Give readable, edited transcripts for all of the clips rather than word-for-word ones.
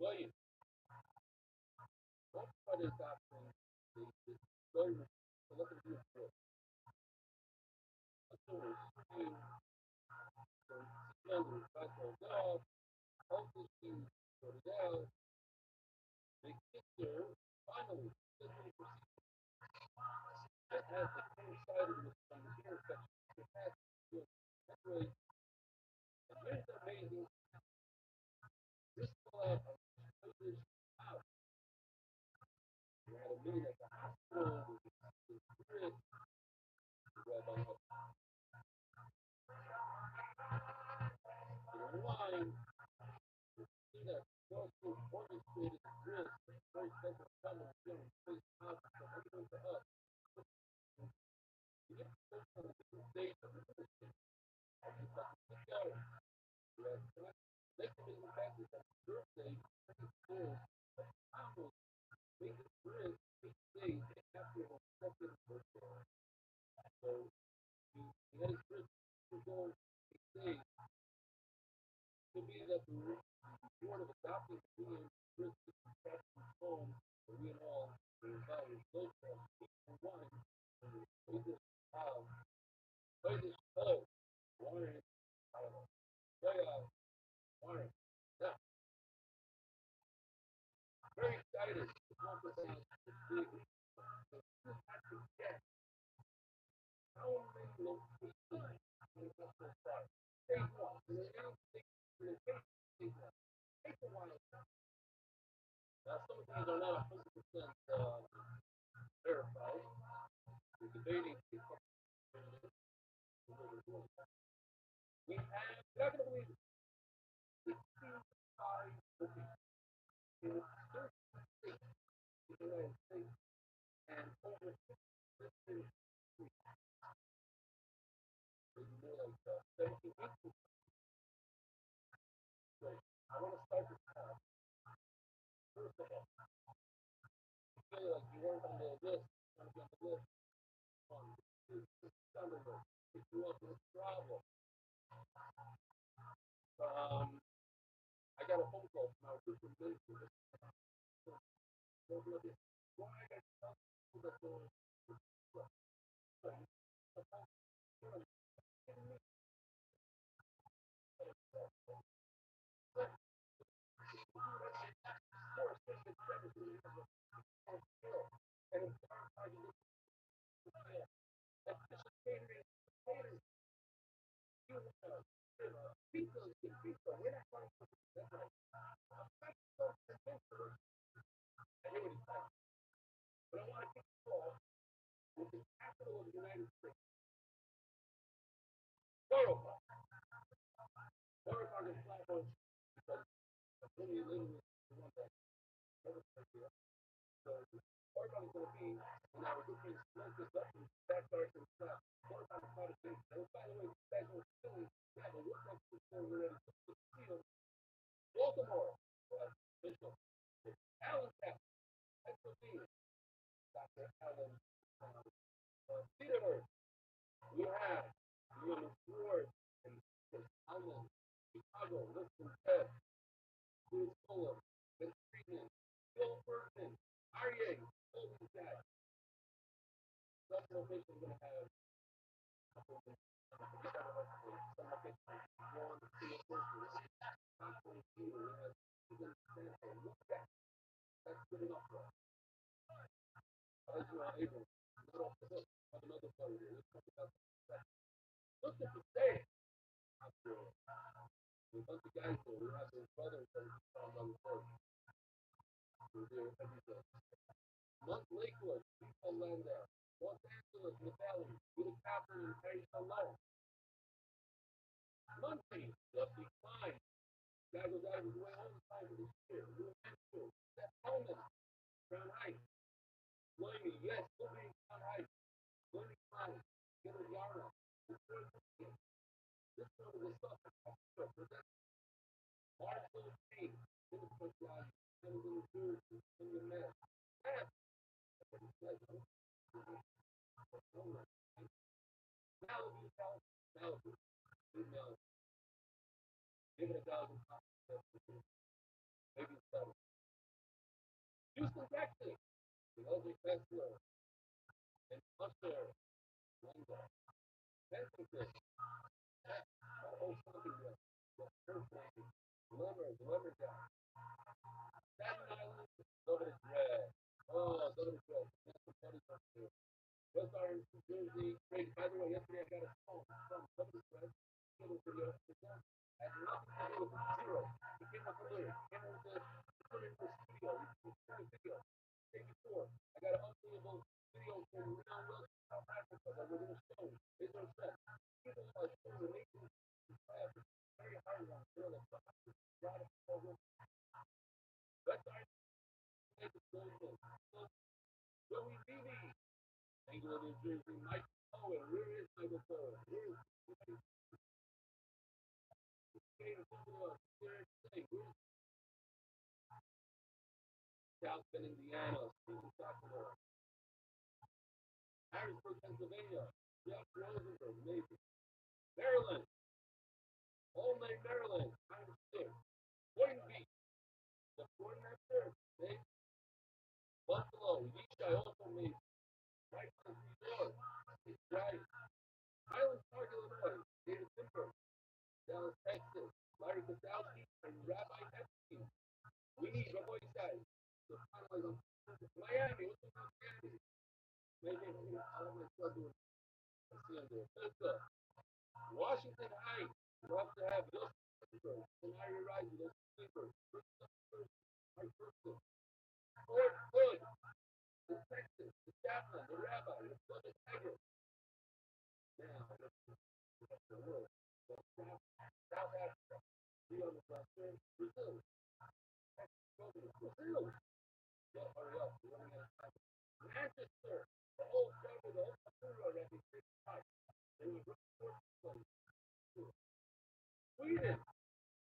William, what is happening? The very celebrity of the source to young battle dog, all this thing sorted out, big sister, finally, that has the coincided with some intersection that has to separate. And here's the amazing, this collab put this out. We had a meeting at the hospital with Chris, Rabbi, in line, see that also orchestrated Chris, very special fellow, feeling face out from everyone to us. You get to focus on the different stage of the person. You got to pick out, you have to make the main fact is that birthday, is almost make it Chris, each day, after a second birthday. So you had his Chris to go each day to be that the sort of adopting being Chris from home, where we all were invited to go from one, we just play this show, Warren, I don't know, play Warren. Yeah, very excited to talk about the big, how many locations in the Western side. Stage one, and they now take location, stage one. Take a while. Now, some of these are not 100% verified. We're debating we have, you're not going to believe it, 65 locations in 13 states in the United States and over 50 states, maybe more like 17, 18. So I want to start with first of all, you feel like you weren't on the list, on the list, on the list. If you up with travel, I got a phone call from our group of ministers. Why I got capital of the United States. Horrible. Horrible is flat because when you live with one that never so Oregon is going to be in our different local government backyards and stuff. Oregon is not a big deal. By the way, back on Philly, we have a work next to the already. Baltimore, Bishop, Allentown, Pennsylvania, Dr. Allen, Theater. We have William Ford and Allen, Chicago, Lisbon, Ted, Louis Fuller, Ben Friedman, Bill Burton, Aryeh, all these guys. That's location is going to have that's good enough for us. As you are able to get off the hook of another player, look at the stage. After a bunch of guys who were having brothers and found on the court. We're there every day. Mount Lakewood, Orlando, Los Angeles, the Valley, with a captain and Paris alone. Muncie, Dusty Klein, guy goes out of his way all the time for this year. Will Mitchell, Seth Coleman, Crown Heights, Blamey, yes, still being Crown Heights, Blamey Klein, Gilbert Yara, Detroit, Michigan. This one was up at Marshall King, Minnesota guy, Senator Jersey, in the Met. Malibu, Malibu, email, give it $1,000, maybe $7. Houston, Texas. The LJ Kessler and Usher, Linda, Kensington, my whole something dress, the first lady, deliver guy. Staten Island, go to the dread. Oh, go to the dread. That's the funny stuff here. West Orange, New Jersey. Great. By the way, yesterday I got a phone from Governor Dread. He was video. Had nothing to do with it. Zero. He came up with it. Came up with it. He put it in the studio. He put it in the video. Day before, I got an unbelievable video from Leon Wilson, South Africa that we're going to show. Israel said, people are showing the nation very hard on girl that's brought up over. West Orange, Joey Beebe. England, New Jersey, Mike Cohen. Where is Michael Cohen? Where is South Bend, Indiana, Stephen Sophomore, Harrisburg, Pennsylvania, Jeff Rosenberg, maybe. Maryland, Old Lake, Maryland, I'm sick. Boynton Beach, the Portmaster, maybe. Buffalo, Yishai also maybe. Franklin, New York, right. Highland Park, Illinois, David Timber, Dallas, Texas, Larry Kosowski, and Rabbi Epstein. We need Rabbi Isai. Miami, what's going on Miami? Maybe I don't know what to see on there. Tulsa, Washington Heights, you have to have those sleepers. And now you're right, those sleepers. Mark Brooklyn, Fort Hood, the Texas, the chaplain, the rabbi, the Southern Tiger. Now, the world. South Africa, Rio de Janeiro, Brazil, Brazil. Yeah, hurry up. Manchester, the whole family, the whole Euro that we take part. They were Sweden,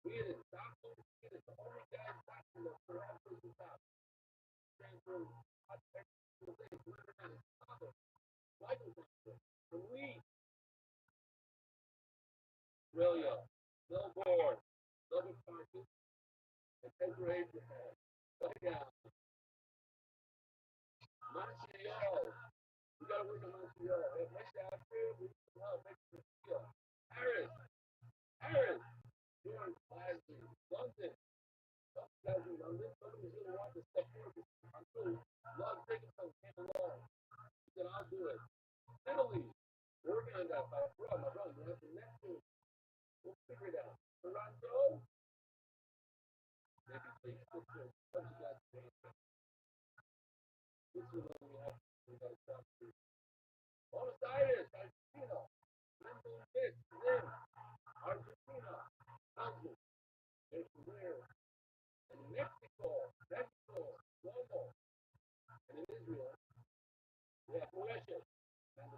Sweden, Stockholm, Sweden, the only guy in Stockholm that perhaps was the top. Transfer, hot technical things, Michael from Leeds, Australia, Melbourne, Southern Party, and Edgar Abraham. Yeah, Montreal, we gotta work on Montreal. And next after, we can help make Montreal. Paris, Paris, New York, Glasgow, London. Some guys in London, somebody's gonna want to step forward. I'm cool. Love Dickinson came along. He said, I'll do it. Italy, working on that. My brother, we have the next one. We'll figure it out. Toronto, maybe take pictures. What you guys think? This is what we got to talk to. Buenos Aires, Argentina. Mental Fit, Lim, Argentina. Council, there's where. And Mexico, Lomo. And in Israel, we have Moesha. And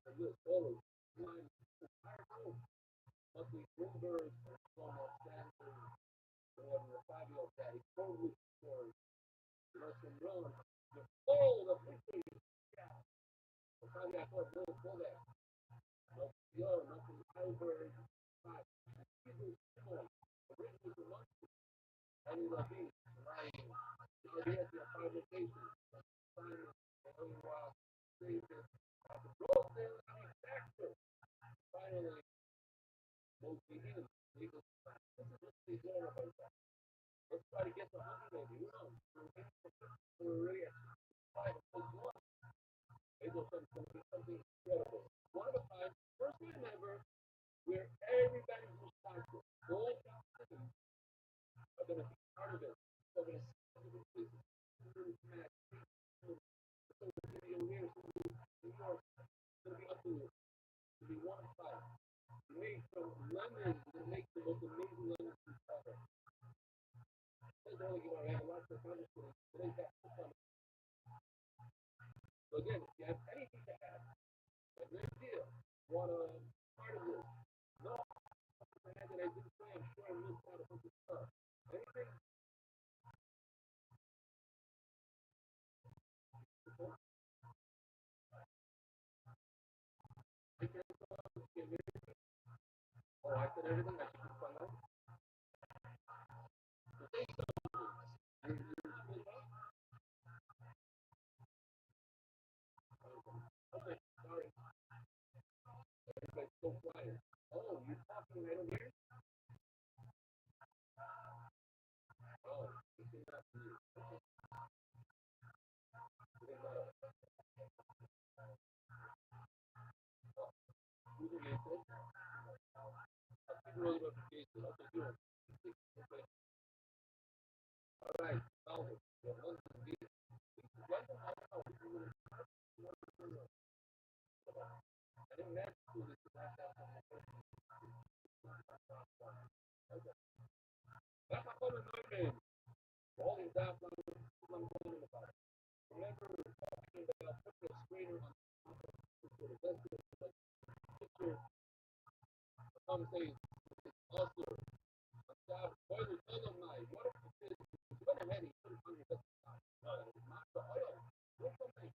the good solo. Monthly Bloomberg, Lomo, Stanford, whatever, Fabio, Daddy, totally story. Russian run. Oh, the victory. Yeah. Finally, I thought, pull that. Yo, nothing over. Five. Originally from London. Ellie Rabbi. Ryan. Already at the five locations. Simon. Elway. David. Rothschild. Baxter. Finally, mostly him. Legal. This is what they do about that. Let's try to get to 100, maybe. Who knows? We're really at 5+1. Maybe something incredible. One of a kind, first time ever, where everybody's responsible. All companies are going to be part of it. They're going to see the business. New York, it's going to be up to it. To be one side. Made from lemons that make the most amazing lemons ever. Says earlier, I have lots of fun. Today's got fun. So again, if you have anything to add, a great deal, want to part of this, no, that I didn't say, I'm sure I missed out a bunch of stuff. Anything? Oh, I said everything. I should find out. early notification. That's what you're doing. All right. Now, that's my phone in all these apps I'm calling about. Remember, we're talking about putting a screener on the picture. I'm saying, also, stop boiler, tell them my, what if you did, what a headache, put it on your best time. The oil, what's something?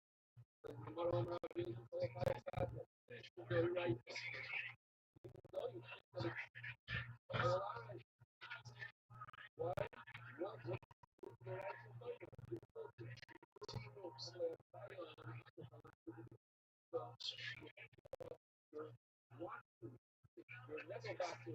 You want to home around, you go five, you go right. Tell you, all right. Why? What your action tell you? Your level back to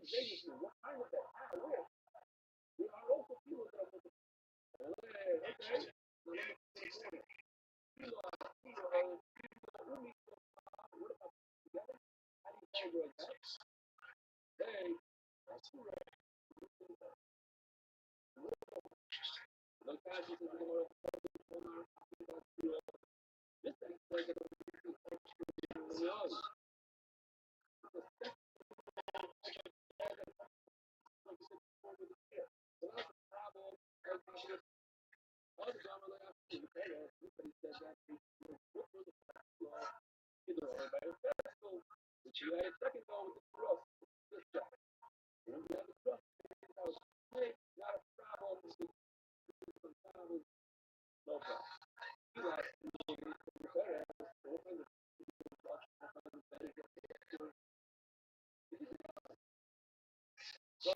Vegas, what kind of that? Where? There are also people that are okay. So let me put it for you. You know, what about together? How do you categorize that? Hey, that's correct. Look, guys, this is going to this thing like it was so that's the problem. Other drama like I said, everybody said that either or by the first goal, but you had a second goal with the rough. This guy. When you have a rough, not a problem. Sometimes no problem. You like better. So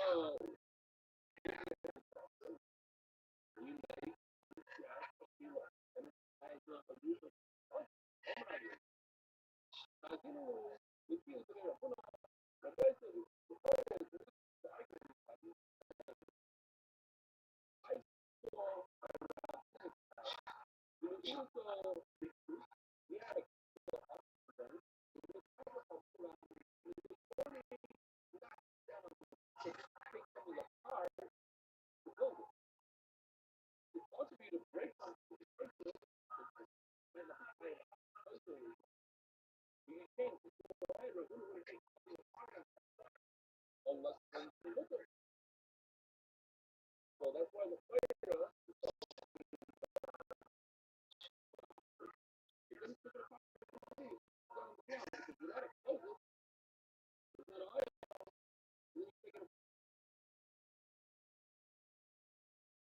you also be the break you can't unless so that's why the player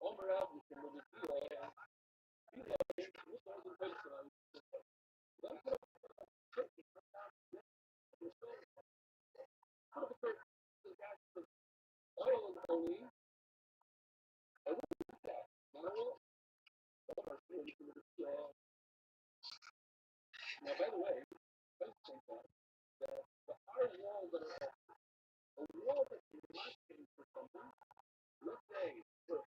Homer out can really oil only. Now, by the way, the hard walls that are a wall that you might change for something, let's say, for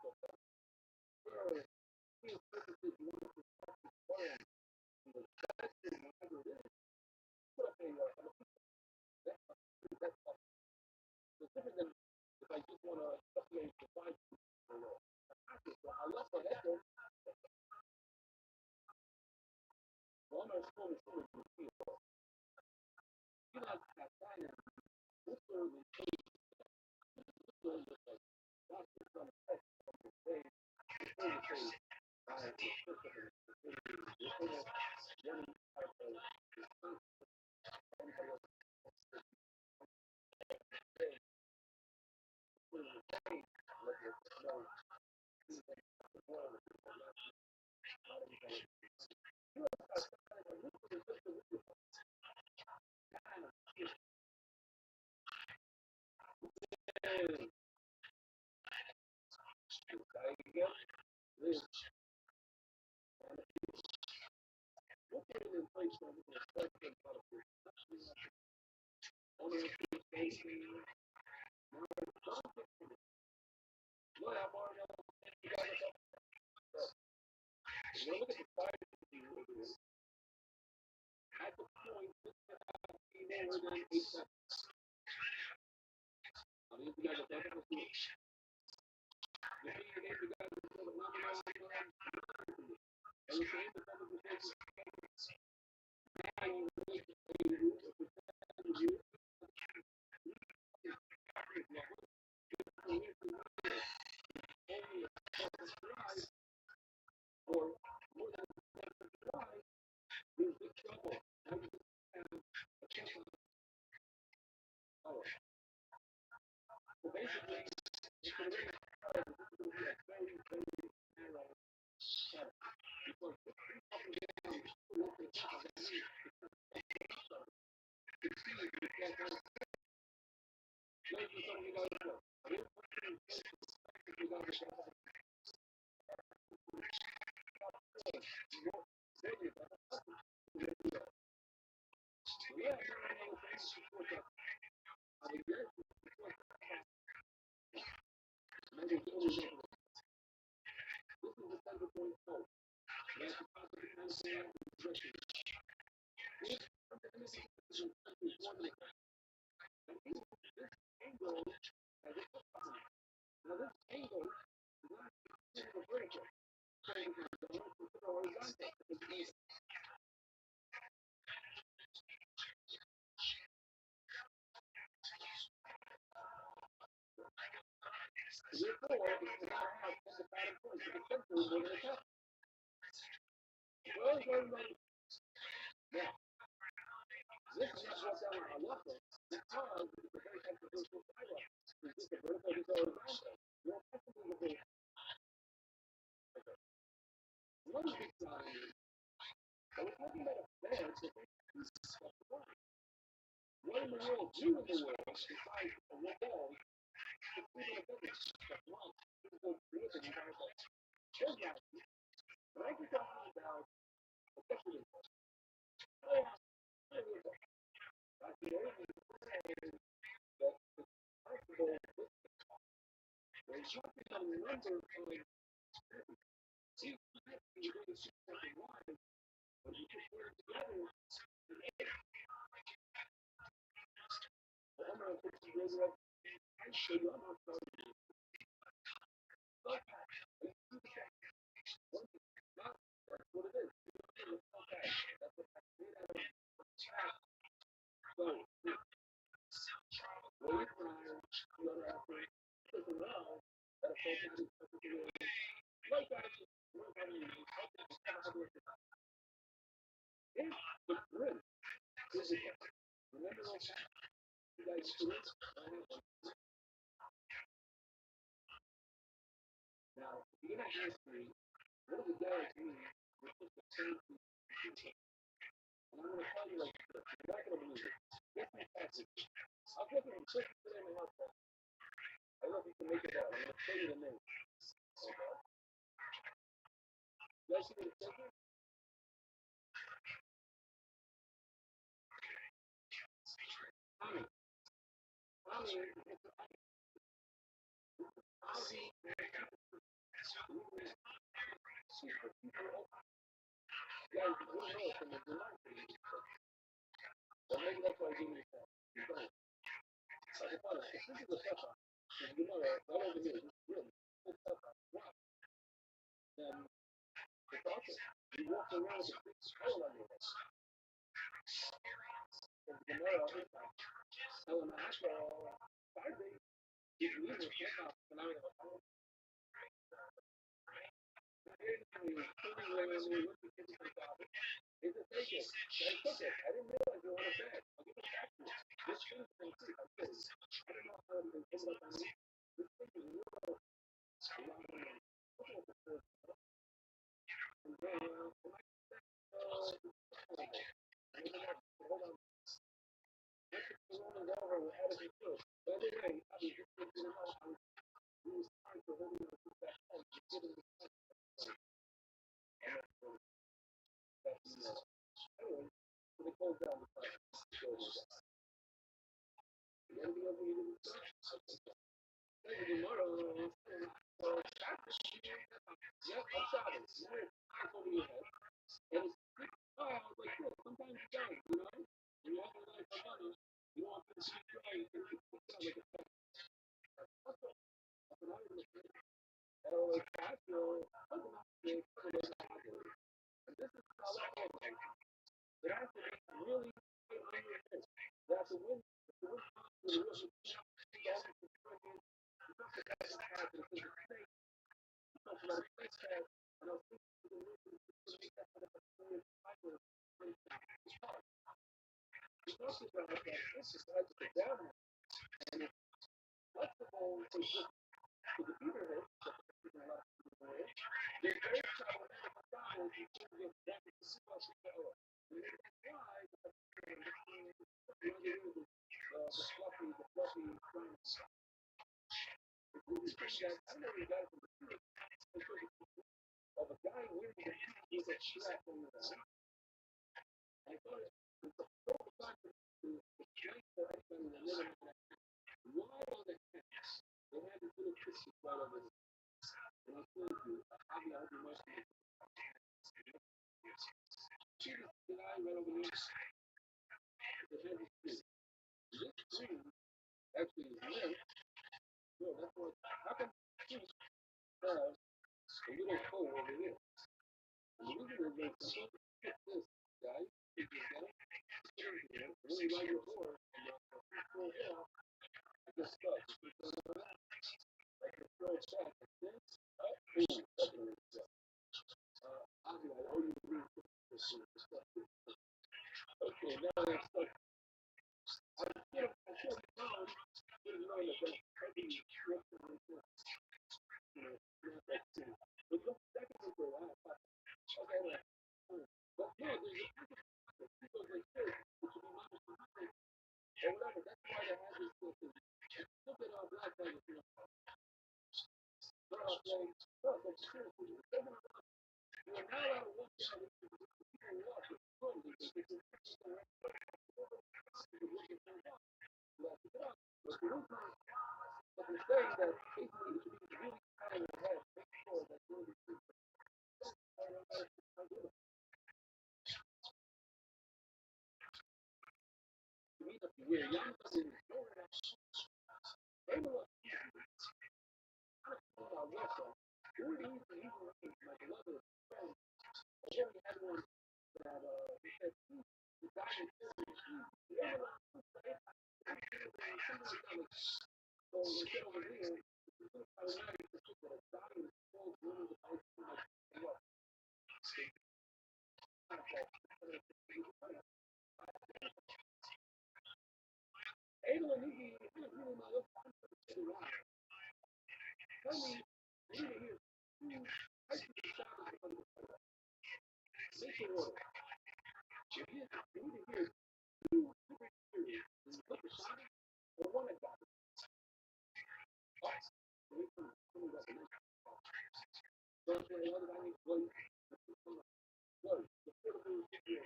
his purposes, you want to plan, whatever it is, put up that's different than if I just want to upgrade the find so I love for that one. So I'm going to scroll through it. You like that finance, this sort of look at the five at the point more than 8 seconds. I mean, you guys are definitely or there's big trouble. Oh, so basically, you can really very, very narrow because maybe some of you guys know. You guys are yeah, actually is meant, that's what, how can you have a little hole over here? The reason is that some hit this guy, hit this guy, really like your board, and pull it out, it gets stuck. Like you throw it back like this, up, boom, that's where it's stuck. I'll be like, oh, you really put this shit stuck. Okay, now it's stuck. I should have known, didn't know that that's heavy grip and this, not that too. But look, that can be good. Okay, like, but no, there's a people like this, which will be minus or whatever. That's why they have this stuff. Look at our black guys. They're all playing. No, but seriously, you're not allowed to walk down with people walk with clothes because they can but they're saying that basically it should be really kind of head, make sure that you're the people. Yeah, young people, they were about Russia. It would easily like a lot of friends. I already had one that he said the guy in the other one, so we sit over here. I was not even sure that a guy was so good with ice cream like what? Adel and Iggy, if you're really my look, I'm going to sit around. Tell me, you need to hear two ice cream shots on the make it order. You need to hear two different series. Look at shot or one that got it. So I'm saying, what did I need to go? What? The portable figure.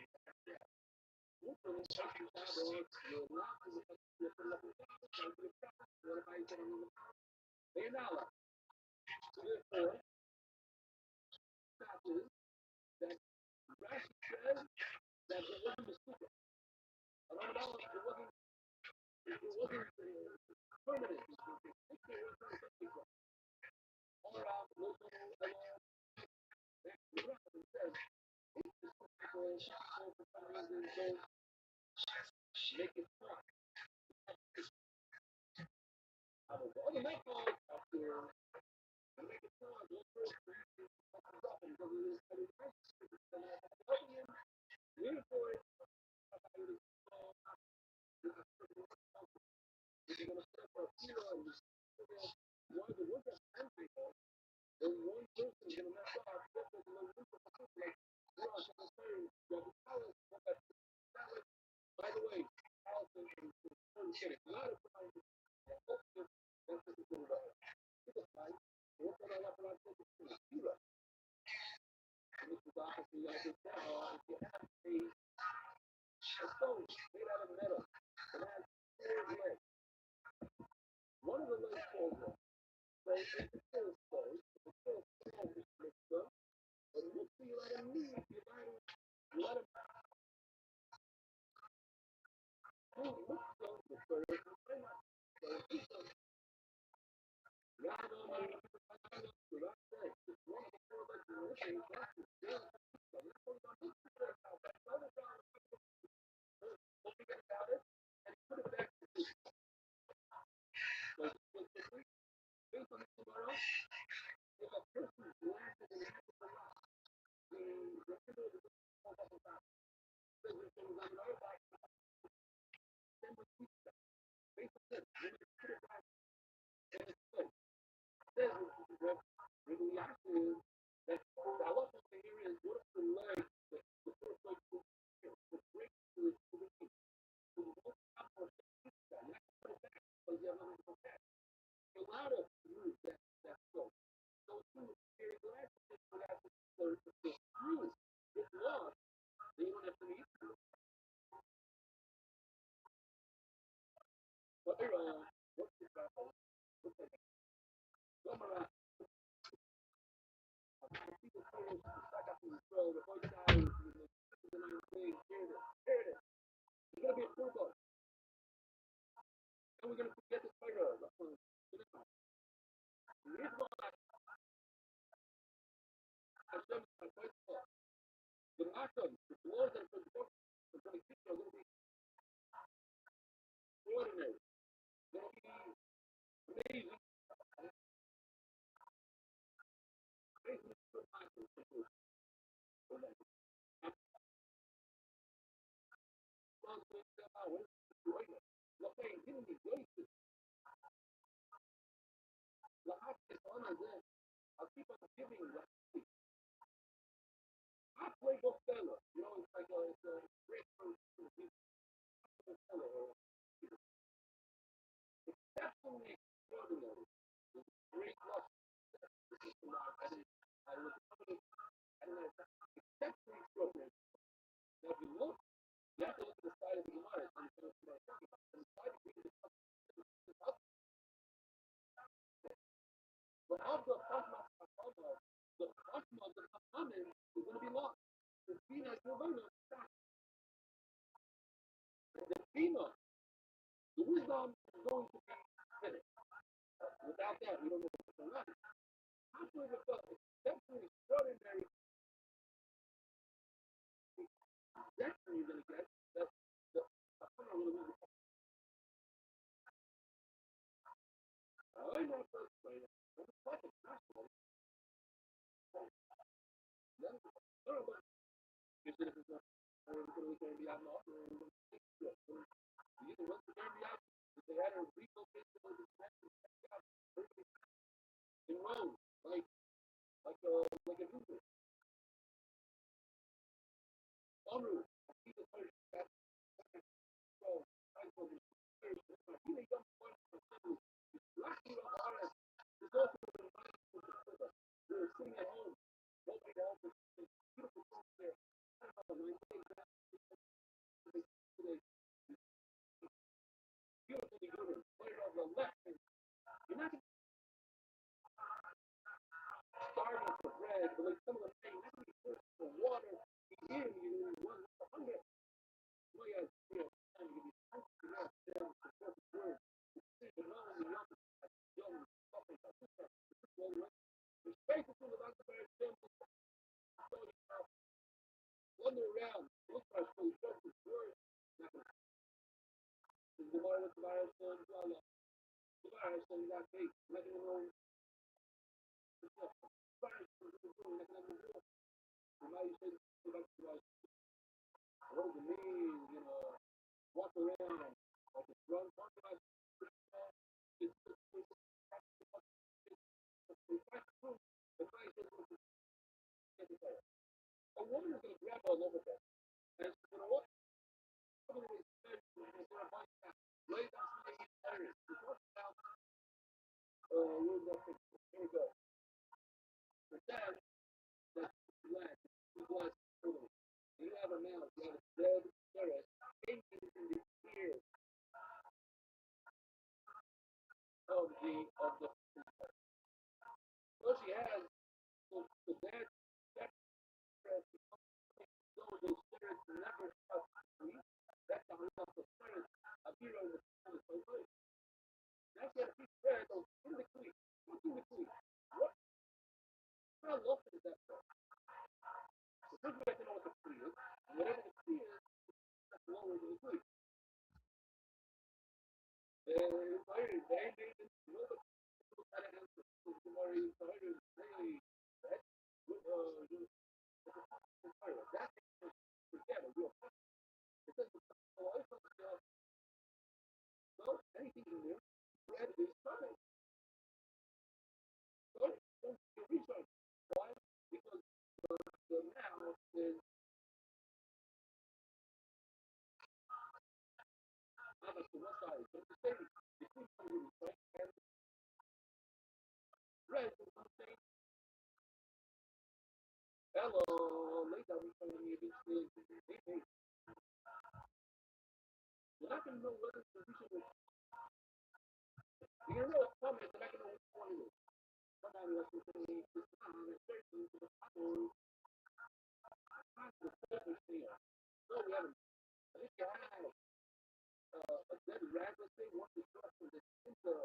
They're not allowed. So therefore, passes that Rashi says that it wasn't a super. It wasn't permanent. All around, local, make it fun. I was on the make out there. Make it fun. Because it is for it. You're going to set up a few of them. One of the work at people, then one person is going to mess up. Like, you're on the third. By the way, Allison is getting a lot of times. That's what it's going to do. It's a fight. What's going on after I take it to the computer? And this is obviously like this now. If you have a stone made out of metal that has four legs, one of the legs falls off. So it's still stone. It's still stone. But it looks to you like a knee. You let him saying, here it is. It's going to be a proof. And we're going to forget the Torah. The reason why Hashem is my first thought. The makom, the laws that are going to keep are going to be extraordinary. They're going to be amazing. Amazing good makom. I'll keep on giving. Halfway bookseller. You know, it's like it's a great bookseller. Definitely extraordinary. Great luck. I was definitely extraordinary. Now, if you look, you have to look at the side of the Gemara. And the side of the Abba, the Chachma of the Chachamim is going to be lost. The Bina is going to the Bina, the wisdom is going to be finished. Without that, we don't know what's going on. Halfway the book is definitely extraordinary. Definitely you're going to get that the Chachamim will lose. I know first way. In Rome, like a movie. Omru, he the first that so I told you, he may come for the last year of ours. It's also the mind of the people. We were sitting at home, nobody else was beautiful folks there. I don't know, beautifully good, player of the left. You're not starving for bread, but like some of the things, for water, you hear me, you want the hunger. Well, yeah, you know, you be hungry, you know, the perfect word. You know, the young, something like that. There's faithful thing about the very simple. Wander around, look for us, so you don't word. The Gemara with the virus, the virus, so you got faith, let it alone. What does it mean? You know, walk around like a drunk, walk around. A woman is going to grab all over that. And she's going to walk. Lay down some areas. Here we go. But then, that's black. You have a mouth, you have a dead spirit, hanging in the ear of the so she has the dead spirit, so the spirit never touch me. That's the mouth of the spirit, a hero in the spirit. Now she has a piece of bread in the creek. What's in the creek? What? How often is that for? So first we have to know what the tree is. Whatever the tree is, that's lower than the tree. They made it nobody had an answer to Gemara in Tahir. That's forget a real question. It says no, anything in there, bread is fine. Don't research. Why? Because the mouth is on the one side. So the same between bread is one thing. Hello, later we find me this thing. You're not going to know whether the reason was. You're going to know it's coming, but I can know which one it is. Somebody else will say, it's not, it's certain, it's a couple. The surface there. So we have, if you have a dead rat, let's say, one destruction that's in the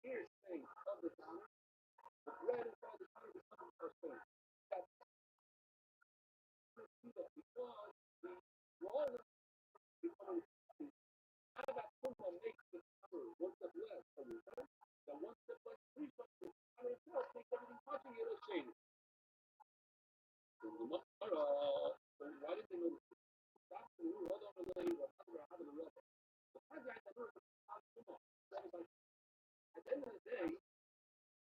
ear space of the counter, the bread inside the counter becomes our space. That's because the wall becomes, how that someone makes the counter one step less from you, right? That one step less free from the counter itself makes everything touching it a shade. So why did they know this? Stop the rule, hold on to the lady, or have the rubber. The fact that I know that is like, at the end of the day,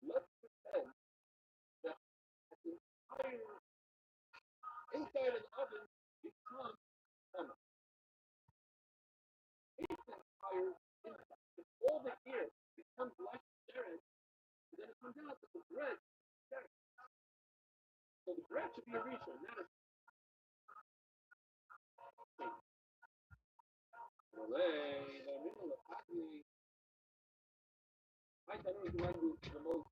let's pretend that the entire inside of the oven becomes summer. If the entire inside, if all the air becomes like Sharon, then it comes out that the bread is Sharon. So the bread should be a Rishon, not a thing. Malay, the middle of Agni, I don't know if you want to do the most.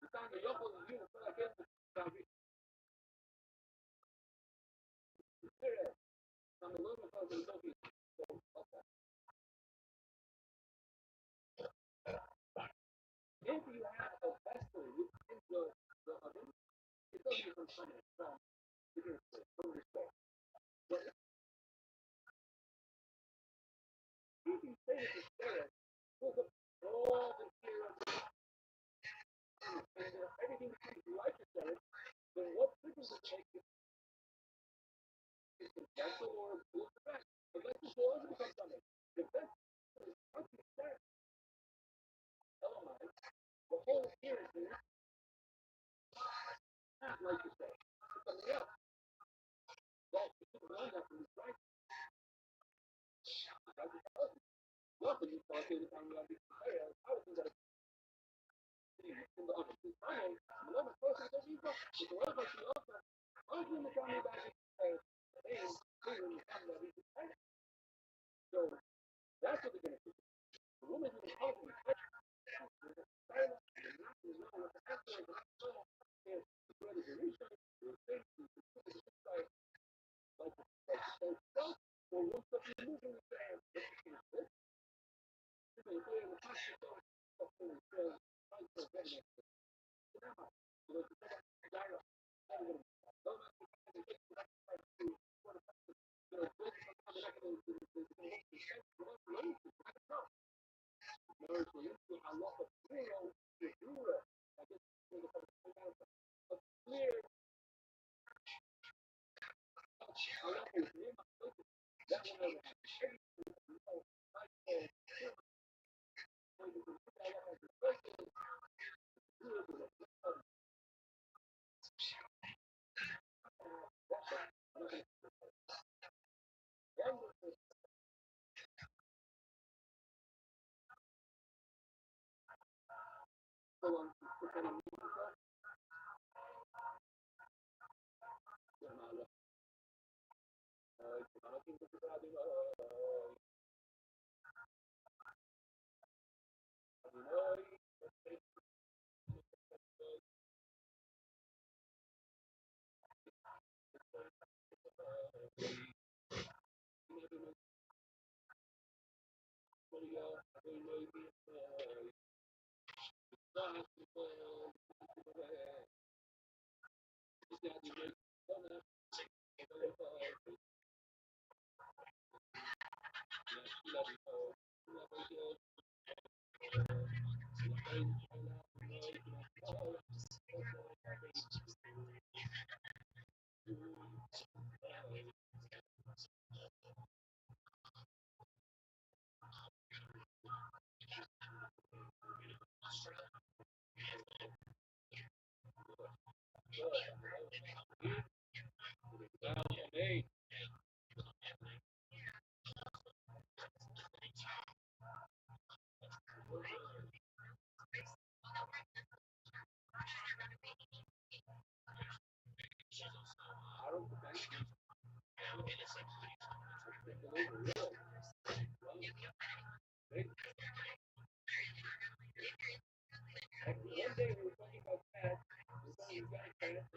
The time the Yoko is here, so I guess it's Davi. I'm a little bit of the Yogi. So, okay. If you have a vessel within the oven, it doesn't become something from from respect. But if you say it to Sarah, pulls up all the fear of and everything becomes like a Sarah, then what difference does it make if it's a vessel or a full effect? The vessel will always become something. The vessel is something Sarah, Elamite, the whole ear is not like you say. It's something else. Well, you should learn that from this right. Nothing you talk every time you have these Sarah, I would think that in the oven. This time, another person that you go, it's a lot of you also. I'm going to tell me about it because they when you come that we can fight. So that's what they're going to do. The woman who is helping silence and not to know what the answer is, not to know if the brother is a research, or things, like self, or one stuff you're moving with the hand. You're going to play in the past yourself, something that says, I'm so very next to it. So now, you know, it's like a gyro. Don't have to get to that part to, you know, build some kind of mechanism to mercy into Allah of zero to zero. I guess a clear Allah is near my focus. That will never happen. So on, hey, I don't think one day we were talking about cats. We got a cat.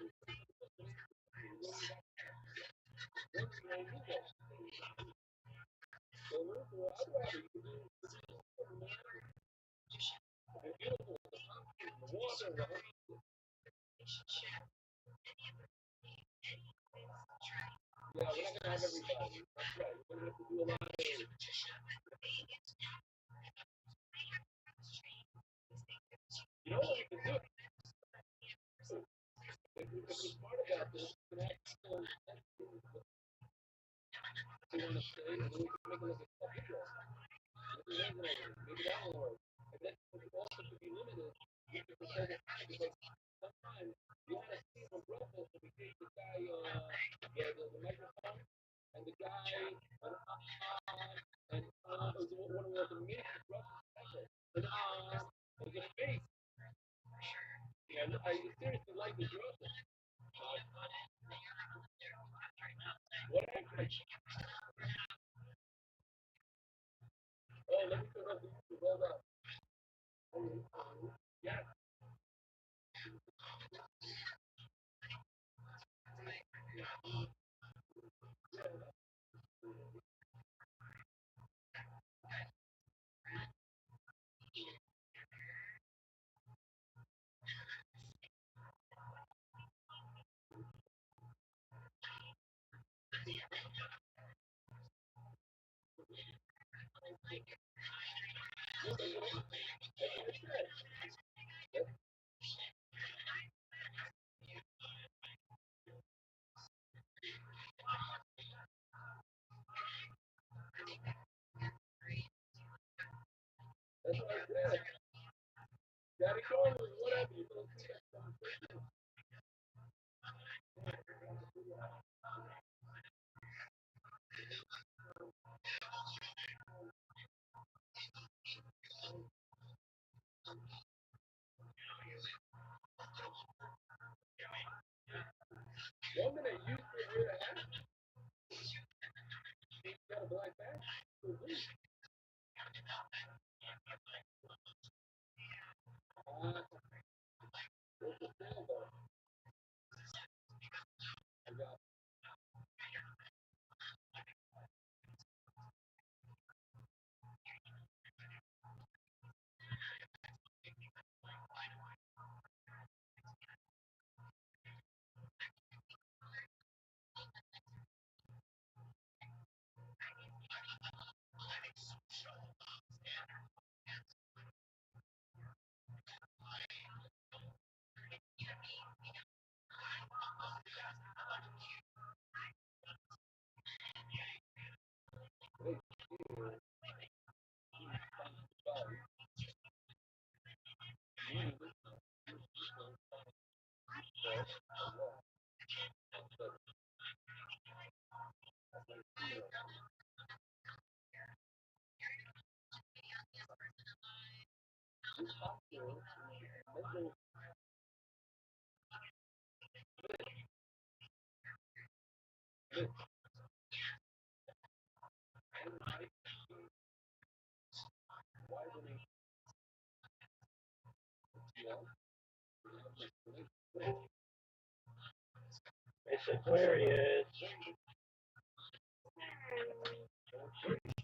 It's Aquarius.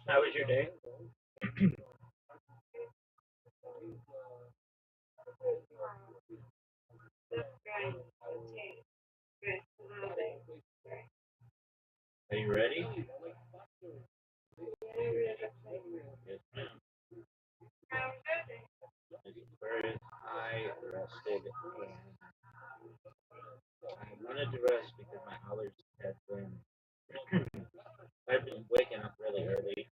How was your day? Are you ready? Yes, ma'am. It's Aquarius. I rested. I wanted to rest because my allergies have been. I've been waking up really early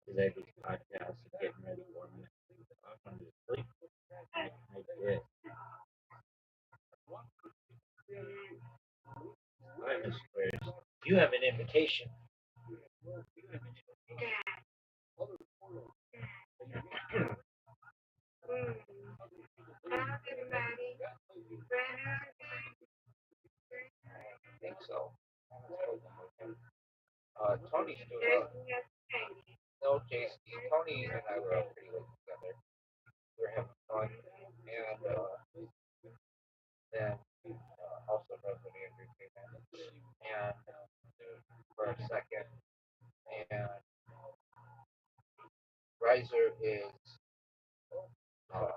because I do podcasts and getting ready for them. I wanted to sleep. I did. Hi, Miss Aquarius. You have an invitation. I think so. Tony's doing well. No, Jason, Tony and I were up pretty late together. We were having fun, and then also Reverend Andrew came in, and for a second, and Riser is uh,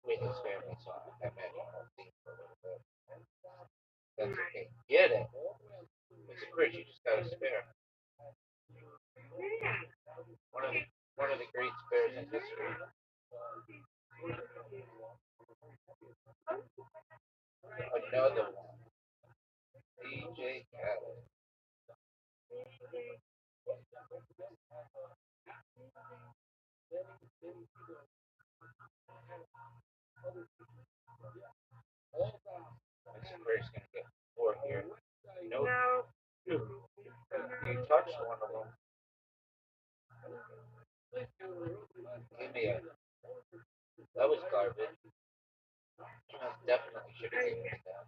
with his family, so I imagine I'll think for a little bit. That's okay. Get it. Mr. Rich, you just got a spare. One of the one of the great spares in history. Another one. DJ Khaled. Mr. Rich gonna get four here. No, two. You touched one of them. Give me a. That was garbage. You definitely should have given me that.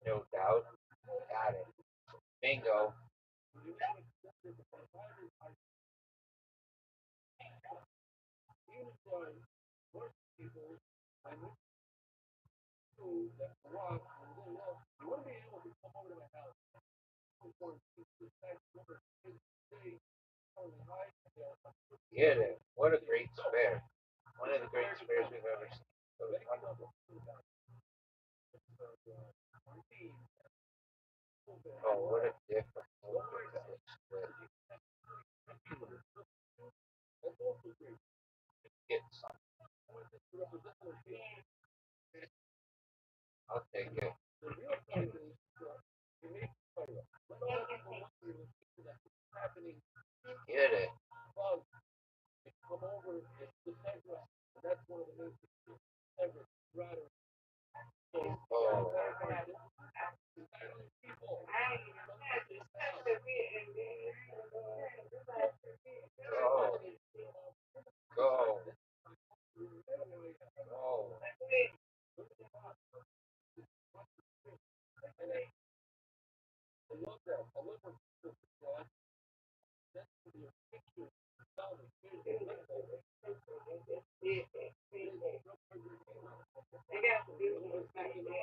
No doubt. Got it. Bingo. Get it. What a great spare. One of the great spares we've ever seen. That was wonderful. Oh, what a different movement that was split. Get some. I'll take it. Get it. Oh, go. Go. Go.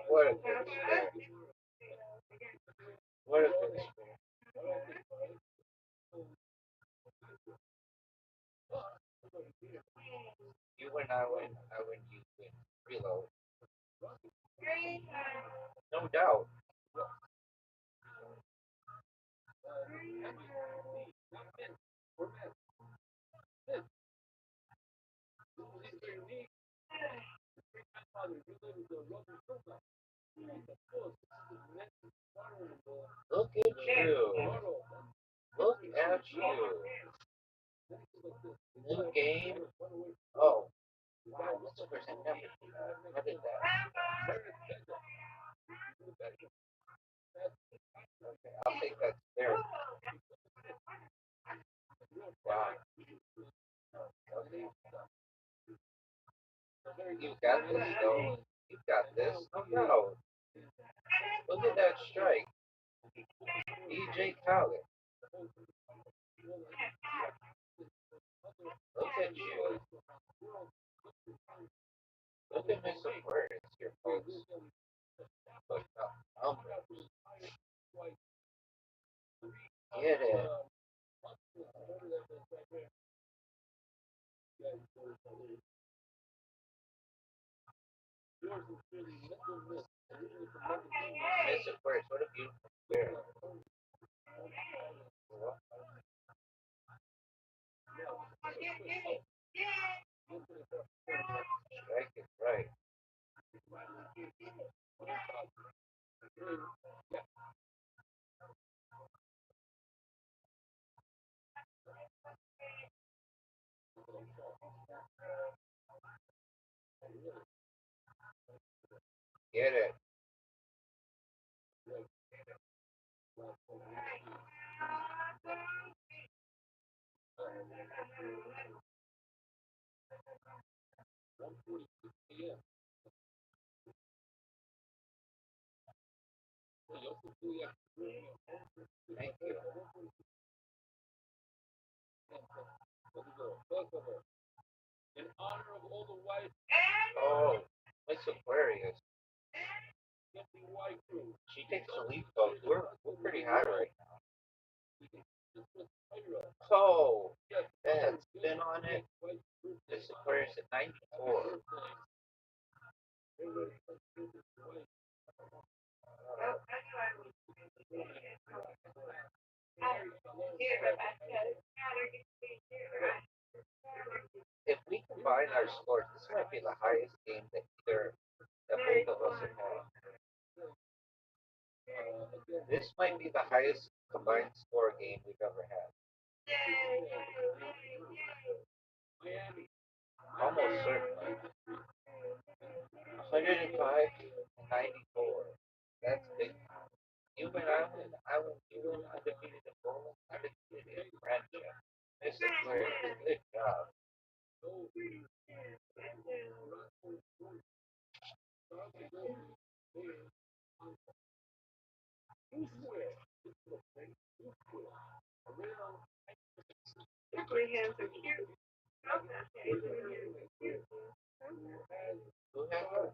What a good spare. What a good spare. You win, I win, you win. Reload. No doubt. Look at you. Look at you. New game. Oh, wow. That's the first time never. How did that? Okay, I'll take that spare. Wow. Okay. You got this, though. You got this. Oh, no. Look at that strike. DJ Khaled. Look at you. Look at Mr. Aquarius here, folks. But numbers. Get it. Mr. Aquarius, what a beautiful spirit. Strike it right. Get it. Thank you. Oh, Miss Aquarius. She takes the lead, folks. We're pretty high right now. Oh, that had spin on it. This Aquarius at 94. If we combine our scores, this might be the highest game that both of us have had. This might be the highest combined score game we've ever had. Almost certainly. 105 and 94. That's big. You win, you win undefeated in bowling, undefeated in friendship. This is where good job. Who had her?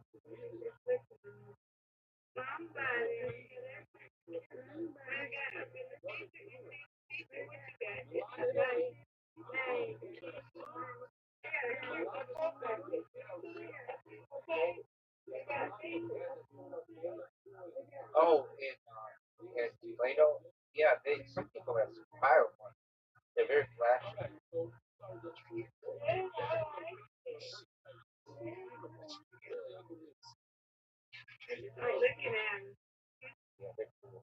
Oh, in Play-Doh? Yeah, some people have some fire ones. They're very flashy. Yeah, they're cool.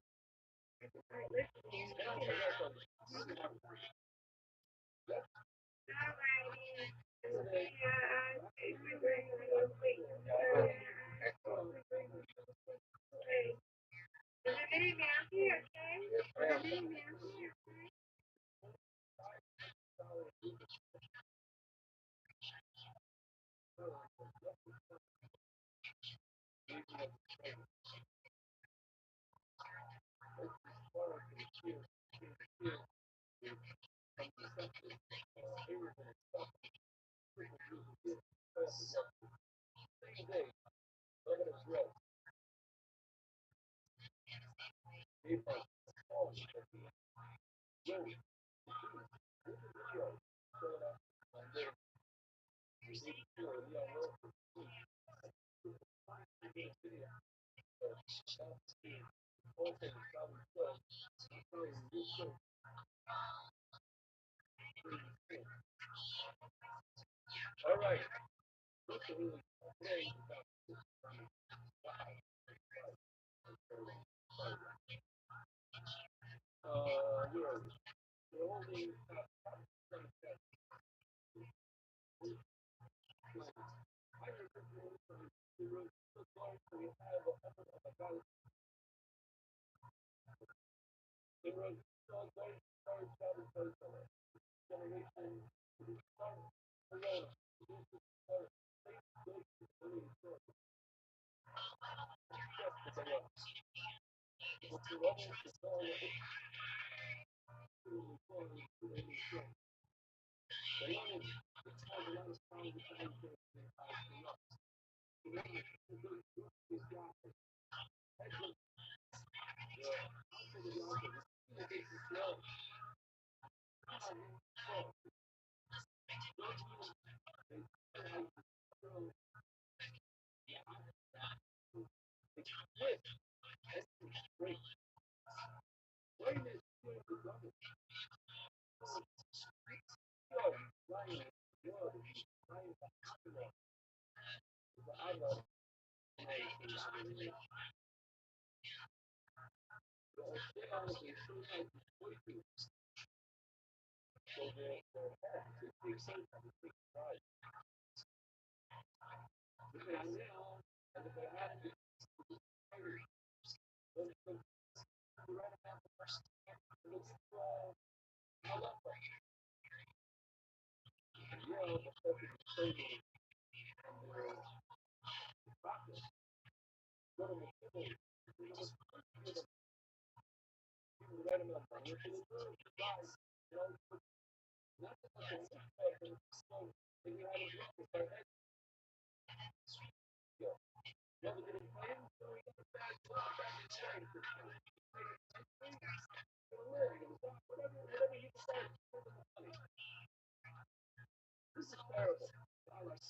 Excellent. Yes, ma'am.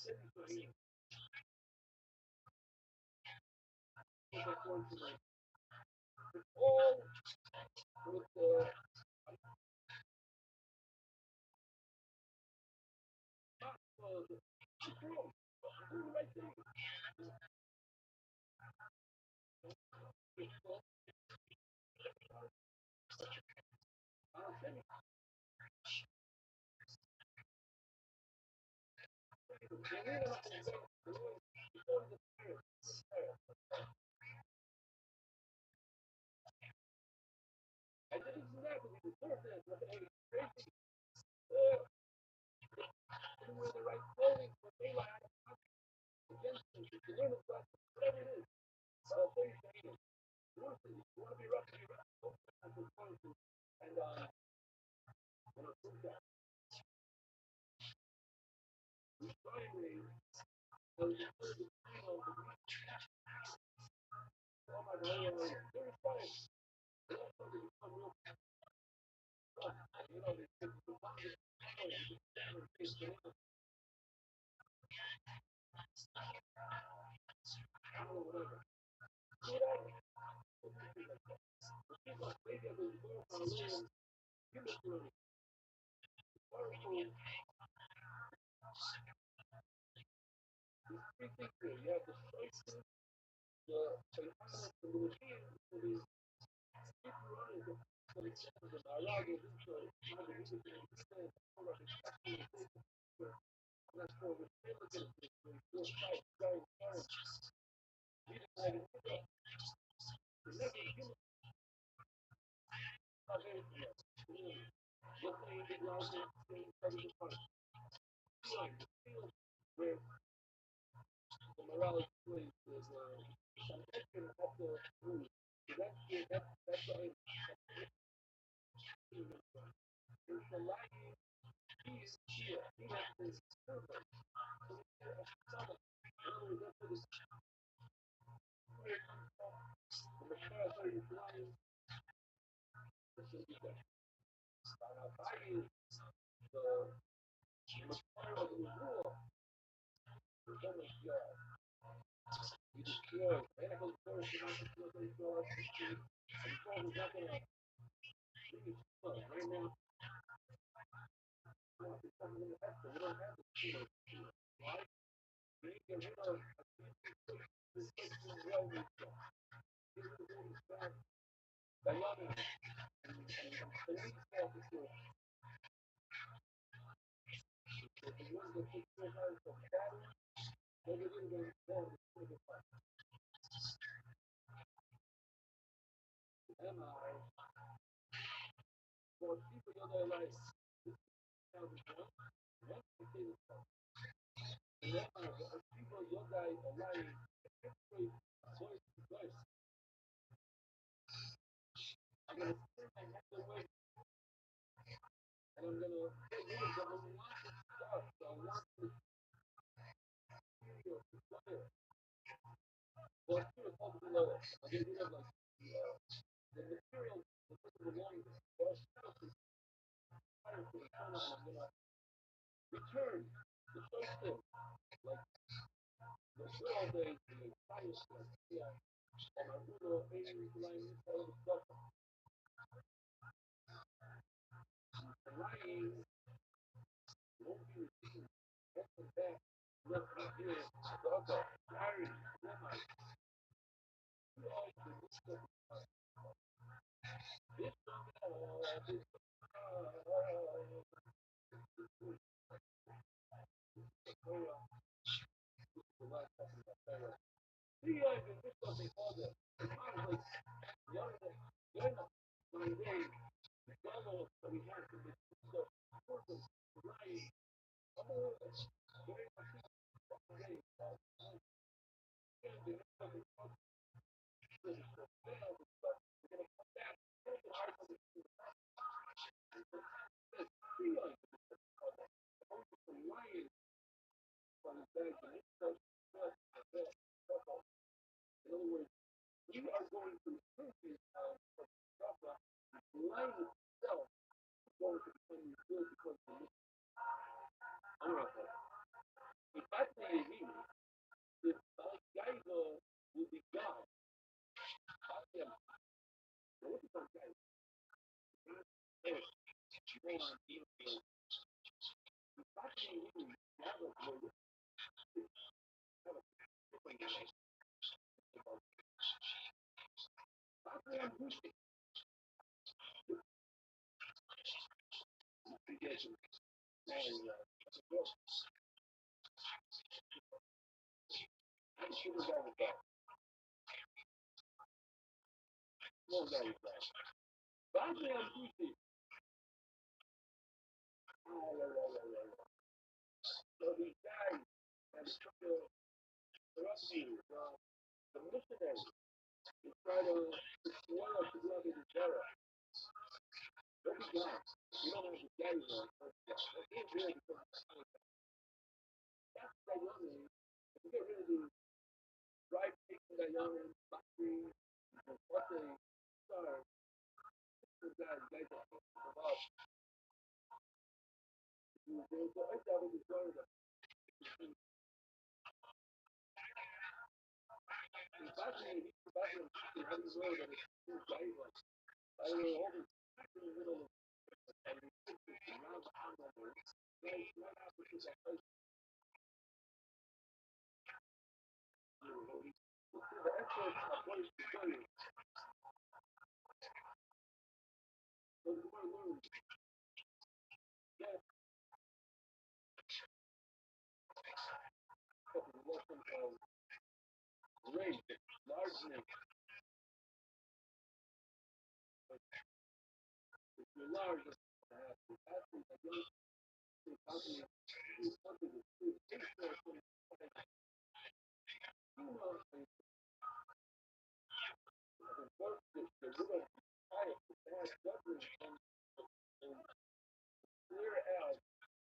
So he's like going to like all with the control, do the right thing. I didn't do that because he deserved it. But hey, crazy. Didn't wear the right clothing for daylight against him. You learn it, whatever it is. I'll tell you, you want to be rough, be rough. And finally, the final, oh my God, very fine. They also become real, you know, they take the positive, whatever. You have the choices, the economics, the routine, the where the morality plays is protection of the food. So that's the idea. It's the lying, he has this purpose. The Messiah is lying, lying, the Messiah of the rule, the son of God. He destroys, man goes first, and I destroy the God. And Paul is not going to leave his son right now. We don't have the kingdom. Why? We need to get rid of this realm of God. Get rid of all these bad, the loving, the least self-control. The ones that take so hard from battle, they get rid of them down to the fight. Am I? For people in their life, now the one thing they say, people, your guys are lying, voice to voice. I'm going to turn my head away, and I'm going to get rid of the unwanted stuff, the unwanted material, desire. Well, spirit falls below it. I'll get rid of like the material, the physical belongings. Well, spirit is fire for eternal, and I'm going to return the choice thing, like the good old days, the fire stuff, yeah. And my little baby line, all the stuff, the lying, won't be redeemed. That's the back. Look, I'm here, okay, Larry, Rabbi, you always do this stuff. This in other words, you are going to purchase life itself is going to become your good because of this. I'm going to say, if I think you know, on the fascinating have a so these guys that took the Rothschild, the missionaries, to try to destroy us to love each other. They'll be gone. You don't have to get anyone. It's really because that's that young man. If you get rid of the right people that young man, factory, what they start, those guys are about. So I thought it was going to be fascinating. It's fascinating. How this world that it's right. I don't know, all this in the middle of around the hour, right after this, the experts are going to show you. So you want to learn, yes, the lesson of race, largeness, you're large, actually, I don't think possibly is something that is interesting. You know, the work that the real fire, the bad judgment, and clear out.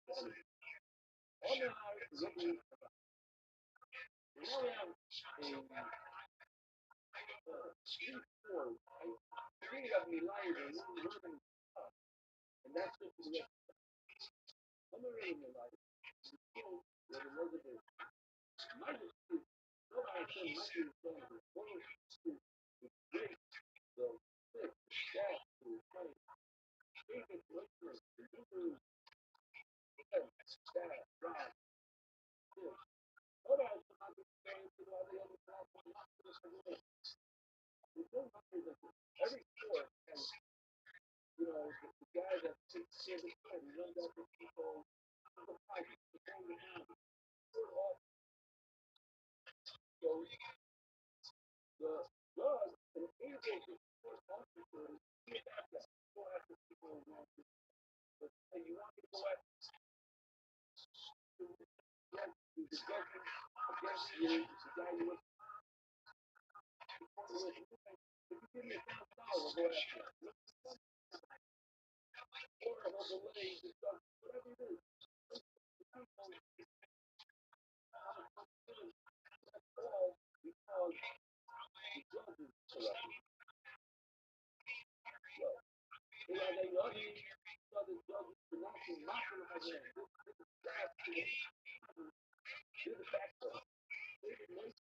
On the house, looking, we only have a street four, right? You really got to be lying and living, and that's just the way. I'm not really like, you know, where the resident, my street, nobody said my street is going to be one street, great, the six, that, the train, even listeners, the neighbors, that, right, this. Nobody said my street is going to all the other platforms, not this and this. There's no wonder that every store has, you know, the guy that takes care of the store, he runs out the people, the pipe, the thing we have, we're all, so the drug and able to support officers, you have to go after people who want to, but hey, you want to go after yes, the government against you, the guy you want to if you give me $1,000, I'll go after you. Or he'll delay the stuff, whatever it is. All because the judge is corrupt. Well, they are they love you, so the judge is pronouncing not going to have this is bad to the factor. They didn't make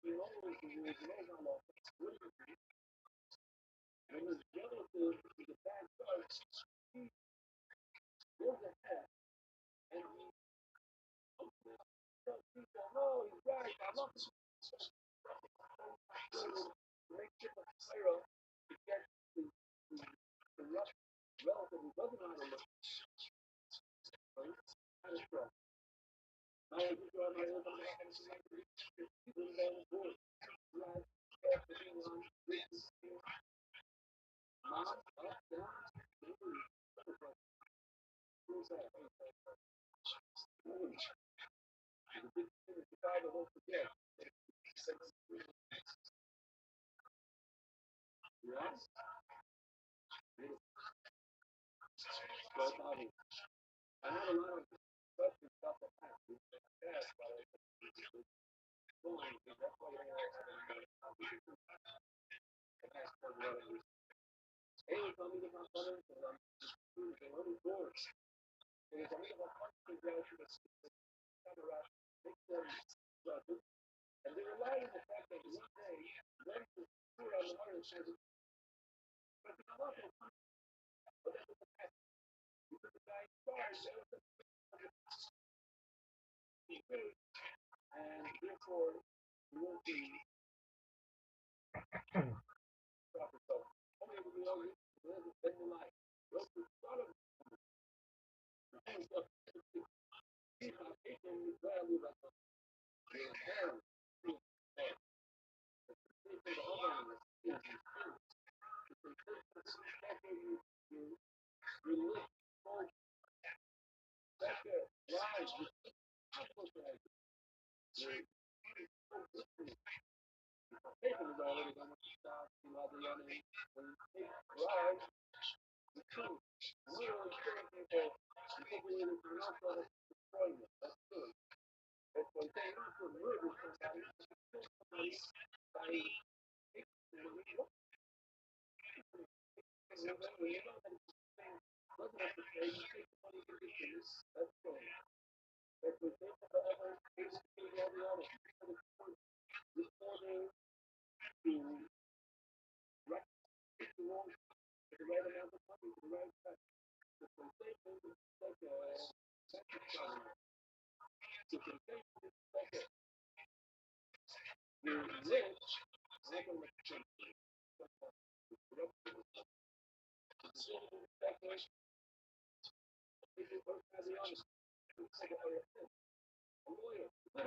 you know the rules, you know how long. When this jealous is a bad judge, he goes ahead and he tells people, no, he's right, I love this. Make it a fire to get the rough relative who doesn't know how to look, right? How to strong. I was just on my own, I'm not going to see my people down the board. Right, after being on this, mom, up, down, who's that? The big thing is the guy that won't forget. Yes? But I had a lot of questions about the past. Past, but I going, that's why I have a passport. Hey, tell me about brothers, and I'm the only doors. And if I mean about country graduates, camera, make them judges. And they rely on the fact that one day, and therefore you won't be proper. So only if we all live a better life. Those who thought of things of people with value like their parents, the holiness is you live full better lives with people that people is already going to stop you know the enemy when you take lives the truth. We are experiencing that people believe in no sort of deployment. That's good. But when they not to murder somebody, kill somebody by and when you know that it's the same, doesn't have to say you take the money to get this. That's good. But we think of the other, basically all the other people before they do right the wrong the right amount of money, the right time. The temptation is like a sacrifice. The temptation is like a you're rich, like a if you work as a honest, it's like a lawyer, literally a lawyer. When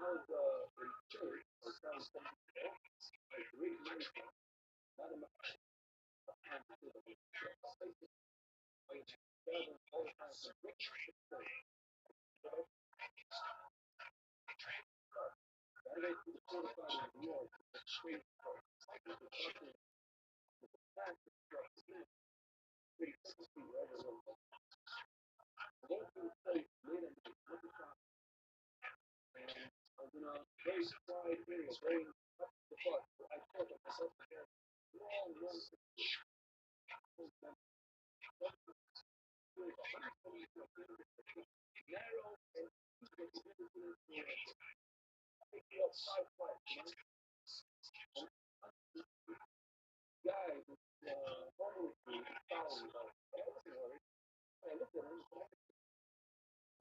I was in church, I was telling something, like reading money, not in my hand, all the time, so rich, I get to the quarterfinal in New York, straight back, pretty quickly, wherever it was. Going to the place late at night, looking shop, and I was in a very quiet area, very up to the fuck. I thought of myself there, long, long, narrow, and picking up 5 flights, you know, guys, homeless dude, following me, like, I wasn't worried. I looked at him,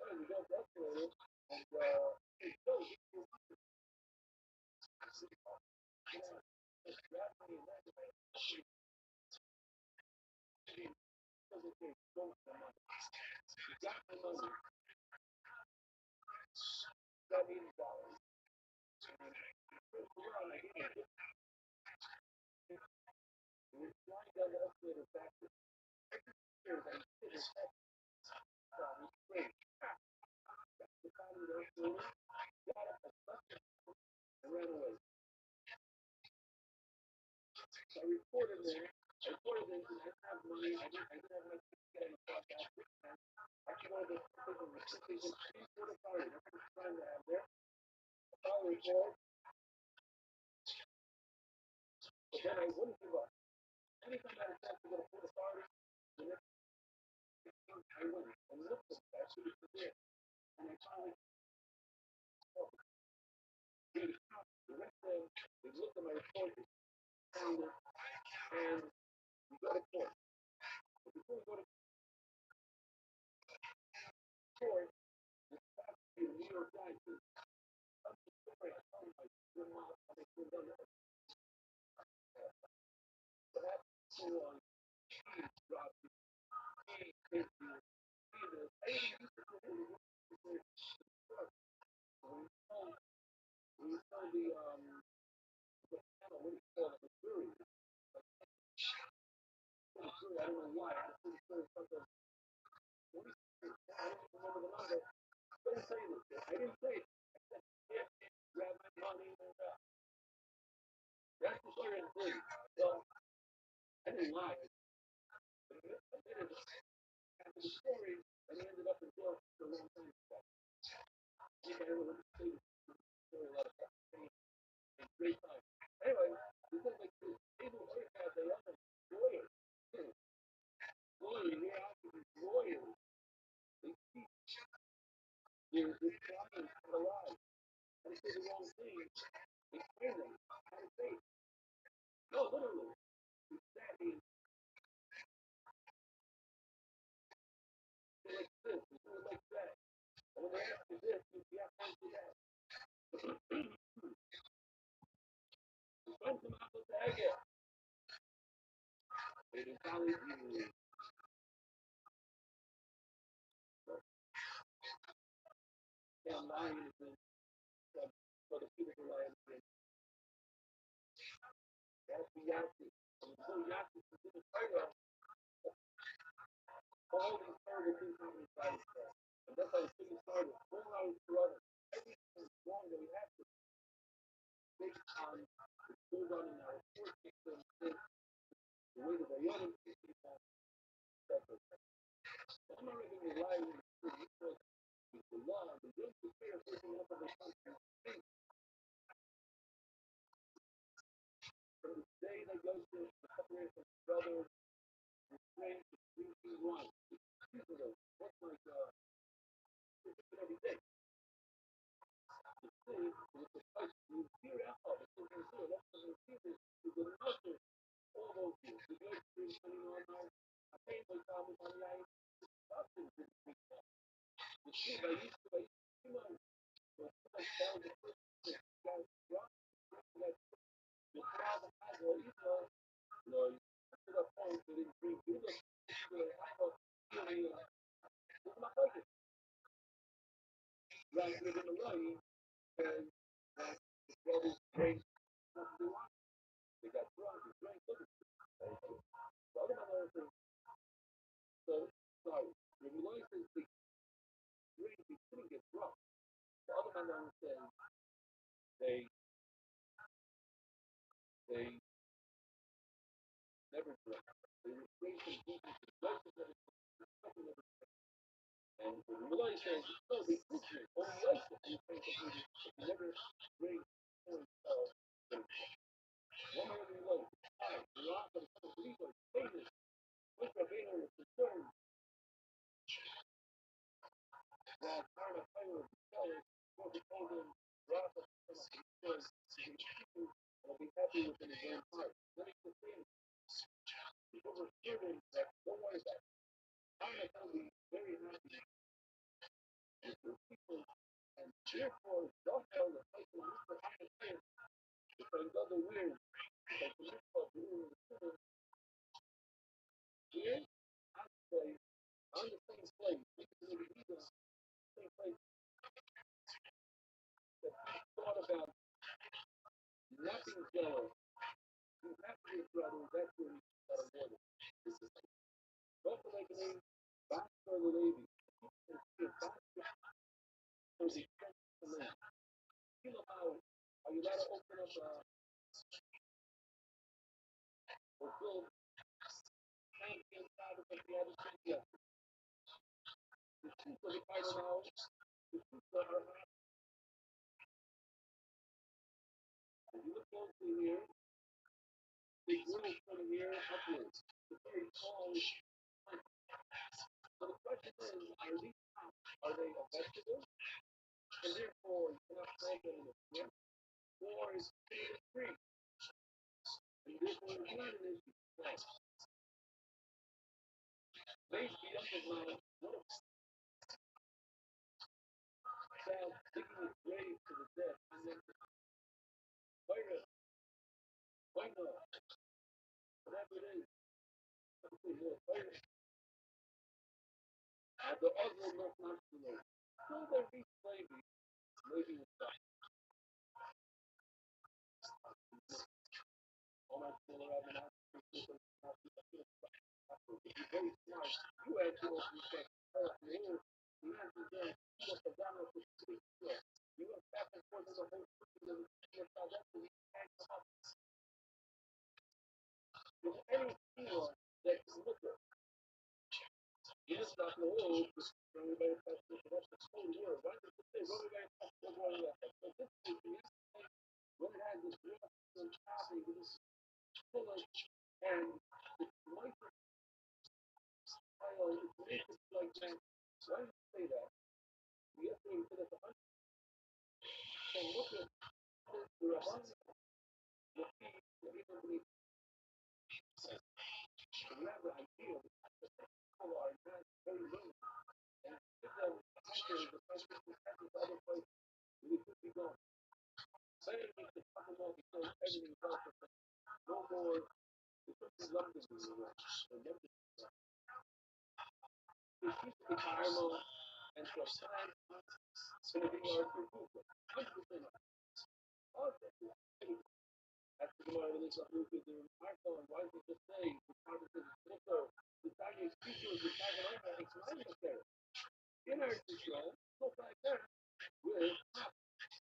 and we got escalated, and he goes, grabbed me, and okay, go with my money. He got my money, got $80. Around, I gave him we're flying down the escalator back to here, and hit his head down, he's straight. The side of the escalator, got up and left and ran away. So I reported there. I reported this, and I didn't have money. I didn't have enough to get on the podcast. I can go to the station, for the fire. That's what I'm trying to have there. A fire report, but then I wouldn't give up. Anytime I had a chance to go to the fire, the next thing I went and looked at that. She was there. And I finally did it. The next day, they looked at my report, found it, and we got a court. But before we go to court, the New York guy said, I'm sorry, I found my grandma, I think we're done. But that's too long. Dropped it. Thank you. I didn't use it for him. When you tell the panel, what do you call it, the jury? The jury, I don't know why. I think it's something. I don't remember the number. I didn't say this. I didn't say it. I said, yeah, grab my money and that's the story of the thing. So I didn't lie. I admitted it. After the story, and he ended up in jail for a long time. I think I ever went to say this story a lot of times. Great time. Anyway, because like the people work out, they are lawyers. Lawyers, they're out to be lawyers. They teach their clients how to lie. How to say the wrong thing. They train them how to say So everything is also no more. It's something London is London. It's used to be caramel and croissant and everything else for food. 100%. Also, after the model is a little bit of iPhone, why does it just say the conversation is also the target features the target owner explains there. In our control, look like that with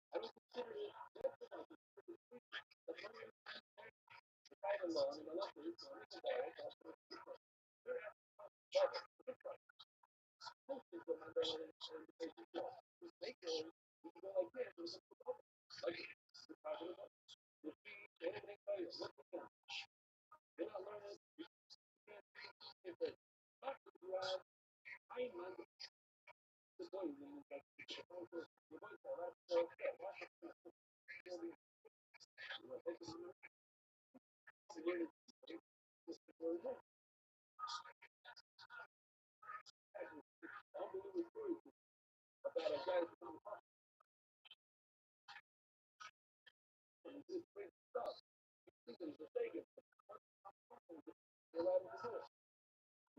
I don't consider it that's the one the money the title law and the law is so we can direct also they're asking about most people have their own basic law. Just make your own, you can go like this, and like the talking about the fee, anything tell you, look at them. You're not learning, you can't if it's not to drive, I ain't mind the boy when you got the phone for your boy for that, so yeah, watch it. You'll be, you know, take it again, just before you go. Actually, unbelievable stories about a guy who's on the phone and just crazy stuff. Thinking he's mistaken. You're allowed to do it.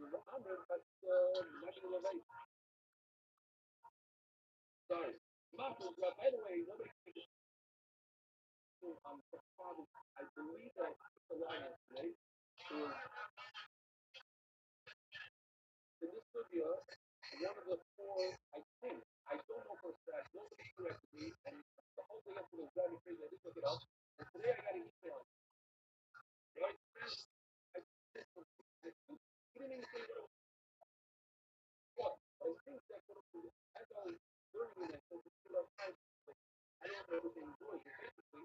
I'm in fact, national event. Sorry. Marshall, by the way, nobody can get problem. I believe that the line today is in this studio, one of the four, I think, I don't know for a fact, nobody corrected me, and the whole thing yesterday was driving me crazy. I didn't look it up. And today I got an email. Right? I he didn't even say what it was. But I think that as I was learning it, I said, I don't know what they're doing. Basically,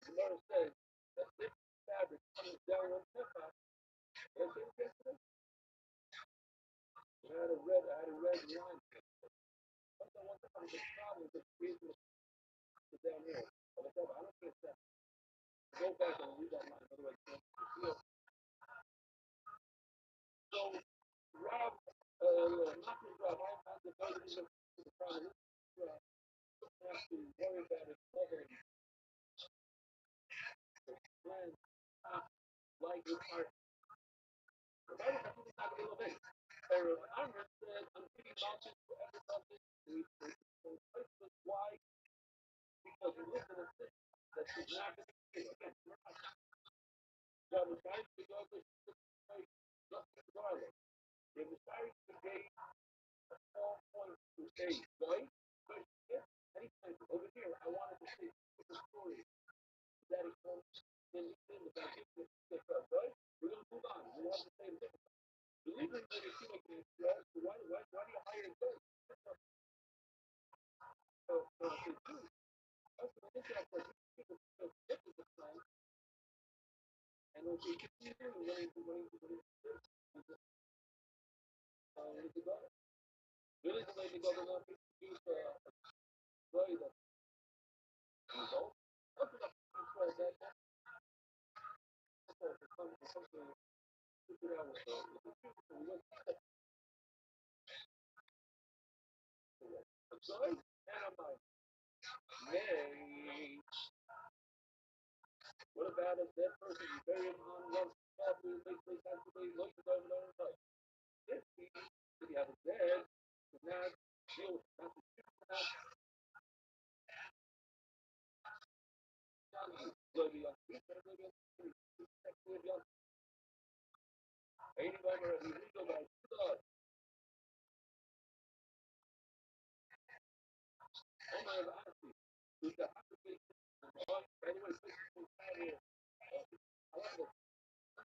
the letter says that this fabric comes down one step back. And I said, okay, I had a red line. Something one time was a problem with creating the down here. But I don't think that. Go back and read that line, otherwise you can't feel. So Rob, not just Rob, I have the ability to try to have to worry about it other plans, like your part. The Bible has something not a little bit. Or I'm said, I'm thinking mountains forever something. Why? Because we live in a system that should not be again, we're not. God decided to go this way, just regardless. They decided to create a small point to say, right? But if anything over here, I wanted to say the story that is from in the back right? We're gonna move on. We want the same thing. The reason that you see like this, why do you hire a coach? Also, this is like people this is the plan, and when we continue when to go, really the way to go, they're not use way that you go. Also, that's why that something figure out what I'm sorry, and I'm like, yay. What about if that person is buried on one property, basically, actually, looks at them and like, if he has a dead, to not deal with not to not maybe on maybe on anybody or illegal by blood. Oh my honesty. With the application anyway, however,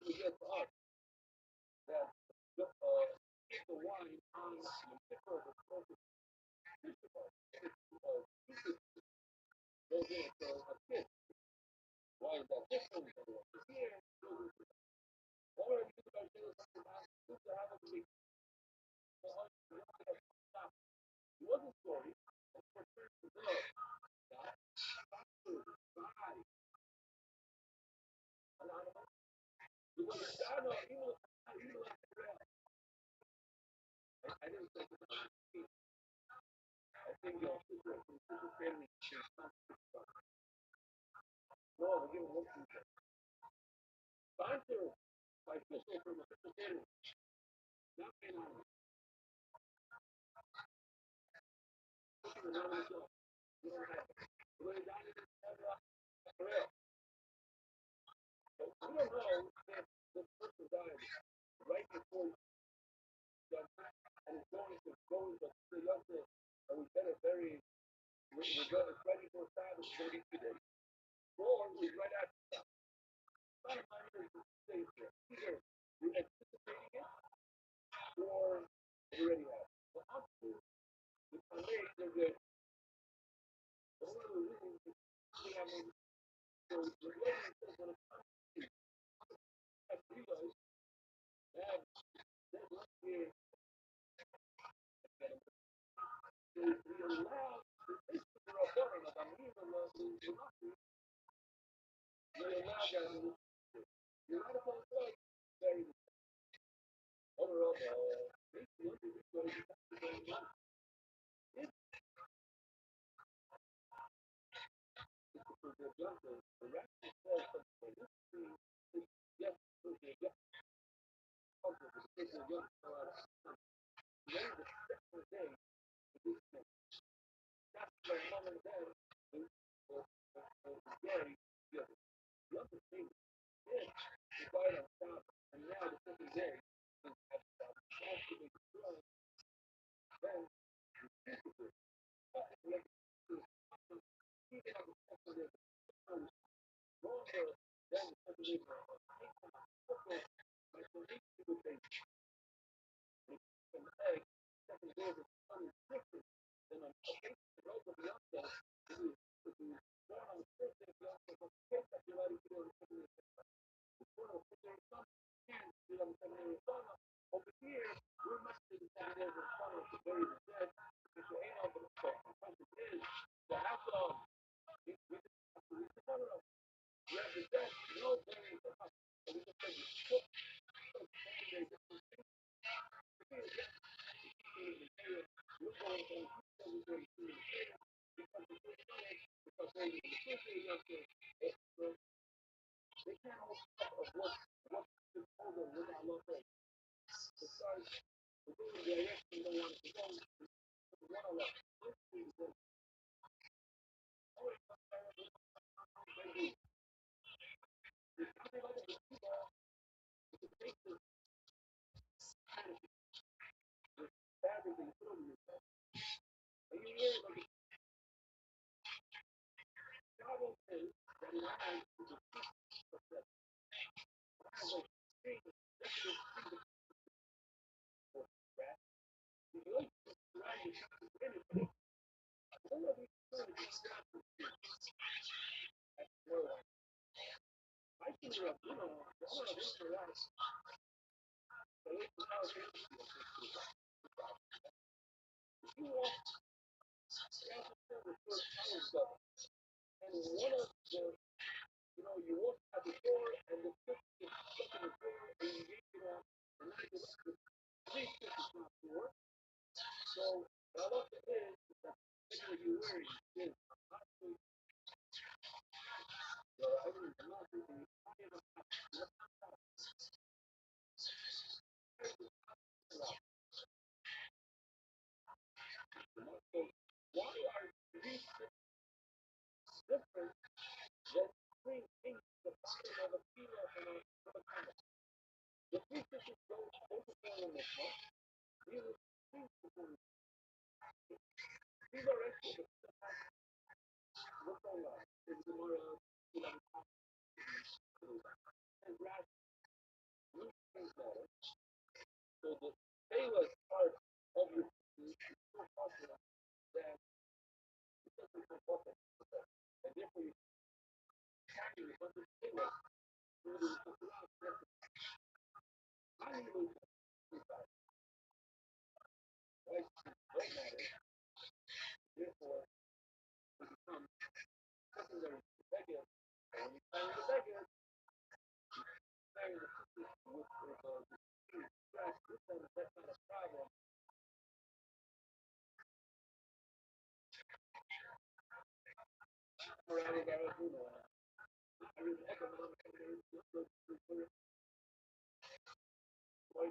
we get to us that the wine on the pickle of the focus goes in so a kid. Why is that different? Here, or if you guys do something else, to have a big it wasn't story. It was a shadow, even like I didn't think it was I think your super family should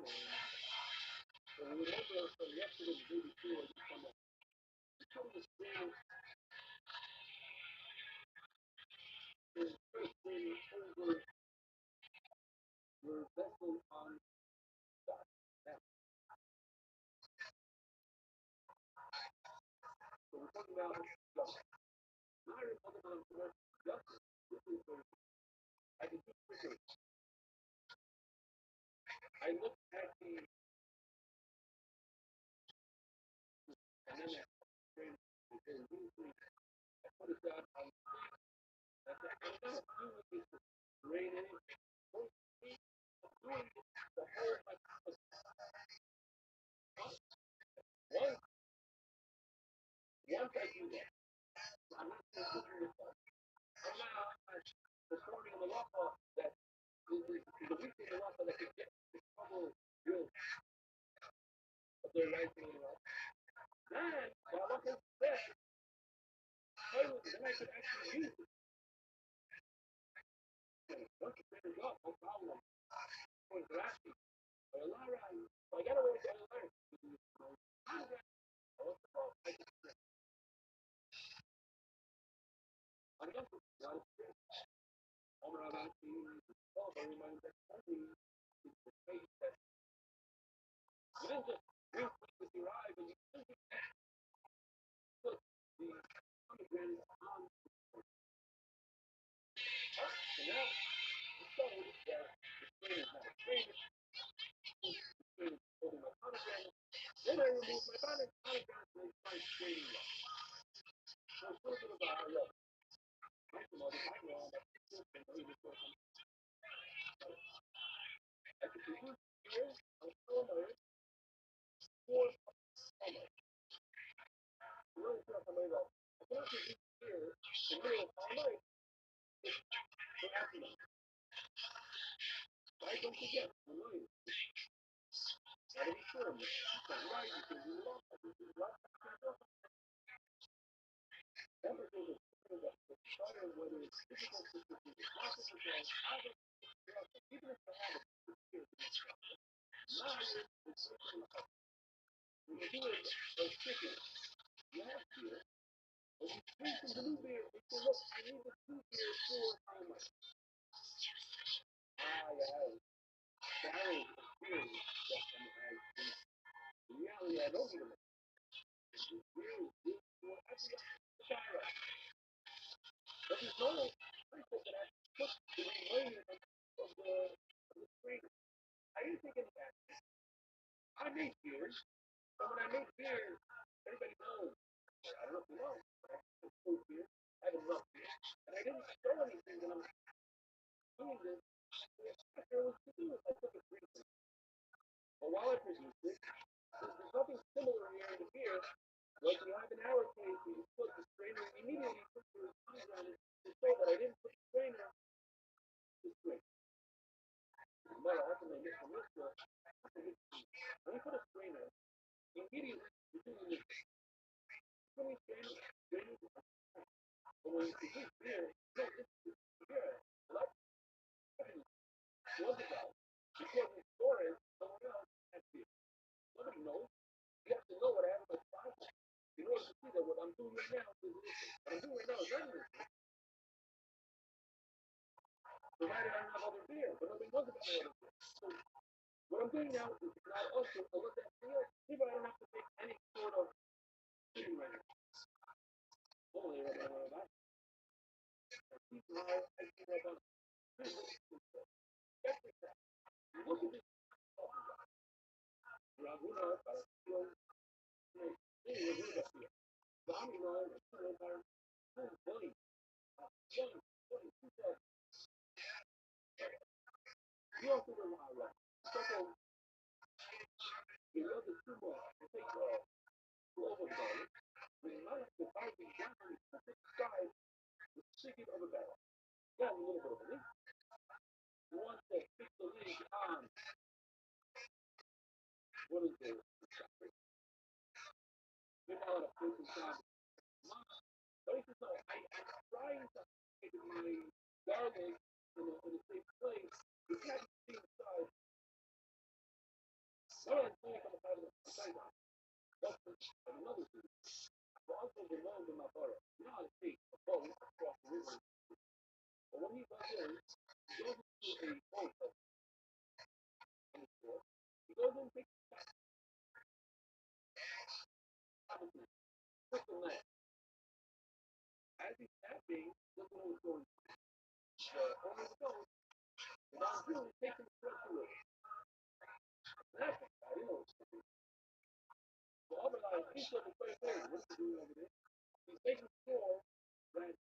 So remember from yesterday, the day before, you told us the first thing over your vessel on God. Now, so we're talking about justice. Now you're talking about justice. This is where I can do quickly. I looked at the and then I framed it usually I put it down on the screen. I said, I'm not doing this to grade anything. I'm doing it to hold my promise. Once I do that, I'm not considering myself. I'm not performing the law that the weekly law that could get the trouble with of their rights and all. Then, while I'm in bed, then I could actually use it. Once you finish up, no problem. Going to ask me, so I got away with the learn. I guess it's not a stress. I'm not asking you to solve every mind that's only the face that you didn't just real quick with your eyes and you didn't just put the pomegranate on the plate. So now you showed that the strain is not a strain, the strain is holding my pomegranate. Then I remove my pomegranate and I strain it. So it's a little bit of a higher level. Right from all the background, I think this and really just work on I can produce here, I'll show my four colors. Really sure if I made that. I cannot produce here the middle of all night. For afternoon. Right? Don't forget, remind. Gotta be sure. You can write, you can do left, you can do right, you can do left. Everything is the starter, whether it's physical systems, logical control, either even if they have a now you're searching the cup. When you do it like chicken, you have here, but you drink some blue beer, you say, look, I need the blue beer for how much? You have barrels of beer that come as in reality, I don't need them. Beer is good for every shire. But there's no people that I took the remainder of the spring. I didn't think of that. I make beers, but when I make beers, everybody knows. I don't know if you know, but I have food beer. I have enough beer. And I didn't show anything that I'm doing this. There was to do with I took a drink. But while I produced it, there's nothing similar here in the beer. Like you have an hour case where you put the strainer immediately put your tongue on it to show that I didn't put the strainer this way. No, I have to make it from this way. When you put a strainer, immediately you're doing this. When you strainer, but when you produce beer, no, this is beer. Like was about because in storage, someone else has beer. Nobody knows. You have to know what I have in my pocket in order to see that what I'm doing right now is this. What I'm doing right now is this. Provided I don't have other beer, but nobody knows about my other beer. So what I'm doing now is not also to look at beer. People I don't have to make any sort of thing right now. Only about people are asking about everything. Look at this. Raguna, you also know why, right? So, you know the two more. I think, global dollars. We like to buy the down the sky, the chicken of a barrel. Got a little bit of a leak. You want to fix the leak on, what is it? You know how to fix the time. Places like, I'm trying to get my garlic in a safe place. You can't see inside. involved in my borough. You know how to take a boat across the river. But when he goes in, he goes into a boat that's on the shore. He goes in, takes the puts the land. As he's tapping, look what was going on. The owner of the boat, the non-Jew, takes him across the river. That's the guy, you know. So I'll be like, he's looking for a thing. What's he doing over there? He's making sure that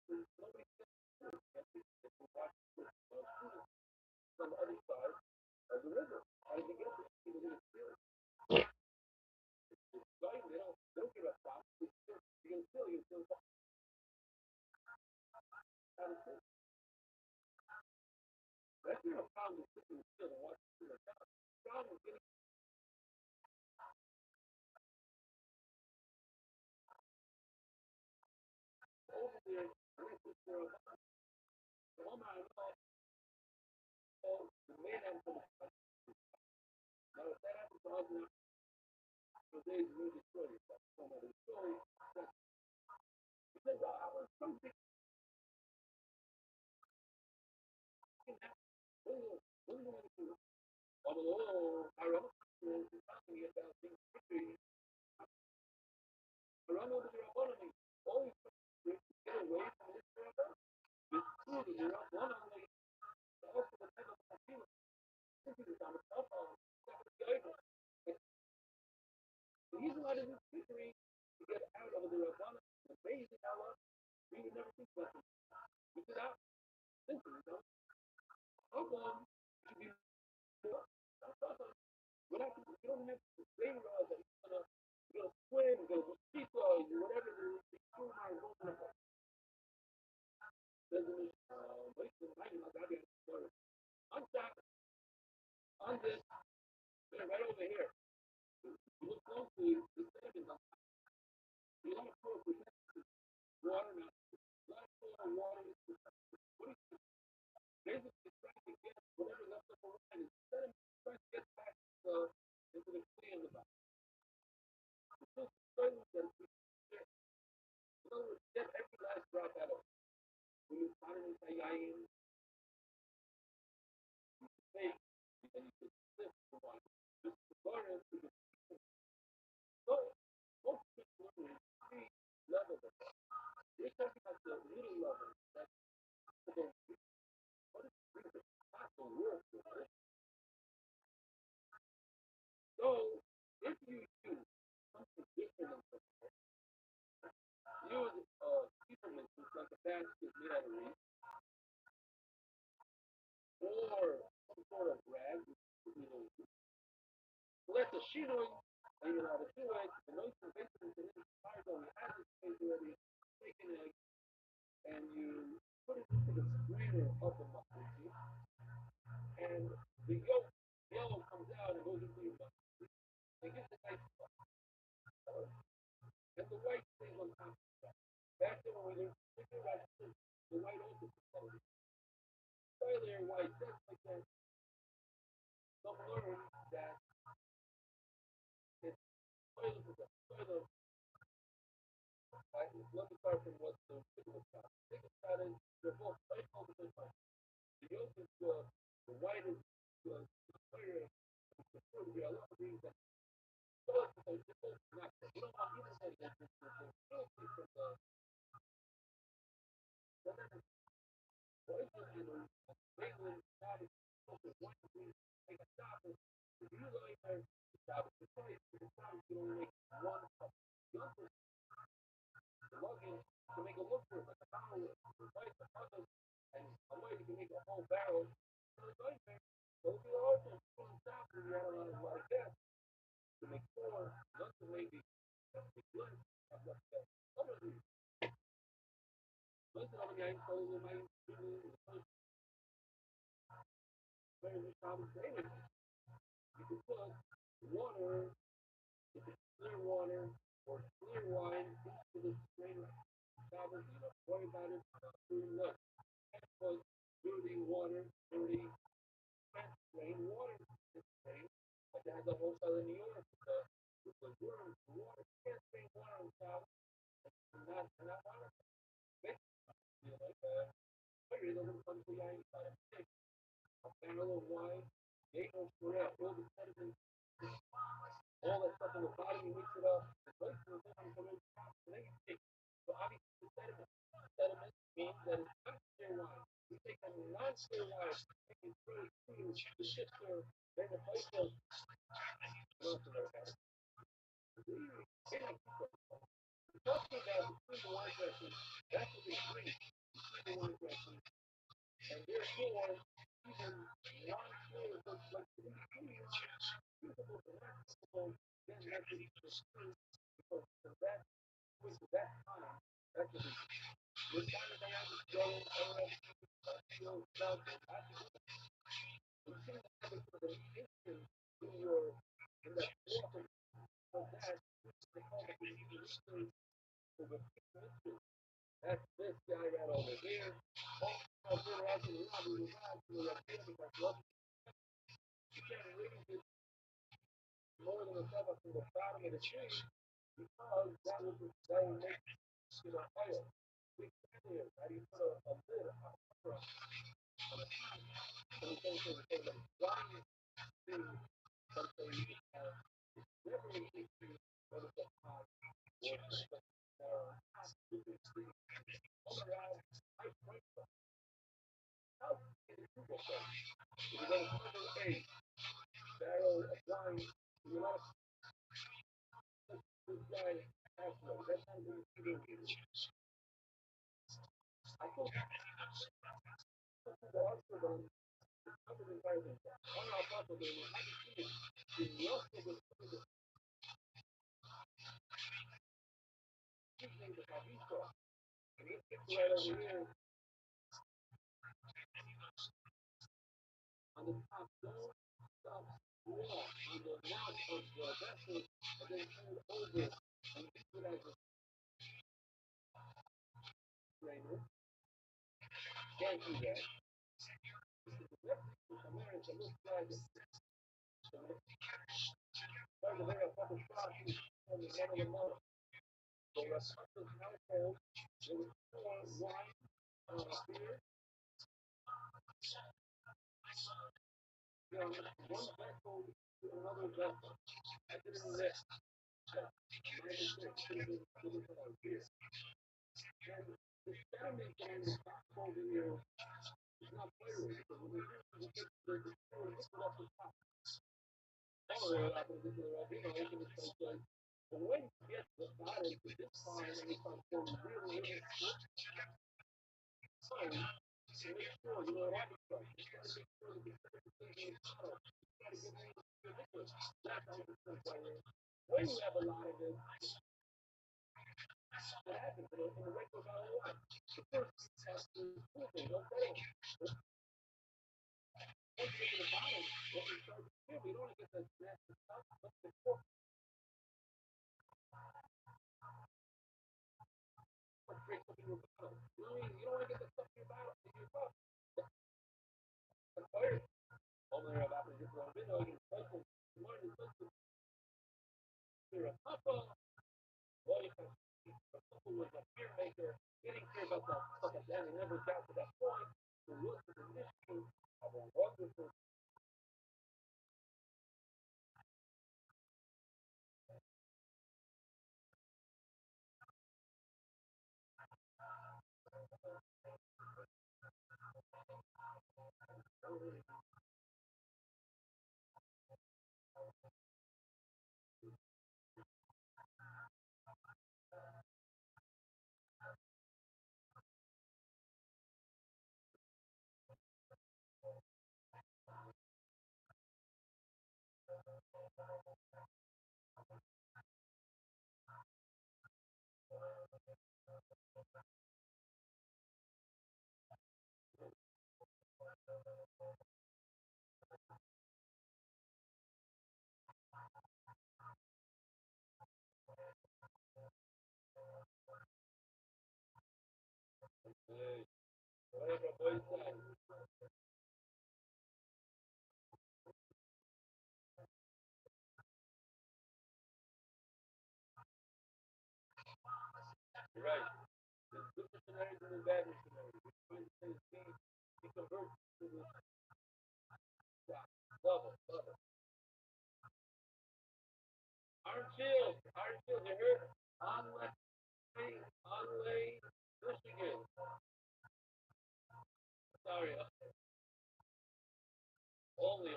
nobody gets hurt. That people watch on the other side of the river. How did he get there? He was in a spirit. Right? They don't give a fuck. You're gonna kill. You're gonna kill. How to kill. That's not a problem with sitting still and watching the God. The problem is getting over there with this girl. The woman I know, the man I'm going to fight. Now, if that happens to us now, for days, we destroy yourself. So, now, the story, he says, I was something. What are you going to do? Oh, I run up to the talking about things quickly. I run over to the economy. Always get away from this forever. It's true that you're not one of them. Also, the type of feeling. This is the stuff on the guy. The reason why this is victory to get out of the Ravana, amazing Allah, we would never think about it. We could out. Listen, you know, how come should be more? What happens if you don't have the brain rod that you're gonna swim, you're gonna seesaw, you whatever the crew are going to doesn't wait for the night, like I got started. I'm stopped on this, right over here. You look closely, the sand is up. You don't pour water now. A lot of water is what is basically trying to get whatever left over and instead of trying to get back into the clay on the back. It's just starting to get in other words, get every last drop out of it. When you find it inside Yayin, you can take and you can slip the water. Just the water to the so most people learn three levels of it. We're talking about the little level that's the what is the not the work. So if you use something different than use peppermint, like a basket made out of reed, or some sort of rag, you know, let the shinoy, and you know how to do it, the noise of basically the fires on the acid space already, take an egg, and you put it into the strainer of the mushroom, and the yolk, yellow comes out and goes into your mushroom. It gives a nice color, and the white stays on top. Back then when we were thinking about the white also color. Earlier white, that's like that. Some learn that it's soil, let me start from what the biggest shot. The biggest shot is they're both quite close to the same. The yolk is the white is the clear, the fruit. There are a lot of things that soil is both natural. You don't want either side to get this from the poison and England started to one to make a stop. If you go in there to stop the place, you can only make one cup. The other the luggage to make a look for it, like a barrel, right? The others, and a way you can make a whole barrel. So it's like there. So if you also put on top and you want to like that to make four, that's the way the blood of the some of these. Listen, I'm going to tell you my very problem today. You can put water, clear water, or clear wine into the strainer. Tablets, you don't worry about it. Look, because dirty water, dirty, can't drain water. It's drain. Like they had the whole southern New York with the worms, the water can't drain water on top. Fire doesn't come to you inside of six. A barrel of wine, they don't pour out all the sediment, all that stuff in the bottom, you mix it up, the place will then come in top, and then you take. So obviously the sediment. Sediment means that it's not clear wine. You take a non-clear wine, make it really clean, the shifter, then the place of North America. Talking about between the wine dressing, that's what they bring between the wine dressing. And therefore, even non-clear, like the ingredients, usable for that people, then that's what you pursue, because for that, with that time, that's what it is. With time that I have to go, now, you see the habit of the instant in your, in that water, of that, they call it the instant, of the instant. That's this guy right over here. All the after the lobby, the guy, the idea, because what you can't raise it more than a feather from the bottom of the tree, because that will make oil. We can do it. How do you put a lid on the top? So the same thing, so the drying thing, something you have never an issue whether it's a hot or hot all around high point. How can you do that? If you're going to cover a barrel of wine, you want to this guy halfway. That's how you do it. I think the hospital covered in vitamin. On our property, I can see it. The hospital is the seasoning the paprika. And it gets right over here on the top. Don't stop raw on the mouth of the vessel and then turn it over and use it as a strainer. Can't do that. The recipe in America looks like there's a very proper shot from the end of the month. So the purpose household, there was four wine, beer, one vessel to another vessel. I didn't let that. Beer. And the sediment that is household in there is not flavorful because when you get the distillery, it's up the top. Or after the Rabbi, it can be like, but when you get the bottom to this time and it comes from really, really fine, to make sure you know what it's like. You gotta make sure that the certification is bottom. You gotta get ready to do this. That's how it's flavor. When you have a lot of it, what happens? In the regular bottle of wine, the first test is proven, no fail. Once you get to the bottom, what you start to feel, you don't want to get that nasty stuff, but the cork breaks up in your bottle. You don't want to get the stuff in your bottle, in your cup. That's fire. Only about to get to the window, you cycle, you learn to cycle. You're a couple, well, you can a couple was a beer maker, he didn't care about that stuff like that, he never got to that point. So look at the issue of a wonderful whatever boy said. You're right. There's good missionaries and there's bad missionaries. he converts to the love it. Iron Shield, you heard? On the way, Michigan. Sorry, only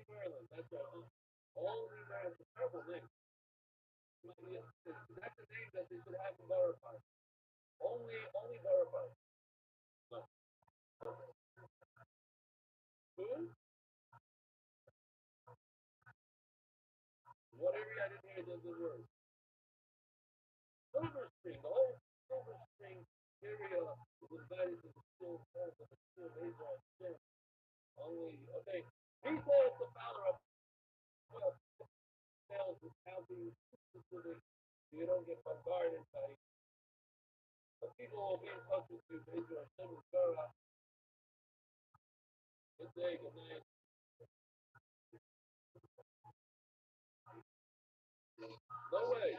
Maryland. That's right. Only Maryland. Terrible name. That's the name that they should have in Borough Park. Only Borough Park. No. Who? What area? I didn't hear the word. Silver Spring. The whole Silver Spring area was invited to the school home of the school major on still. Only, okay. He says the founder of sales is county specific. So you don't get bombarded by the people will be in touch with you. Major on Simmons. Good day, good night. No way.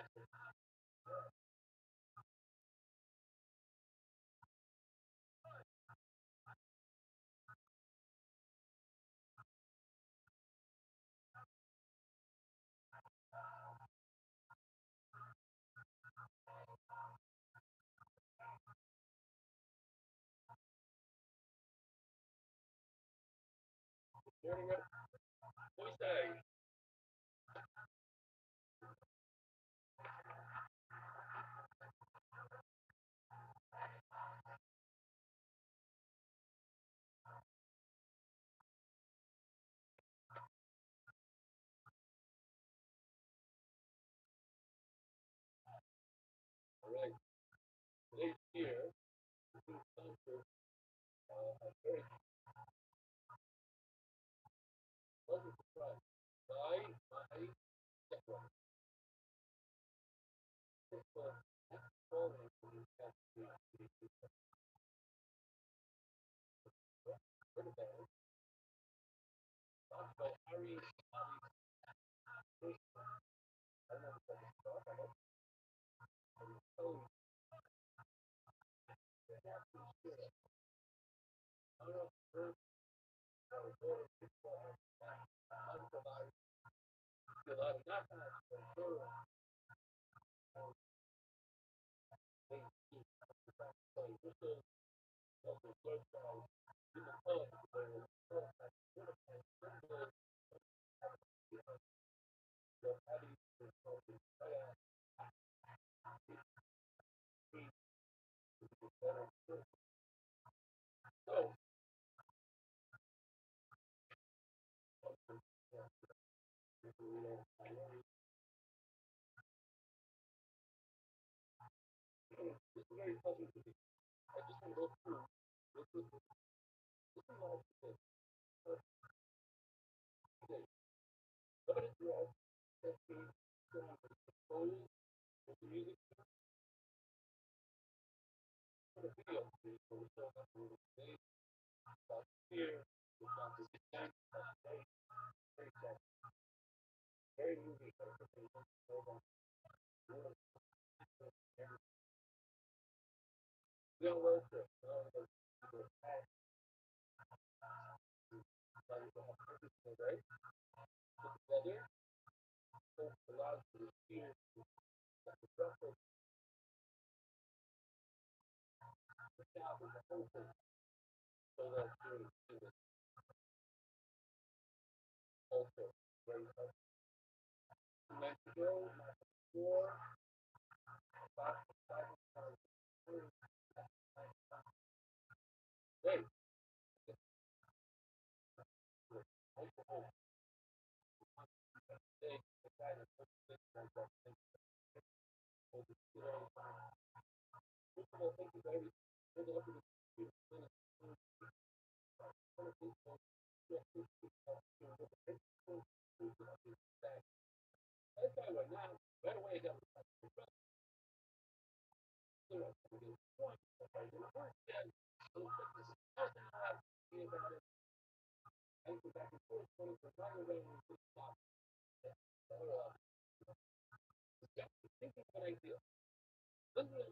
Morning, we say, all right, today's here, concert, very pleasant surprise. My, calling for the band, by Harry, I don't know if I can talk, I'm telling you, I don't know if you heard, I was going to feel like not that, but sure, they play, this is also first time, in the pub, where the Abby is talking, so, this is very pleasant to be, I just want to go through, this is all today, but it's wrong, that we, expose the music, the video, so we still have to today, here, which I'm very moving, real world, right, together, allows you to experience the process of the whole thing, so that you're also very Mexico, war, hey, hey, the guy that puts this like that, you know, first of all, thank you very much for the opportunity that's why right now, right away, I got an idea. Listen to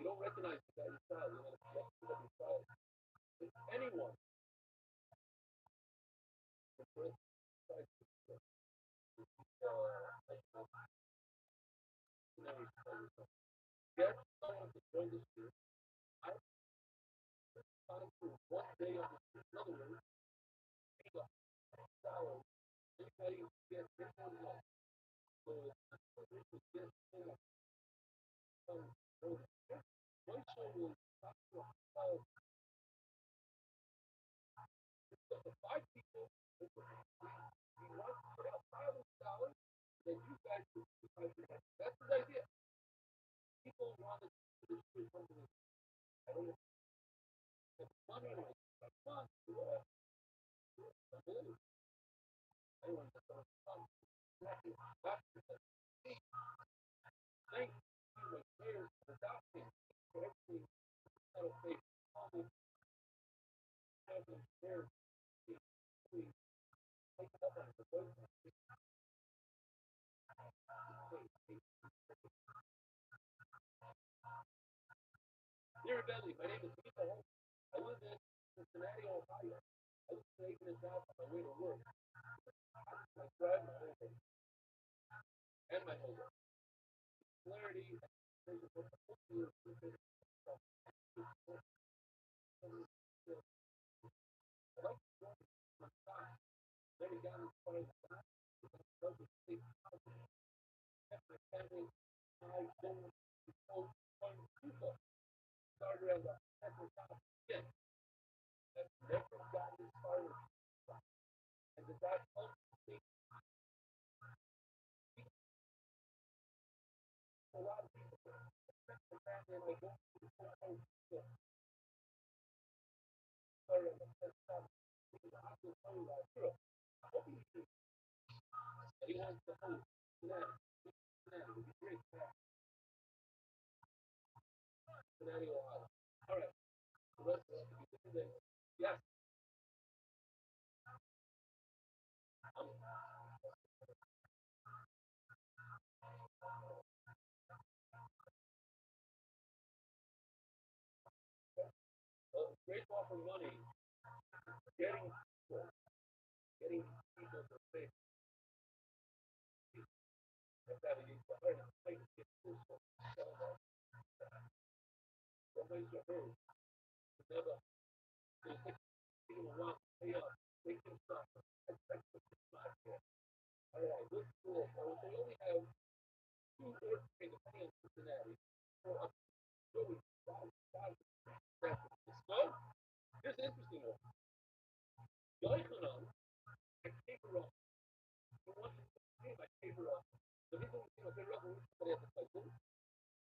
You don't recognize the guy's style. You want to flex with every style. If anyone can break size get someone to join the street, I find you one day on the street. In other words, take a style. Anybody get anyone else. So if you get some one show will talk to about the five people who want to put out $5,000, then you guys will decide to that. That's his idea. People wanted to do something. I don't know. Money like fun. I want to have fun. That's the thing. Like players adopting for everything. Not a fake. Always having their take it up on the voice. Dear Belly, my name is Lisa Holmes. I live in Cincinnati, Ohio. I was taking a job on my way to work. I drive my own and my home. Clarity. Then we got as far as my family. I don't know fun people. Started as a pepper top. Yes, I've never gotten as far as and the God ultimately a lot of people the family and I go to the home. Started as a pepper top. I will tell you that. Sure. What do you do? He wants to host. Cincinnati would be great. Cincinnati, Ohio. All right. So let's do this. Yes. Great offer money. Getting getting people to pay. That's how you get somebody's your home. Never. People want to pay up. They can stop. All right. Good school. So they only have two orthopedic in Cincinnati. So I'm going five. So here's an interesting one. Yoichanan can taper off. He wants to pay by taper off. So he's going to taper off and somebody has to fight.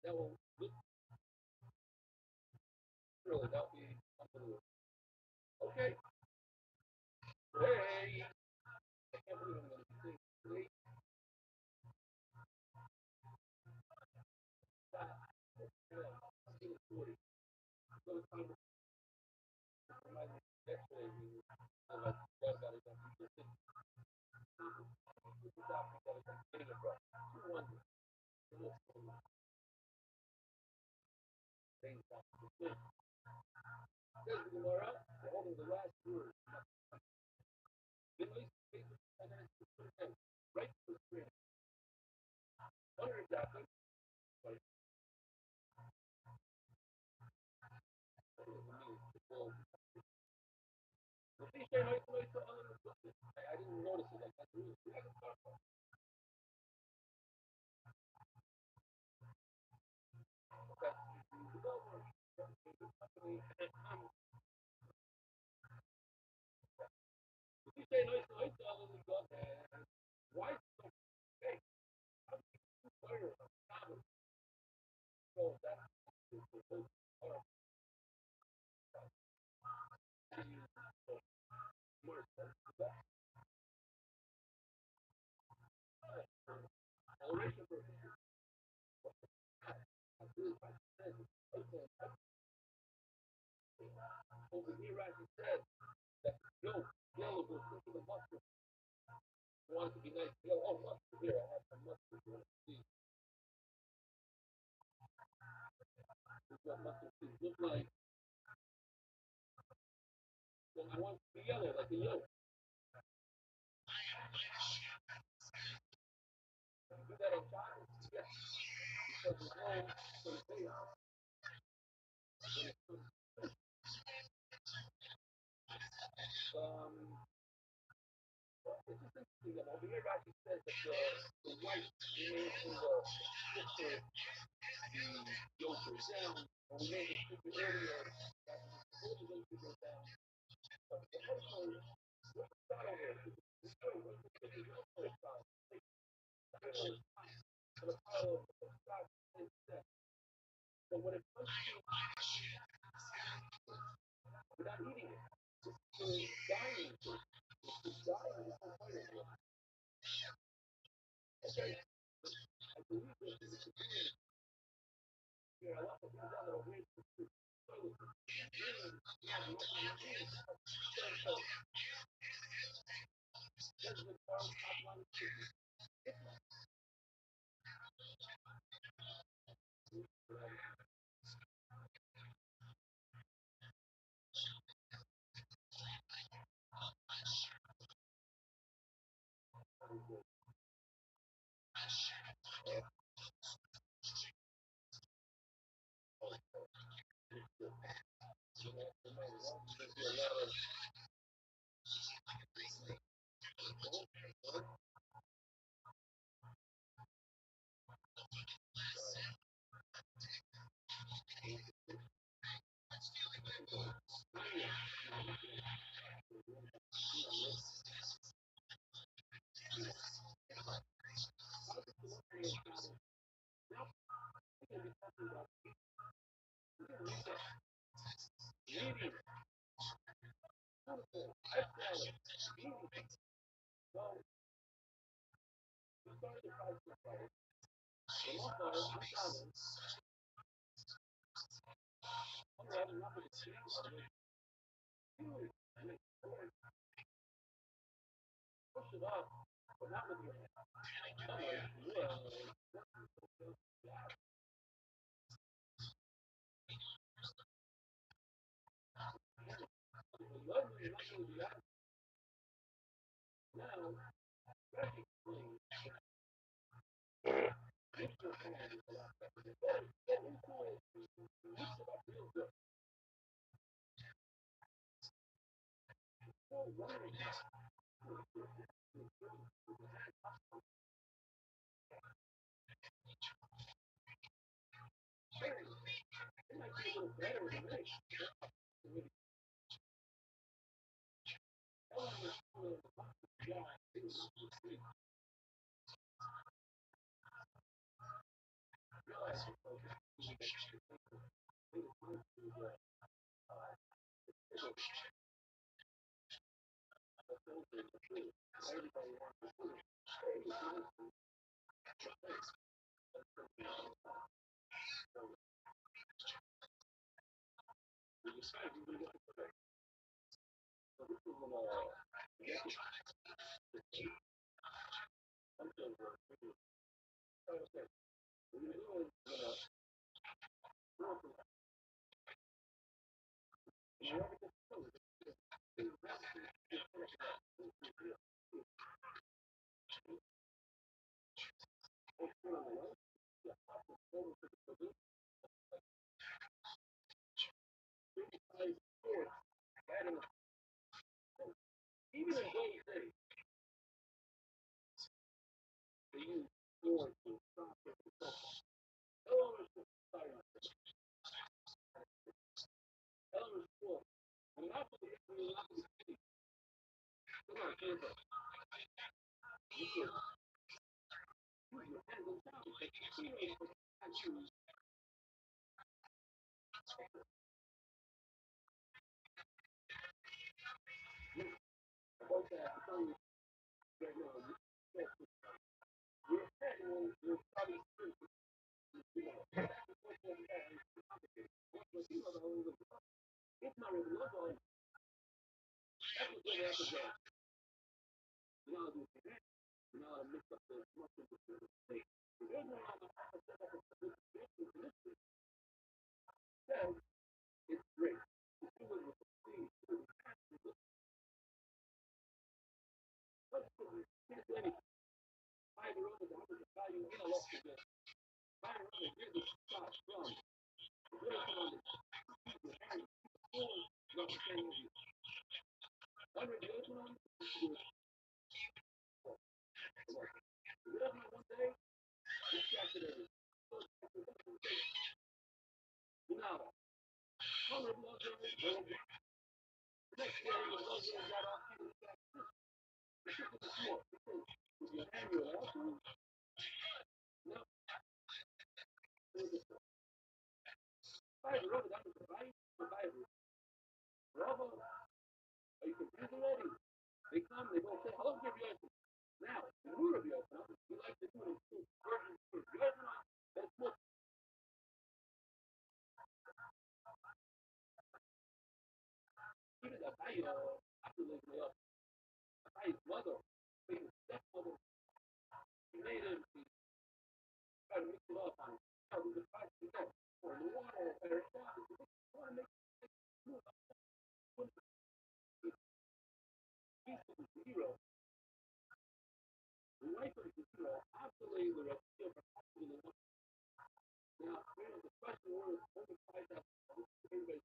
That will look really that'll be something. Okay. Hey. I can't believe I'm going to be saying the last word. Right to the screen. Wonder exactly. I didn't notice it like that. You say nice, nice, why so big? Where? So that over here, right? He said, yo, yellow goes into the mustard. Want to be nice. Yo, oh, mustard here. I have some mustard. You want to see? what muscle look like. So I want it to be yellow, like the yolk. Do that on chocolate, yes, because it's all so big. Um, it's just interesting that over here, Rashi says that the white remains in the sister, the yolk goes down, and we made it super earlier, that before the yolk goes down. But the also, what's the style here? It's still, what's the yolk style? So the pile of the style is set. So when it comes to without eating it, it's dying first. It's dying is the point of it. Okay? I believe this is a here a lot of people that are waiting for food. So really, you have nothing to eat. So this is the first top line of chicken. Medium, beautiful, high quality, medium. Well, we started the price of fire. The long bar, I'm common. I'm rather not with the chicken. Huge. And it's push it up, but not with your hand. I'm like, yeah. Lovely, not going to be out now. Traffic clean. Mix your hand with a lot better. Get into it. Mix it up real good. So, running. It might be a little better than this. Even in Dade City, they use stores to stop it. Elementary school, sorry, elementary school. I'm not for the city. Come on, Kansas. You can use your hands on top. Teenagers can choose. About that, I tell you right now, your head will probably scream. It's not really local. That's what they have to get. You know how to do it. You know how to mix up the muscles with the steak. There's no other says it's great. To do it with the sleeve, to do it with the hands, let's put it here's anything. Five rows of the value in a lot to get. Five rows, here's the shot from. Working on the hand, forward, not the same as you. Under the open on, you get up one day, distracted everything. Now, color buzzer, the next day, the buzzer got off to the back. This is the floor. You hand your also, no, there's a five rows, that was the right, the five rows. Bravo, are you confused already? They come, they go say, hello, give you open. Now, the root of your open, you like to do it in two versions. You open on, that's what, even the fight, after they play up, the fight's mother, his stepmother, he made him, he tried to mix it up on, how do the fight to go? Or in the water, or better shot, you want to make it move up, put the piece of the zero, the wife of the zero, absolutely the rest of the now, here's the question where it's only 5,000, everybody,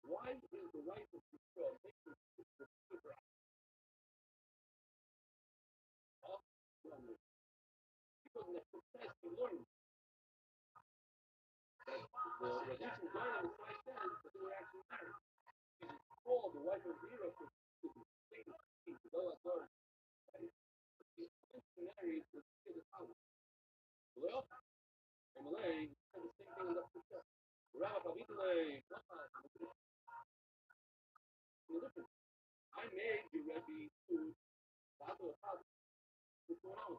why is the wife of the zero making the super off from this? Because the success you learn, the religion learning is like that, but they were actually married. She's called the wife of zero for the same thing, the lower authority. She's married to the house. Well, in Malay, the same thing as up to the Rabbi, listen, I made you Rabbi to follow a house. What's going on?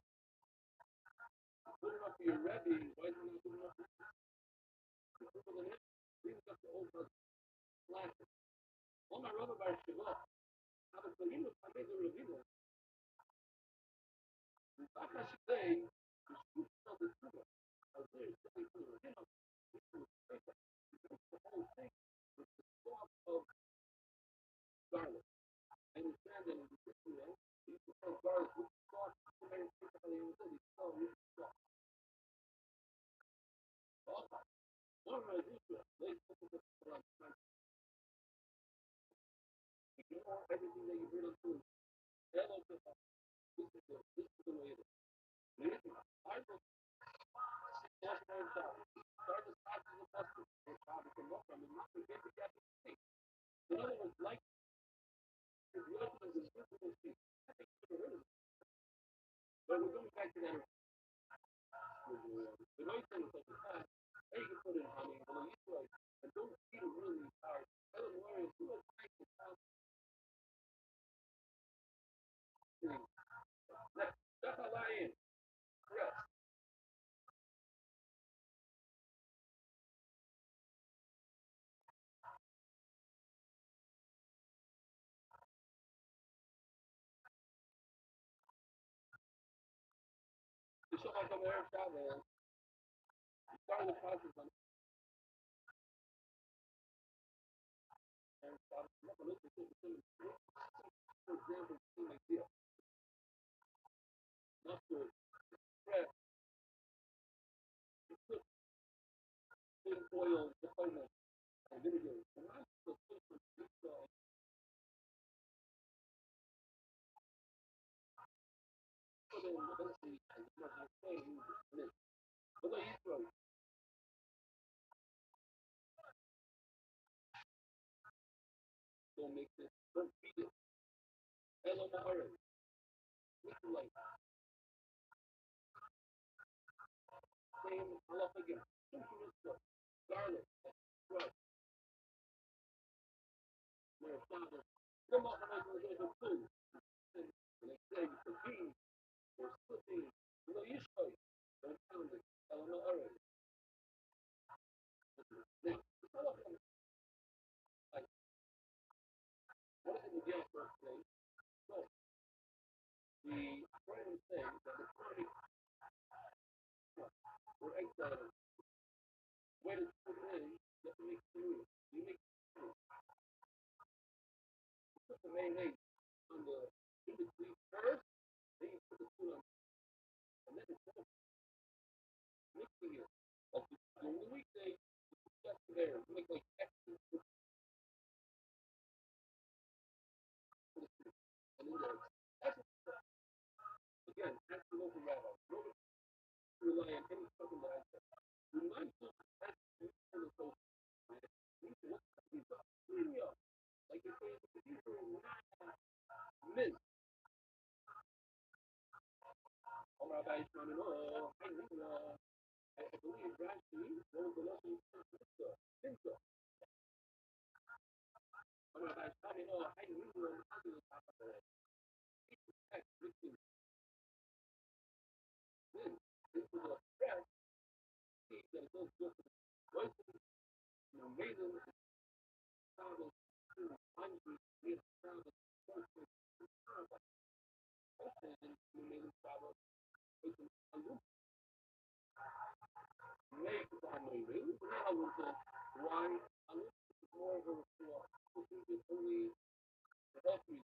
Good enough for your Rabbi, why is it not good enough for you? Brings up the old classic. All my Rabbi bar Shiva, how the Kalinu, I made the Ravina. In fact, I should say, the Shuk of the Shiva, as they're saying to the Ravina, the whole thing with the thought of garlic. I understand that in the Christian way, you used to sell garlic with sauce, you may think how they would say, you sell with sauce. Also, one of my Israel, they put the ignore everything that you heard us do. Hello, this is the way it is. Listen, I will start my job. Start the start of the custom. Your job is to look from the not to get the gap in. In other words, like if you open the invisible sheet, I think you're rid of it. But we're going back to that. The noise thing is like the fact, hey, you can put in honey, but you like, and don't eat it really hard. Tell them where it's too much to count. That's a lie in. Correct. You show like I'm Eric Chavez. You started the process on Eric Chavez. For example, an idea. Mustard, bread, oil, department, and vinegar. And I'm supposed to put this put in eventually as much as I say, this. But like you throw, don't make this, don't feed it. Hello, Mahara. Make it like same halaf again. Garlic, crust, marijuana. Come on, I'm going to go food. And they say for beans or slipping. No, you show you. Don't pound it. Hello, Mahara. Now, like, what is it again for us today? So, the friend saying that the party were exiled the mayonnaise on the in between first, then you put the food on, and then it's mixing it. Like on the weekday, just there, you make like extra food for the food, and then that's again, that's the local rabbi. You don't rely on any something that I said. You might just ask you for the social. What these are? Clean me up. Like if these are not mint. Oh, Rabbi is trying to know. I believe Rashi knows the lesson. Pinto. Oh, Rabbi is trying to know. I knew text mixing min into the fresh seed that is so good for the voices. Amazing sound of hungry, made sound of perfect. And amazing sound of make the amazing. Now I will say why I look more of a only the health reason.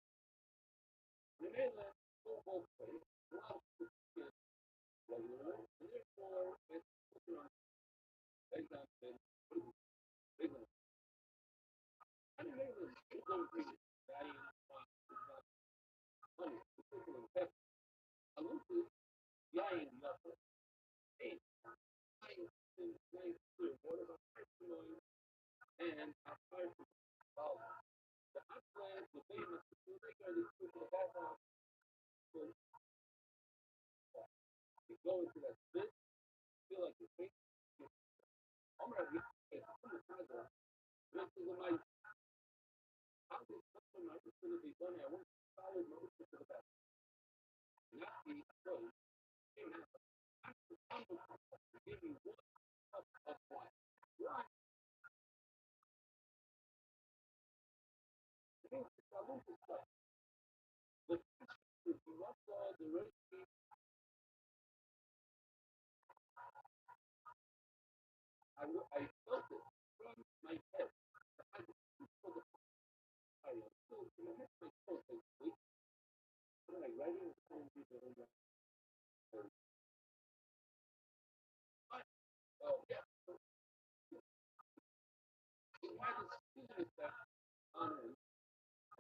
The mainland go both ways. Allows the skin regular, and therefore it's put on example big one. And the mainland is going to be value money. It's going to invest. I look at yeah in the upper. Hey, I think nice clear water about 5 million and I fired for dollars. The upland, the famous, the regular, the people that have to go into that spit, feel like you're fake. I'm ready. It's from the side of this is my how this something I was going to be done. I want to follow motion to the back. Not the approach. I'm going to give you one cup of wine. Why? I lose this stuff. But if you love the recipe, I felt it from my head. I just feel the fire. So my head, my soul, basically. And I write it in the phone, oh, yeah. He had his students that on him,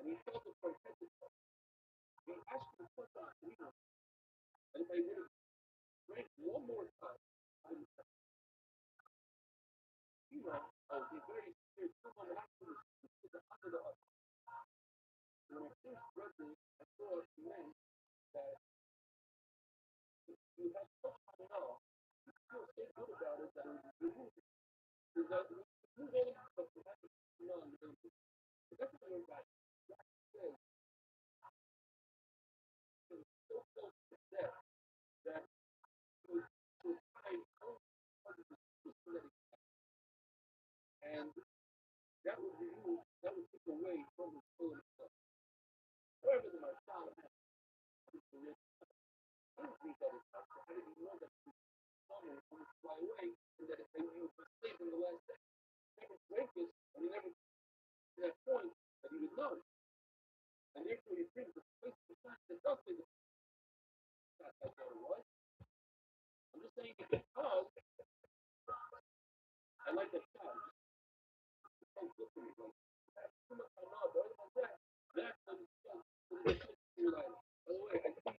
and he felt it from head to toe. He asked me to put on, and if I would have drank one more time, I would have, be very scared. Someone that actually was under the other. When I first read this, I saw at the end that you have such a know. You feel so good about it that it was removed. Because you really have to have to know and do it. That's what everybody says. It was so close to death that it was trying so hard to let it. And that would remove, that would take away from his soul himself. However, the Marshal had I don't think that is possible. I didn't know that someone would fly away and that if they knew for sleep in the last day. Never break this, and he never to that point that he would know. And therefore he brings the place to the that does say the not like that it was. I'm just saying because I like that shot. It's so good for me. Like that's too much I know, but like that. That's you're like, by the way, I think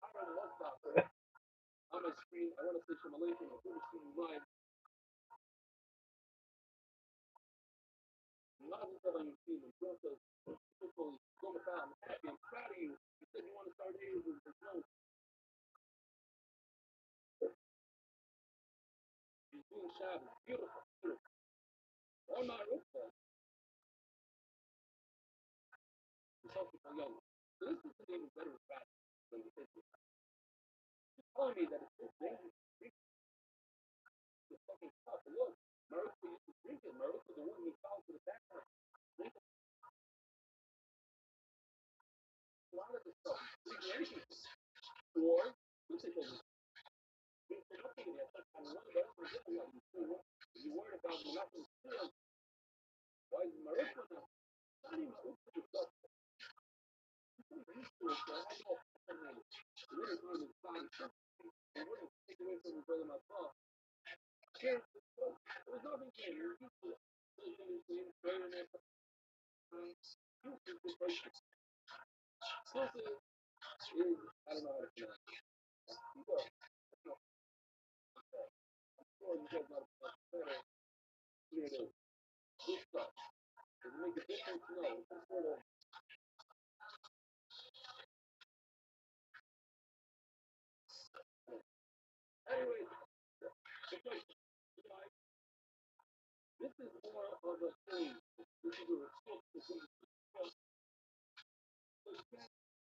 I don't know what's out there. On my screen, I want to say Shalom Aleichem, I've never seen mine. Not just on your team, and Joseph, people go about, I'm happy, I'm proud of you. You said you want to start dating with the no. He's doing Shabbos. Beautiful, beautiful. All my Rothschild. He's helping my young. So this is the name of better practice than the business. He's telling me that it's so dangerous to drink this fucking stuff. And look, Marissa used to drink it. Marissa, the one who fell to the background. Drink it. A lot of this stuff. Drinking anything. Or, what's it called? You're not taking it. I'm one of those. You worried about you're not going to steal. Why is my roof not even my roof is up? I'm used to it, so I know the winter time is fine. And we're going to take away from your brother my fault. Here, there's nothing here. You're used to it. Prayer and that time. You can just like Silsa is, I don't know how to pronounce it. People, sure you guys know how to pronounce it better. Here it is. This stuff. Does it make a difference? No. It's just sort of, anyway, it's like, this is more of a thing. This is a response.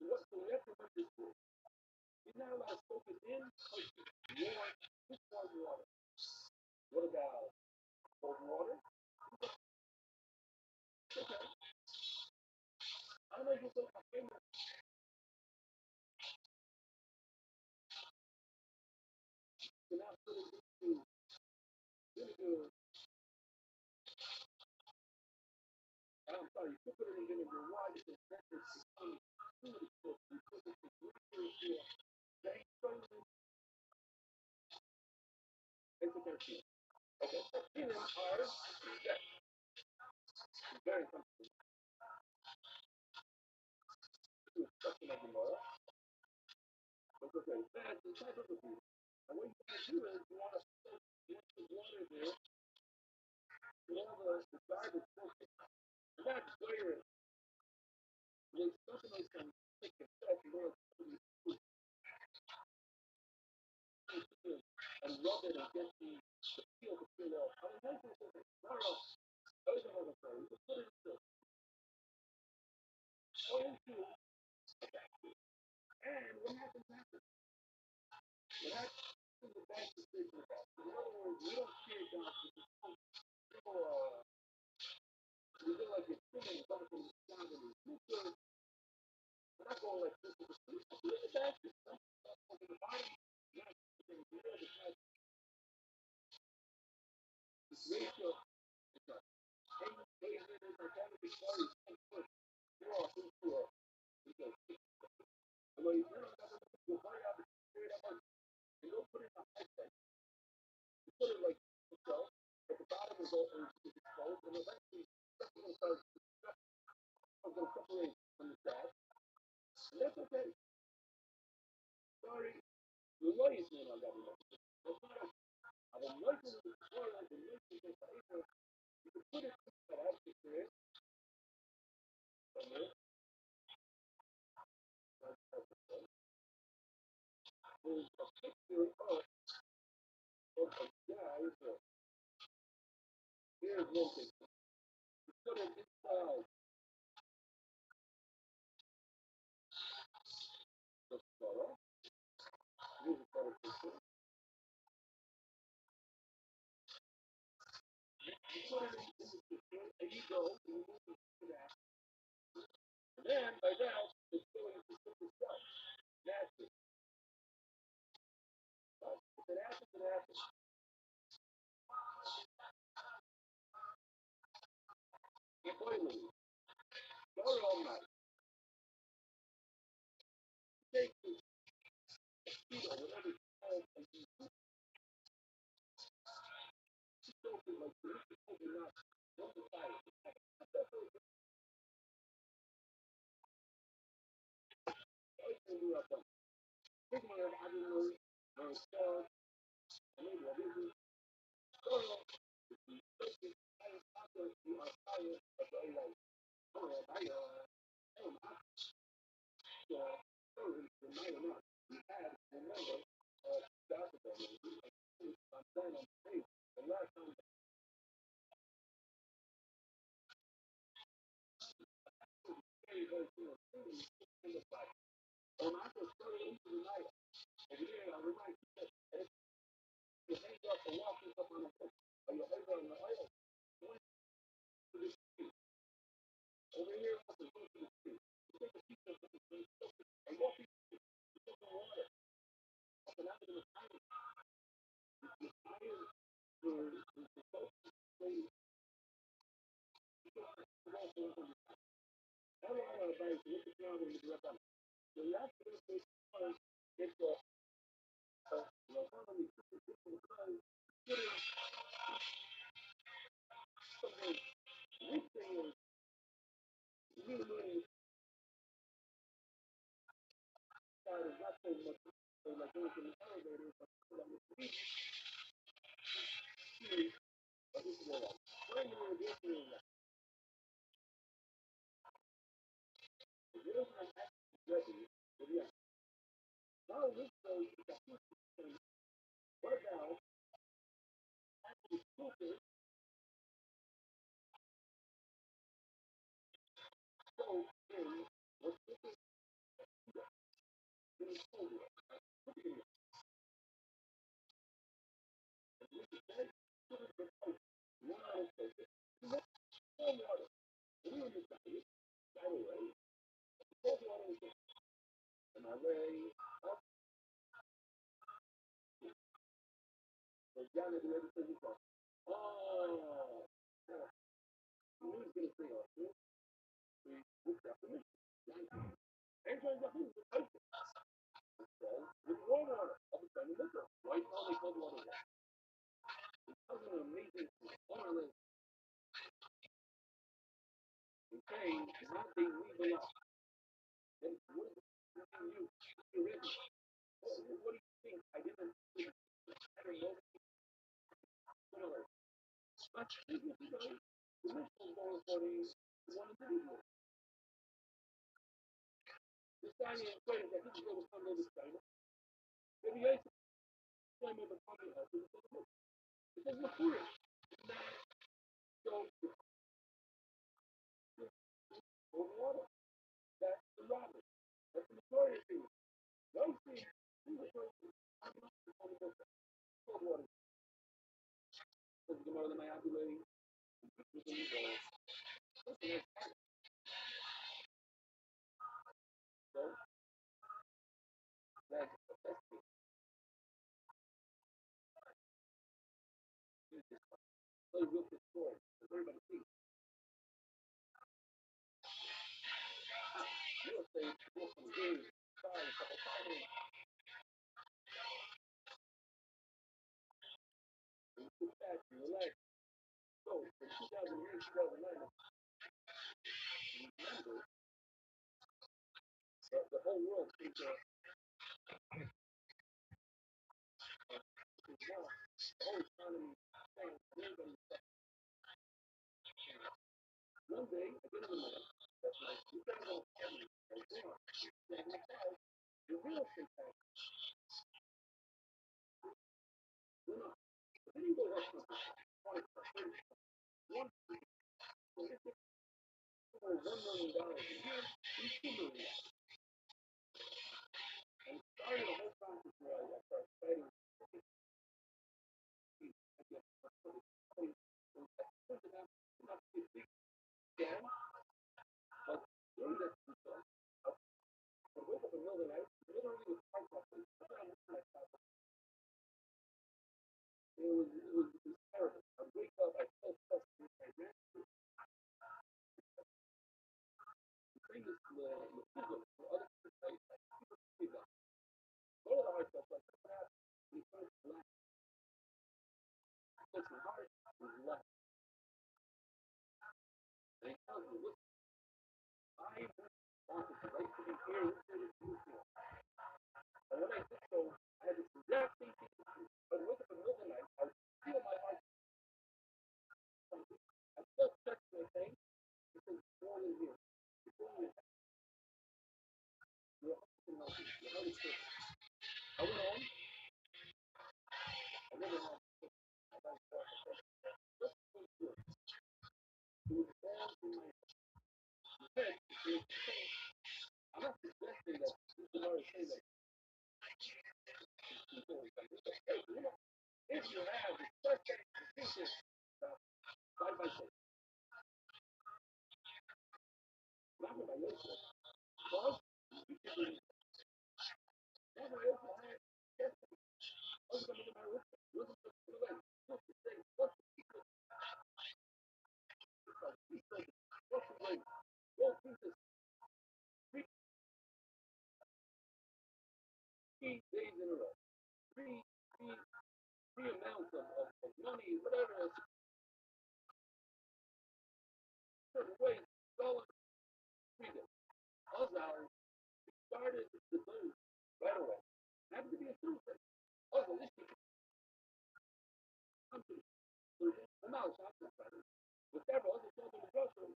What, so we have to remember this. You're not allowed to focus in, warm, just warm water. What about cold water? Okay. I'm able to put my finger and not put it into vinegar. I'm sorry, you could put it in vinegar. Why? Because that's the food. So you put it in vinegar. They frozen. It's a tortilla. Okay, tortillas are very comfortable. You stuff them in water. It's okay. That's the type of food. And what you want to do is you want to put water there. You have the garbage filter. You're not square it. There's something like some thick and stuff more and rub it and get the peel to peel off. I mean, most people say, no, no, those are not the same. You just put it into oil too. And what happens after? What happens is the bad decision about. In other words, we don't care down to the people, we feel like it's spinning something down in the future. We're not going like this. Look at that. It's over the bottom. Not something good. It's not this ratio. It's not. Hey, there's a kind of big story. You're all into it. Because, well, you know, you'll find out the spirit of our, you don't put it in a high place. You put it like so, at the bottom is open, is exposed, and eventually something will start to separate from the side. And that's okay. Sorry, the light is not that much. That's not a, I will like it with the story, like the light is just like, you can put it in that has to create, and there's a picture of a guy, here's one thing. You put it inside the photo, here's a better picture. You put it in the picture, and you go, and you move it to that. And then, by that, it's going to simple stuff. Nasty. But if it happens, it happens. You're boiling. Boil all night. Take the keto, whatever it's called, and you soak it like this. You soak it not. Don't decide it. That's what you can do up on. Think about it. I didn't know. Or so, maybe I didn't. So, you soak it. I was after you are tired of the like, oh, oh, so, the night enough. You had, remember, Saturday, I'm done on faith. The last time I was in the fight. And I just started into the night. And then I remind you that your hands up and walk up on the foot. Or your hands on the oil. Over here, I'm going to go to the street. You take a piece of the street. And walk into the water. Up and out of the fire. The fire is supposed to play. With that, I also told him, Rothschild,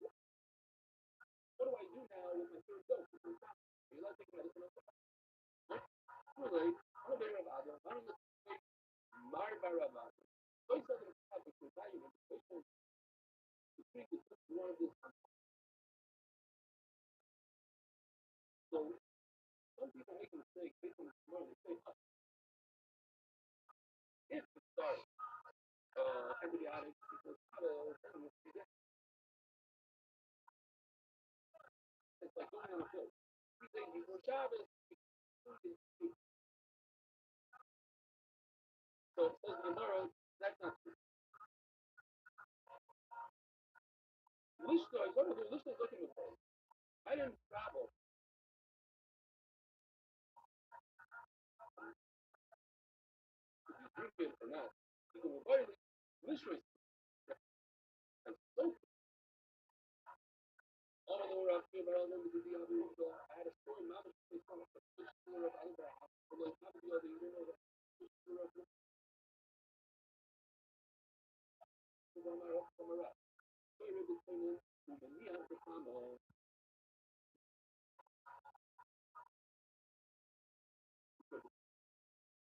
what do I do now with my third dose? You like taking medicine? Too late. I'm a better about it. I'm going to my Rabbi. So he said, now you think it's just one of this. So some people make a mistake based on the tomorrow. They say, if you start antibiotics, because it's like going on a pill. You say before Shabbos, so it says tomorrow, that's not true. Lishka, what are the Lishka looking for? I didn't travel. If you drink it or not. You can avoid it. Lishka and so all of the way around here, but I remember the other I had a story, Mama, she was talking about the story of Abraham. So like, not the other, you know, the story of the story between the Nia and the Kama,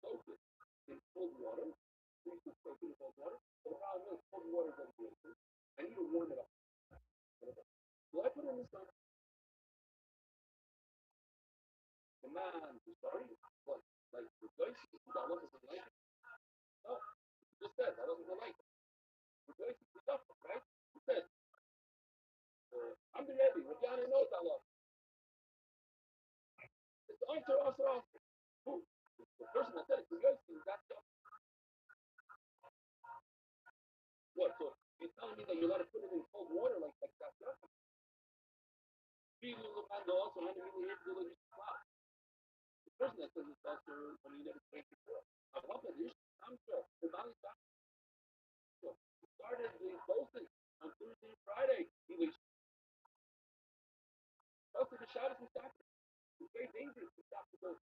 focus in cold water. We should focus in cold water. But the problem is, cold water doesn't do anything. I need to warm it up. So I put in the sun, the man, sorry, what? Like, rejoice, that wasn't like it. No, just said, that wasn't like it. Rejoice, right? He said, I'm the Rabbi, Rabbi knows that law. It's answer. Who? The person that said it, rejoice, that's what? So you're telling me that you're allowed to put it in cold water like that? People look on the also 100 million years ago, the person that says it's also when you never drank before. I love it. I'm sure. The Mali started the posting on Thursday and Friday. He was posted the Shabbos and Saturday. It's very dangerous to stop the dose.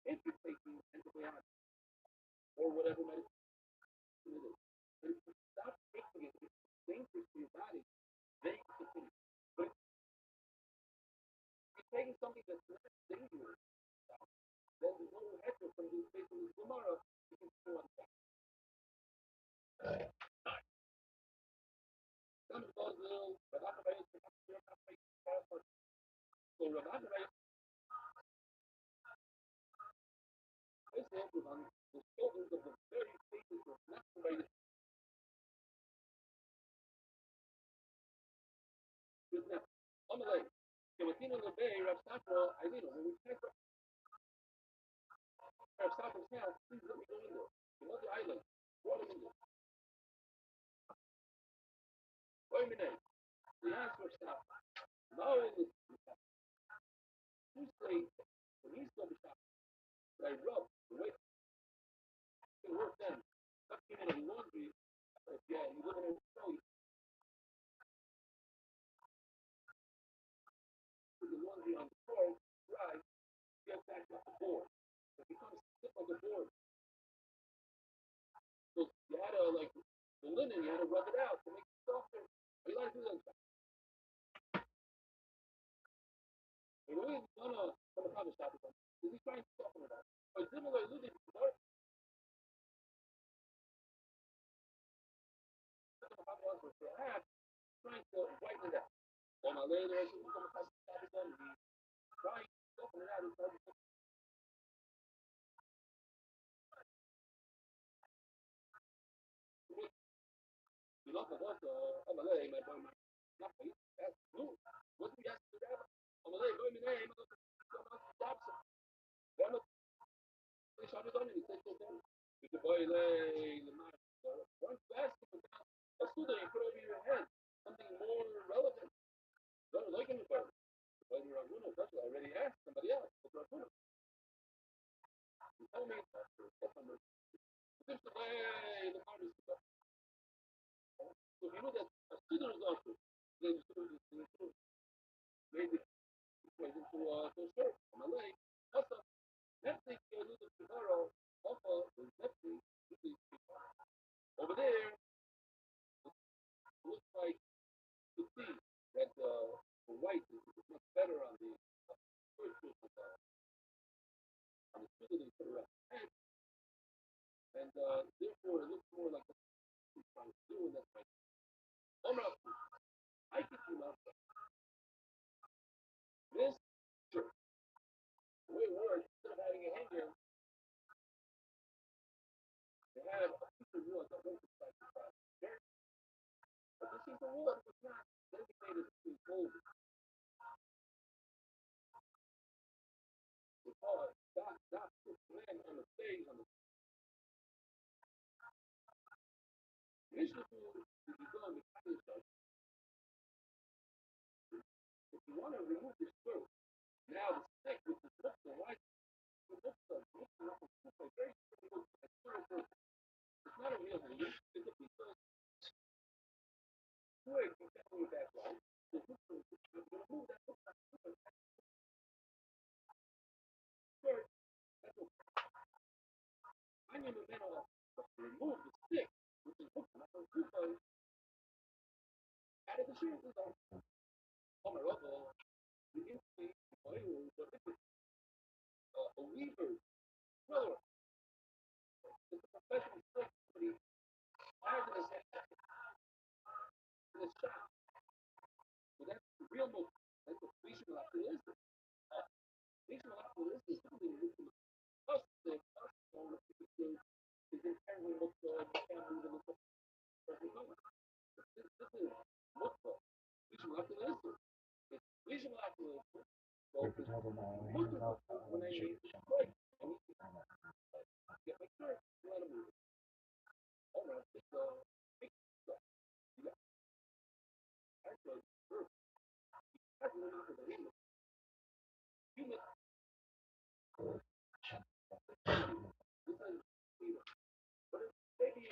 If you're taking antibiotics or whatever medicine it is. But if you stop taking it, it's dangerous to your body. Then you continue. But if you're taking something that's not dangerous, then there's no hecker from this based on this tomorrow. You can still on that. Some of those little Rabbi, so Rabbi, this is on the shoulders of the very faces of masturbated business. On the leg. Kematino Lebe, Rav Safra, I didn't know. When we check Rav Safra's house, please let me go in there. You know the island. Brought him in there. Wait a minute. The answer of Safra. Now it is two slaves. When he saw the shop, I rubbed the way it worked then. Stuck him in a laundry. Yeah, you live in a snow. You put the laundry on the floor, dry, get back off the board. It becomes stiff on the board. So you had to, like, the linen, you had to rub it out to make it softer. You like to do that. And the way it's gonna come to stop it, is he trying to soften it out? But similar, losing trying to whiten it out. On my later, I said, we're gonna stop it, trying to soften it out. You know, for us, I'm a lady, my boy, not for you. That's blue. What do we have to do? I'm a lady, go in the name, I'm gonna stop some. One of the shot is on it, he says, the boy, the man, one fast, a student, you put over your head, something more relevant. Don't like him about it. But you're I already asked somebody else. You tell me, this is the way the party is. So you know that a student is also, then you maybe into to serve. I'm like, also, Netflix, you lose it tomorrow, also, Netflix, over there, better on the spiritual on the spiritual for the rest. And therefore, it looks more like what he's trying to do, and that's right. Oh no, I think you love this church. The way it works, instead of having a hanger, they have a piece of wood that looks like the church. But this piece of wood was not designated to be gold. Because God put man on the stage on the mission to if you go on the kind of stuff, if you want to remove the skirt, now the stick with the hook, the white the hook, very it's not a real hanger, it's a piece of wood you can move that way. The hook, you remove that hook, skirt, that's what I need to metal remove the stick, which is hooked on the hook, out of the shoes is on. Oh my god, the instinct, a weaver, well, it's a professional stick, but he hires in a shop. So that's the real motive. That's what Vishnu is. Vishnu is something that us that us on the people is inherently look good, you can't move in the person. No, this is look good. Vishnu is. Vishnu is. So look good when they need to play. And you get my shirt, let them move. All right, it's big stuff. You got actually, that's really not the name. You look, this is, but it's maybe,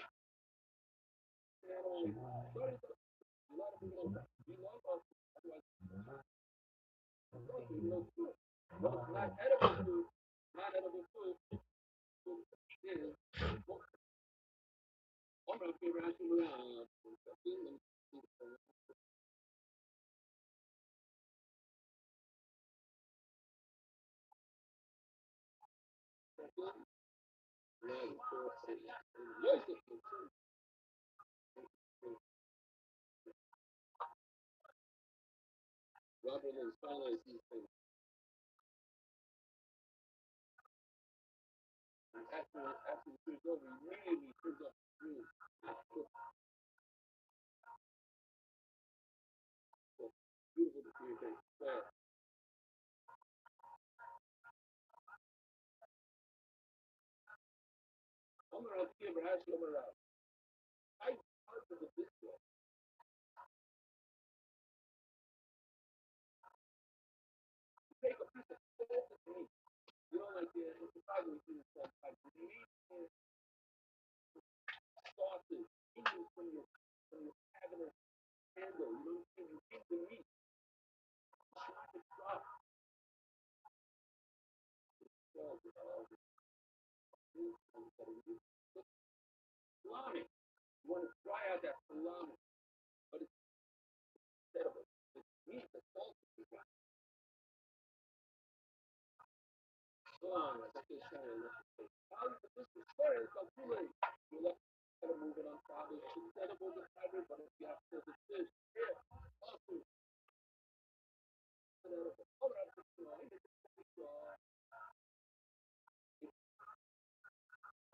you know, sorry, a lot of people don't, we love us, otherwise, we know food. But it's not edible food, not edible food, food is, I'm going to be rashing around, Robert is finally these things. After the food's over, he really turns up the room. Beautiful to see your face. Fair. I'm going to give her actually over I part of the disco. Take a piece of salted meat. You know, like in Chicago, we do this like meat and sausage. Eating from your cabinet handle. You know, you eat the meat. Chop it up. Salami. You want to try out that salami, but it's edible. It's meat, the salted meat. Salami. That's what they're saying. How is this story? It's too late. You let gotta move it on top. It's edible, the fiber, but if you have to the fish, yeah, awesome. Edible. All right, you know,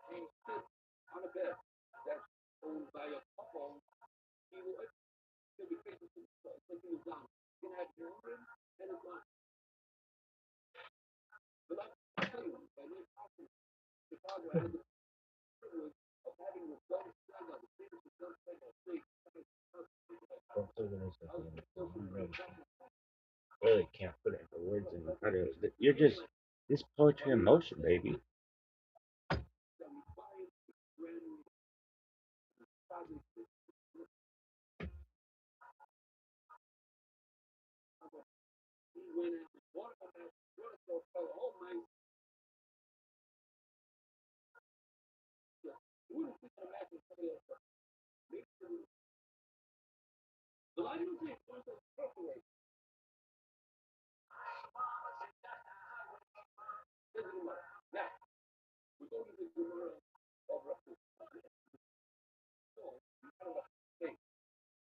and sit on a bed that's owned by a couple. He will be facing like he was down. You can have your own room and it's not. But I'm telling you, I live out in Chicago. I had the privilege of having the dumb struggle, the biggest dumb struggle, big. Really can't put it into words and you're just this poetry in motion, baby. of Rabbi. So, you kind of say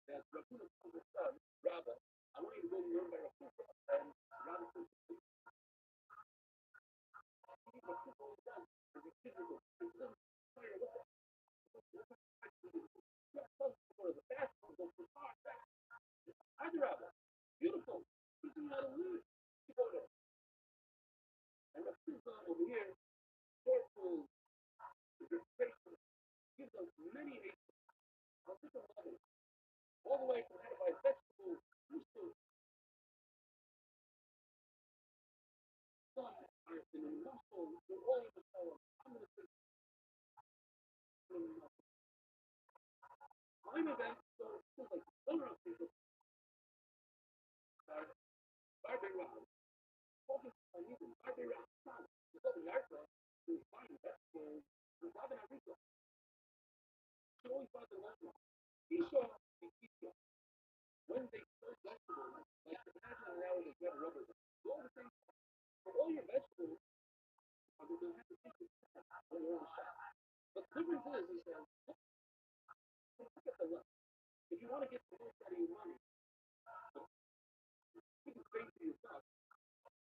that Rabbi told his son, Rabbi, I want you to go learn by Rabbi. And Rabbi says, Rabbi, beautiful. Teaching you how to live. You go there. And Rabbi's son over here, joyful, grateful, gives us many nations on different levels, all the way from how to buy vegetables, fruits, sun, and in muscle, we're all in the power. I'm going to say, I'm a event, so it's like one of people are Barbie Round, focus on using Barbie Round sun. It's over the artwork to find vegetables, and Robin Enrico. She always thought the last one. He saw the teacher when they first vegetables, like imagine now they get rubber. All the things, for all your vegetables, are going to have to take it on your own shop. But the difference is that look at the left. If you want to get the most out of your money, you can trade for yourself.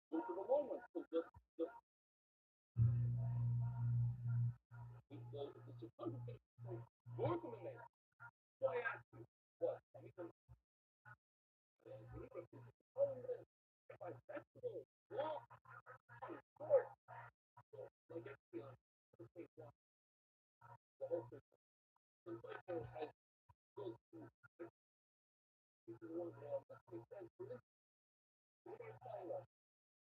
Go for the long one. So the circumference is more than that. So I ask you, what? I mean, if I vegetable, long, short, like everything else, the whole system. Inflation has goes to the one that makes sense for this. We're going to find out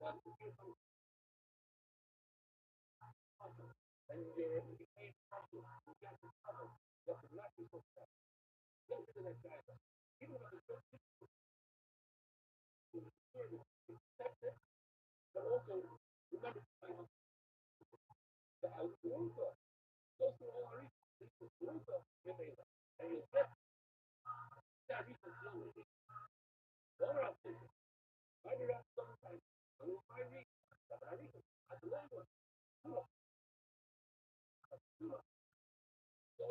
that if you have and you're became partial, you got to cover, that would not be so fast. Go to the next guy. Even if it's just service, accept it, but also remember to find out the outgoing cost. Goes to all our reasons. This is one cost, you may and you get that reason slowly. One or two, I do that sometimes. I will find reasons. I reason. I do that one. So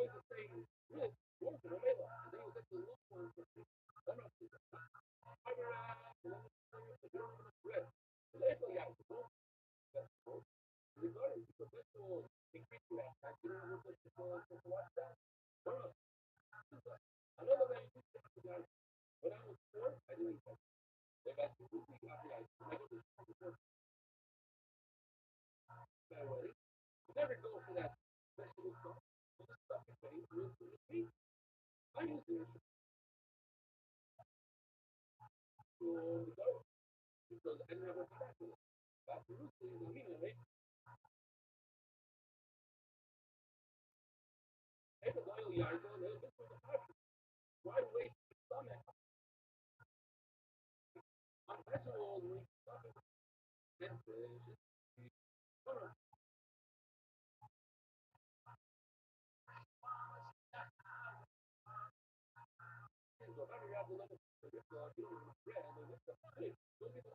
it's the same risk. One to the middle. And then you get to the little one. One or two. I do that. Red. Later, yeah. Regardless, because this will increase your impact. You know what this is watch that? Another way you can guys, when I was four, I didn't eat that. They got to do the guys. I go to the that way. You never go for that vegetable stuff. So the stuff you pay real to the meat. I used to the garden because I didn't have a back to it. Back to root is immediately. Hey, the oil yard, go there. This was a passion. Why waste the stomach on vegetables when you stuff it with fish? So if I have to look at this bread and this stuff, hey, look at the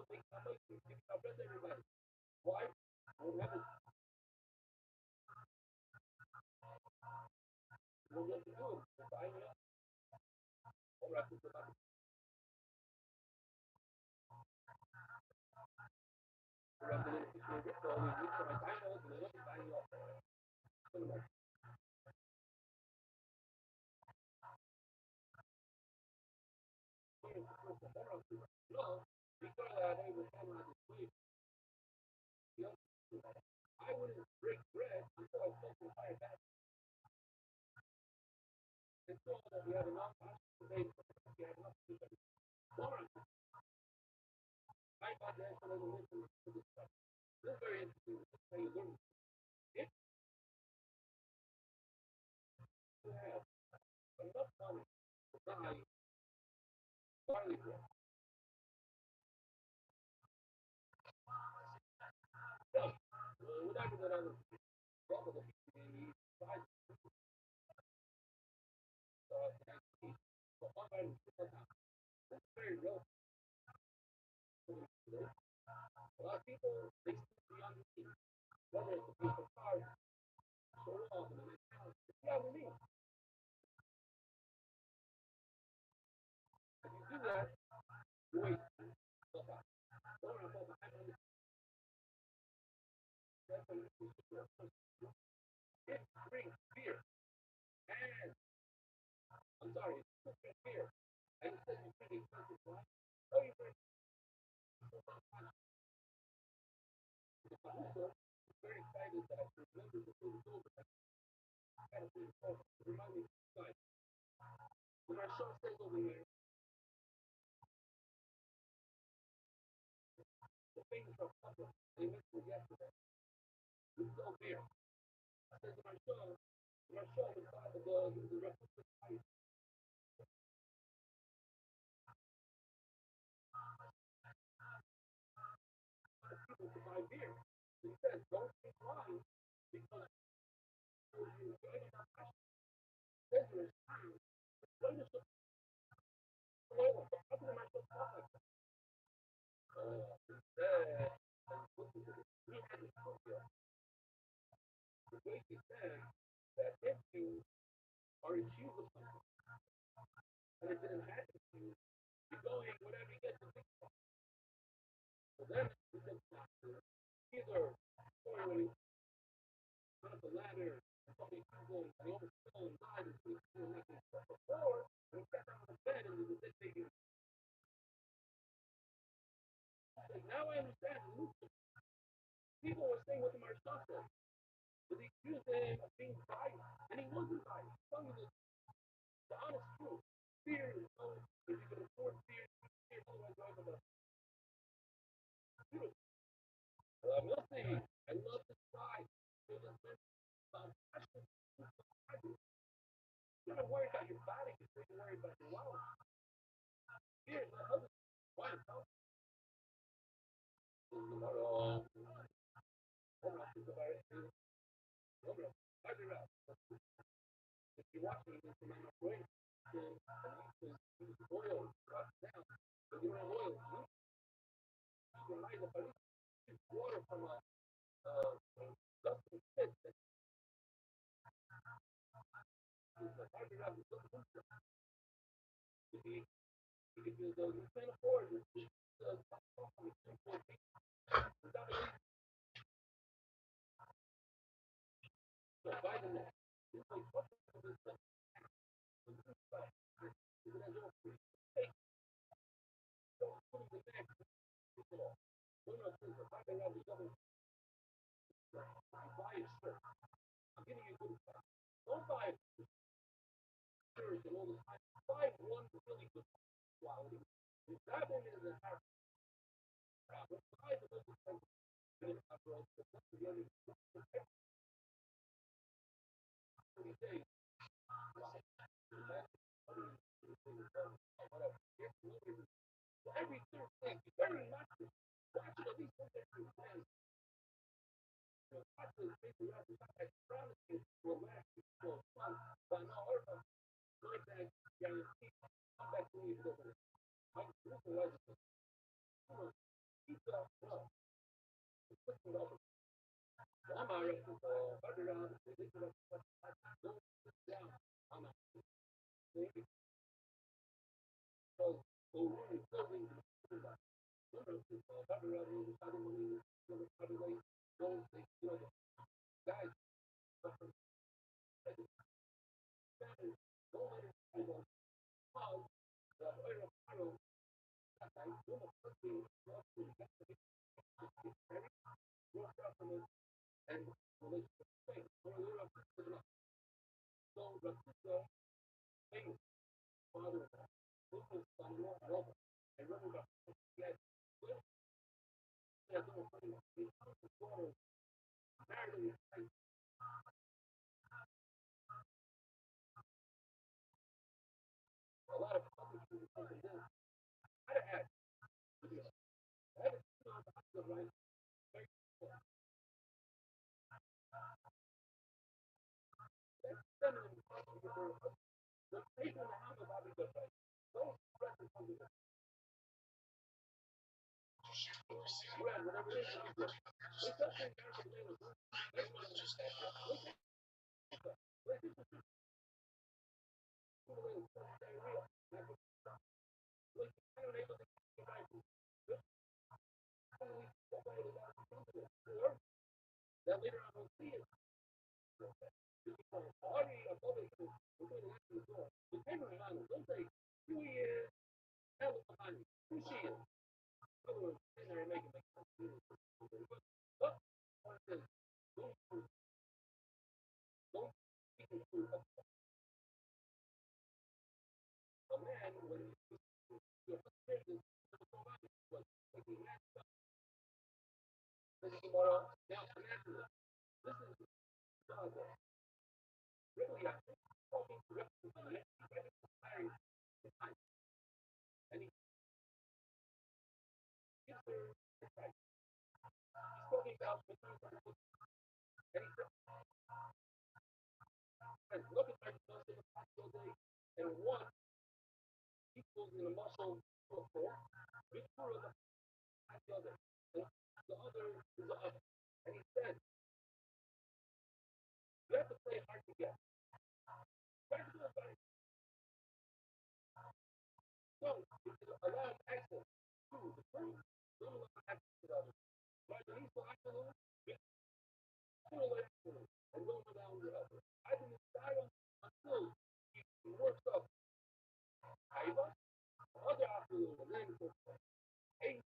thing. I'm like, I bet everybody. Why? We'll never know what to do. Buying it, all right, so I'm going to get all these things for my finals and then I'm buying it up. So like, no, because I was kind of this way, you know, I wouldn't break bread until I spoke to my back. And so that we have enough today, we have enough to do. I got the explanation to this stuff. This is very interesting. This is how you learn. If you have enough money to buy barley bread, whatever that other trouble that you need, five, so one very real. A lot of people, they see the underneath, whether it's a piece of car, so long, and they tell us, yeah, underneath. If you do that, you wait. Don't worry about the hand. It brings fear. And, I'm sorry, it brings fear. And it says you bring expensive wine. Oh, you bring very excited that I remember the food is over. I had a food called, remind me, like, when our show says over here, the things are public. They mentioned yesterday. We go here. I said to my show, the rest of the time, people to buy beer. He says, don't drink wine because you enjoy it. Says there's time. When is the oil? How do I so talk? Said, he had this idea. The way he said that if you are accused of something and it didn't happen to you, you go in whatever you get to think about. So then he said, either story on the ladder, somebody people, they almost fell and died, and they feel like they or we sat down on the bed and they say, now I understand. People were saying what the Marshal said. But they accused him of being biased. And he wasn't biased. He's telling you the honest truth. Fear is so, if you can afford fear, fear is otherwise going to the truth. We'll see. I love this guy. You're not worried about your body, you're worried about your wallet. Fear is not other. Why? Tomorrow, if you're watching this, you might not wait. Oil drops down. But you don't oil. You can light up water from a dusty pit. You can do those. You can't afford it. So vitamin. Buy a shirt. I'm giving you a good advice. Don't buy a shirt and all the time. Buy one really good quality. That one is a half. Buy the most expensive. And it's not wrong. The other 30 days. Every third thing, very much. Watch at least one every day. Watch this video. I promise you, will last you for fun. But no, like that, guarantee. Come back to me. I'm listen, pizza, no. Put it over. I'm already around. Down. I'm not. So, really building guys, and so, father, son-in-law, and remember, yes, married, a lot of Bread, whatever it is. Wake up and God for the name of God. Wake up. Wake up. That later on we'll see it. Already above it, we're going to answer the door. The camera on it. Don't say who he is, hell behind me, who she is. In other words, in there and make it make sense. But, don't speak the truth. A man, when you're frustrated, was thinking that this is tomorrow. Now, imagine this. This is God. Really, I think talking to married, and he gives her advice. He's talking about the things that and he says, look at my muscle in a muscle day, and one equals in a muscle to a four, big two of the other, and the other is the other. And he said, you have to play hard to get. Try to do it better. So, if you allow access to the truth, don't allow access to the other. Right? When he's talking to them, and going down the other. I didn't die until he works up Aiva, other afternoon, and then eight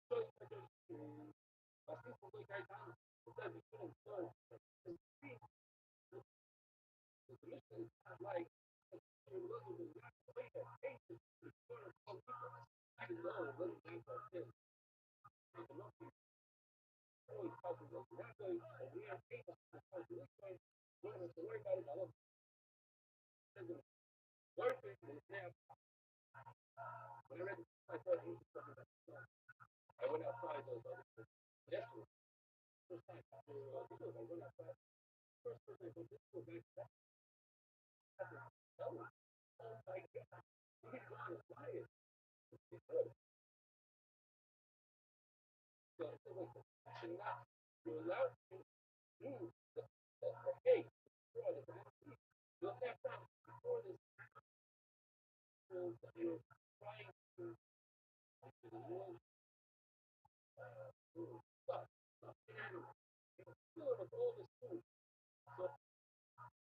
shows that there's people like I down, that we couldn't serve. The mission is not like you're looking at that way that patience is sort of some people. I know, little things like this. Always helping us. That way, we are able to help this way. We don't have to worry about it. I love it. Working is now. When I read the I thought he was talking about stuff. I went outside those other yesterday. First time after I went outside. First person I go this go back to that. Oh my God. He's on a diet. He's good. So I said, like, should not. You're allowed to move the gate. You'll have time before this that you're trying to the world stuff. Still in a goal is food.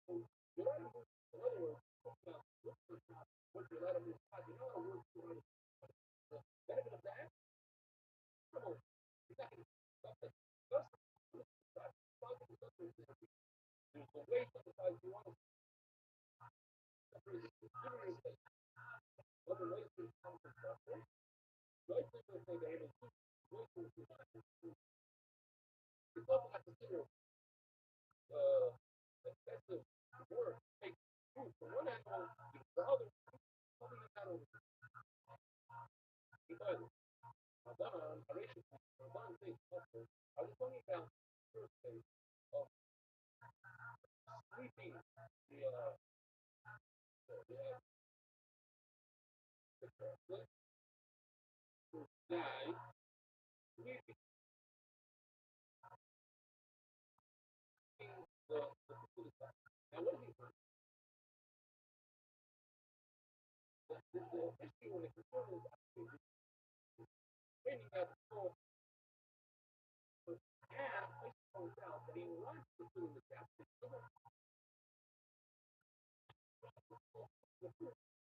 So you're not moving. In other words, what you're not moving, you're not moving. Benefit of that? Come on. You're not going to stop that. Just there's a way sometimes you want to consider yourself. Other ways to come to suffering. Right people say they have a it's also not considered excessive work. Take food from one animal to the other, something like that over because one narration, one thing, I was talking about the first thing of sleeping the guy, sleeping the people to now what is the issue when the concern is actually training out the soul and I points out that he wants to do the captain.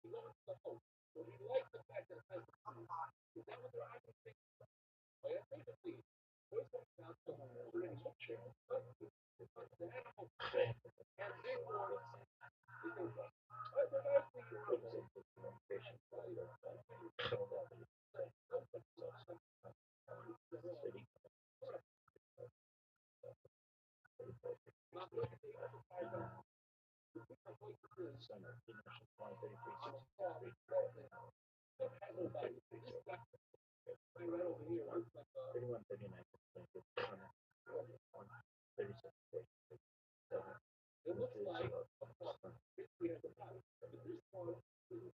He loves the hope. So he likes the fact that it has is that what they're actually thinking? Well, I think that the voice of God already structure the animal and therefore but they're actually communication right over here. 31, 39, 36. It looks like we have the bottom, but this one is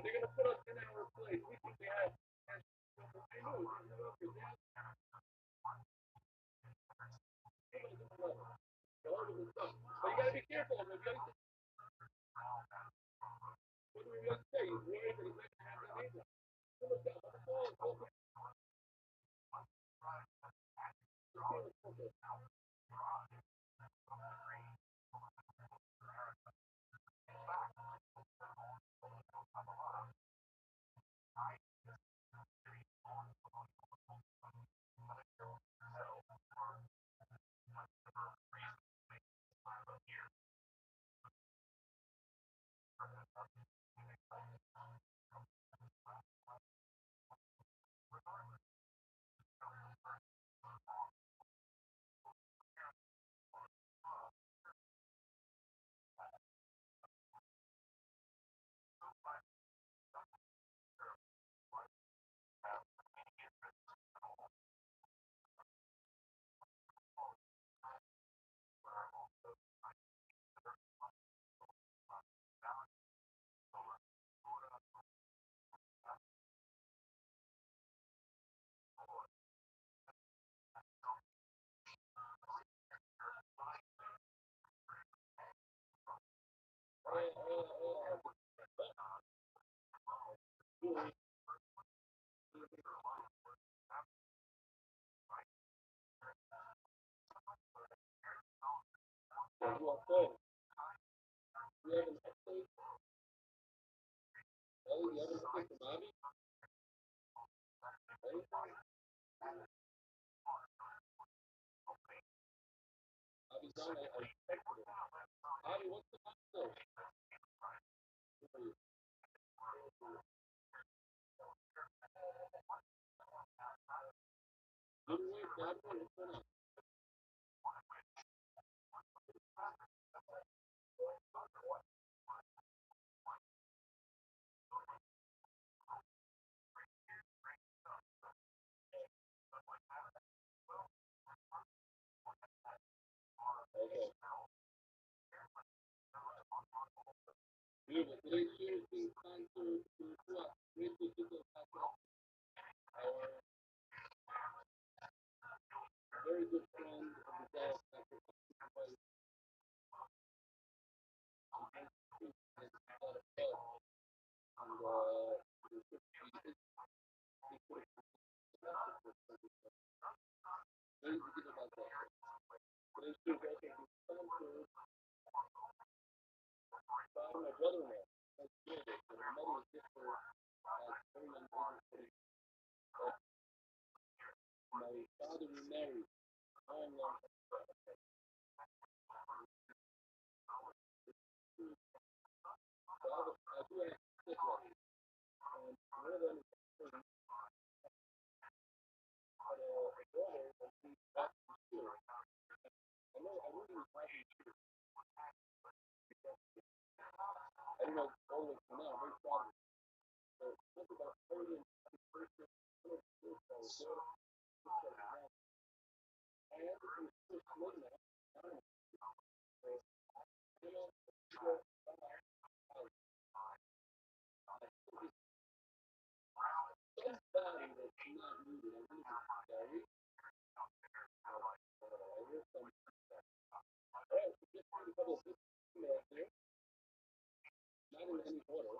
They're gonna put us in our place. We think they have. But you gotta be careful. You gotta what do we want to say? He's worried that he's not gonna have that either. Someone's got on the phone. You want to say? You have an update? Ellie, you have an update from Bobby? Anything? Bobby's on. I texted him. Bobby, what's the update? Didn't we grab one? What's going on? Okay. Beautiful. Today's show is being sponsored to us. Grateful to the our very good friend of the day, Dr. Today's show is also being sponsored by my brother-in-law. That's good. My mother was just for very young age. My father remarried. Long, long I do have six brothers. And one of them is a brother that he's back to school. I know I really was happy. I don't know all of them now. I'm very proud of him. So think about 30 and 31st year. I am the first one now. I don't know. So, you know, somebody that's not needed. I really scary. I hear some. All right, so just read a couple of emails here. Not in any order.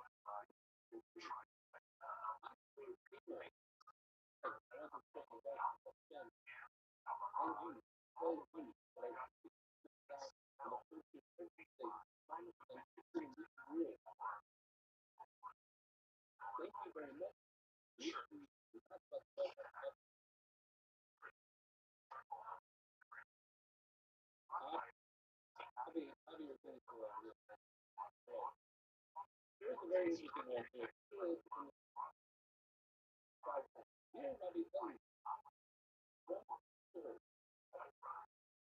Thank you very much. Bobby was going to here's a very interesting one here. Here, Rabbi, tell me.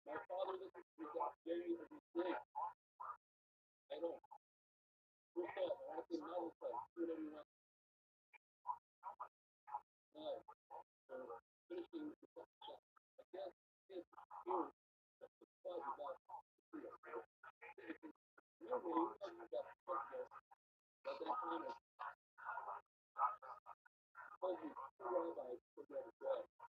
My father listens to me God very every day. I don't. What's up? I want to say no stuff. Do whatever you want. No. So, finishing the shot. I guess it's here. That's the plug about remember, you talking about football. At that time, I told you two rabbis put that as well.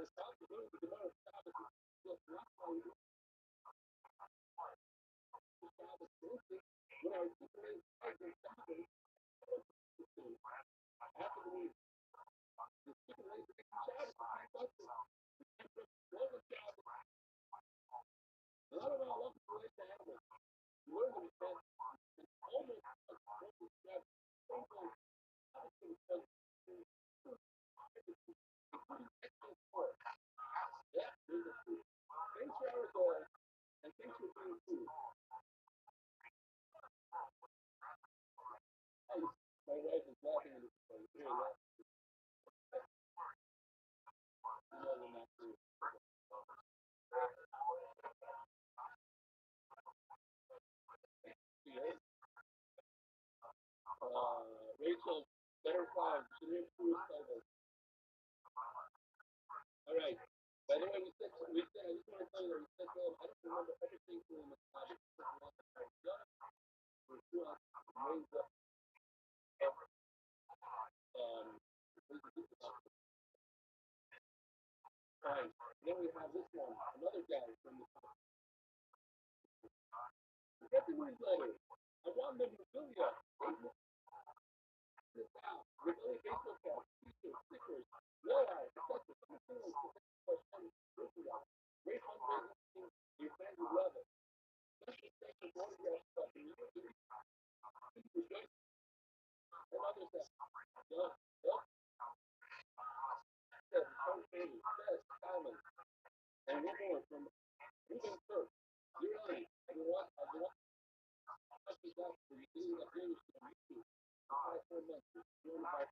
responsibility to learn Shabbos is not only Shabbos basic, when I articulate Shabbos Shabbos, after the articulate the Shabbos, what was Shabbos? A lot of our local ways to have it. Learn to respect almost like what was Shabbos. Including extra support. Yeah, there's a food. Thanks for our goal, and thanks for being food. My wife is laughing at this point. Here, Rachel, better five. Should we improve service? All right. By the way, we said, I just want to tell you that we said, I don't remember everything from the topic. We're still raised up, um, fine. Then we have this one, another guy from the get the newsletter. I want memorabilia. This out. With only Facebook ads, t-shirts, stickers, wall art, etc. Great fundraising. Your fans would love it. Special special autograph stuff. And other stuff. Yup. Yup. Best, Simon. And one more from Moving First. You're on. I want special stuff for you. Getting that news from YouTube. 4 months. Doing my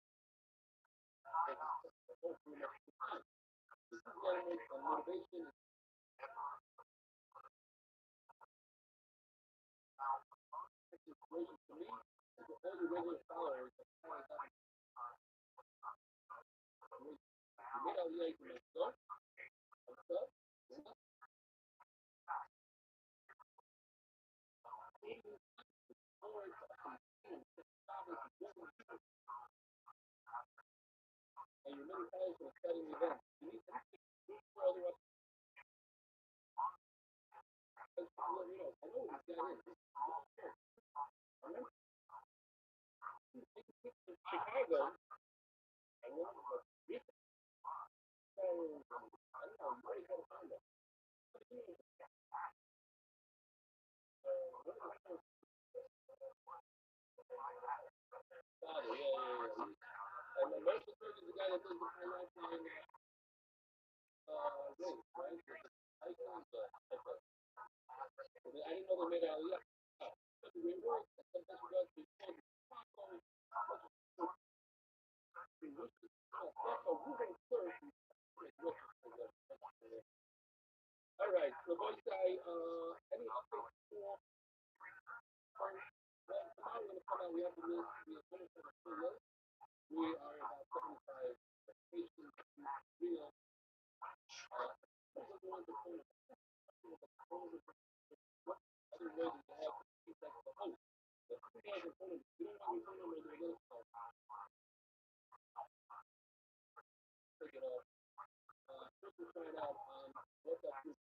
this is getting a motivation. Inspiration for me is all your regular followers. You made all the arguments. So, and your many followers are exciting events. You need to for other I know what this guy is. Chicago. I don't know. I don't know. You already got to find it. Father, yeah. And the most is the guy that does the pineapple and race, right? Icons, I didn't know they made Aliyah. We work, sometimes we got to all right, so boys, any updates for well, tomorrow we're going to come out. We have the list. We have finished the full list. We are about 75 patients real. This is the one that's going to what other way do you have to keep that the host? The two guys are going to, you don't want to phone number, they're going to take it off. First we'll try it out on what that group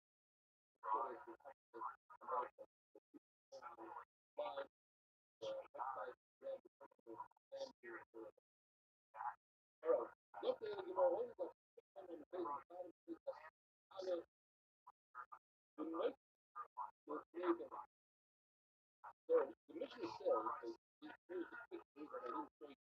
the mission says is here's the picture that I didn't show you.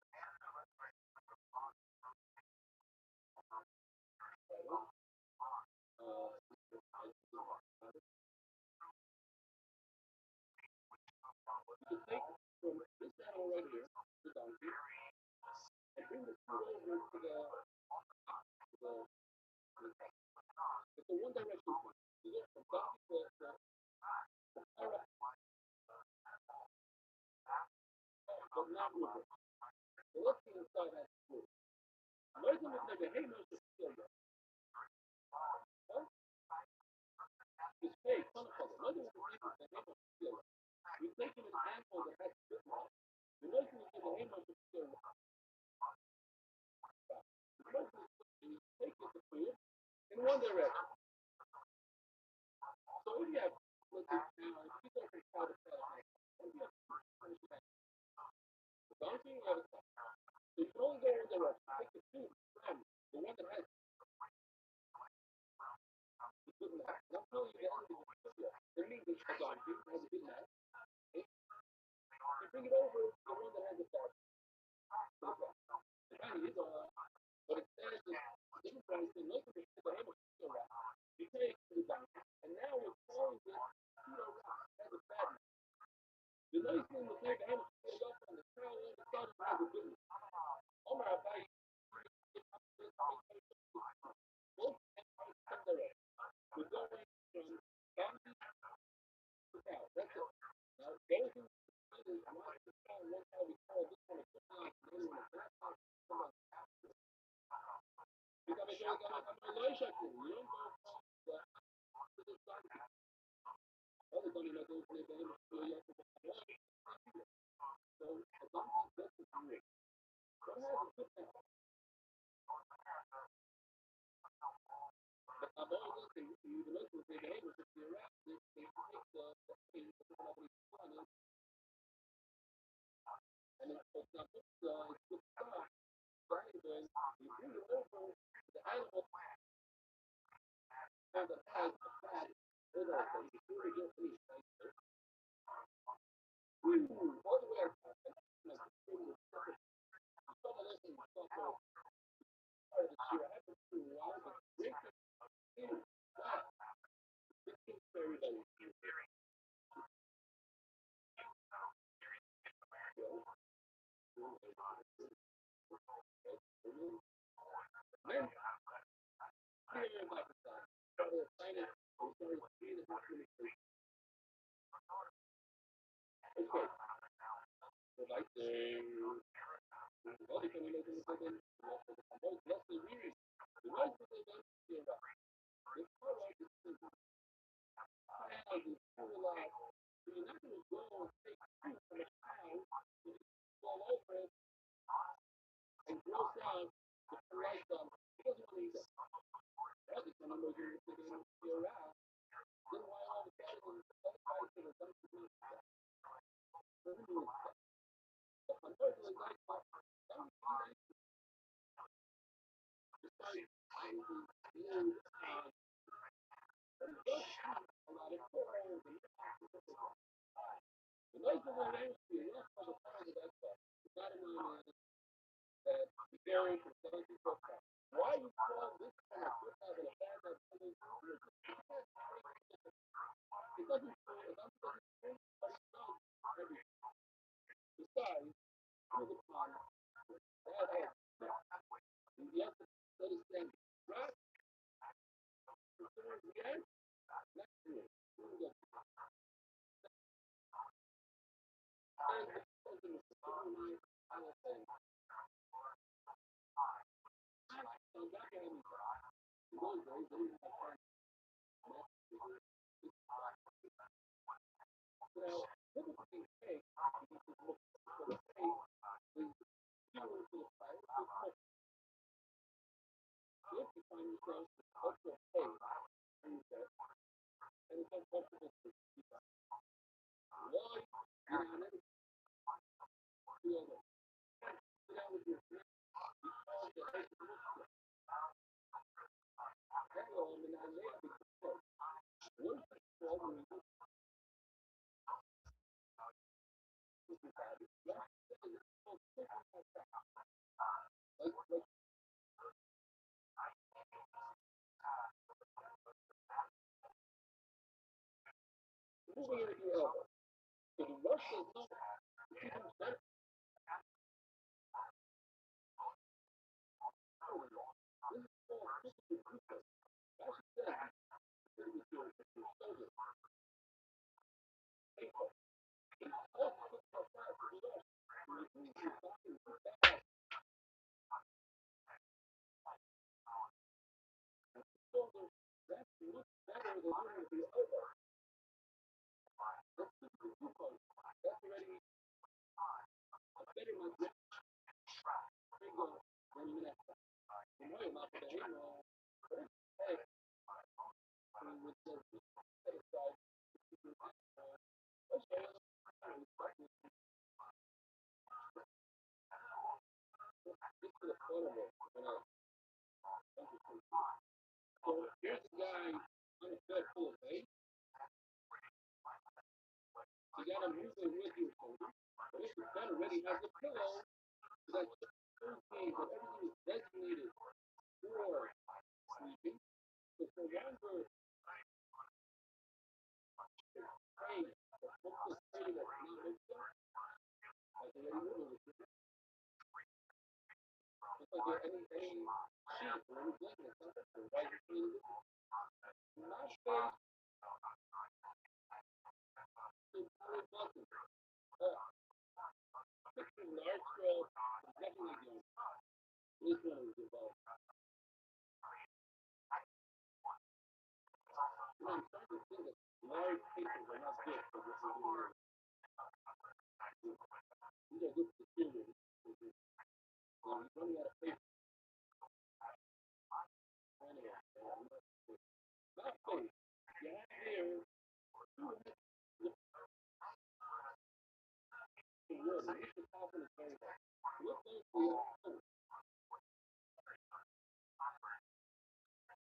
You can take from this animal right here, the donkey, and bring the food over to it's a one direction thing. You go from donkey to but not river. The left hand side has food. Another thing is like a hey, no, it's huh? It's fake, color. Another one is the hey, no, you're taking an animal that has good law. The other thing is the hey, no, the first thing is you take it to food, and donkey, you have a cow. So you can only go one direction. Take the two from the one that has the good neck. And I'm telling you, the end of the video, there means a donkey has a good neck. Okay? You bring it over to the one that has a bad neck. The kind is but it says that the different price in most of the hammer is around. You take the donkey, and now we're calling this pseudo rock has a bad neck. The nice thing with the hammer is up on the crown on the side has a good neck. Omar Rabbi, both empires come direct. We're going from donkey to cow. That's it. Now, those who is not the cow, one how we call this one a good neck, and then when it's not come on. You gotta go, I'm a low shot. You don't go from the to this donkey. Other than you know, those live in so you have to go one. So a donkey doesn't do it. What has a good neck? But I'm always listening to you, the local say, hey, if you're around this, they take the thing, the somebody on it, and it's not good, it's good stuff. So anyway, you bring it over to the animal that has a bad odor, so you can really get any nice there. All the way up, like, some of this is stuff part of the year. I haven't seen a while, but drinking is that. Drinking is very, very good. Men, clear about the time. They're excited. I'm sorry, three and a half minutes late. Okay, so like the body can we make a second? Let's say really. The rest of the event is here. The car light is simple. Child is still alive. So you're not going to go and take food from a child and fall over it and gross out the light on. He doesn't want to eat that. That's just when I'm looking at your ass. Then why all of a sudden the other guys that are done to do that? Doesn't do it. But unfortunately, like, some guys decide to use a lot of corals and the nice of that industry, yes, for the time of that stuff. The bottom line is that the dairy from selling to cook. Why you call this kind of good having a bad that's coming through? It doesn't feel, it doesn't feel, but it does everything. Besides, you're the pond. That has, and yes, that is saying, right? Considering again, next to it. Here we go. And the person is the bottom line, I will say, so that can be, in those days, they didn't have time. Now, typically, cake, for the cake, is fewer to the fire, if you find yourself up to a cake, and it's uncomfortable to keep up. Why? You know, never feel that. Sit down with your friends, because the heck is this? Hello, I'm in Isaiah because once you fall in this body, you have to say this whole thing like that. Like, moving into your elbow. So the rush is not, you can better power. This is called physical glucose. As you said, with your shoulder, painful. It's also put your fat to the rush. When you move your body fast, shoulder, that looks better than doing it with your elbow. That's physical glucose. That's already a better than bingo than minute. You know you're not going to hang on. Hey, with the set aside, okay, Audible. So here's a guy on a bed full of hay. You got him moving with you. But if the bed already has a pillow, that shows me that everything is designated for sleeping. So for longer hay, or hopeless hay that's not hooked up, like already moving with you. It's like any sheet or any blanket that's not hooked up. Why is it clean? In my space, it's very bucket. Picture large scale, definitely good. This one is involved. I'm trying to think that large papers are not good for what we're doing. These are good for security. You're running out of paper. Anyway, not safe. You have here the wood. It's the top of the very back. Look closely at the wood.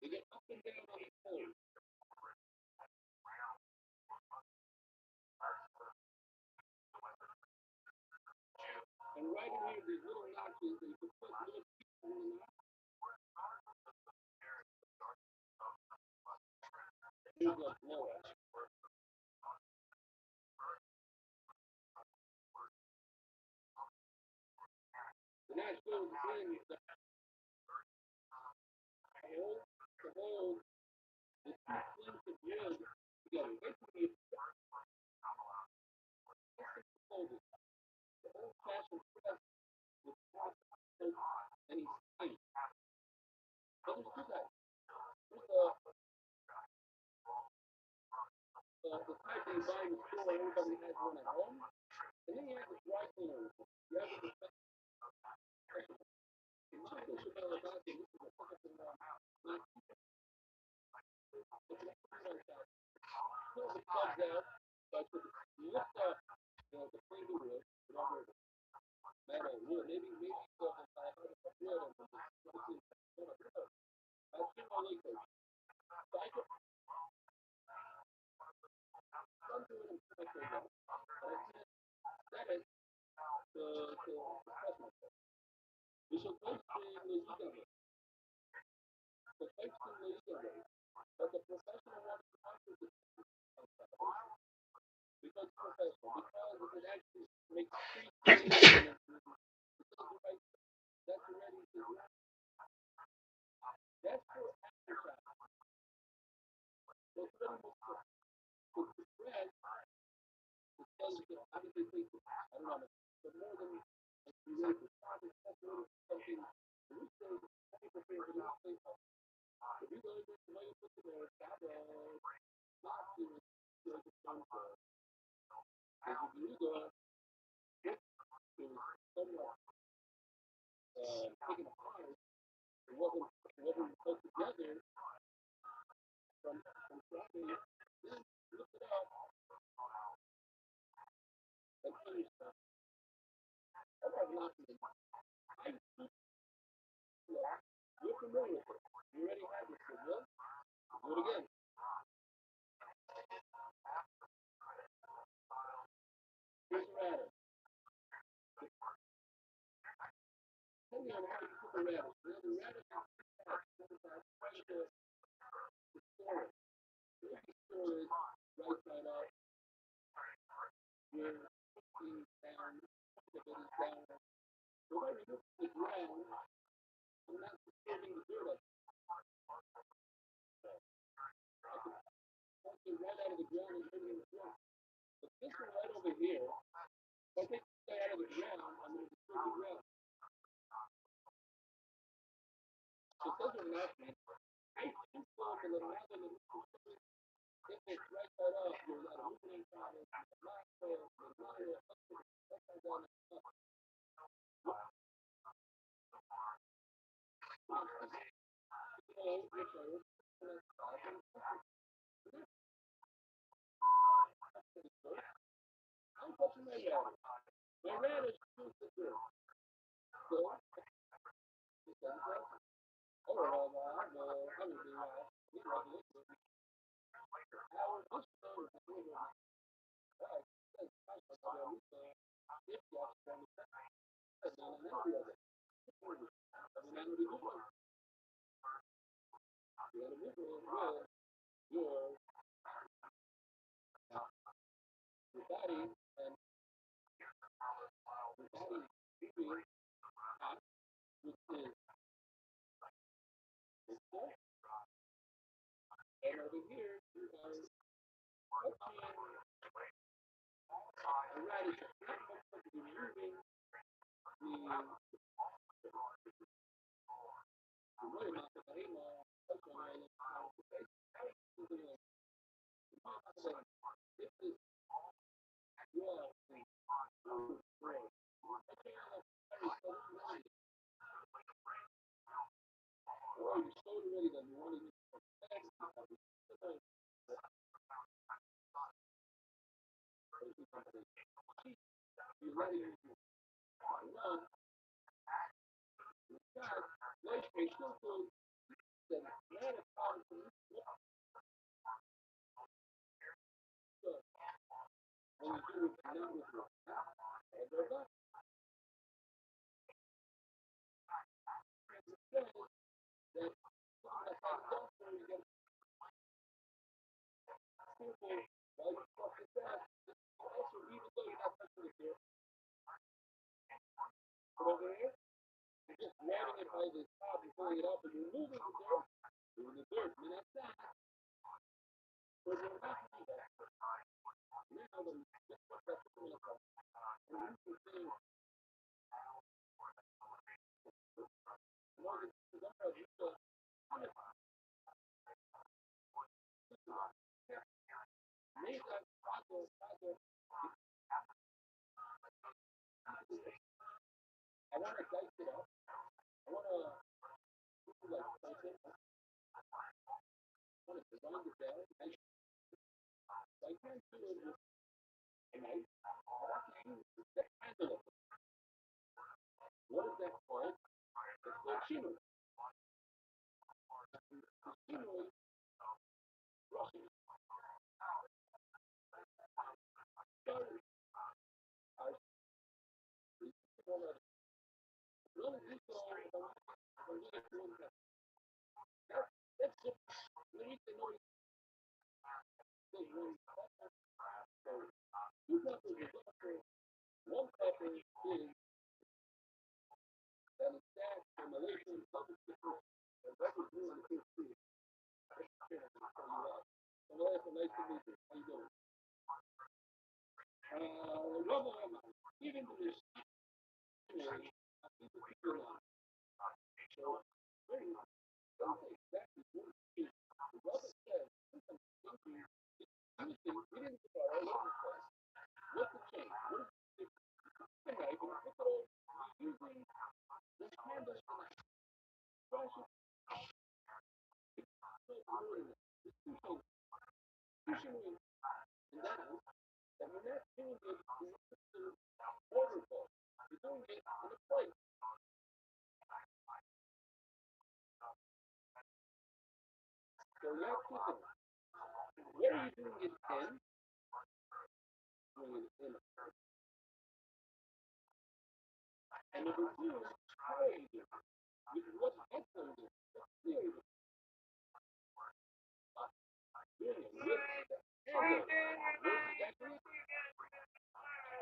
They get up and down on the pole. And right in here, these little notches, and you can put little pieces in the notch. Here's a blowout. The notch goes in the hole, the two slings of wood together. Basically, it's folded. The old fashioned press with top and he's tight. But there's two types. There's the type that you buy in the store, everybody has one at home. And then you have the dry cleaner. You have the professional. In my Bechamel about this is a fucking not pull the plugs out. But lift up the flame of wood, whatever metal wood, maybe wood and I've seen my leak coach. So I could run through it and put my code out. But I can't set it to press myself. Wysokości leżikowej. Wysokości leżikowej. But the professional wants to answer this because professional, because it actually makes free training that's already that's for exercise. So it's really more for the spread, it tells you obviously I don't know, but more than you really respond to something research, people feel the last thing. If you go to the way you put the word, not to the phone if you go, if there's somewhat taken apart, what we put together from Rabbi, then look it up and finish stuff. I have lots of them. You're familiar with it. You already have this signal. Do it again. Here's the radish. Tell me on how you put the radish. The radish is trying to store it. You store it right side up. You're pushing down. The bit is down. So when you look at the ground, I'm not disturbing the dirt up. I can push it right out of the ground and put it in the ground. But this one right over here, if I take this guy out of the ground, I'm going to disturb the ground. So it doesn't matter. I do fall in the ladder and if it's right side up, you're not moving on it. Not so, not upside down. I'm touching my radish. My radish is too secure. So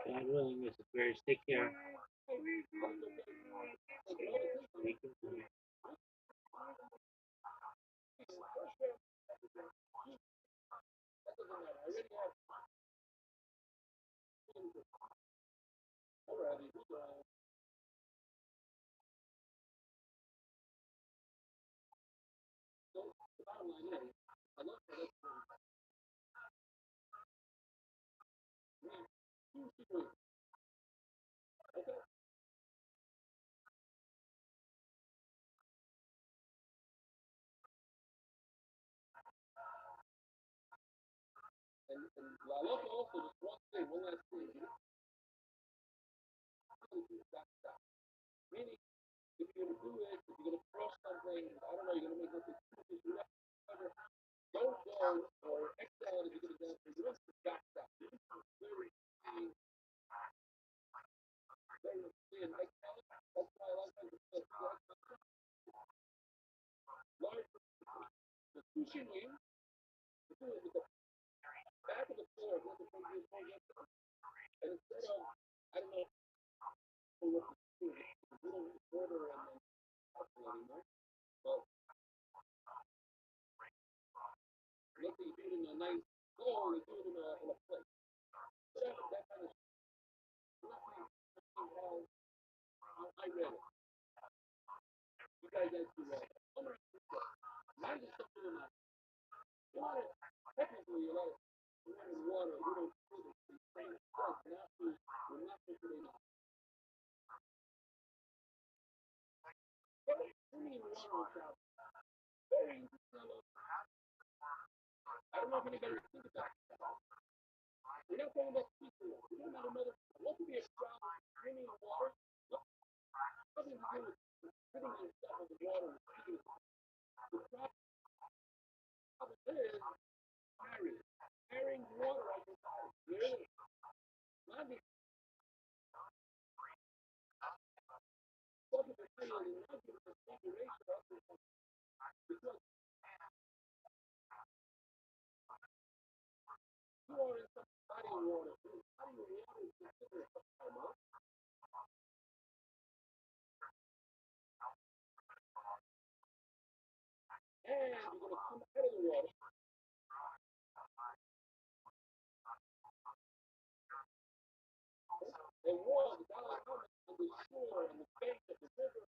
God willing, Mrs. Bears, take care. Take care. in my talent. That's why a lot of times it's like large the sushi wing, you do it with the back of the floor, where the front is going up, and instead of I don't know what to do, we don't use water and then anymore. But let's say you do it in a nice bowl, you do it in a plate. Whatever that kind of how I read it. You guys actually read it. Mine is something in my water. Technically, a lot of water, we don't do this. We train ourselves not to. We're not to put it in. Drinking water without very. I don't know if anybody thinks about it. We're not talking about people. We're talking about another. What could be a problem drinking water? Nothing to do with putting yourself in the water and drinking it. The problem is carrying water on your body. Really, not the focus of saying not the configuration of it because you are in some body of water. Body of water is considered a power, and you're going to come out of the water and walk down on the shore and the bank of the river.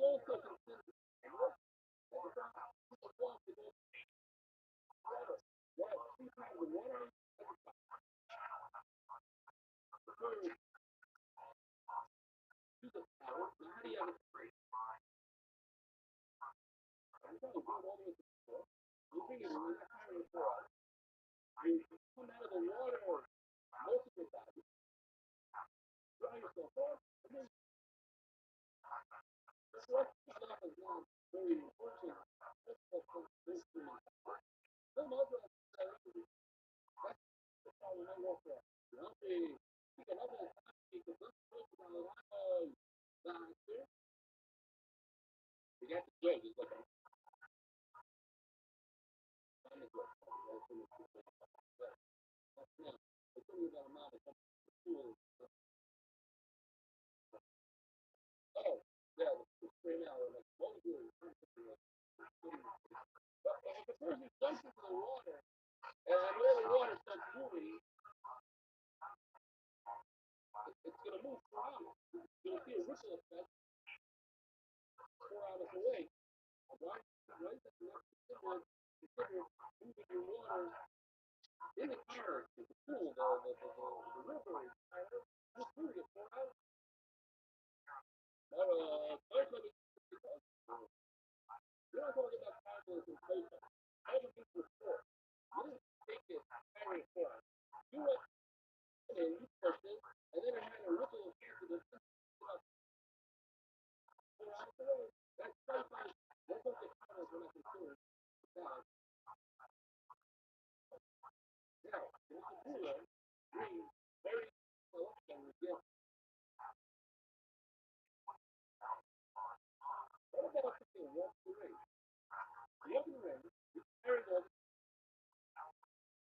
Also considered people walk to go water. What? Two times the water refers to the power. Now, how do you have it? I'm trying to go all the way to the shore. You bring it in, you're not carrying it for us. You come out of the water most of the time, dry yourself off, and then the rest of the stuff is not very important. Some other that's how we know what Rabbi, we can have a because let's talk about a lot of the answer. We got the joke, it's like a it's only about a mile of school. Oh, yeah, it's straight out like Moses. But if the person jumps into the water and all the water starts moving, it's gonna move 4 hours. You'll see a ripple effect 4 hours away. Right? Right? That's considered moving your water in the current, the pool, the river is just moving it 4 hours. But first let me we're not talking about tablets and paper. I have a big report. You didn't take it, carry it for us. You went in, you pushed it, and then it had a ripple effect to the 4 hours away. That's sometimes that's what the cameras when I consider that. Now, there's a cooler, green, very selection we get. What about if you walk the ring? Walk the ring, you carry the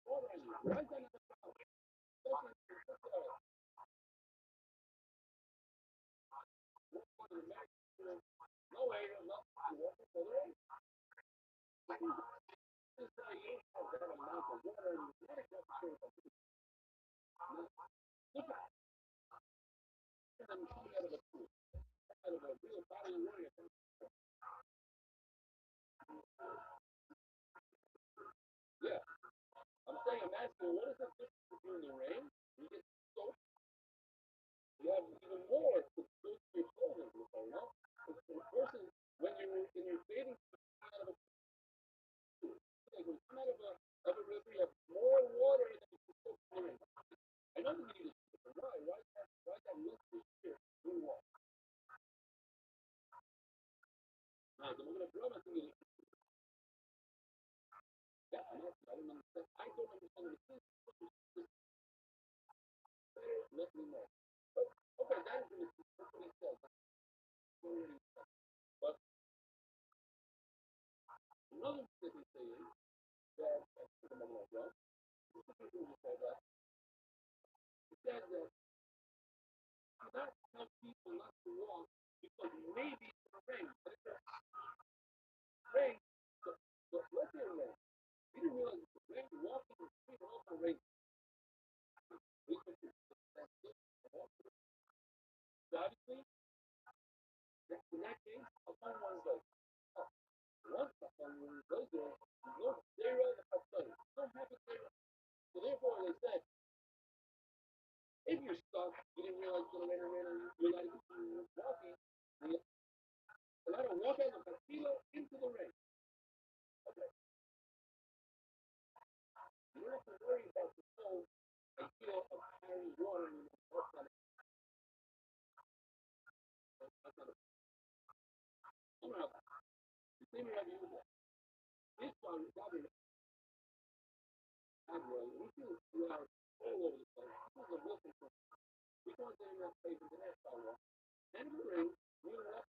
water on you, right down to the ground. No way, no, walk the ring. This is how you have that amount of water and you let it go through. Look at them coming out of the pool, out of a real body of water. Yeah, I'm saying, I'm asking, what is the difference between the rain? You get soaked, you have even more to go to your clothing, you know? Versus when you're in your bathing suit, out of a pool, like when you come out of a river, you have people not to walk because maybe it's gonna rain. But if it's rain, let's say it rain. We didn't realize it's rain. Walking in the street also rain. We could do that. So obviously, in that case, upon one's like, once upon when you go there, you go there the pastor. You don't have it there. So therefore, they said, if you're stuck, you didn't realize it's gonna rain or rain, or you're not even walking, you let her walk out of the kilo into the rain. Okay. You don't have to worry about the soul a kilo of carrying water in your mouth. That's not a problem. The same way Rabbi Yehuda. This one, Rabbi Adwell, we see this throughout all over the place. This is a Wilson from. We can't say enough places in that power. And in the ring, we don't have to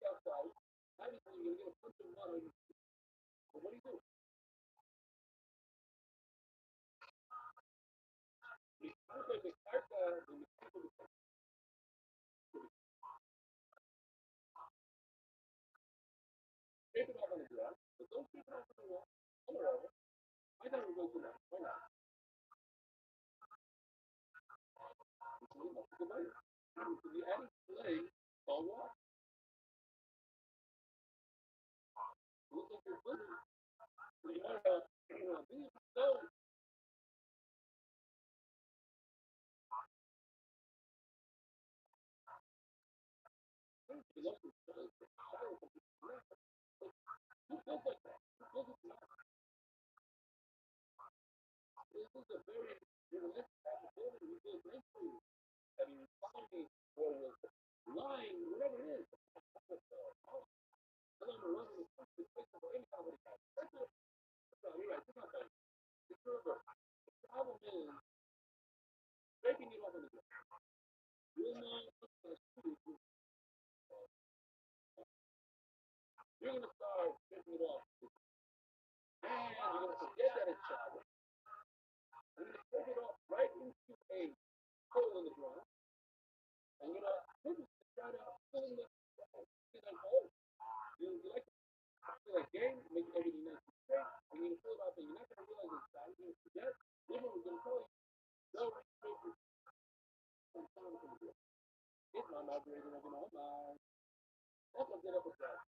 outside. Obviously, you're going to get a bunch of water. But what do? Because the start, when people take it off on the ground, but don't keep it off on the wall. On the level. I thought we go to that. Why not? It's really not the way. So the added delay, all walk. Look at your footage. So you know how, these stones, you know, who feels like that? Who feels it's not? This is a very realistic type of building. We feel great for you. I mean, finding or was lying, whatever it is. I don't know what it is. It's fixable any company. That's it. No, you're right. It's not bad. It's reverse. The problem is breaking it off in the ground. You're not you're going to start breaking it off. And you're going to forget that it's shower. You're going to break it off right into a hole in the ground. And you're going to purposely try to fill in the hole. You like to play a game, make everything nice and straight, and you're going to fill it out there. You're not going to realize it's bad. You're going to forget. Everyone was going to tell you, no, it's my migrating of an online. That's what get up with that.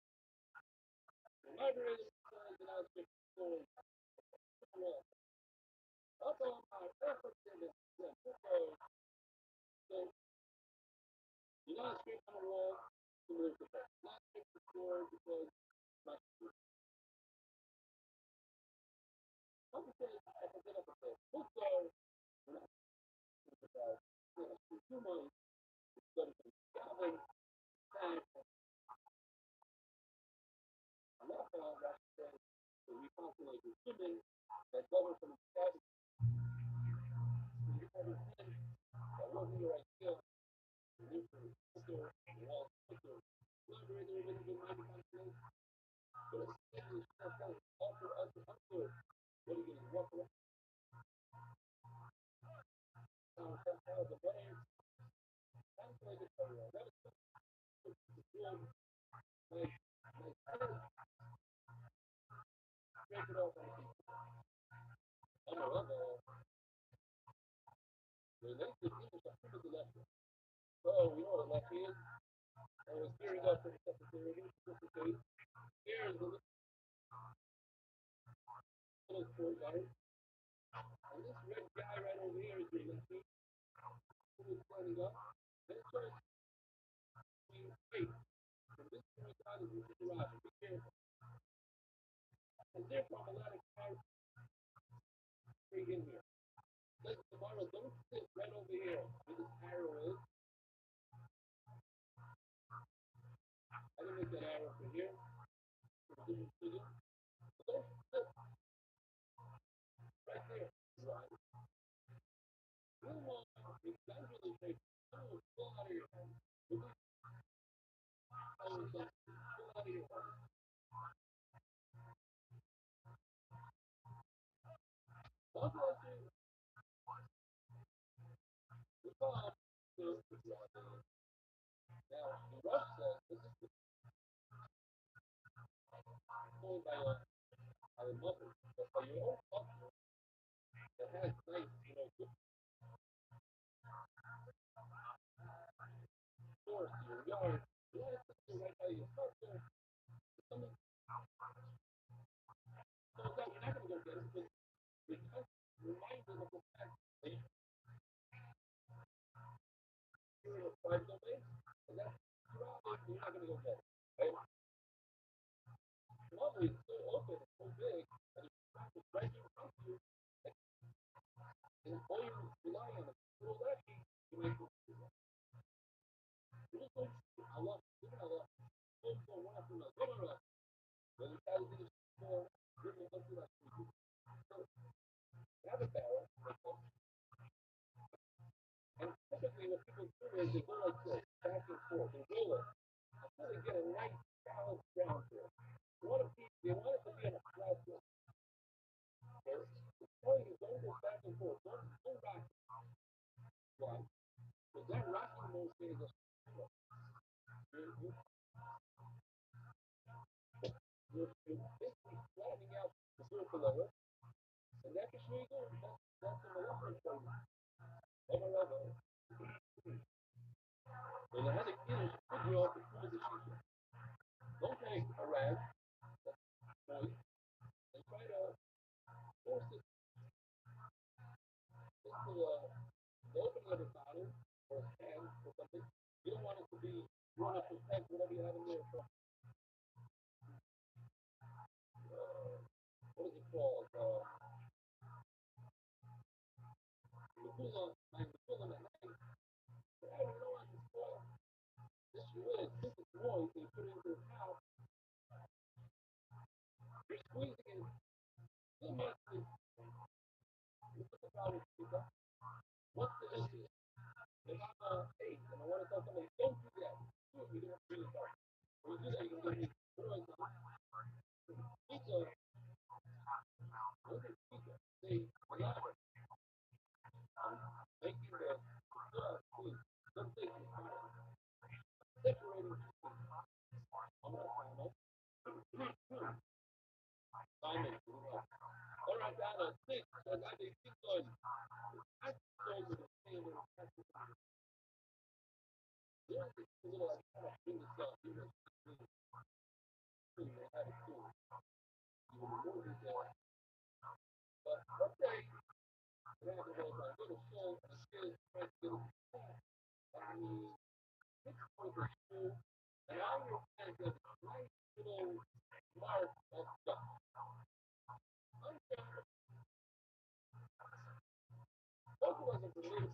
The migrating says that I was just going up on my efforts in this. So you're not straight on the wall to live the best. Not straight to the floor because my I'm saying I can get up with that. Book guard, we're not about 2 months, but it's traveling time. A lot of that says to repopulate the women that govern from the cabin. You have a thing that wasn't your idea. You for sticker, wall sticker, collaborator, a little bit mighty confidence, but it's still stuff that offer us an upward. What are you going to walk around? The money, I'm going to tell you, that is like, break it off. I don't know, the next thing is the left. Oh, we know what a left is. I was gearing up for the secretary. Here is the little sport guard. And this red guy right over here is the lefty who is standing up. Then it starts being straight. From this point on is the garage. Be careful. And therefore, I'm allowed to carry straight in here. Says tomorrow, don't sit right over here where this arrow is. I didn't make that arrow from here. From here to here. So don't sit right there. Right. You want to gradually take pull out of your hand. Pull out of your hand. Rothschild, this is told by a mother, but by your own culture that has nice, good stores to your yard, you want it to do right by your culture. Something, so that you're not going to go get it because reminded of the fact that you're in a private domain, and that's you're not going to go get it. Right? Normally, it's so open, it's so big, that it's right here in front of you, and all you rely on is little lefty to make it. You just don't see Allah, even Allah, don't go one after another. No, no, no. When you try to do this before, you're going to go through that. So, have a barrel, and typically what people do is they go like this, back and forth, they roll it, until they get a nice balanced ground to it. They want it to be on a flat floor. Okay? The point is don't go back and forth, don't rock it. Why? Because that rocking motion is a you're, you're basically flattening out the surface below it, and that's what you're doing. That's the molecular form. Overall, when it has a kiddish, figure out the tools that she uses. Don't take a rag, moist, and try to force it into the opening of a bottle or a can or something. You don't want it to be, you want to protect whatever you have in there from, what is it called? The cool on the hand. I don't know what it's called. This is, since it's moist, and you put it into a towel, you're squeezing it. You might think, you put the towel with the what's the issue? If I'm eight and I want to tell somebody, don't do that. Do it, you don't really start. When you do that, you can get me. What do I do? Pizza, what is pizza? Say, yeah, I'm making the let's say, separating I'm not final. Simon, all right, down to six. So I got the pizza. I told you the same little there's this little like kind of bring this up. You know, you have it too. You will remove it there. But one day, I had to go to my little show. The kids trying to get it. And we fixed for the school. And I understand that nice little mark of stuff. Both of us are related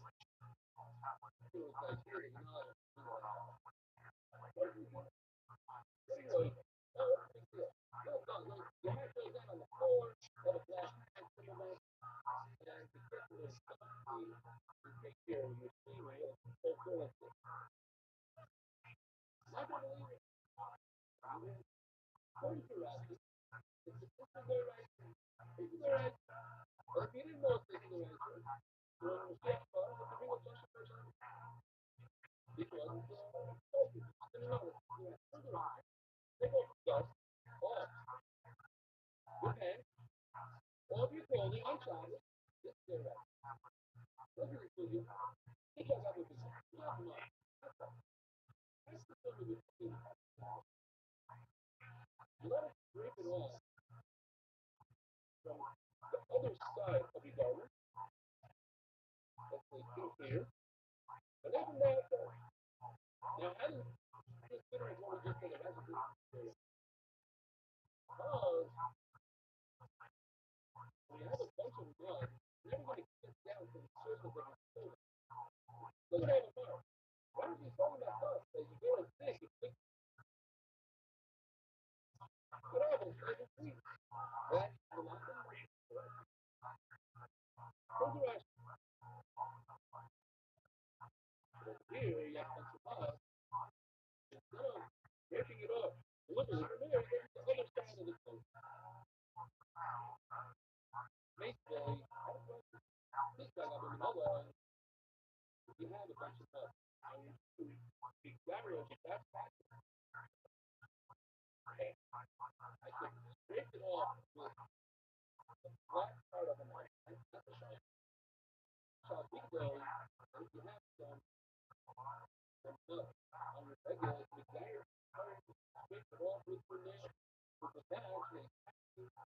to Nigeria. You know, anyway, you have to down on the floor, let a flash some of them, and be careful to take care of your scenery. So cool. Not gonna leave it. According to Rabbi, it's a system there right. It's there right. Or if you didn't know it's there right, you're on the same car, but the real bunch of person, because further on, they go dust off your pants, all of your clothing, on showers, it's there right. Look at it for you. Think about what this is. Not much. That's the thing with this. You let it break it off from the other side of your garment, let's say through here. But even that, now I didn't consider it what we just said, it has to do with because when you have a bunch of blood, everybody gets down to the surface of your skin. Look at the mark. Why don't you talk about us? As you go like this, you think, what happens? Like a tweet. That, the last one, close your eyes. Here, you have a bunch of blood. Instead of breaking it up, look at it there, there's the other side of the coat. Basically, this guy got another, you have a bunch of blood. marriage, that's okay. I can scrape it off with the black part of the knife. That's a shot big day, and if you have some nuts on your regular, you got to scrape it off with your nail. But then actually, should have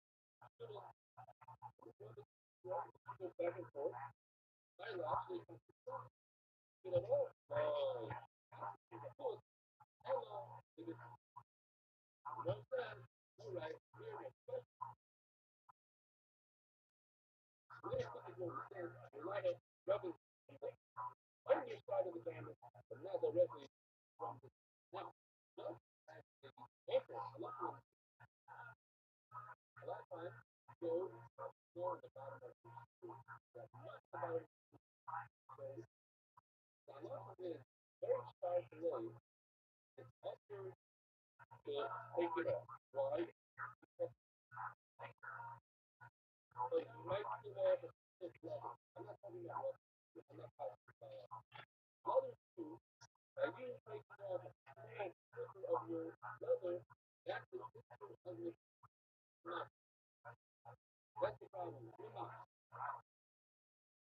go back and forth. I actually get it off. Hello, if it's no friend, no right, here, really people understand a lot of rebels on your side of the family, but not directly from the now. No, April, a lot of times go more the bottom of the that much about it. So a lot of it very sharp blade. It's better to take it off. Why? Because you might feel off a stiff level. I'm not talking about what I'm not talking about. Others do. By you taking off a small sliver of your leather, that's the picture of your not. That's the problem. You're not.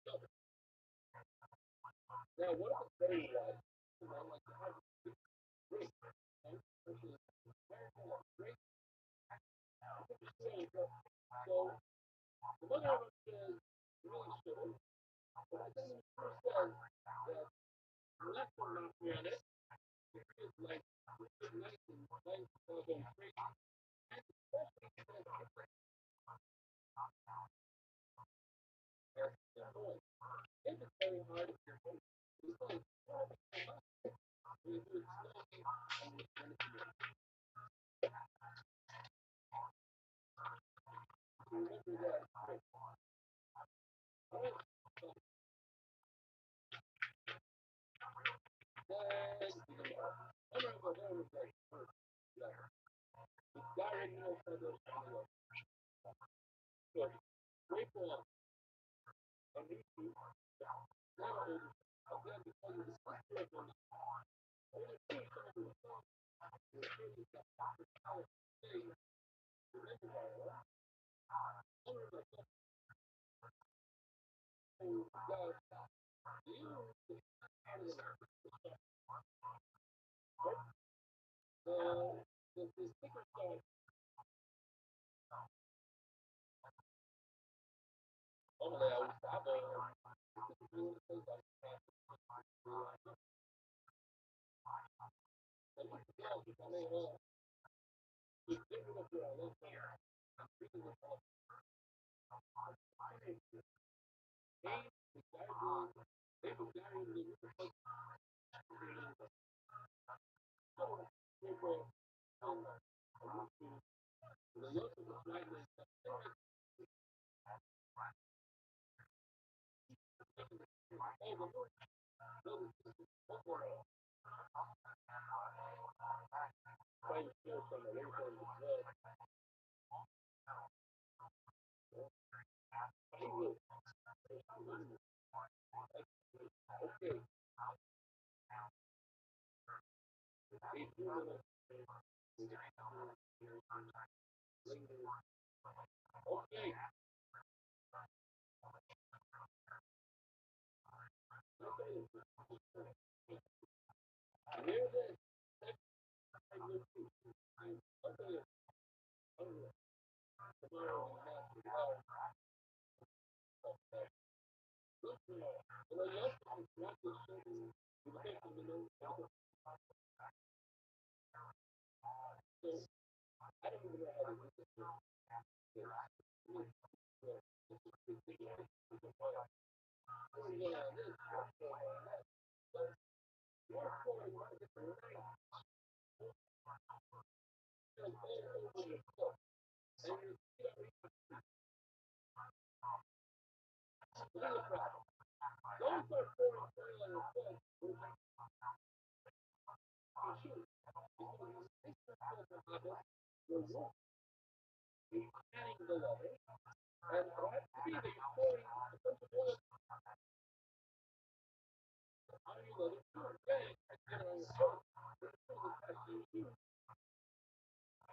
So, now, what if it's very wide? You know, like you have great, right? Versus very small, great. So, the mother of it says, really should. But I think it says that less than not on it, it's like, it's nice and nice, going straight. And especially because it's annoying. If it's very hard, it's like, you do it slowly, and it's remember that. Normally, I would have And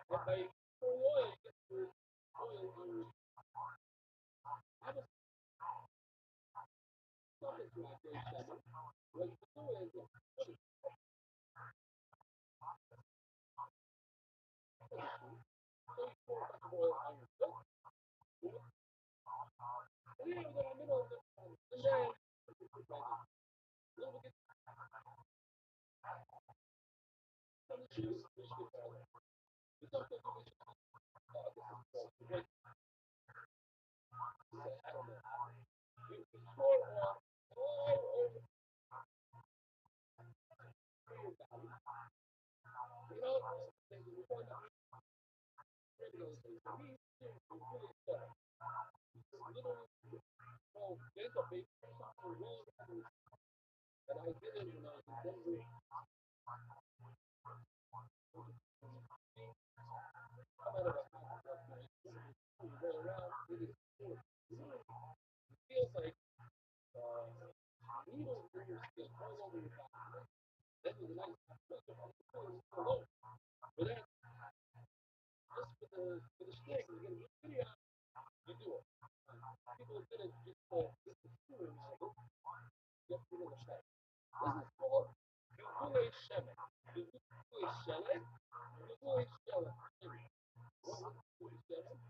by for oil, you get your oil your I was something to operation. What you do is put it so you pour a bunch of oil on your foot. And then in the middle of the and then little bit from the shoes, which gets all you something to which this is great. I don't know. You pour oil all over your body. You know, things that we're going to regular things. For me, it's really tough. Literally, well, there's a big something really that I did it when I was in Denver. Come out of a house, go around, it is it feels like needles through your skin all over your body. That was a nice hello. But then just for the stick, you get a good video, you do it. People did it just just the screw get rid of the fat. This is called Gugule Shemek. Gugule Shemek. Gugule Shemek. What was Gugule Shemek?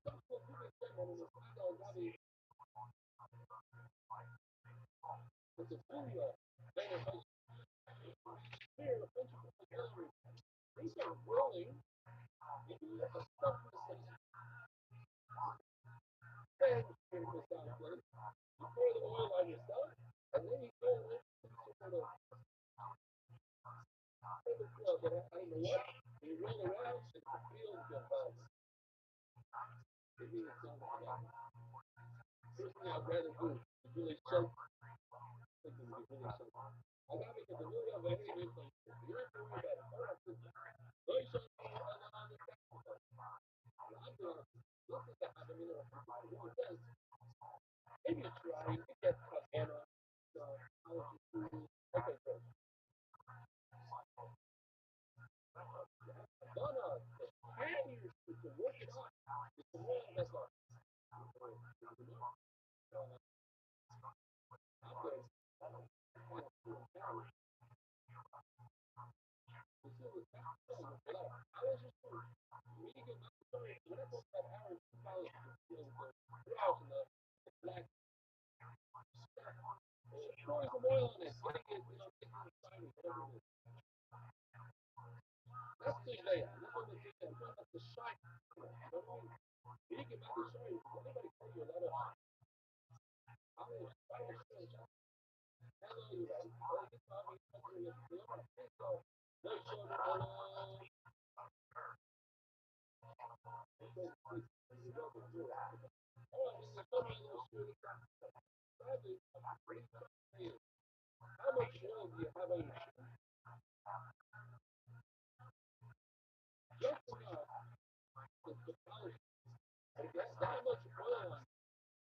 Some people Gugule Shemek is a female Rabbi. It's a female. Then if I hear a bunch of people gathering, they start rolling. You do have to stop for a second. Then you go down, please. You pour the oil on yourself, and then you go in to sort of but I don't know what. You roll around, it feels your buzz. It means something about it. Personally, I'd rather do is really choke than to really choke. I gotta make a delivery of anything. You don't have to worry about it. All right, don't you show me on the back. I'm doing it. Look at that. I mean, it does. Maybe you try. You can get Hannah. Okay, good. No, no. And you can work it out. You can roll it as a black pouring some oil on it, getting it, shiny, whatever it is. That's the day. I'm not going to say that. I'm talking about the shine. You know what I mean? You didn't get back to shine. Anybody tell you a lot of I don't know. Hello, you guys. Oh, you saw me. So, they showed me hello. Oh, and they showed me a little shooting. Sadly, how much oil do you have on your shoe? Just enough to polish. But if you have that much oil on,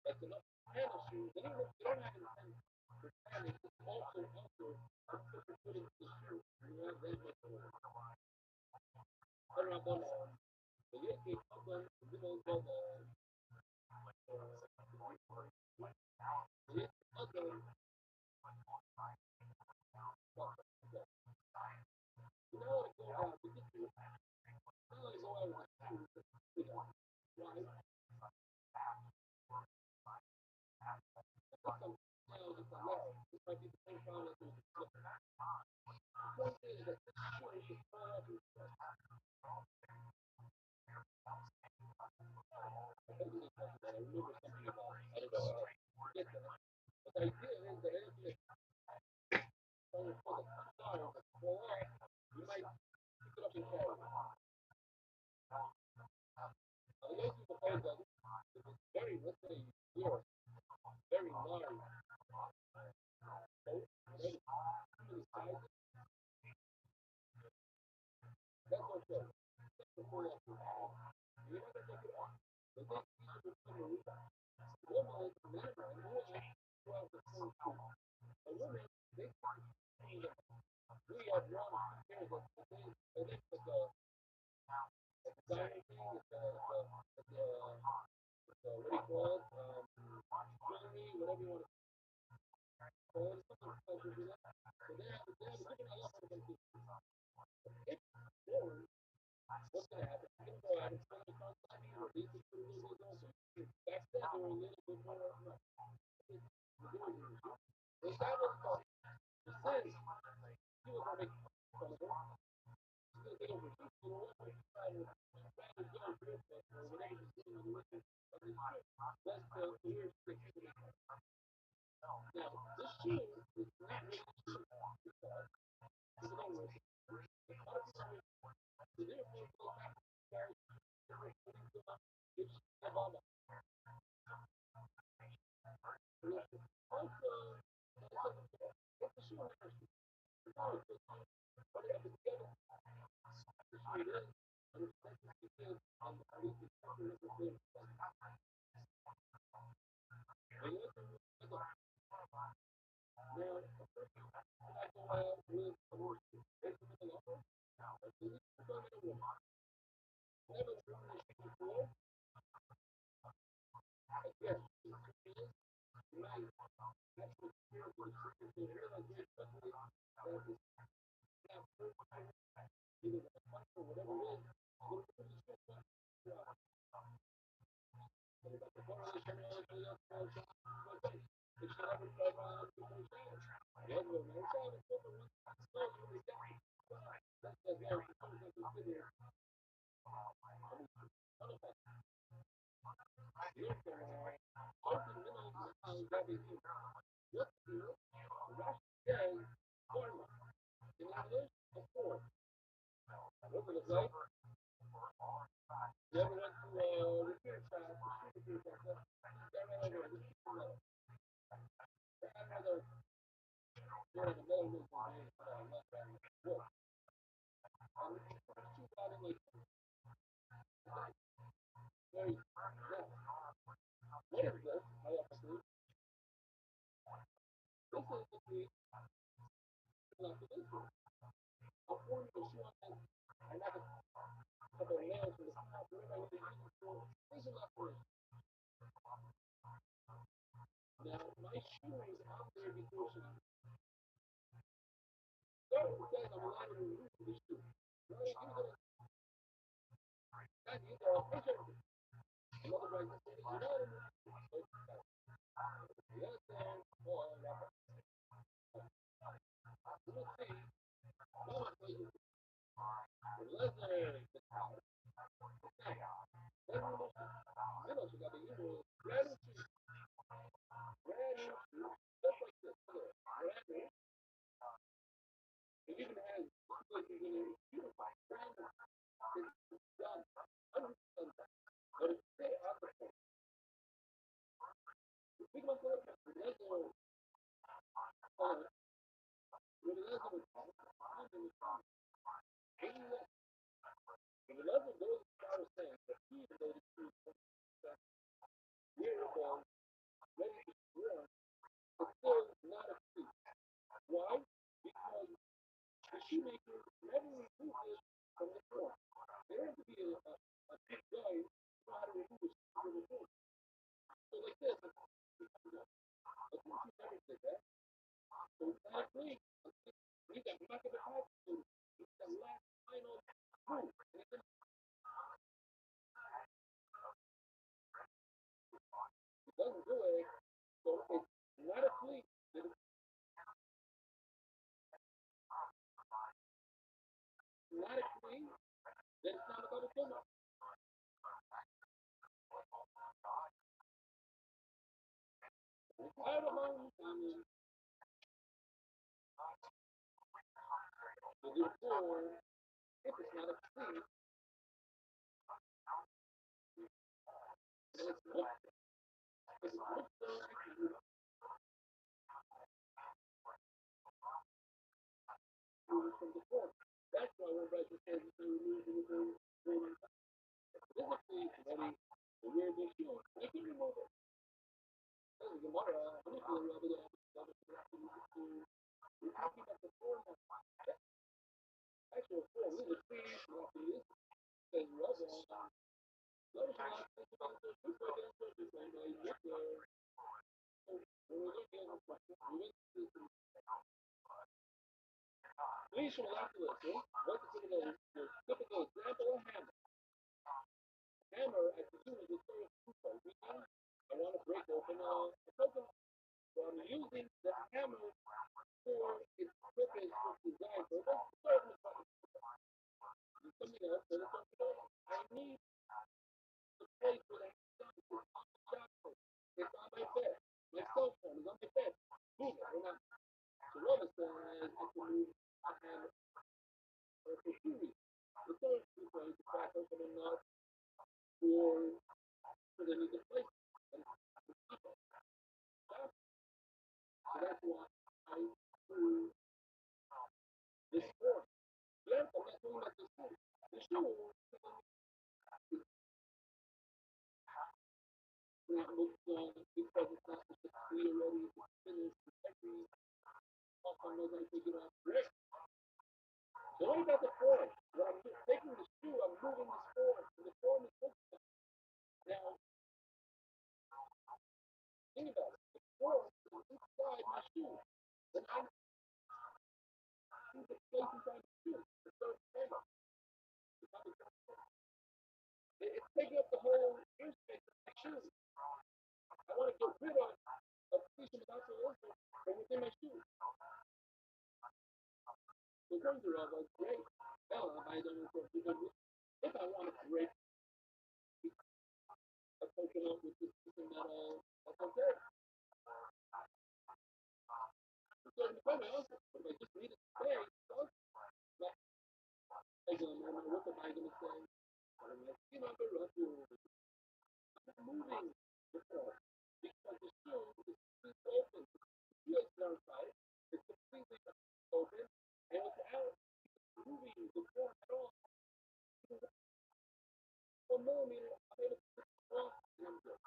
that's enough tennis shoes. And even if you don't have any tennis, it's also put your foot into the shoe. You have that much oil. Pero bueno, oye, que hablan, you know, oye, other, you know, like go out, you get to, you know, like go out with you know, right? That's some, you know, just like, yeah, this might be the same problem as the point is that this shoe is just fall off your foot. I remember something about, I don't know, get that. But the idea is that anything that's on your foot that's too large, that's fall off, you might pick it up and carry it. The way people hold that, if it's very, let's say, you're very large, so very, too many sizes, that's okay. That's the pull off your foot. You're not gonna take it off. The next piece of the woman, never, and women throughout the whole shoe. A woman, they clean it. We have one here that I think it's a dining thing. What do you call it? Jewelry, whatever you want to call it. Something like that. So they have a different lot of things. If forward, what's going to happen? You're going to go out and spend the contact or these are the little bit also. Back then, they were a little bit more. They got what called since he was going to make fun of her. He's going to get over it. You know what? We're trying to go real quick or whatever he's doing on the record. Let's go here. Now, this shoe is not really a shoe because it's an English. So therefore, they have to carry if she have all that. Also, it's a shoe. But if it's together, it is. And it's because on the police is coming up with it. And you have to look at now, I go out with a horse. It's a little over. It's going to be never driven a shoe before. Yes, my actual experience with the shoe is really great, especially either the fight or whatever it is. You ever went to repair shop, what is this? I have to see. This is the key. Like this. I'm pouring the shoe on this. I like a couple of nails for the top. Remember, I need to use it for. These are not for it. Now, my shoe is out there before she started because I'm allowed to remove the shoe. No, you give it a God, you go. Another right to say, you know, yes, and boy, let's see. Mama tell you, Lesnar, then also got the usual brand new shoe, brand new shoe, just like this. Look, brand new. It even has places in it, beautiful, brand new. It's done, 100% done. But it's still out the phone. Speaking of that, Lesnar, when Lesnar was when Lesnar goes as far as saying that he is the year ago, ready to score, it's still not a feat. Why? Because the shoemaker never removed it from the form. There has to be a big guy who know how to remove it from the form. So like this, a teacher never did that. So it's not a clean. We got back of the pass to the last final move. It doesn't do it. So it's not a clean. It's not a clean. Then it's not about a tuna. I don't know. I mean, so therefore, if it's not a clean, then it's not. It's not from the form. That's why when Rothschild says it's removed in the physically ready to wear this shoe, they can remove it. This is Gemara. I'm not going to rub it off. We're talking about the form. says Rabbi, those are not things about the super dancer, the same way you were. When we look at please select listen. What's the typical example of hammer? Hammer, I presume, is a sort of super weekend. I want to break open a token. So I'm using the hammer for its purpose, its design purpose. Something else that it's something else. I need the place where the hammer is on the job site. It's on my bed. My cell phone is on my bed. Move it. We're not. So Robert says I can move a hammer for two reasons. The third is going to crack open enough for them to get placed. And so that's why I do this sport. Yes, I'm not talking about the shoe. The shoe is not looked on because it's not just clear already, it's finished, it's every also knows how to take it off. Great. So what about the form? When I'm taking the shoe, I'm moving this form, and the form is hooked. Now, think about it. The form is inside my shoe. Then I see the place inside the shoe. The third camera. It's taking up the whole ear space of my shoe. I want to get rid of a piece of the natural order from within my shoe. So comes the rabbi, great. Well, I don't know if I want to break a coconut with this piece of metal, that's okay. So in the moment, also, if I just need it today, so like, I don't know what am I going to say? I'm like, you know, the Rothschild. I'm moving the form because the shoe is completely open. The heel is verified. It's completely open, and without moving the form at all, 1 millimeter, I'm able to put it off, and I'm good.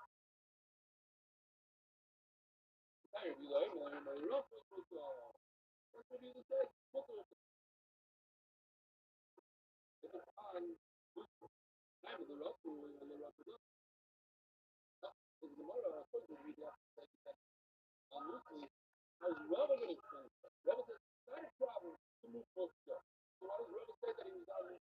Tired, you know, my Rothschild was, what would you say? If it's on, time of the Rothschild, the Rothschild, the Gemara, of course, we read that, on loosely, how's Rabbi going to explain it? Rabbi says, it's not a problem to move both stuff. So why does Rabbi say that he was out of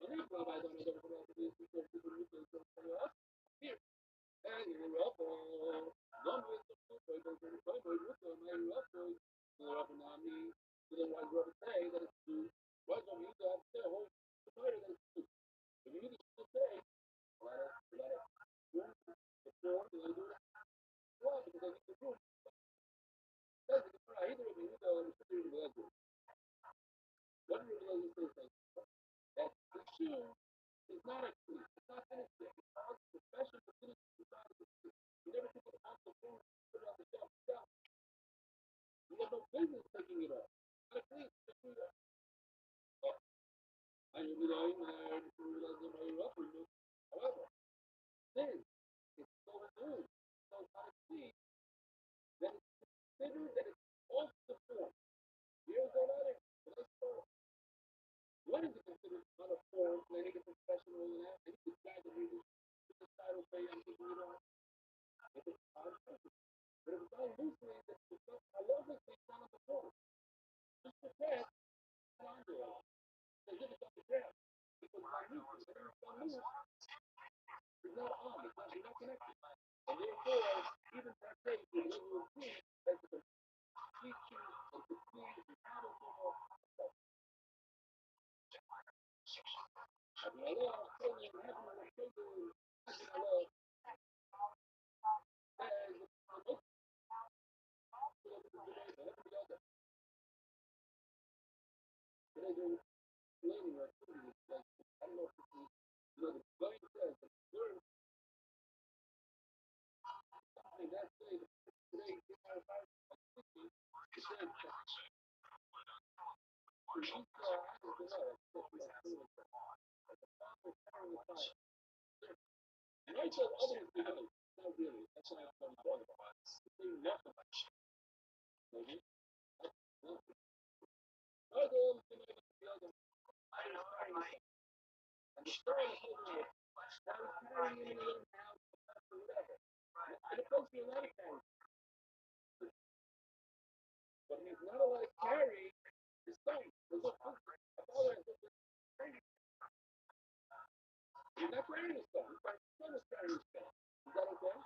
and these rabbis don't know what to do because people use it somewhere else. Here, and in Europe, none with the people, they don't know with them, and Europe, the Rabbi Nami, so then why Rabbi say that it's true? Why don't you use that? Say a whole scenario that it's true. If you use it to say, let it, the form, and do it. Why? Because I need the proof. That's the Gemara. Either of you, the Siddur of the what do you really say? That the shoe is not a key. It's not finished yet. The special to finish inside of the shoe. You never took it off the floor and put it on the shelf yourself. You have no business taking it off. It's not a key. Just do that. Oh, and you know, however, then it's so new. So it's not a key. Then it's considered that it's off the form. Here's that other. Let's go. What is it considered on a form? I need a professional in that. I need to try to read it. The title say I'm thinking it on. If it's on paper. But if it's on loosely, I love this thing on the form. Just the test, it's on there. As if it's on the ground. Because it's on loosely. When it's on loose, it's not on. It's not connected. And therefore, even that case, when you will see that the complete truth and complete and powerful and I told others to go. Not really. That's why I'm talking about. They left them. Maybe. Okay. And the store is holding it. Now he's carrying it in a little house or whatever. And it's supposed to be a lot of carry. But he's not allowed to carry his son. He's not carrying his son. He's carrying his son. His son is carrying his son. Is that okay?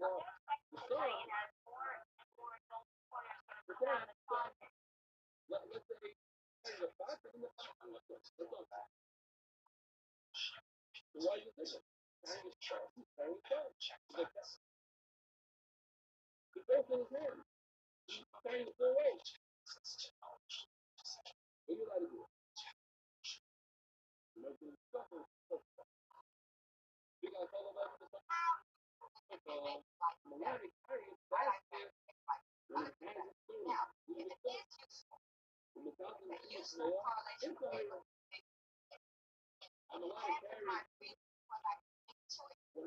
Now, the son, let's say he's a fox and the fox is a son. That's all. So why do you think it? Carrying his son. He's carrying his son. Like that. He's both in his hand. He's carrying the full weight. What are you allowed to do? You know, we got to follow back to the son. Melodic carrying that's when his hands are clean. When the top of the feet there, it's all right. I'm allowed to carry when I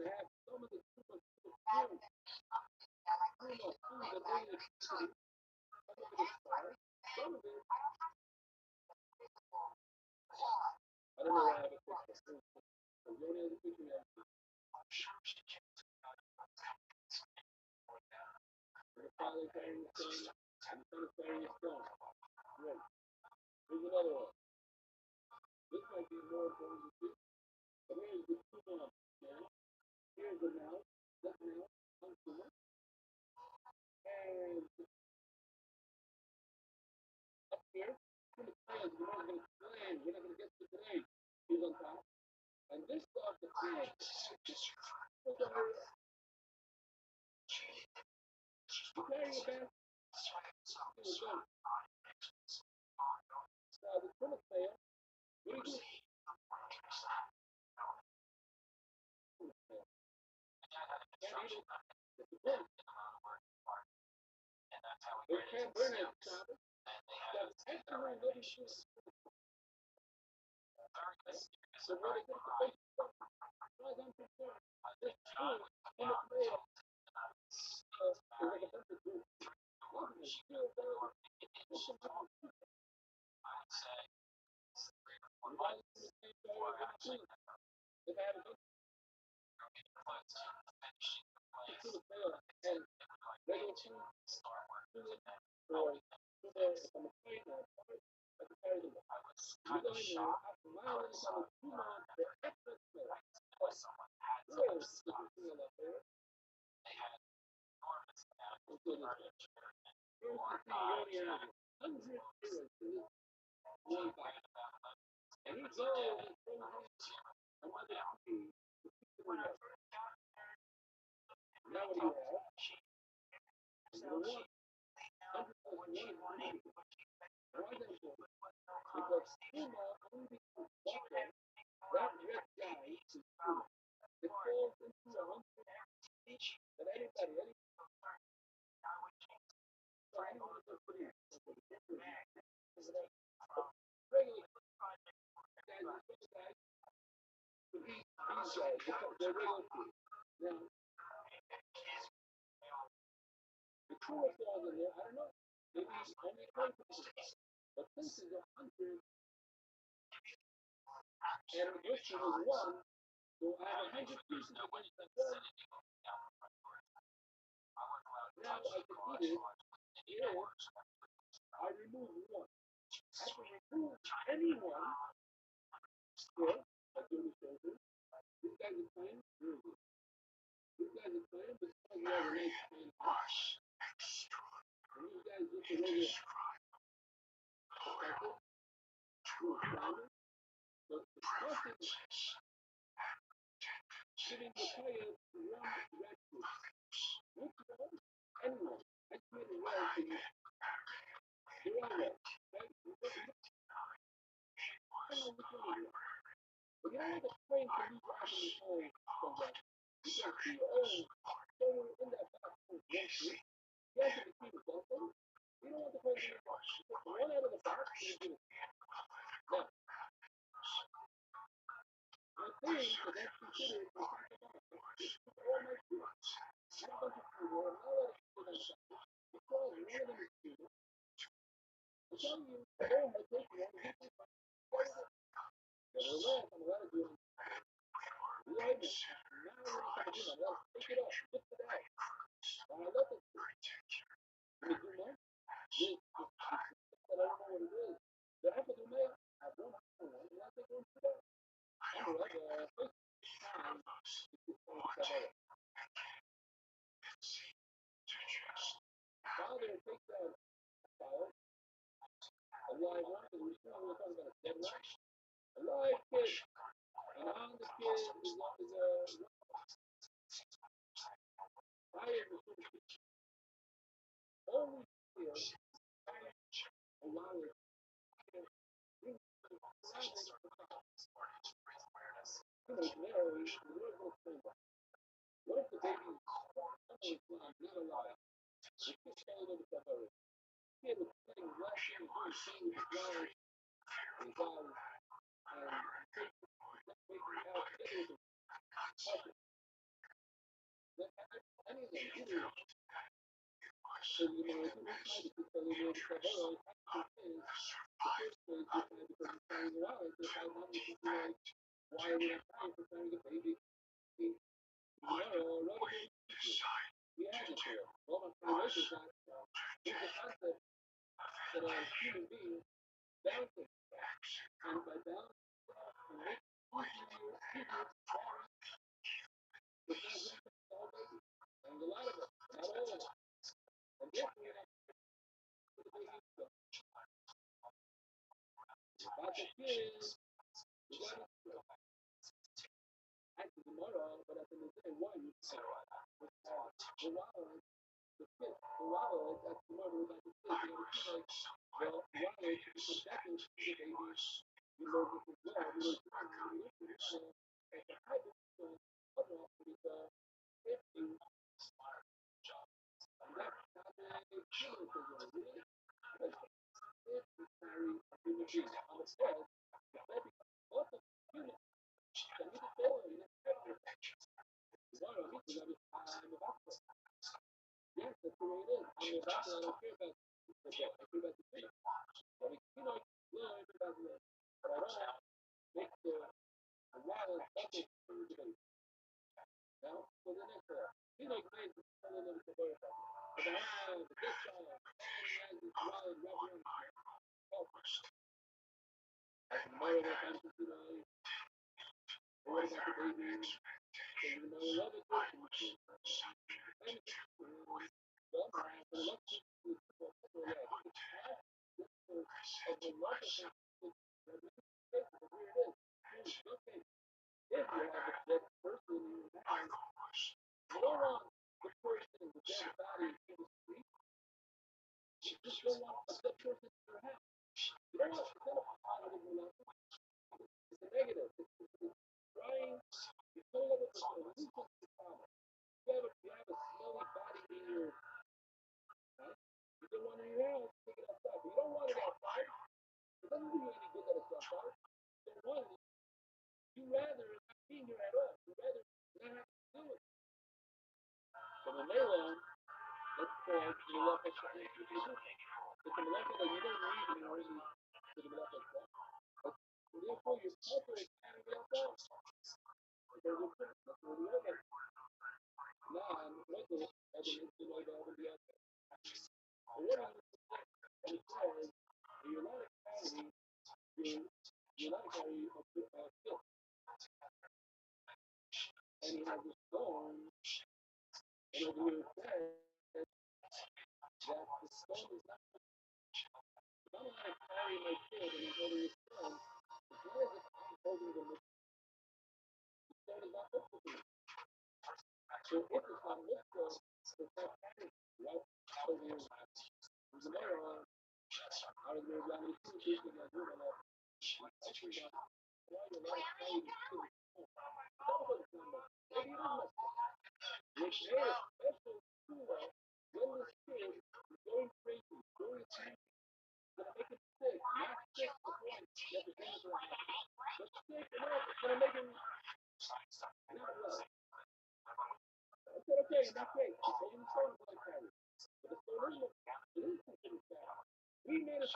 have some of the super food. Some of the food that they expect. Some of it is fire. Some of it, I don't know why I have a picture. So you only have a picture now. The father carrying the son, and the son is carrying his son. Great. Here's another one. This might be more important to see. But here's the two moms. Okay? Here's the mouse. That mouse. Consumer. And up here, two plans. We're not going to plan. We're not going to get to today. He's on top. And this stuff, the pig, you carry your back. The criminal player, what do you do? They can't burn it, Sabbath. That's excellent living shoes. So what is it? As far as I'm concerned, this food in the player is like a bunch of food. Nothing is still there. What's the matter? You guys do the same thing with the food. If I had a bunch of the player and regular food, or if I'm afraid of it, I can carry them. You go in there, after my last time was 2 months, the extra player. Really, this is the thing I love there. Here's the thing, you only have 100 euros for this one bite. And he goes and throws in another cookie. Now what do you have? Number one, 100 plus 1 is 100. Why is that important? Because Puma only becomes butter. That red guy is Puma. It falls into 100 that anybody, any so anyone can put in. Regular guys, these guys, they're regular food. Now, the Puma falls in there, I don't know. Maybe he's only 20%. But since it's 100, and the issue is 1, so I have 100 pieces against that 1. Now I can eat it if I remove 1. I can remove anyone here, like you understand this. These guys are playing, these guys are playing, but some of you have a nice playing house. And these guys just a regular cycle, diamond. So the person giving the player 1 red food. Which one? Anyone. I just made a red for you. They're all red. Right? I don't know which one is red. But you don't want the plane to be dropping the phone so that you can see, oh, somewhere in that box is red food. You have to keep it open. You don't want the plane to be dropping. You take one out of the box and you get it. Now, my thing is that's considered a box. It's all my food. I have a bunch of food here. I'm not letting it sit on top. telling you, oh, my take you want to do this. Nevertheless, I'm allowed to do it. Right now, now we're going to do it. Let's take it up. Lift it out. I let it. Let me do more. This that I don't know what it is. The half of the mail, I don't know. And I think we'll do that. I'm like, first time, Father takes out a child, a live one, because we're talking about a dead one. A live kid. And on the kid is a fire only here allow it to marry the little friend. What if the baby is not alive? The kid can't live with that already. The kid was playing last year, doing things with flowers and guys, and that baby out together with any of them, either. So, you know, if you try to tell you what the is, the first place you try because it's carrying a while, it's like, how many people like, why are we not trying for trying to get baby? Tomorrow, right? We had it here. Well, my friend is that there's a concept that a human being balances. And by balancing, and making you, it's not just all baby. And a lot of it, not all of it. And therefore, you have to put the baby in the about the kids, you got to act tomorrow, but at the end of the day, one, the wild, the kid, the wild, that's tomorrow, like the kid, you know, the kid, like, well, wild, you come back and the baby, you know, this is well, you know, and the habit, other because if you, and that's not a human thing, really, if you carry a human being on the bed, the baby, also human, can you tell him, tomorrow, he's going to be, I'm about to, yes, that's the way it is, I'm about to, I don't care about the bed, I care about the baby, but you know, I care about the, but I don't make the wild, that's it, the baby. Now, for the next one, you know, guys, I'm going to worry about it. But I have this child, and he has this wild, reverend, help. Tomorrow, what happens to the, what about the baby? So, you know, love it, and well, for the next two, so yeah, it's half of the love of the okay, if you have a dead person in your house, you don't want the person, the dead body in the street. You just don't want a dead person in your house. You don't want, it's not a positive relationship. It's a negative. It's trying, you don't have a solution to the problem. You have a smelly body in your house. You don't want it in your house, take it outside. But you don't want it outside. It doesn't do you any good that it's outside. You don't want it. You rather not be here at all. You rather not have to do it. But when they learn, let's call the left of the it's the left that you don't need in order to the left of that. And therefore, your culture is carrying it out. Because you're putting it on the other. Now, I'm making it evidence to know that I will be out there. But what I'm saying is, you're not a carry, you're not a carry of filth. And he has a stone, and over here it says that the stone is not. I'm not going to carry my kid and he's holding his stone. It's not as if I'm holding the stone is not hooked to me. So if it's not hooked to, it's not carrying, right? So there's a matter of, out of the reality, two things that do that. Actually, why you're not carrying the kid. Maybe it is not. Which made a special tool when this kid is going crazy, going crazy. Gonna make him sick, not sick to the point that the things are happening. But sick enough, it's gonna make him not well. I said, okay, that's great. So you stone is like carry. But the stone is it is considered carry. We made a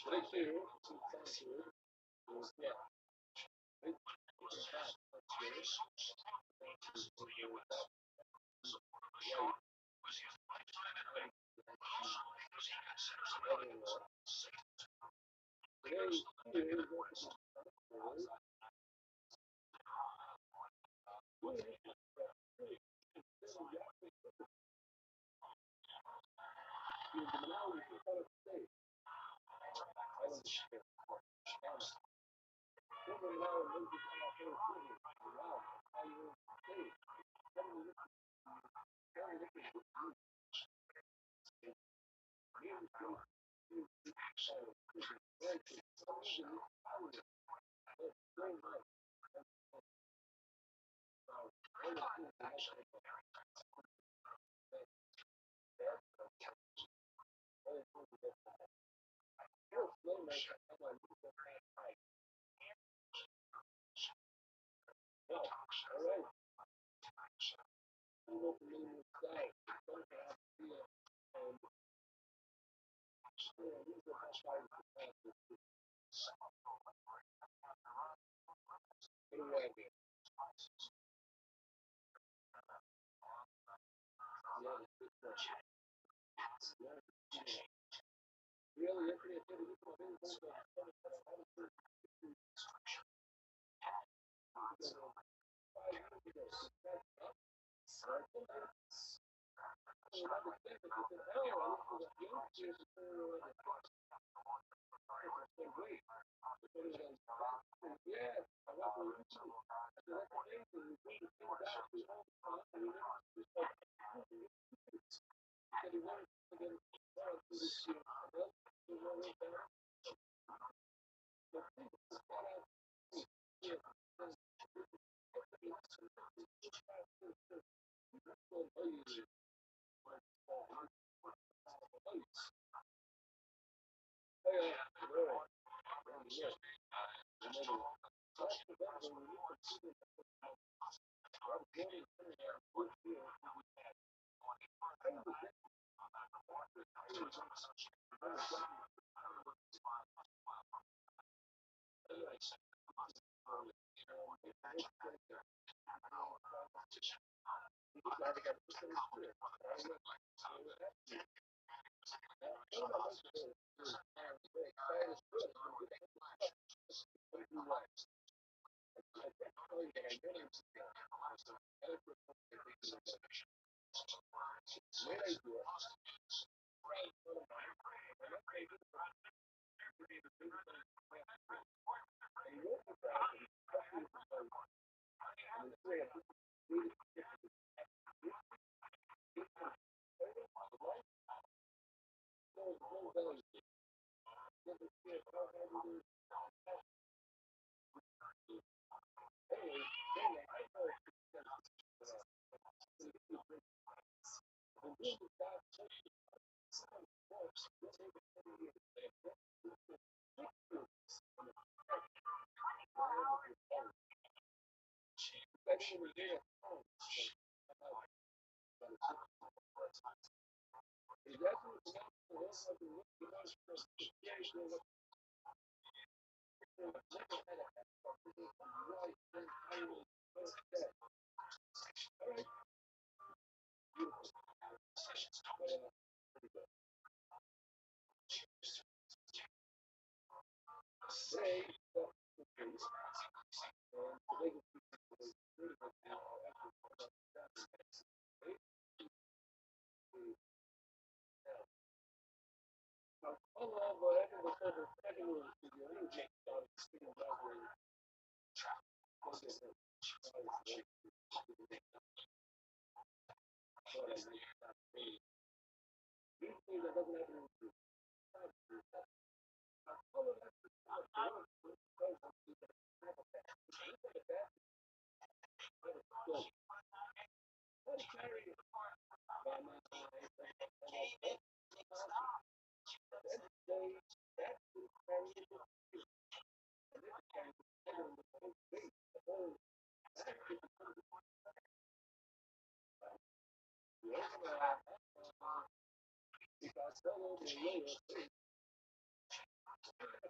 But they say, yeah,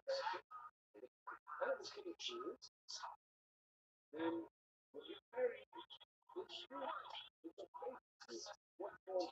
I have a kid of two, then when you marry, it's true. It's a faith. What goes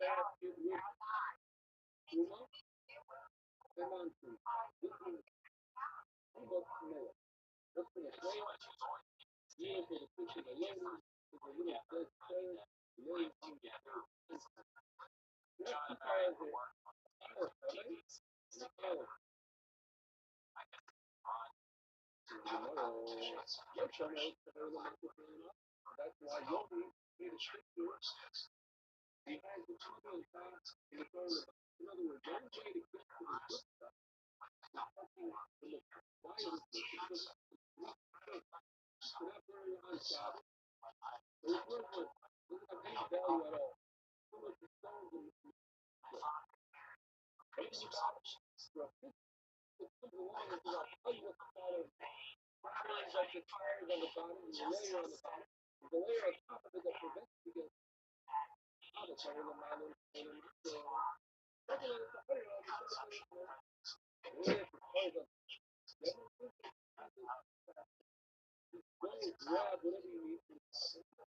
basket with Uma and Monty. This is about Camilla. What's in the playoff? Yeah, for the pitch of the ladies, for the little good players, the ladies on the field. That's because they're our family. Oh, that's why Yogi made a stick to it. He has the two million times in the third. In other words, the only way to get to the good stuff is fucking to look. Why is it because we're not very unstoppable? Those words doesn't have any value at all. So much the stones and for a fish that comes along and I'll tell you what's called a patterns like the tires on the bottom and the layer on the bottom. The layer on top of it that prevents you to get out of the mile and so second is the fire on the way for cars on go grab whatever you need from the top.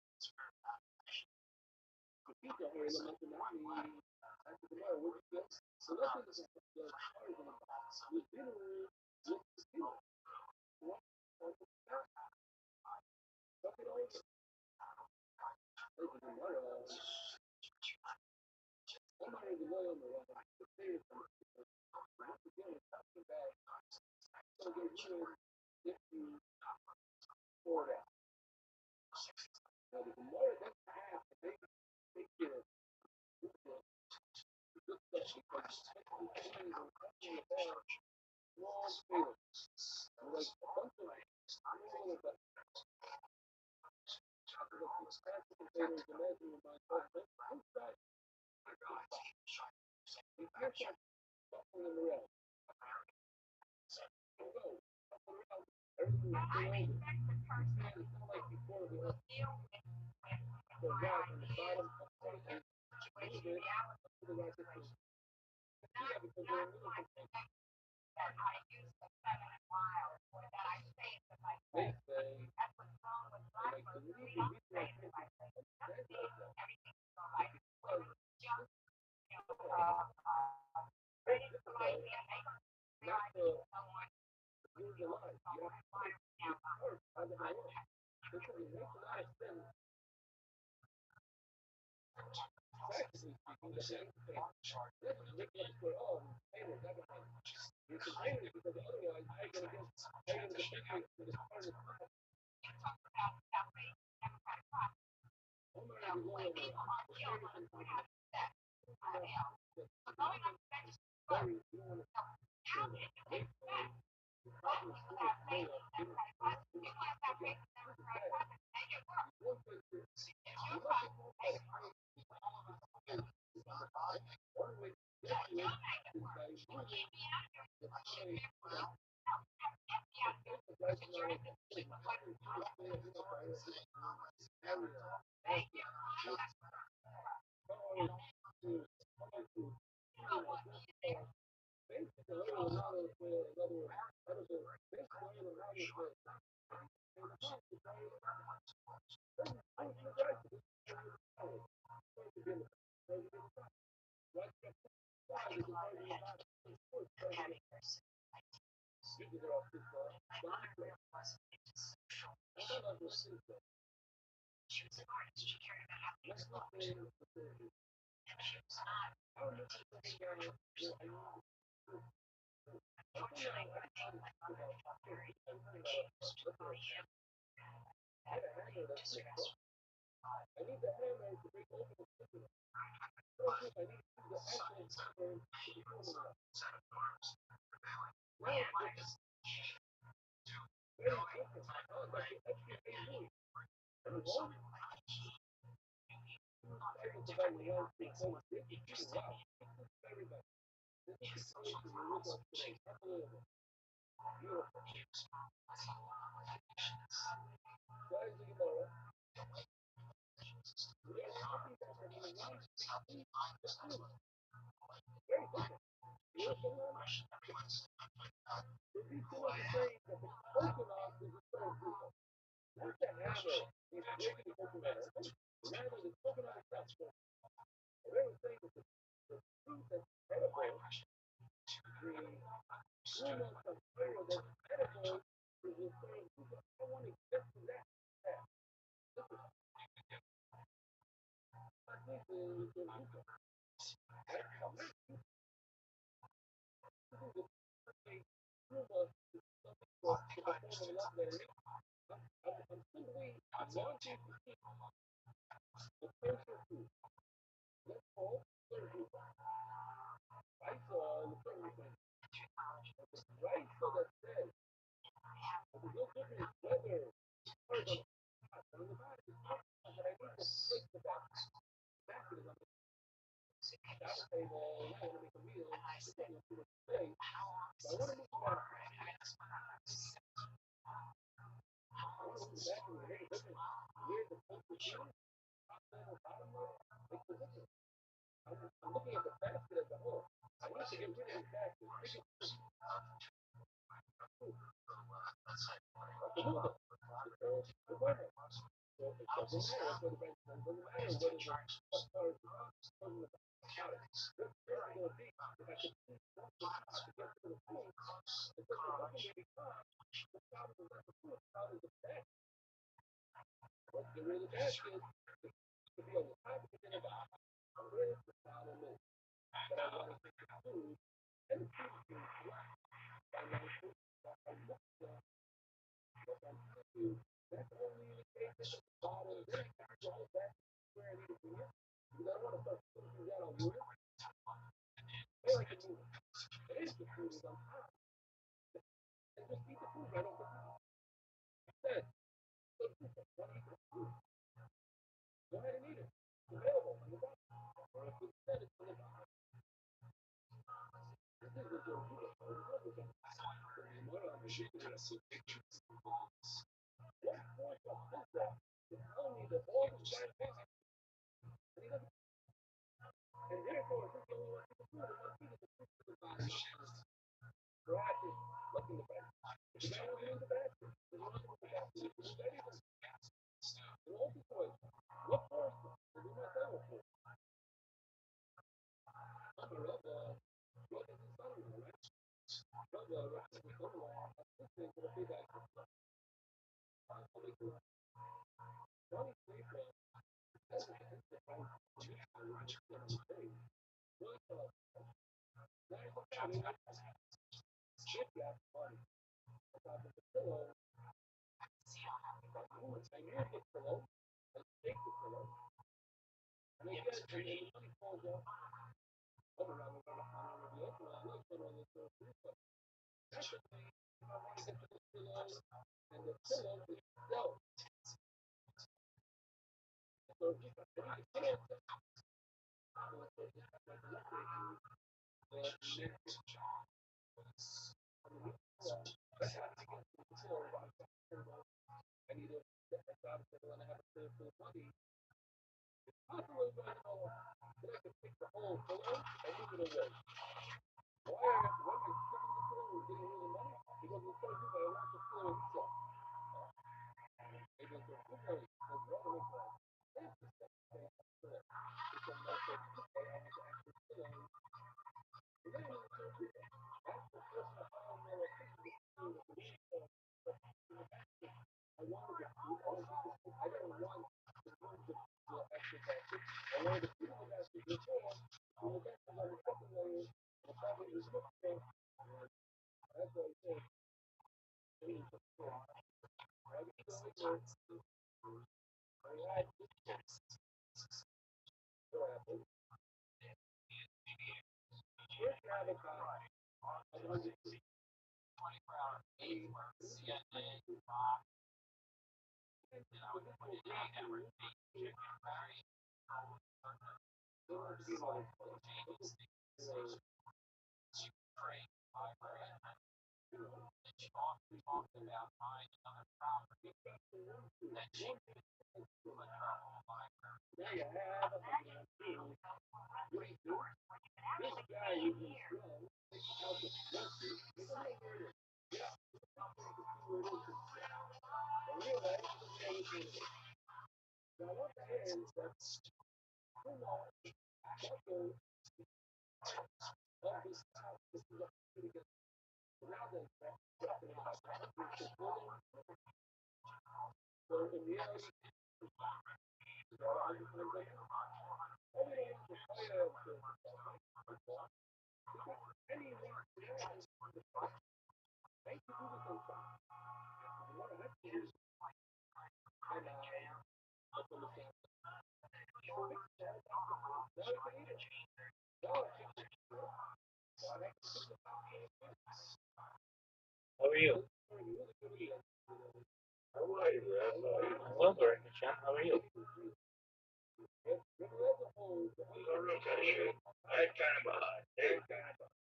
The pizza or the macaroni after the matter, what you get? So that's what the cars on the bottom. The dinner with the pizza. What? Fuck it all. I'm not even loyal on the wrong. The players once again, it's talking about so get you if you for that. Now the Gemara doesn't have to make it a good stuff because especially things are talking about small scale. Like a bunch of small of that. After the expansion containers, imagine with my inside. You can't start shuffling them around. So go. Shuffle around. Everything is still over. It's not like before we had the rock on the bottom of the plate and move it up to the right distance. You can do that because they're in middle containers. They say, and I believe the reason I think that's very difficult not to lose your life. You have to put it first on the high end. Because it makes a lot of sense, practically speaking, that the container. This is making up for all containers, not containers. The containers, because otherwise, how are you going to get to this part of the top? I'm not even going over it. Very, you don't want to wait for the problem to do it. One place is, you must have moved by one way to get to it is by moving the plane right now. I need the hammer to break open the system. I need the actual hammer to be open enough. Now it's very different. Now it's like an extra eight. And one cycles about one thing. So it's really wow. This is very much. This is the situation we're with us today. Unbelievable. Beautiful. Guys, the Gemara. We are talking about the very different. Beautiful one. If you still saying that the coconut is a third people. Not the hammer is breaking the coconut open. Rather, the coconut itself. Whatever saying the Uno Caspero, that metaphor is referring to that. I want to get to that. I think the Cuba for the perform a lot better. I'm simply wanting to keep the pressure to let's call surgery. Right? So the surgery, right? So that says there's no difference whether hard on the top or on the bottom. It's not that I need to place the basket is on the dining table. I want to make a meal. It's not too much space. So I want to move the basket. I want to move the basket to make a difference. Where the focus is, top level, bottom level, makes a difference. I'm looking at the basket as a whole. I need to get rid of this basket. Take it to move it. The burner. So it doesn't matter. So the bank doesn't matter whether the what car is from the bottom. What's going to be if I can see one to get to the food. It doesn't become the problem is not the food. The problem is the basket. Let's get rid of the basket to be on the top of the bottom. Where's the problem is that I want to get the food and the food is financial. That's only in the case that the bottom is there. So that's where I need to be. Because I don't want to start putting that on wood. Or I can move it. It is the food is on top. And just eat the food right off the top. Instead, go to the want to eat the food. Go ahead and eat it. It's available on the bottom. Or if instead it's on the bottom. This is what you're doing. What force of that is telling me that all this guy is and therefore, since you only want to eat the food, it must be that the food is the bottom. Practice looking the basket. If you don't want to the basket, then you want to the basket. You that even. And also, what force is in my devil for? I'm a Rabbi. What is his son-in-law, right? Rabbi, right? His son-in-law. This thing for the big guy. I'll make it 23 from everything. The price. Really tough. Now it's okay. I mean, if you have money, about the pillow, I use the pillow, I take the pillow, and I get and then the money falls off. Oh, around the other one, I like put on this but secondly, if I want to get to the pillow, and the pillow is itself. So if I need to get the I need to get my job and I have to pay for the money. Possibly, but I know that I can take the whole pillow and move it away. Why am I taking the pillow and getting rid of the money? Because it's so good, I want the pillow itself. Maybe it's a good way. It's wrong with that. It's the same thing. It's a method. I have to actually pillow. And then it's so good. That's the first I found my I wanted to do all of this. I didn't want to move the extra basket. I wanted to do the basket before, and the basket on the second layer, and the fabric is mixed in. That's what I said. I was going I had what happened. First rabbit got 100 There you have it. What do you do? This guy is strong. Out the country. You don't know where it is. Yeah. Where it is. And realize everything. Now what that is, that's too long. That goes up this top. This is up to the How are you? I'm well, Baruch Hashem. How are you?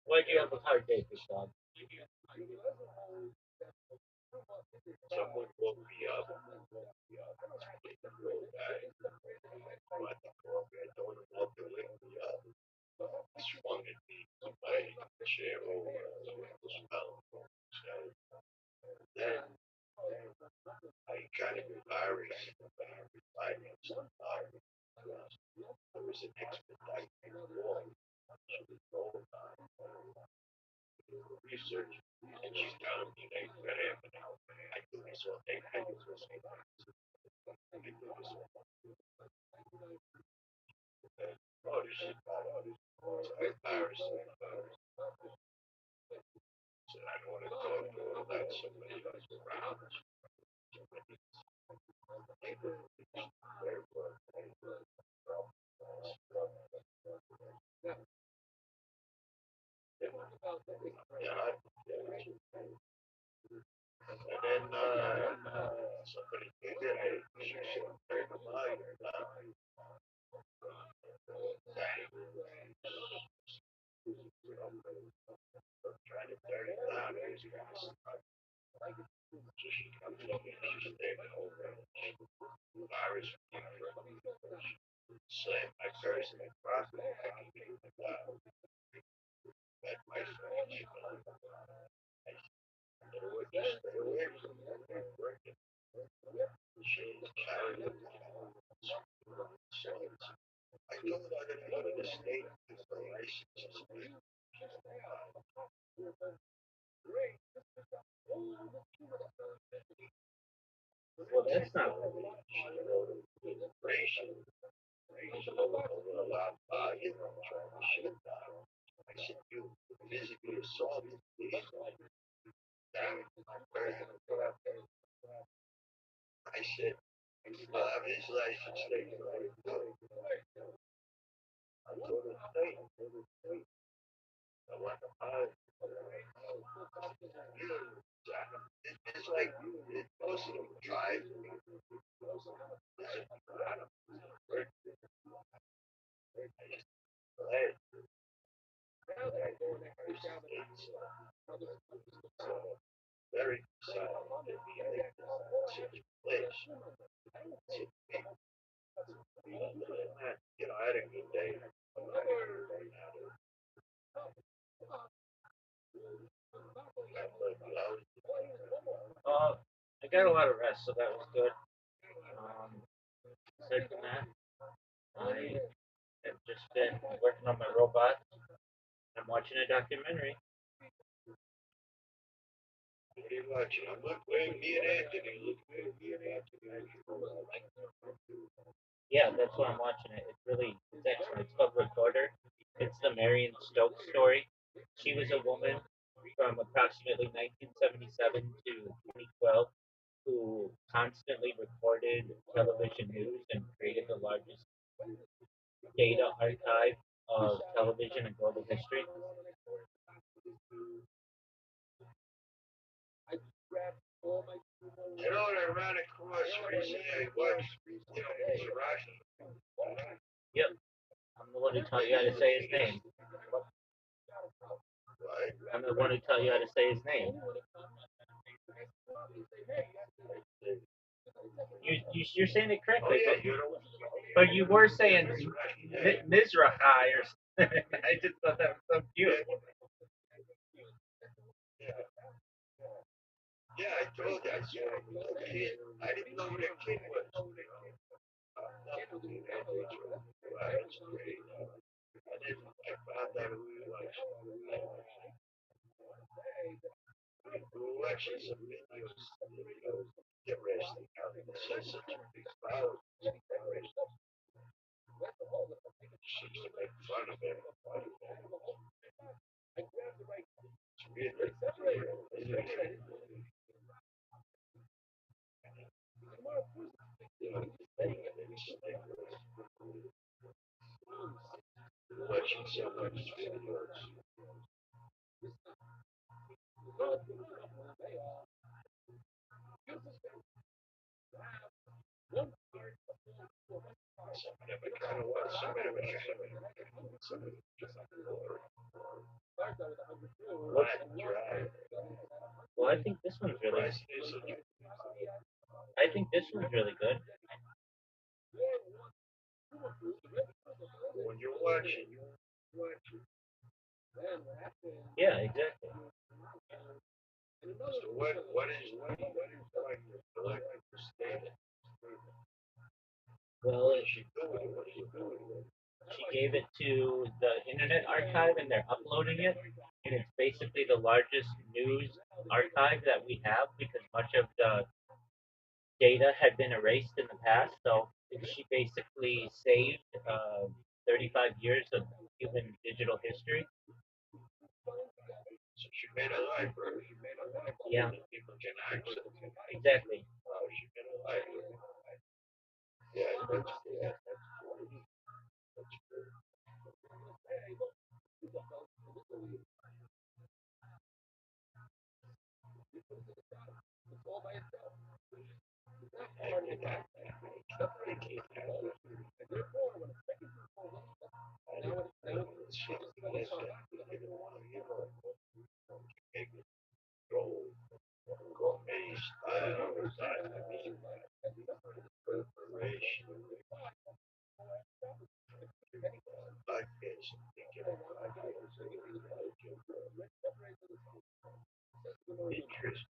Why'd you have a hard day, big dog? Well, that's not really. Uh, I got a lot of rest, so that was good. Aside from that, I have just been working on my robot. I'm watching a documentary. Yeah, that's why I'm watching it. It's excellent. It's called Recorder. It's the Marion Stokes story. She was a woman from approximately 1977 to 2012 who constantly recorded television news and created the largest data archive of television and global history. Yep, I'm the one who taught you how to say his name. I'm the one who taught you how to say his name. You're saying it correctly, but you were saying Mizrahi or something. I just thought that was so cute. watching some videos, interesting how they see such a big crowd. She used to make fun of him. It's really, watching so much videos. Some of them are kind of what, some of them are kind of, some of them are flat and dry. Well, I think this one's really. I think this one's really good. When you're watching, Yeah, exactly. so what is the collective statement? Well, What is she doing? What is she doing? she gave it to the Internet Archive, and they're uploading it, and it's basically the largest news archive that we have because much of the data had been erased in the past. So she basically saved 35 years of human digital history. So she made a library. Yeah, That people can access. exactly. She made a library. Yeah, that's good. I did that. I can't have it. I didn't she didn't want to give her big gold, gourmet style. I mean, preparation. Like this, thinking like interest.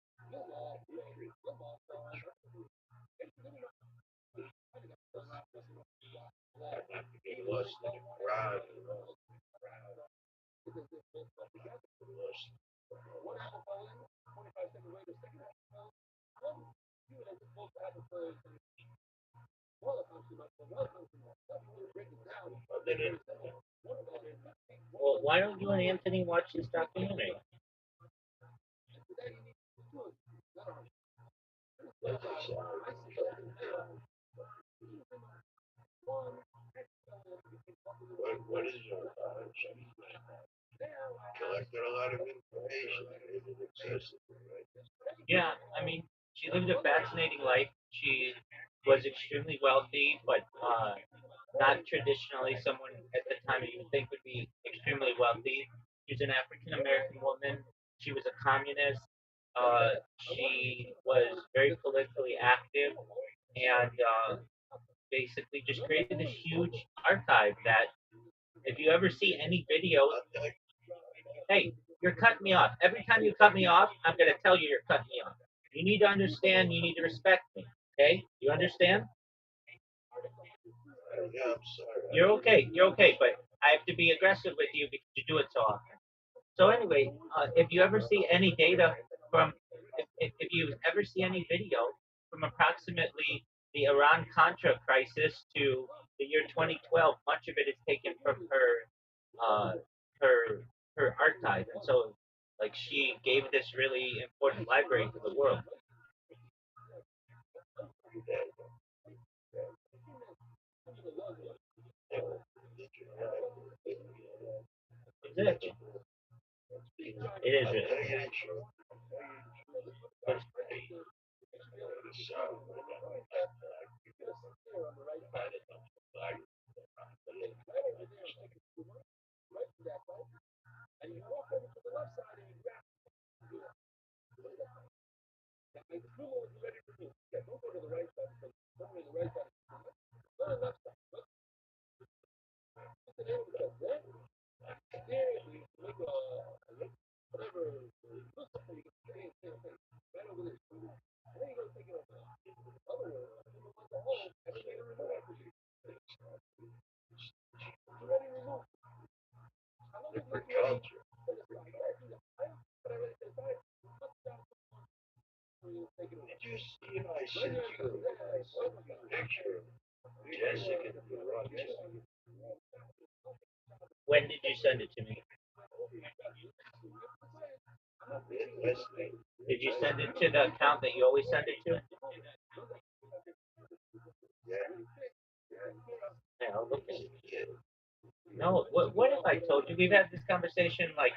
Not to get lost in the crowd. Lost. Other than Well, why don't you and Anthony watch this documentary? that, what is your collected a lot of information that didn't exist. Yeah, I mean, she lived a fascinating life. She was extremely wealthy, but not traditionally someone at the time you would think would be extremely wealthy. She was an African American woman. She was a communist. She was very politically active and basically just created this huge archive that if you ever see any videos, hey, you're cutting me off. Every time you cut me off, I'm going to tell you you're cutting me off. You need to understand, you need to respect me. Okay? You understand? Yeah, I'm sorry. You're okay. You're okay. But I have to be aggressive with you because you do it so often. So anyway, if you ever see any data from, if you ever see any video from approximately the Iran Contra crisis to the year 2012, much of it is taken from uh, her, her archive, and so like she gave this really important library to the world. Exactly. It is really. But I sent you a picture of Jessica the Rothschild. When did you send it to me? Last night. Did you send it to the account that you always send it to? Yeah. Yeah, I'll look at it. Yeah. No, what have I told you? We've had this conversation like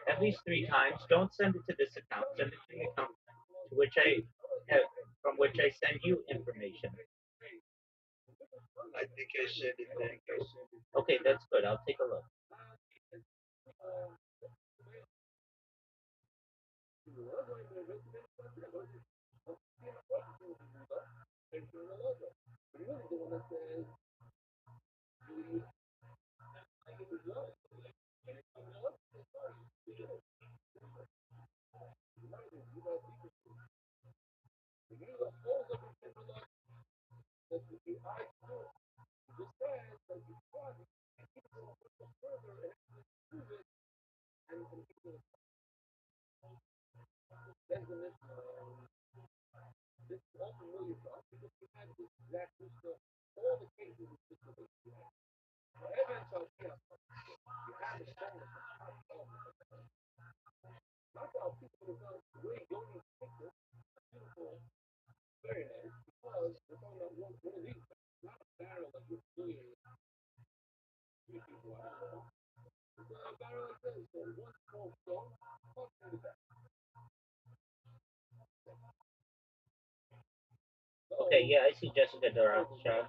at least 3 times. Don't send it to this account. Send it to the account to which I have, from which I send you information. I think I sent it back. Okay, that's good. I'll take a look. Okay, yeah, I see Jessica the Rothschild.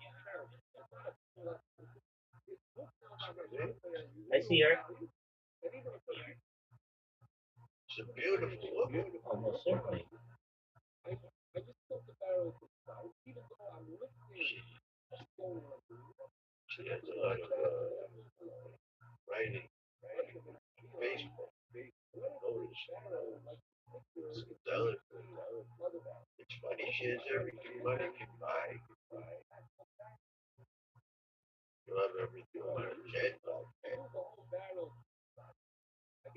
I see her. It's a beautiful woman. Almost certainly. She has a lot of writing on Facebook. Notice. It's eloquent. It's funny. She has everything money can buy. You have everything money can buy.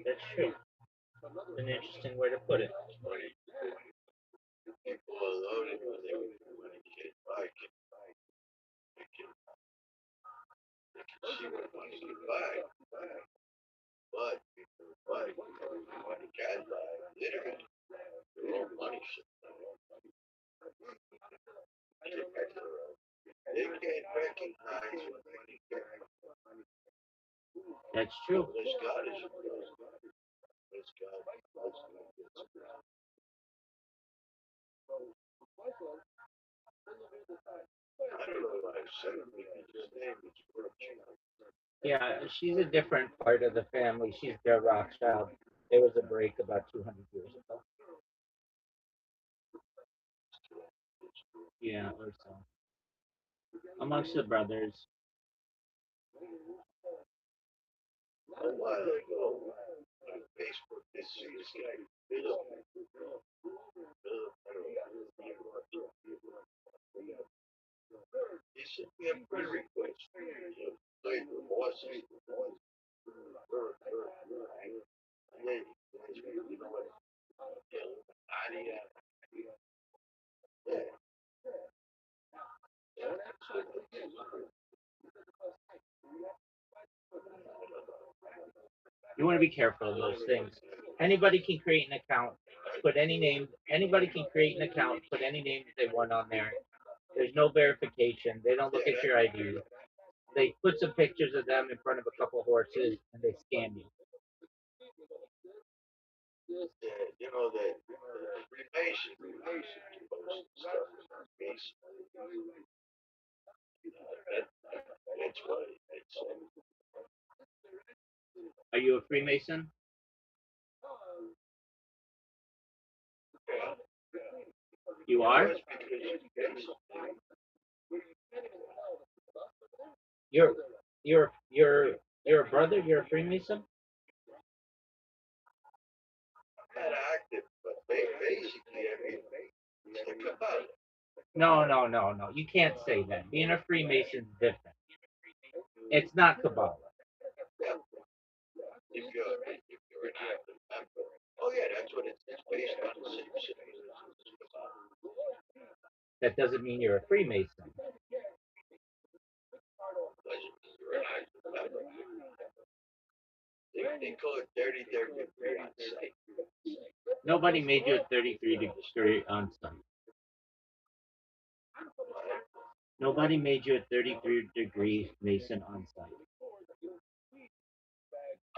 That's true. An interesting way to put it. People are loaded with everything money can buy. They can see what money can buy. But people buy money can buy. Literally, their own money. They can't recognize what money can buy. That's true. Unless God is involved. Unless God. I don't know what I said because his name is Rothschild. Yeah, she's a different part of the family. She's the Rothschild. There was a break about 200 years ago. Yeah, or so. Amongst the brothers. A while ago on Facebook, this guy, Philip, he sent me a friend request. Played the horses. And then you know what? Yeah. You want to be careful of those things. Anybody can create an account, put any name. Anybody can create an account, put any name that they want on there. There's no verification. They don't look at your ID. They put some pictures of them in front of a couple horses and they scam you. You know that Freemason stuff. Mason. That's why it's Are you a Freemason? You are? You're you're a brother? You're a Freemason? not active, but basically, I mean, think about it. No. You can't say that. Being a Freemason is different. It's not Kabbalah. If you're an active member. Oh yeah, that's what it's based on the same. That doesn't mean you're a Freemason. They call it 33rd degree on site. Nobody made you a 33-degree on site. Nobody made you a 33-degree Mason on site.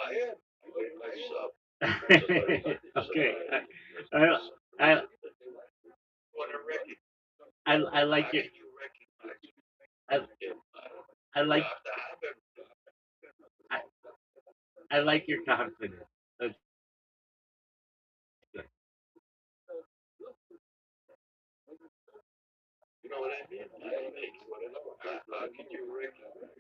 I am doing myself. Okay. I, I, Want to recognize? I like How your can you recognize? I, I You like have to have it. I, I like your confidence. That's good. You know what I mean? How can you recognize?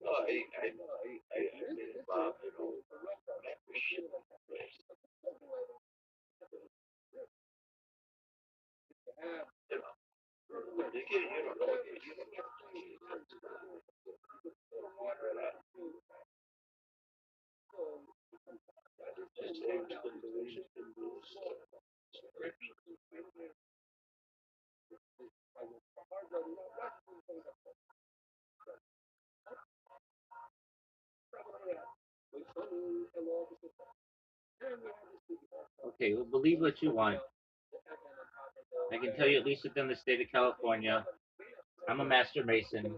Oh, I been involved in all membership. You know, you don't know. Just Okay, well, believe what you want. I can tell you, at least within the state of California, I'm a master mason.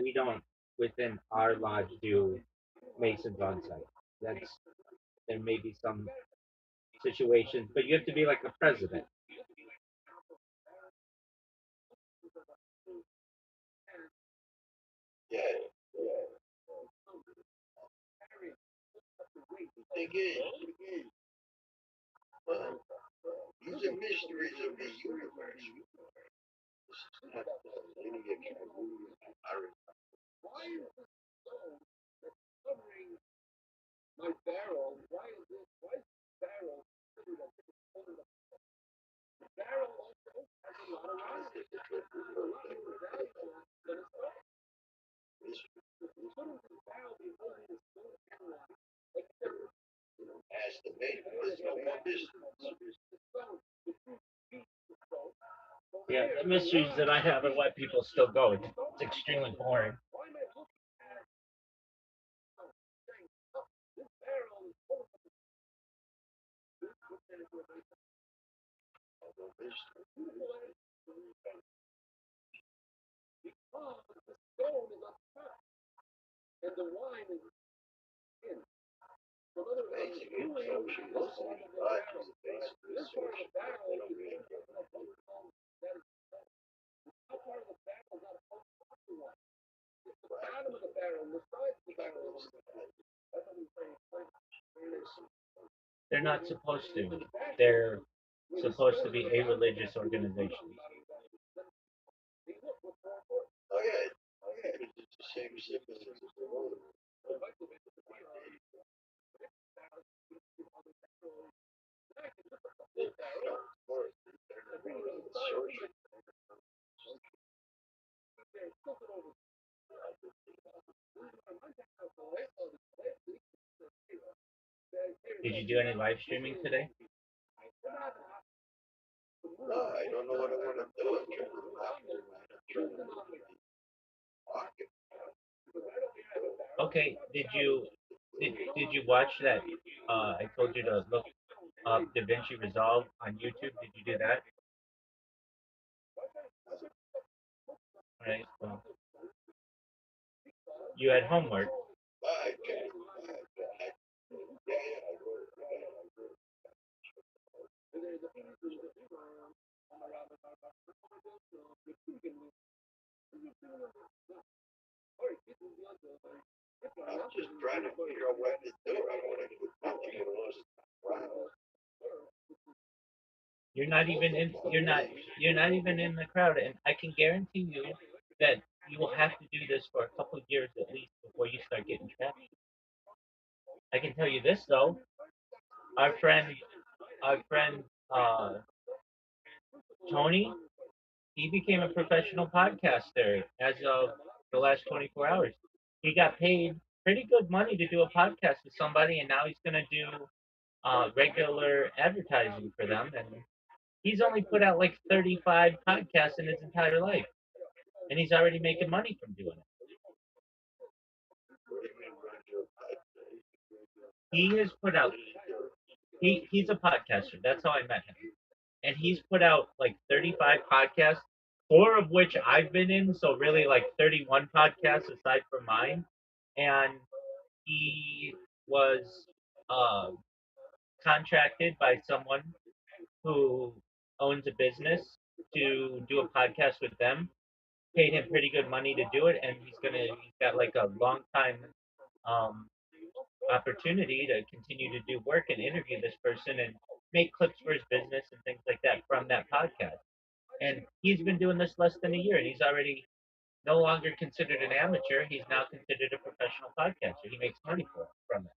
We don't, within our lodge, do masons on site. That's There may be some situations, but you have to be like a president. yeah, yeah. The thing is, well, these are mysteries of the universe. Not linear category. As the main, there's no more distance. Yeah, the mysteries that I have are why people still go. It's extremely boring. Basically, so she looks at the lodge is basically so they don't really get They're not supposed to. They're supposed to be a religious organization. oh yeah, oh yeah, it's the same symptoms as the other. Did you do any live streaming today? No, I don't know what I want to do. I'm trying to pocket. Okay. Did you watch that? I told you to look up Da Vinci Resolve on YouTube. Did you do that? All right. Well, you had homework. I can, yeah, yeah, I wrote I'm just trying to figure out what to do. I don't want to get nothing lost. Wow. You're not even in the crowd, and I can guarantee you that you will have to do this for a couple of years at least before you start getting traction. I can tell you this though, our friend our friend Tony, he became a professional podcaster as of the last 24 hours. He got paid pretty good money to do a podcast with somebody, and now he's going to do regular advertising for them. And he's only put out like 35 podcasts in his entire life, and he's already making money from doing it. He has put out he's a podcaster. That's how I met him. And he's put out like 35 podcasts, four of which I've been in, so really like 31 podcasts aside from mine. And he was uh, contracted by someone who owns a business to do a podcast with them. Paid him pretty good money to do it, and he's got like a long time um, opportunity to continue to do work and interview this person and make clips for his business and things like that from that podcast. And he's been doing this less than a year, and he's already no longer considered an amateur. He's now considered a professional podcaster. He makes money from it.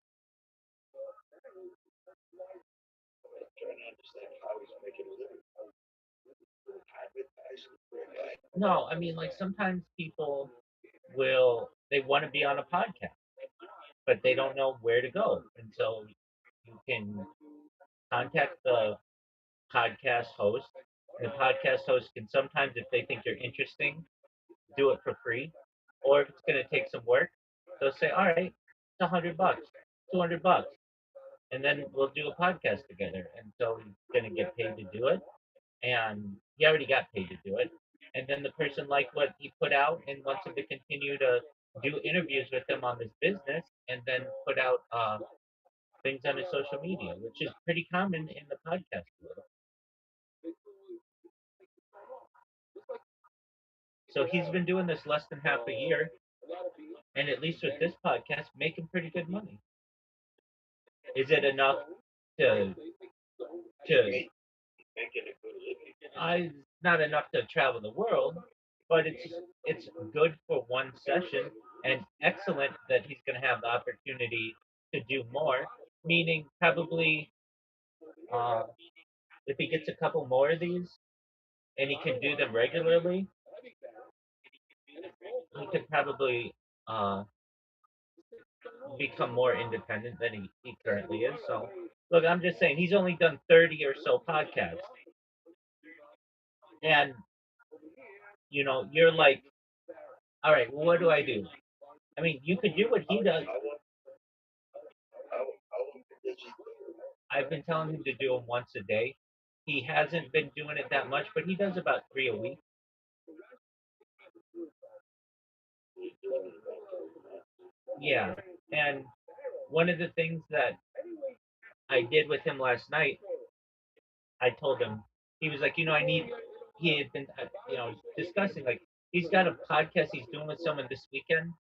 No, I mean, like sometimes people they want to be on a podcast, but they don't know where to go. And so you can contact the podcast host. And the podcast host can sometimes, if they think you're interesting, do it for free. Or if it's going to take some work, they'll say, all right, it's $100, $200, and then we'll do a podcast together. And so he's going to get paid to do it. And he already got paid to do it. And then the person liked what he put out and wants him to continue to do interviews with him on this business and then put out things on his social media, which is pretty common in the podcast world. So he's been doing this less than half a year, and at least with this podcast, making pretty good money. Is it enough to to? I not enough to travel the world, but it's good for one session, and excellent that he's going to have the opportunity to do more. Meaning, probably uh, if he gets a couple more of these and he can do them regularly, he could probably become more independent than he currently is. So, look, I'm just saying he's only done 30 or so podcasts, and you're like, all right, well, what do I do? I mean, you could do what he does. I've been telling him to do them once a day. He hasn't been doing it that much, but he does about three a week. Yeah, and one of the things that I did with him last night, I told him he was like, I need. He had been, discussing like he's got a podcast he's doing with someone this weekend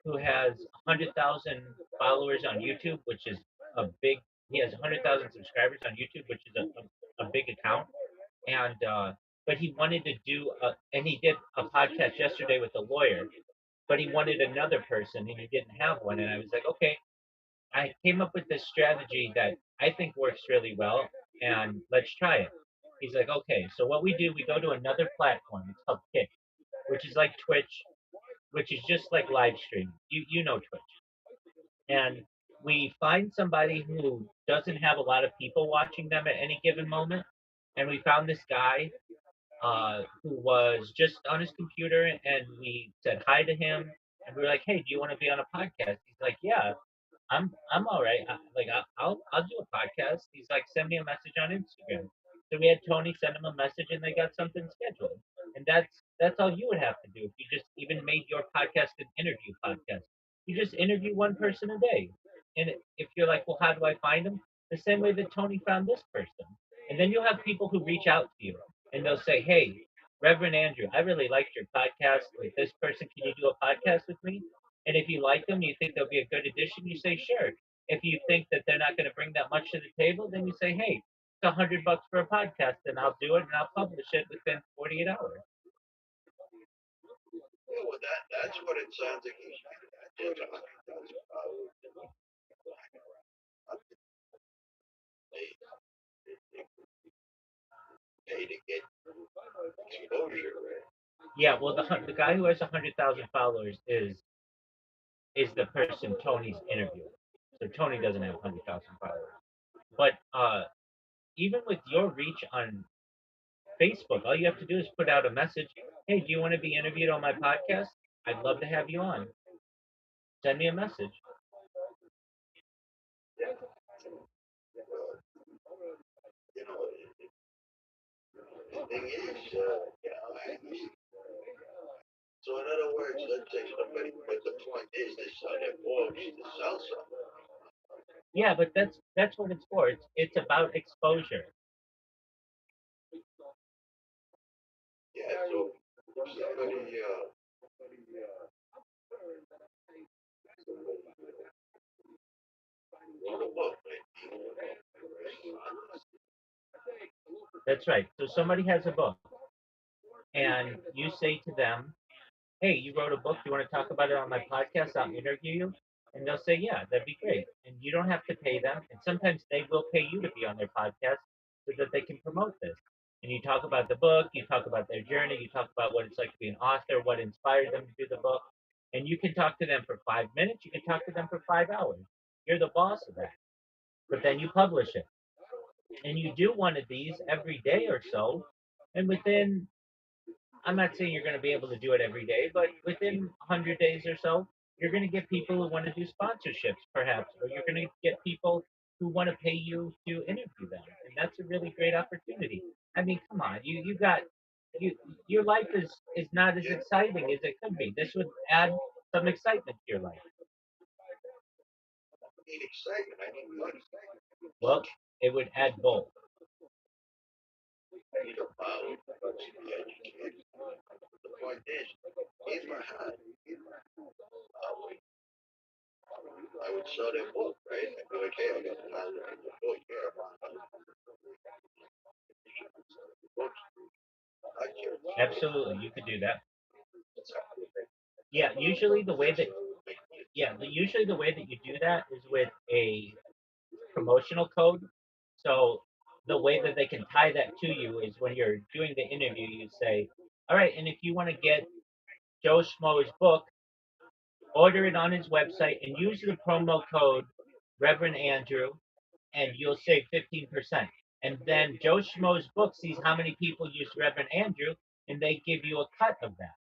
who has 100,000 followers on YouTube, which is a big. He has 100,000 subscribers on YouTube, which is a big account. And but he wanted to do, and he did a podcast yesterday with a lawyer, but he wanted another person, and he didn't have one. And I was like, okay, I came up with this strategy that I think works really well, and let's try it. He's like, okay, so what we do, we go to another platform. It's called Kick, which is like Twitch, which is just like live stream. You know Twitch, and we find somebody who doesn't have a lot of people watching them at any given moment, and we found this guy who was just on his computer, and we said hi to him, and we were like, hey, do you want to be on a podcast? He's like, yeah. I'm all right. I'll do a podcast. He's like, send me a message on Instagram. So we had Tony send him a message, and they got something scheduled. And that's all you would have to do if you just even made your podcast an interview podcast. You just interview one person a day. And if you're like, well, how do I find them? The same way that Tony found this person. And then you'll have people who reach out to you, and they'll say, hey, Reverend Andrew, I really liked your podcast with this person. Can you do a podcast with me? And if you like them, you think they'll be a good addition, you say sure. If you think that they're not going to bring that much to the table, then you say, hey, it's $100 for a podcast, and I'll do it, and I'll publish it within 48 hours. Yeah, well, the guy who has 100,000 followers is is the person Tony's interviewing. So Tony doesn't have 100,000 followers. But even with your reach on Facebook, all you have to do is put out a message. Hey, do you want to be interviewed on my podcast? I'd love to have you on. Send me a message. You know, the thing is, so in other words, let's say somebody, but the point is, they sell their books to sell something. Yeah, but that's what it's for. It's about exposure. Yeah, so somebody, wrote a book, That's right. So somebody has a book, and you say to them, hey, you wrote a book. Do you want to talk about it on my podcast? I'll interview you. And they'll say, yeah, that'd be great. And you don't have to pay them. And sometimes they will pay you to be on their podcast so that they can promote this. And you talk about the book, you talk about their journey, you talk about what it's like to be an author, what inspired them to do the book. And you can talk to them for 5 minutes, you can talk to them for 5 hours. You're the boss of that. But then you publish it. And you do one of these every day or so. And within, I'm not saying you're going to be able to do it every day, but within 100 days or so, you're going to get people who want to do sponsorships, perhaps, or you're going to get people who want to pay you to interview them, and that's a really great opportunity. I mean, come on, you got you your life is not as exciting as it could be. This would add some excitement to your life. I need excitement, I need money, Well, it would add both. I need a power, I need to be educated. The point is, if I had, I would sell their book, right? I'd be like, hey, I got an author in the book here. Books, I care. Absolutely, you could do that. Yeah, usually the way that usually the way that you do that is with a promotional code. So the way that they can tie that to you is when you're doing the interview, you say, all right, and if you want to get Joe Schmo's book, order it on his website and use the promo code Reverend Andrew, and you'll save 15%. And then Joe Schmo's book sees how many people use Reverend Andrew, and they give you a cut of that.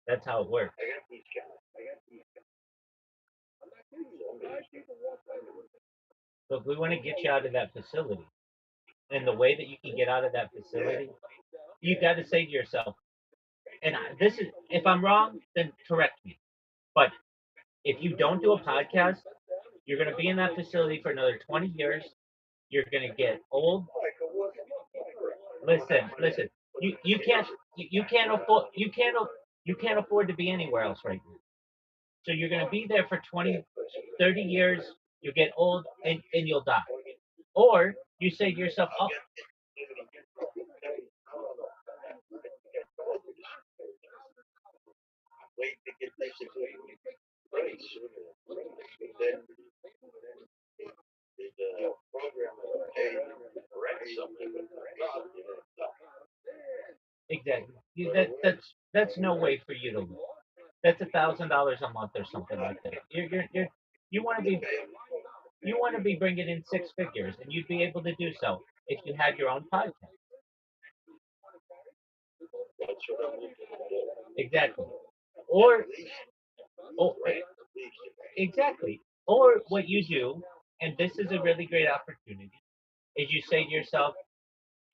That's how it works. Look, we want to get you out of that facility. And the way that you can get out of that facility, you got to say to yourself, and this is, if I'm wrong, then correct me. But if you don't do a podcast, you're going to be in that facility for another 20 years. You're going to get old. Listen. You can't afford you can't afford to be anywhere else right now. So you're going to be there for 20, 30 years. You'll get old and you'll die. Or you say to yourself, oh, Wait to get basically right. Then there's a program that pay rent something. exactly. That's no way for you to live. That's $1,000 a month or something like that. You want to be bringing in six figures, and you'd be able to do so if you had your own podcast. Exactly. Or, or exactly. Or what you do, and this is a really great opportunity, is you say to yourself,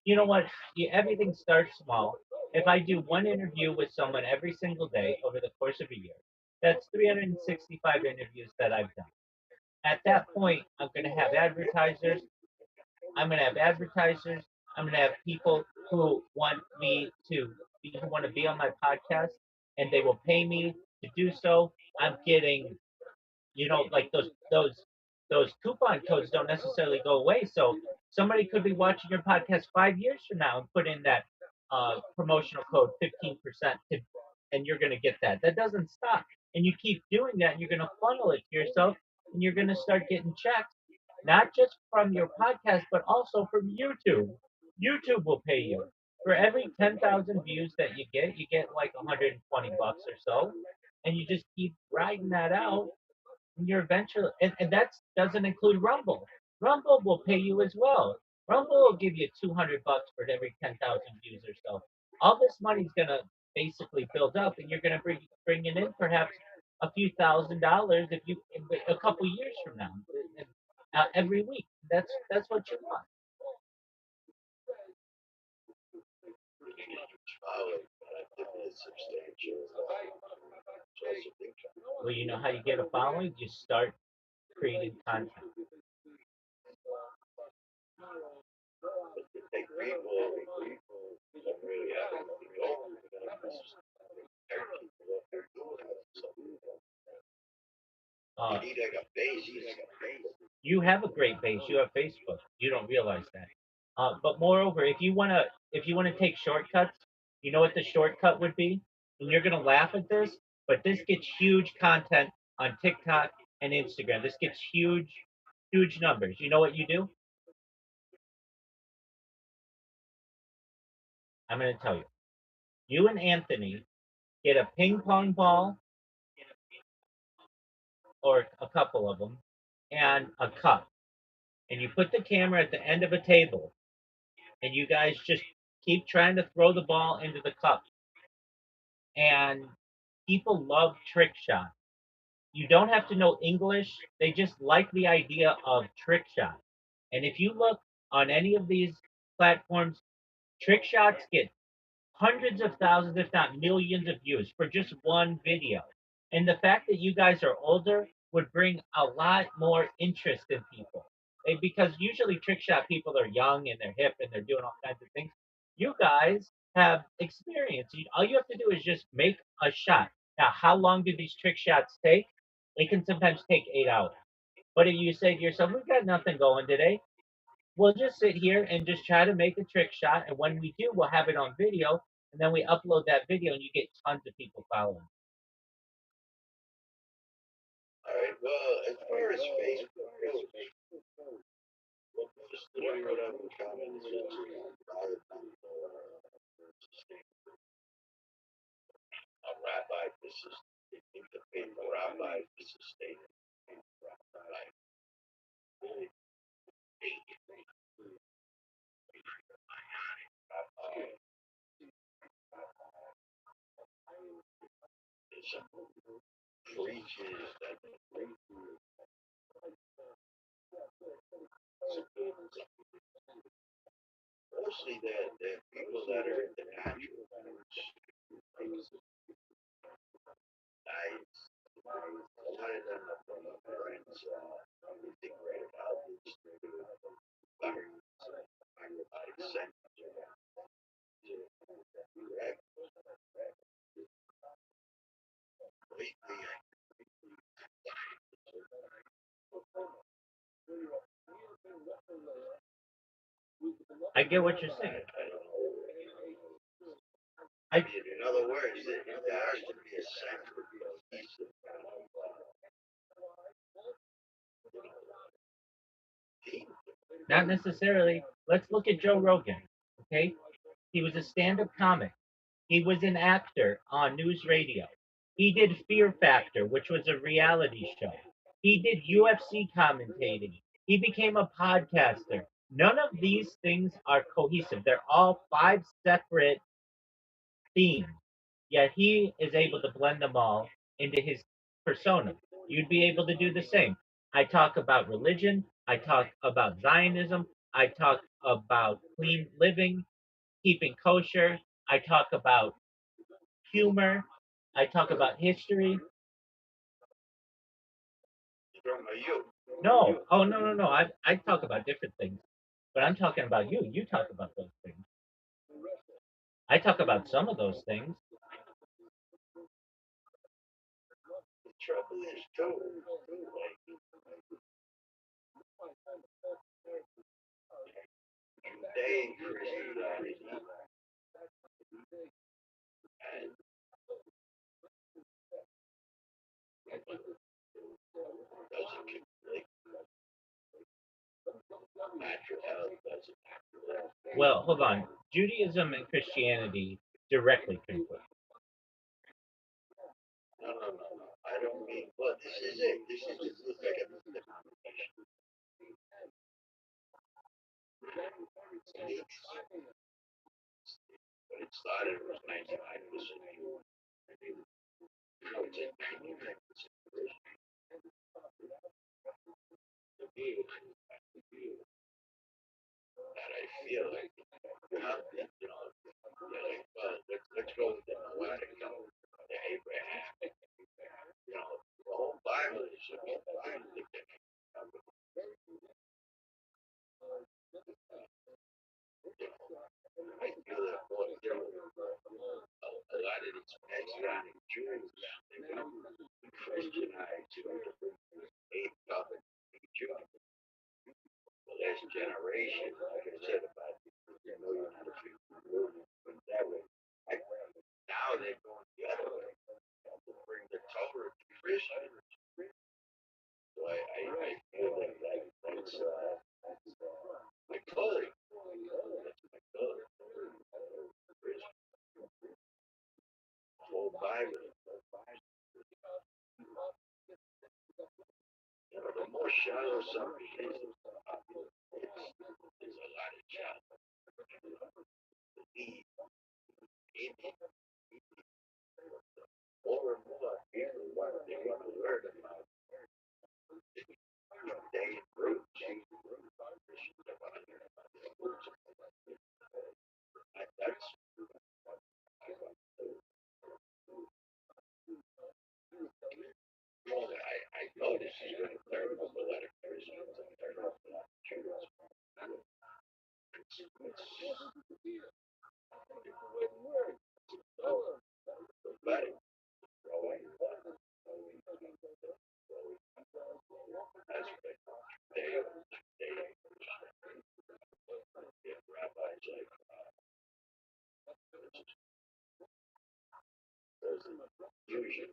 you know what? Everything starts small. If I do one interview with someone every single day over the course of a year, that's 365 interviews that I've done. At that point, I'm going to have advertisers. I'm going to have advertisers. I'm going to have people who want me to who want to be on my podcast, and they will pay me to do so. I'm getting, like those coupon codes don't necessarily go away. So somebody could be watching your podcast 5 years from now and put in that promotional code 15%, and you're going to get that. That doesn't stop, and you keep doing that, and you're going to funnel it to yourself, and you're going to start getting checks, not just from your podcast, but also from YouTube. YouTube will pay you. For every 10,000 views that you get like 120 bucks or so, and you just keep riding that out, and you're eventually, and that doesn't include Rumble. Rumble will pay you as well. Rumble will give you 200 bucks for every 10,000 views or so. All this money's gonna basically build up, and you're gonna bring it in perhaps a few $1,000 if you a couple years from now, every week. That's what you want. Well, you know how you get a following? You start creating content. Uh, you have a great base. You have Facebook. You don't realize that. But moreover, if you wanna take shortcuts, you know what the shortcut would be, and you're gonna laugh at this, but this gets huge content on TikTok and Instagram. This gets huge numbers. You know what you do? I'm gonna tell you. You and Anthony get a ping pong ball or a couple of them and a cup, and you put the camera at the end of a table, and you guys just keep trying to throw the ball into the cup. And people love trick shots. You don't have to know English. They just like the idea of trick shots. And if you look on any of these platforms, trick shots get hundreds of thousands, if not millions of views for just one video. And the fact that you guys are older would bring a lot more interest in people. Because usually trick shot people are young and they're hip and they're doing all kinds of things. You guys have experience. All you have to do is just make a shot. Now, how long do these trick shots take? They can sometimes take 8 hours. But if you say to yourself, we've got nothing going today, we'll just sit here and just try to make a trick shot. And when we do, we'll have it on video. And then we upload that video and you get tons of people following. I get what you're saying. I, not necessarily. Let's look at Joe Rogan. Okay, he was a stand-up comic. He was an actor on news radio. He did Fear Factor, which was a reality show. He did UFC commentating. He became a podcaster. None of these things are cohesive. They're all five separate themes. Yet he is able to blend them all into his persona. You'd be able to do the same. I talk about religion. I talk about Zionism. I talk about clean living, keeping kosher. I talk about humor. I talk about history. No, oh no. I talk about different things, but I'm talking about you. You talk about those things. I talk about some of those things. Well, hold on. Judaism and Christianity directly conflict. No, no, no, no. I don't mean. Well, this is it. This is it. Look, I got the when it started, it was 99% you. Now it's at 99% to me, that I feel like you have to, you're like, well, let's go with the Noahic, the Abraham. The whole Bible is fine. I feel that more, a lot of these Messianic Jews, they got Christianized, hate God, Jew. The last generation, like I said, about a million and a few went that way. I, now they're going the other way to bring the Torah to Christians. So I feel that's my calling. That's my calling. Whole Bible. The more shallow something is, there's a lot of shallow. Need, more and more people they want to learn about Judean roots. They want to learn about their roots. That's I know this is going to turn up a lot of Christians and turn up a lot of Jews. But as they get rabbis like there's a fusion.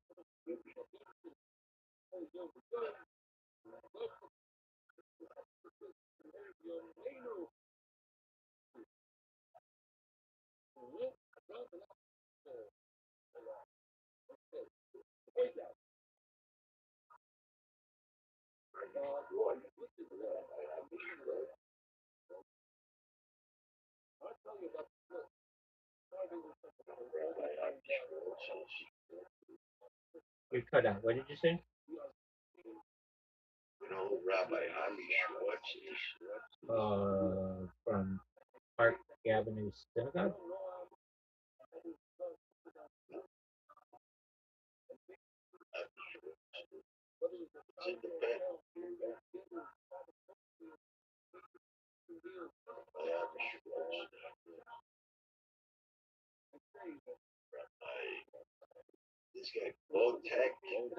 We cut out. What did you say? Rabbi Ami Schwartz is. From Park Avenue Synagogue. It's independent. Ami Schwartz. This guy, low tech, calls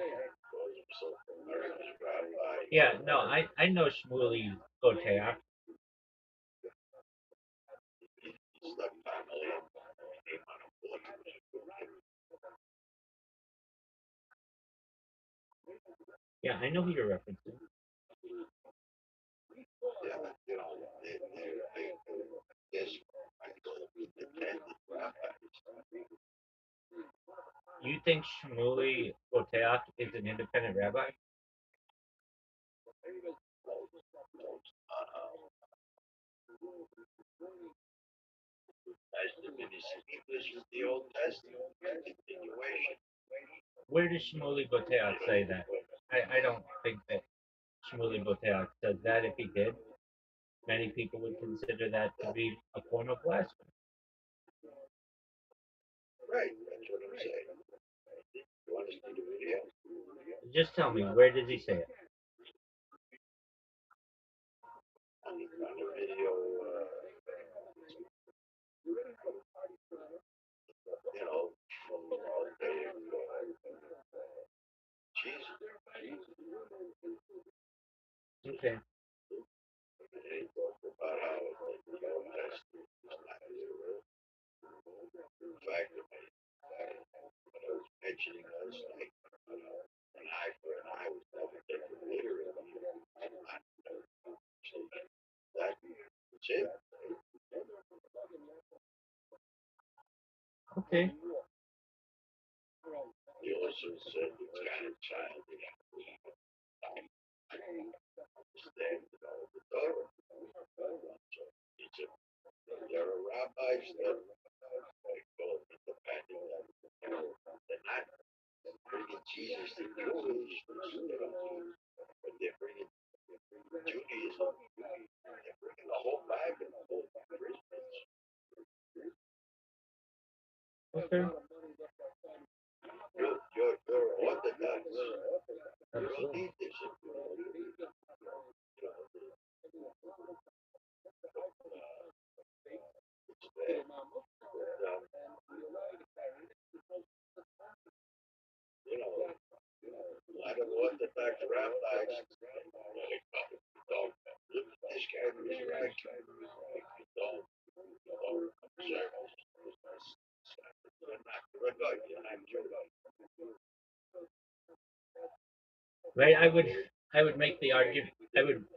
himself America's rabbi. Yeah, no, I know Shmuley Goteach. He's stuck family and came on a board. Yeah, I know who you're referencing. Yeah, but yes, I call them independent rabbis. You think Shmuley Goteach is an independent rabbi? As the English with the Old Testament continuation. Where does Shmuley Goteach say that? I don't think that Shmuley Goteach says that. If he did, many people would consider that to be a form of blasphemy. Right, that's what I'm saying. You want to see the video? Just tell me, where does he say it? On the video, from all day ago. Jesus. Okay. He talked about how the Old Testament is not real. In fact, when I was mentioning last night, an eye for an eye was never taken literally. So that's it. Okay. He also said it's kind of childish understand, the Torah. So he said, there are rabbis that call independent, they're not bringing Jesus to Jewish, but they're bringing Judaism, they're bringing the whole Bible, the whole Christians. Okay. You're Orthodox. You don't Absolutely. need this. It's bad. But, a lot of Orthodox rabbis, don't look at this guy who's right. Don't observe this. You're not good. You're not Jewish. Right. I would make the argument.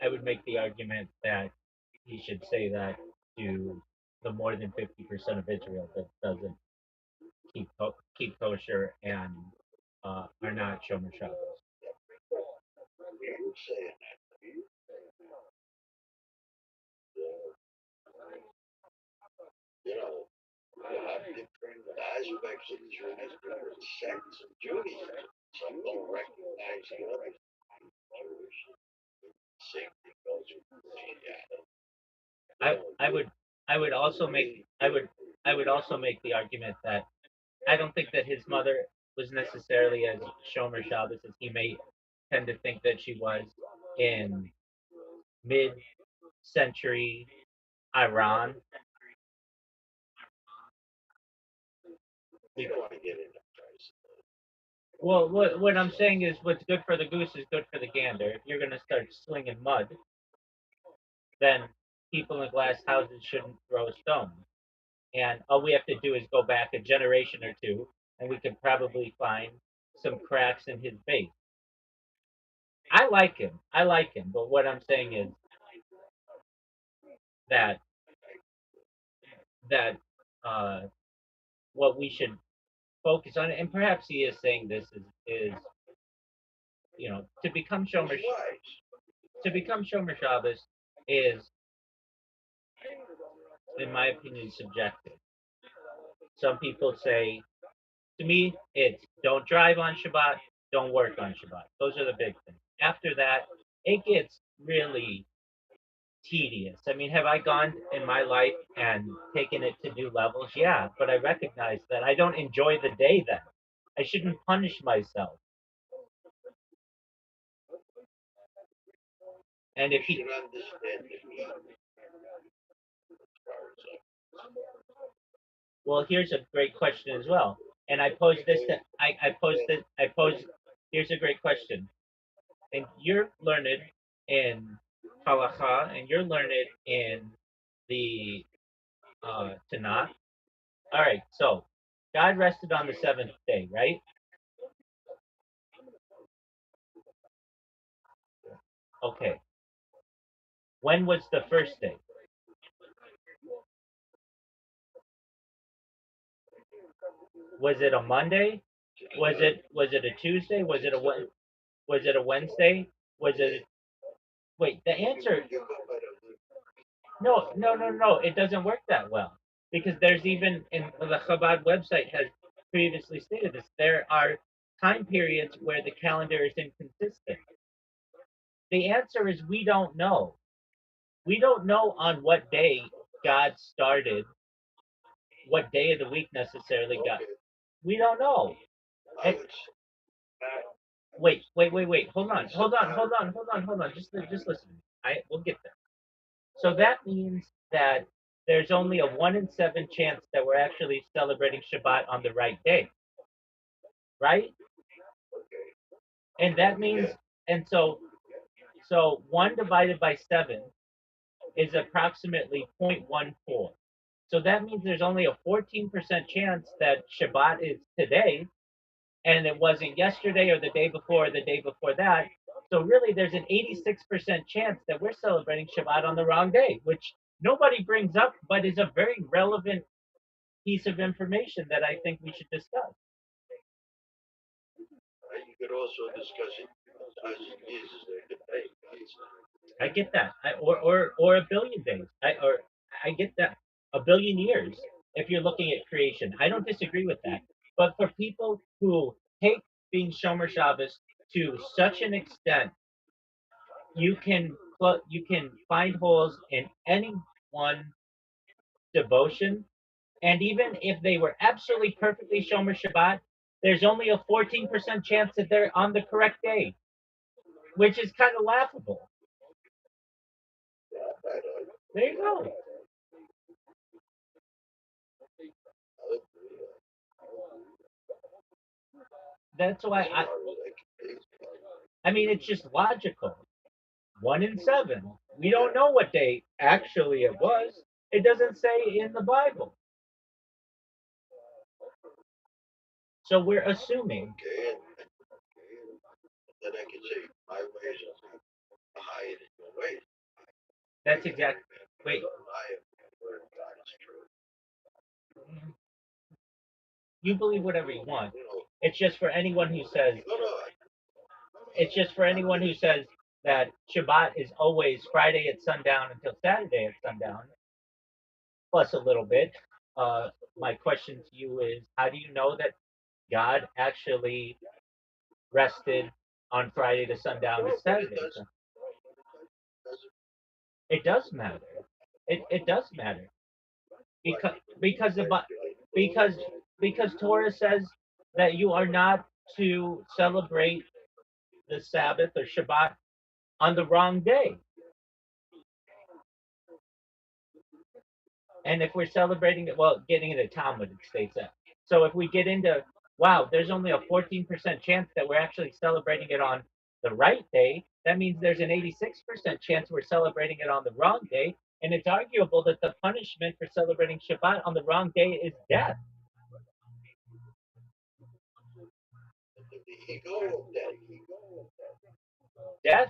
I would make the argument that he should say that to the more than 50% of Israel that doesn't keep kosher and are not Shomer Shabbos. You're saying that. You know, you have different aspects of Judaism, different sects of Judaism. Some don't recognize the other Jewish. Same thing goes with Christianity. I would I would also make the argument that I don't think that his mother was necessarily as Shomer Shabbos as he may tend to think that she was in mid-century Iran. We don't want to get into price. Well, what I'm saying is what's good for the goose is good for the gander. If you're going to start slinging mud, then people in glass houses shouldn't throw stones. And all we have to do is go back a generation or two, and we could probably find some cracks in his base. I like him. I like him. But what I'm saying is that that uh, what we should focus on, and perhaps he is saying this is to become Shomer Shabbos is, in my opinion, subjective. Some people say, to me, it's don't drive on Shabbat, don't work on Shabbat. Those are the big things. After that, it gets really tedious. I mean, have I gone in my life and taken it to new levels? Yeah, but I recognize that I don't enjoy the day then. I shouldn't punish myself. And You if he, should understand the need as far as well, here's a great question as well. And I pose this to, I pose, here's a great question. And you're learned in halacha, and you're learned in the Tanakh. All right, so God rested on the seventh day, right? Okay. When was the first day? Was it a Monday? Was it a Tuesday? Was it a Wednesday? Was it wait, the answer no. It doesn't work that well because there's even in the Chabad website has previously stated this. There are time periods where the calendar is inconsistent. The answer is we don't know. We don't know on what day God started, what day of the week necessarily God. We don't know. And, wait. Hold on. Just listen. We'll get there. So that means that there's only a 1 in 7 chance that we're actually celebrating Shabbat on the right day, right? And that means, and so 1 divided by 7 is approximately 0.14. So that means there's only a 14% chance that Shabbat is today, and it wasn't yesterday or the day before or the day before that. So really, there's an 86% chance that we're celebrating Shabbat on the wrong day, which nobody brings up, but is a very relevant, piece of information that I think we should discuss. You could also discuss it as it is the debate. I get that. Or a billion days. I get that. A billion years. If you're looking at creation, I don't disagree with that. But for people who take being Shomer Shabbos to such an extent, you can find holes in any one devotion, and even if they were absolutely perfectly Shomer Shabbat, there's only a 14% chance that they're on the correct day, which is kind of laughable. Yeah, I don't. There you go. That's why I mean, it's just logical. 1 in 7. We don't know what day actually it was. It doesn't say in the Bible. So we're assuming. Okay, and then I can say my ways are higher than your ways. That's exactly. Wait, Lie word of God is true. you believe whatever you want. You know, It's just for anyone who says no, no, it's just for anyone who says that Shabbat is always Friday at sundown until Saturday at sundown, plus a little bit. Uh, my question to you is, how do you know that God actually rested on Friday to sundown no, to but it Saturday? doesn't It does matter. It does matter because because the because because Torah says that you are not to celebrate the Sabbath or Shabbat on the wrong day. And if we're celebrating it, well, getting into Talmud, it states that. So if we get into, wow, there's only a 14% chance that we're actually celebrating it on the right day, that means there's an 86% chance we're celebrating it on the wrong day. And it's arguable that the punishment for celebrating Shabbat on the wrong day is death. the ego of that. Death?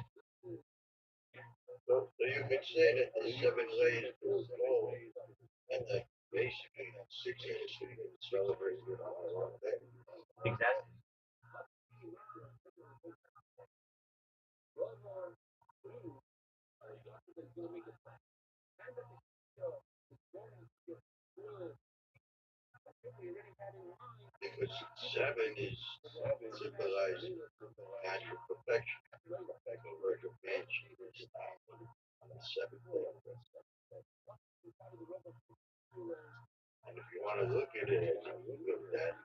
So you could say that there's 7 ways to go, and that basically 6 ways to celebrate it on the wrong day. Exactly. Because 7 is symbolizing natural perfection. The work of man is on the 7th day. And if you want to look at it as a look of that,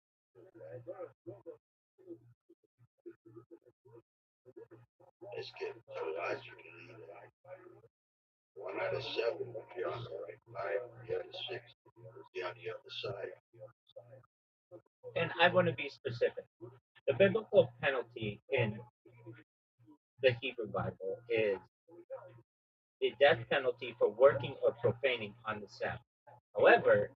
let's get theologically that 1 out of 7 would be on the right line, the other 6 would be on the other side. And I want to be specific. The biblical penalty in the Hebrew Bible is the death penalty for working or profaning on the Sabbath. However,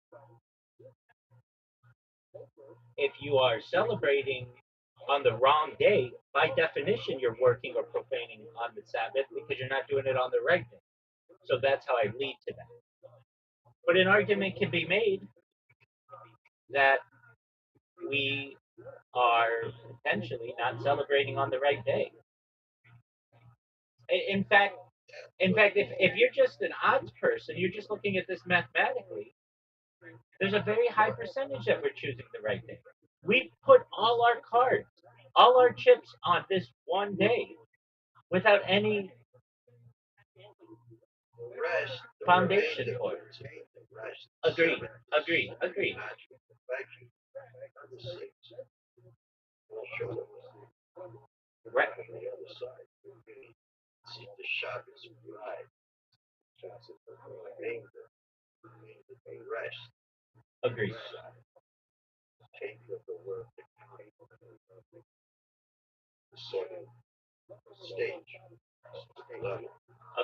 if you are celebrating on the wrong day, by definition, you're working or profaning on the Sabbath because you're not doing it on the right day. So that's how I lead to that. But an argument can be made that we are potentially not celebrating on the right day. In fact, if you're just an odds person, you're just looking at this mathematically. There's a very high percentage that we're choosing the right day. We put all our cards, all our chips on this one day without any Rest, foundation for it. rest, Agreed, agreed, agreed. natural perfection, the 6 will show them Right, on the other side. See the Shabbos bride, anger, rest, agreed, take of the word, the 7th stage, level.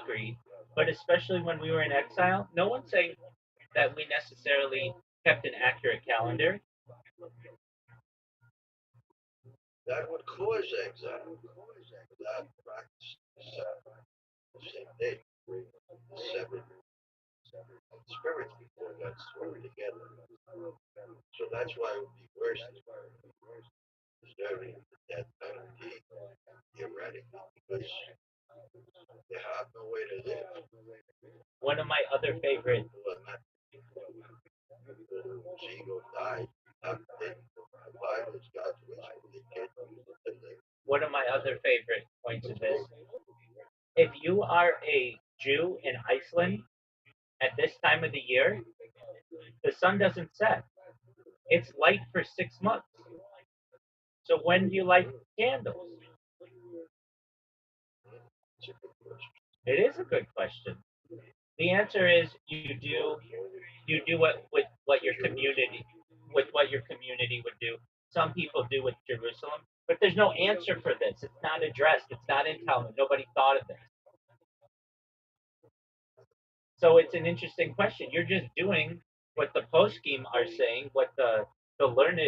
agreed. But especially when we were in exile, no one's saying that we necessarily kept an accurate calendar. That would cause exile. That practice the same day, the 7th spirits before got thrown together. So that's why it would be worse deserving of the death penalty, theoretically, because they have no way to live. One of my other favorite Well, not whose ego died. The Bible is God's wisdom. They can't use it to live. one of my other favorite points of this. If you are a Jew in Iceland at this time of the year, the sun doesn't set. It's light for 6 months. So when do you light candles? It's a good question. It is a good question. The answer is you do what with what your community with what your community would do. Some people do with Jerusalem, but there's no answer for this. It's not addressed. It's not in Talmud. Nobody thought of this. So it's an interesting question. You're just doing what the poskim are saying, what the learned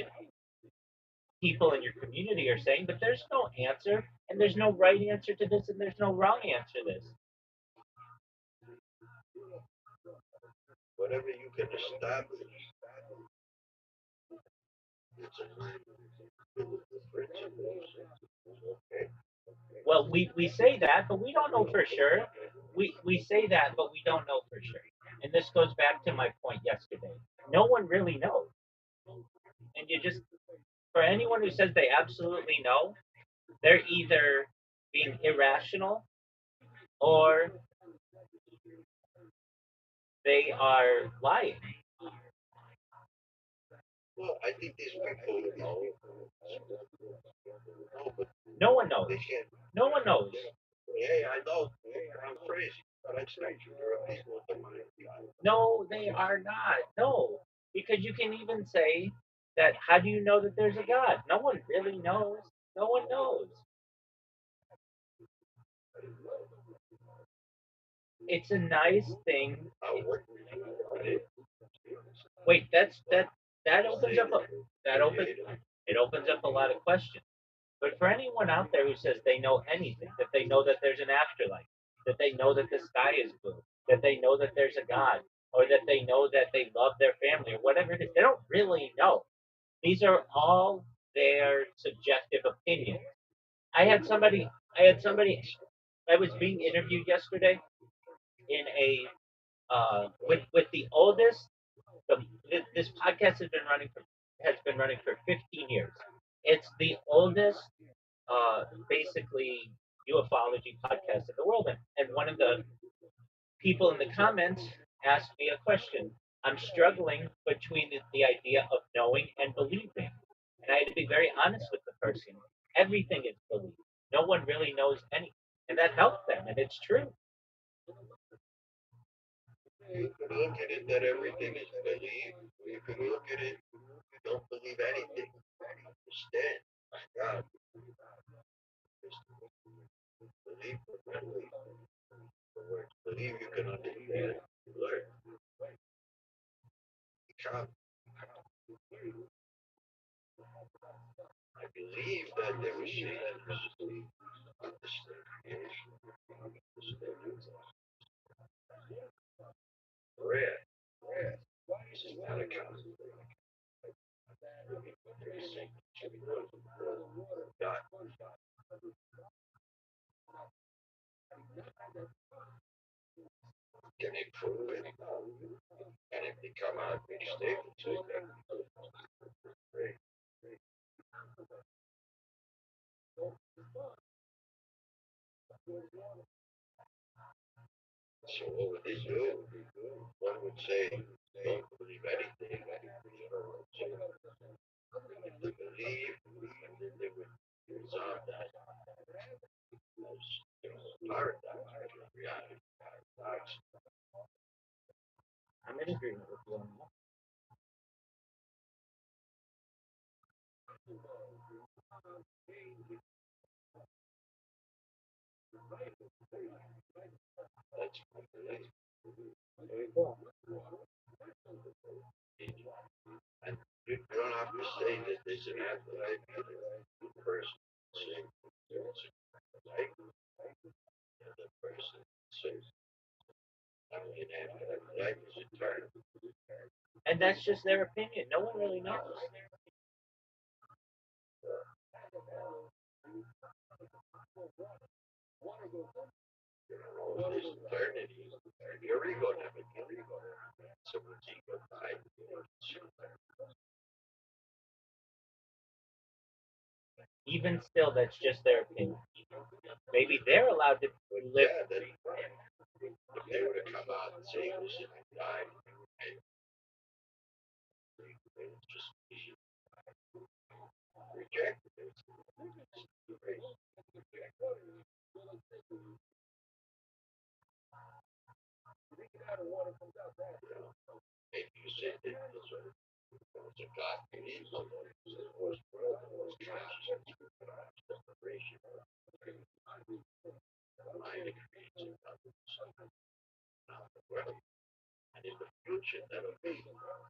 people in your community are saying, but there's no answer, and there's no right answer to this, and there's no wrong answer to this. Whatever you can establish, it's a biblical principles. Okay. Well, we say that, but we don't know for sure. We say that, but we don't know for sure. And this goes back to my point yesterday. No one really knows. And you just, for anyone who says they absolutely know, they're either being irrational or they are lying. Well, I think these people know, but No one knows. they can't. No one knows. Hey, I know. I'm crazy, but I say there are people with the mind of God. No, they are not. No. Because you can even say that how do you know that there's a God? No one really knows. No one knows. It's a nice thing. I wouldn't want it. Wait, that opens up a that opens it opens up a lot of questions. But for anyone out there who says they know anything, that they know that there's an afterlife, that they know that the sky is blue, that they know that there's a God, or that they know that they love their family, or whatever it is, they don't really know. These are all their subjective opinions. I had somebody, I was being interviewed yesterday in a with the oldest. This podcast has been running for 15 years. It's the oldest basically ufology podcast in the world. And one of the people in the comments asked me a question. I'm struggling between the idea of knowing and believing. And I had to be very honest with the person. Everything is belief. No one really knows anything. And that helped them. And it's true. You could look at it that everything is believed. You could look at it, you don't believe anything. Instead, God, believe believe. The word believe you can understand, learn, become. I believe that there was changes. Understand creation, understand prayer. This is not a constant. God. Can it prove it? Can it become a big statement? Great. So what would they do? One would say, don't believe anything. So if they believe, and then they would resolve that as paradigm, reality, paradox. I'm in agreement with you on that. That's my belief. Very cool. And you don't have to say that there's an afterlife either. One person say there's a life, the other person says, I mean, afterlife and that's just their opinion. No one really knows. What is eternity? Your ego never killed. Someone's ego died. Even still, that's just their opinion. Maybe they're allowed to live. Yeah, then if they were to come out and say, listen, I died, and they would just be rejected. Maybe you said that there's a God created the world, was consciousness, separation, mind creates another world. And in the future, that'll be the world.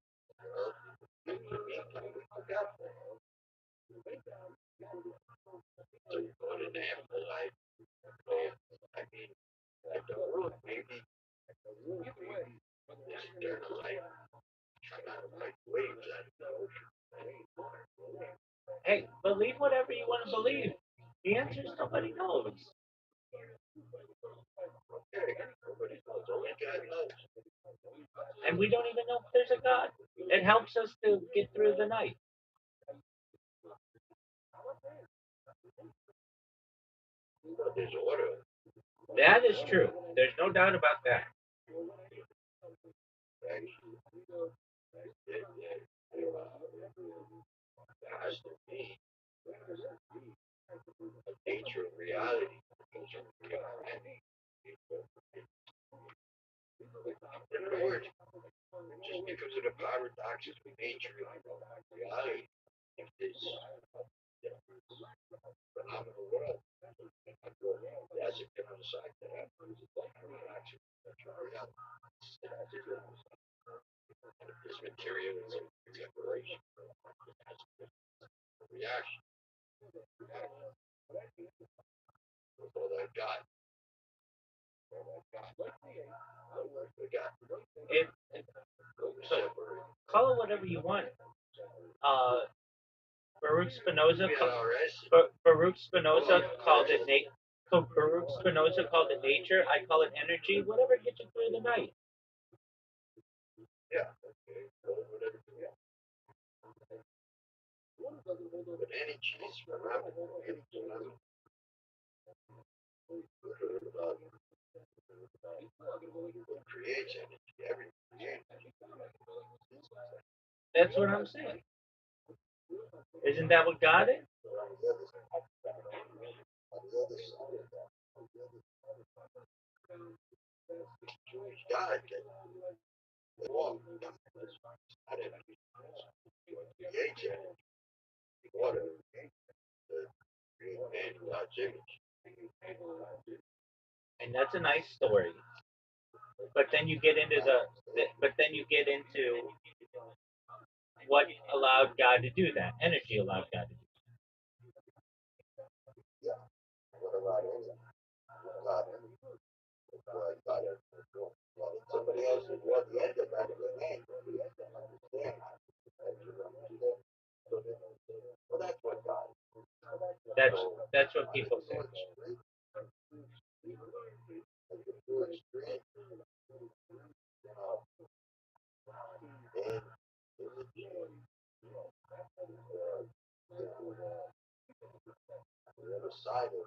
And in the meantime, we forgot that. So you go to the afterlife. I mean, like the world, maybe this eternal life, come out like waves out of the ocean. Hey, believe whatever you want to believe. The answer is nobody knows. Nobody knows. Only God knows. And we don't even know if there's a God. It helps us to get through the night. But there's order. That is true. There's no doubt about that. Actually, there has to be a nature of reality. In other words, just because of the paradoxes of nature and reality, if this phenomenal world has a different side to that, paradox of reality. And if this materialism, separation, has a reaction with all that God, we got It, so call it whatever you want. Uh, Baruch Spinoza, Baruch Spinoza called it Baruch Spinoza called it nature. I call it energy. Whatever gets you through the night. yeah, whatever. But energy is phenomenal. Energy is what creates energy. Everything creates energy. That's what I'm saying. Isn't that what God is? On the other side of that, God can walk. Not energy. Creates energy. Water. The create man in God's image. And that's a nice story. But then you get into what allowed God to do that. Energy allowed God to do Yeah. What about energy? God. God. Somebody else is what the end of that is the name. Understand. Well, that's what God. that. That's what people say. The other side of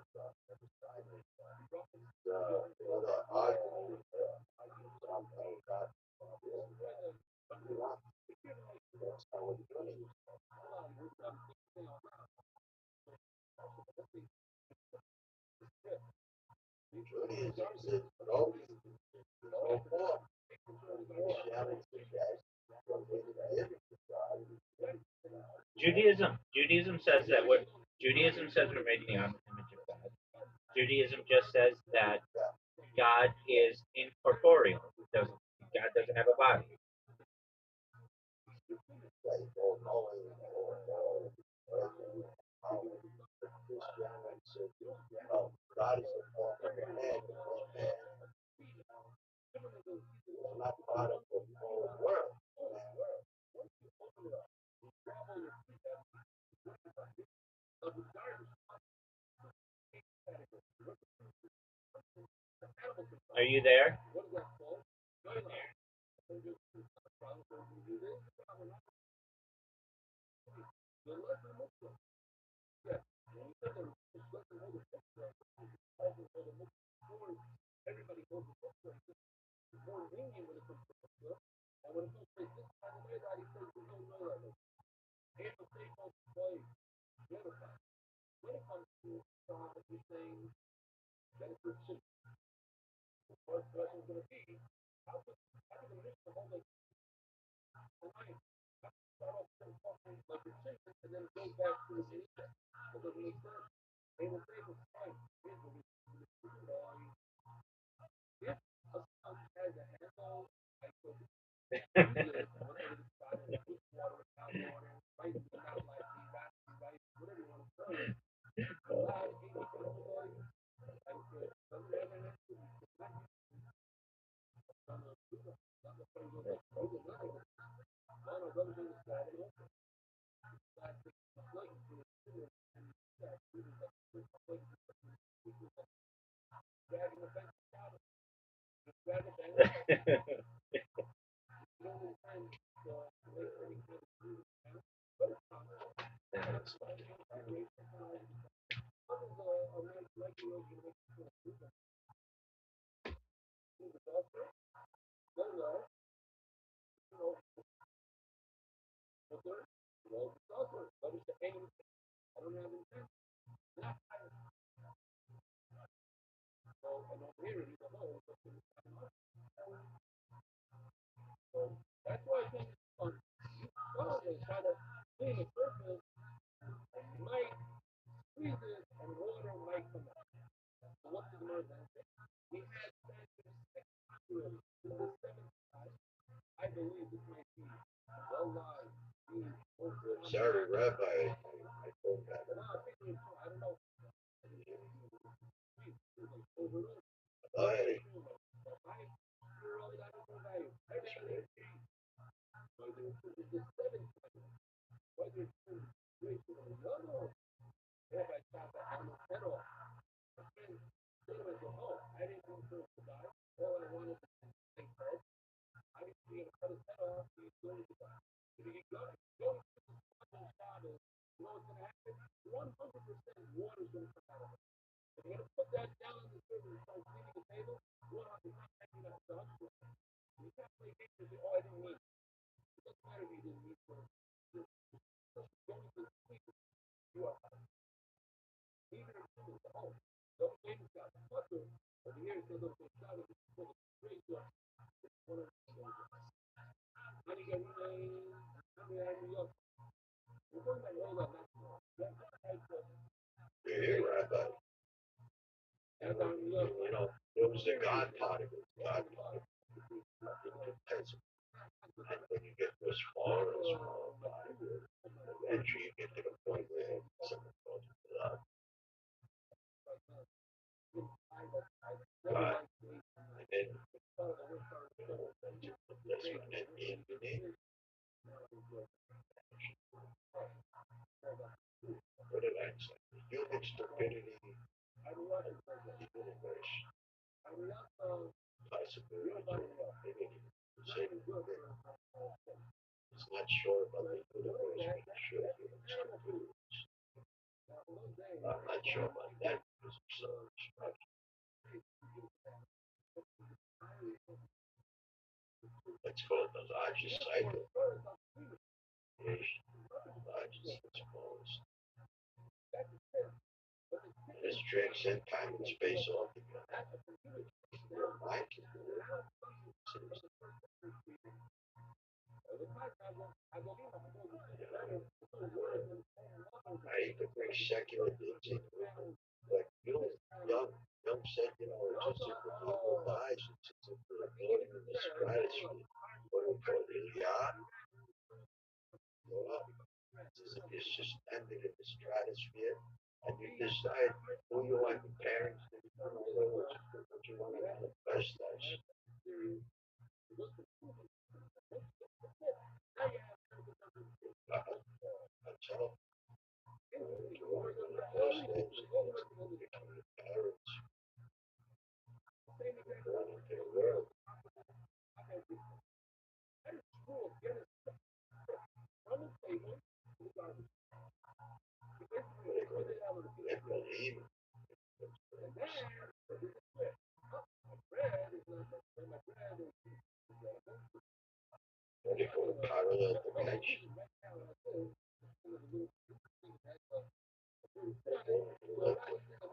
the argument, God, that's how it's doing. Judaism says no, no more. Christianity says Judaism says that what Judaism says we're made in the image of God. Judaism just says that God is incorporeal. God doesn't have a body. God is a form of man, not part of the whole world. Are you there? What is that called? Guideline. And just problem you do this, problem not. The lesson Muslim. Yes. When you say the lesson hold the book, everybody goes to book. It's more lenient when it comes to book. And when it comes to this kind of way that he says, you don't know that. And the same also play the other side. When it comes to you're saying that it's a first question is going to be, how can the mission hold like tonight? Start off talking like you're saying, and then go back to the beginning. Because when he says, they will say the time, here's what we if a son has a handle, like the whatever the spot is, with water, without water, right, without like feedback, right, whatever you want to call it, allowed 80 people like the that's why I think on well, they try to clean the surface, might squeeze it, and water might come out. So what's the word that we had sanctuary in the seventh time. I believe this might be well live. Sorry, Rabbi, I told that. I don't know. I, hey, Rabbi, there was a God part of it. God part of it depends. And when you get to a smaller and smaller part, eventually you get to the point where someone calls it God. God. And then, that's when that name the name. What did I say? Human stupidity in the universe. Possibility of infinity. Same thing. It's not sure about the universe, but it's sure human stupidity. I'm not sure about that because I'm so much. Let's call it the largest cycle. Creation, largest and smallest. This transcend time and space altogether. Your mind can do it. I could bring secular things into it. Like young said, it's just if the evil dies, it's just if they're floating in the stratosphere. What we call the yacht, go up. It's as if you're suspended in the stratosphere and you decide who you want your parents to become, what you want to manifest as. That's all. You want to manifest as, become your parents. parallel dimension.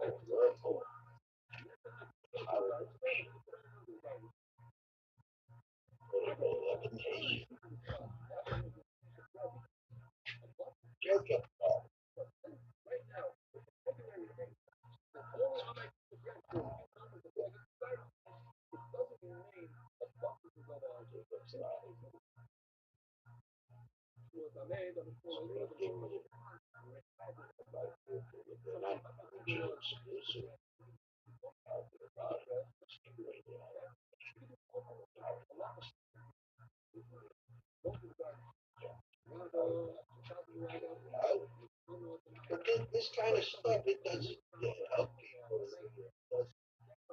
Like wormhole, parallel levitation. Jacob, Jacob's they're not mutually exclusive. But this kind of stuff, it doesn't help people. It doesn't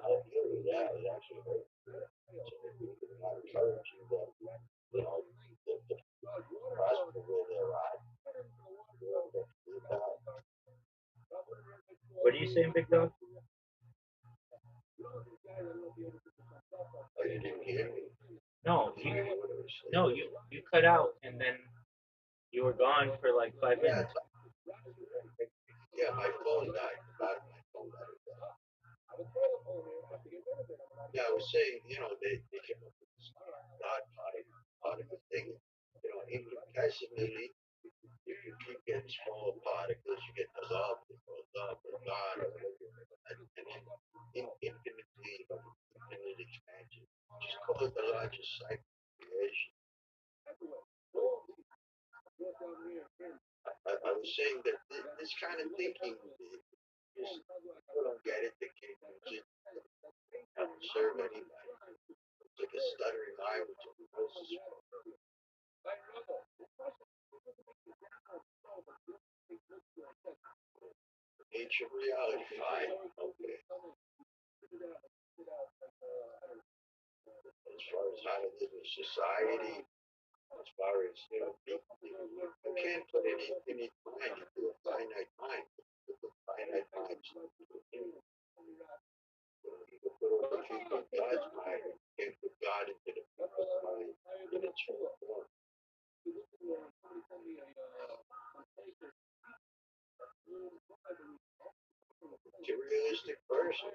help you with that. It actually hurts. So I encourage you that, the prosper where they're at. What are you saying, Big Dog? Oh, you didn't hear me? No, You didn't hear what I was saying? no, you cut out and then you were gone for like 5 minutes. Yeah, my phone died. My phone died. Yeah, I was saying, they came up with this God particle thing. Infinitesimally, if you keep getting smaller particles, you get dissolved, it goes up or God or whatever. And then infinitely, infinite expansion. Just call it the largest cycle of creation. I was saying that this kind of thinking, just people don't get it. They can't use it. Not to serve anybody. It's like a stuttering language. Nature reality, fine. Okay. As far as how to live in society, as far as, you can't put any mind into a finite mind. With a finite mind, you can put all the people in God's mind. You can't put God into the people's mind in its full form. Materialistic person.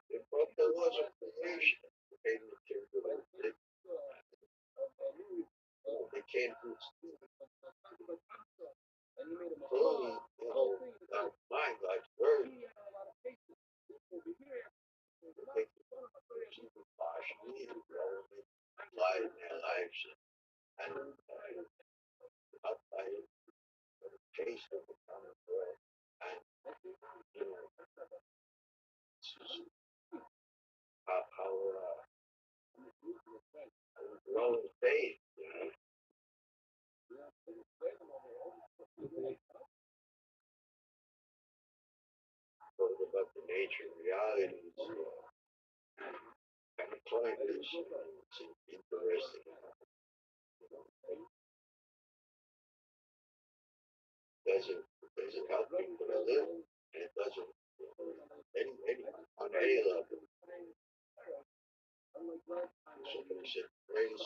They broke the laws of creation. Okay, materialistic. They can't do fully, God's mind, God's word. They can partially and relevant apply in their lives and apply it for the taste of the common bread. And, this is how we grow in faith, Both about the nature and realities. Kind of pointless. It's interesting. Doesn't help people to live, and it doesn't on any level. Somebody said greatest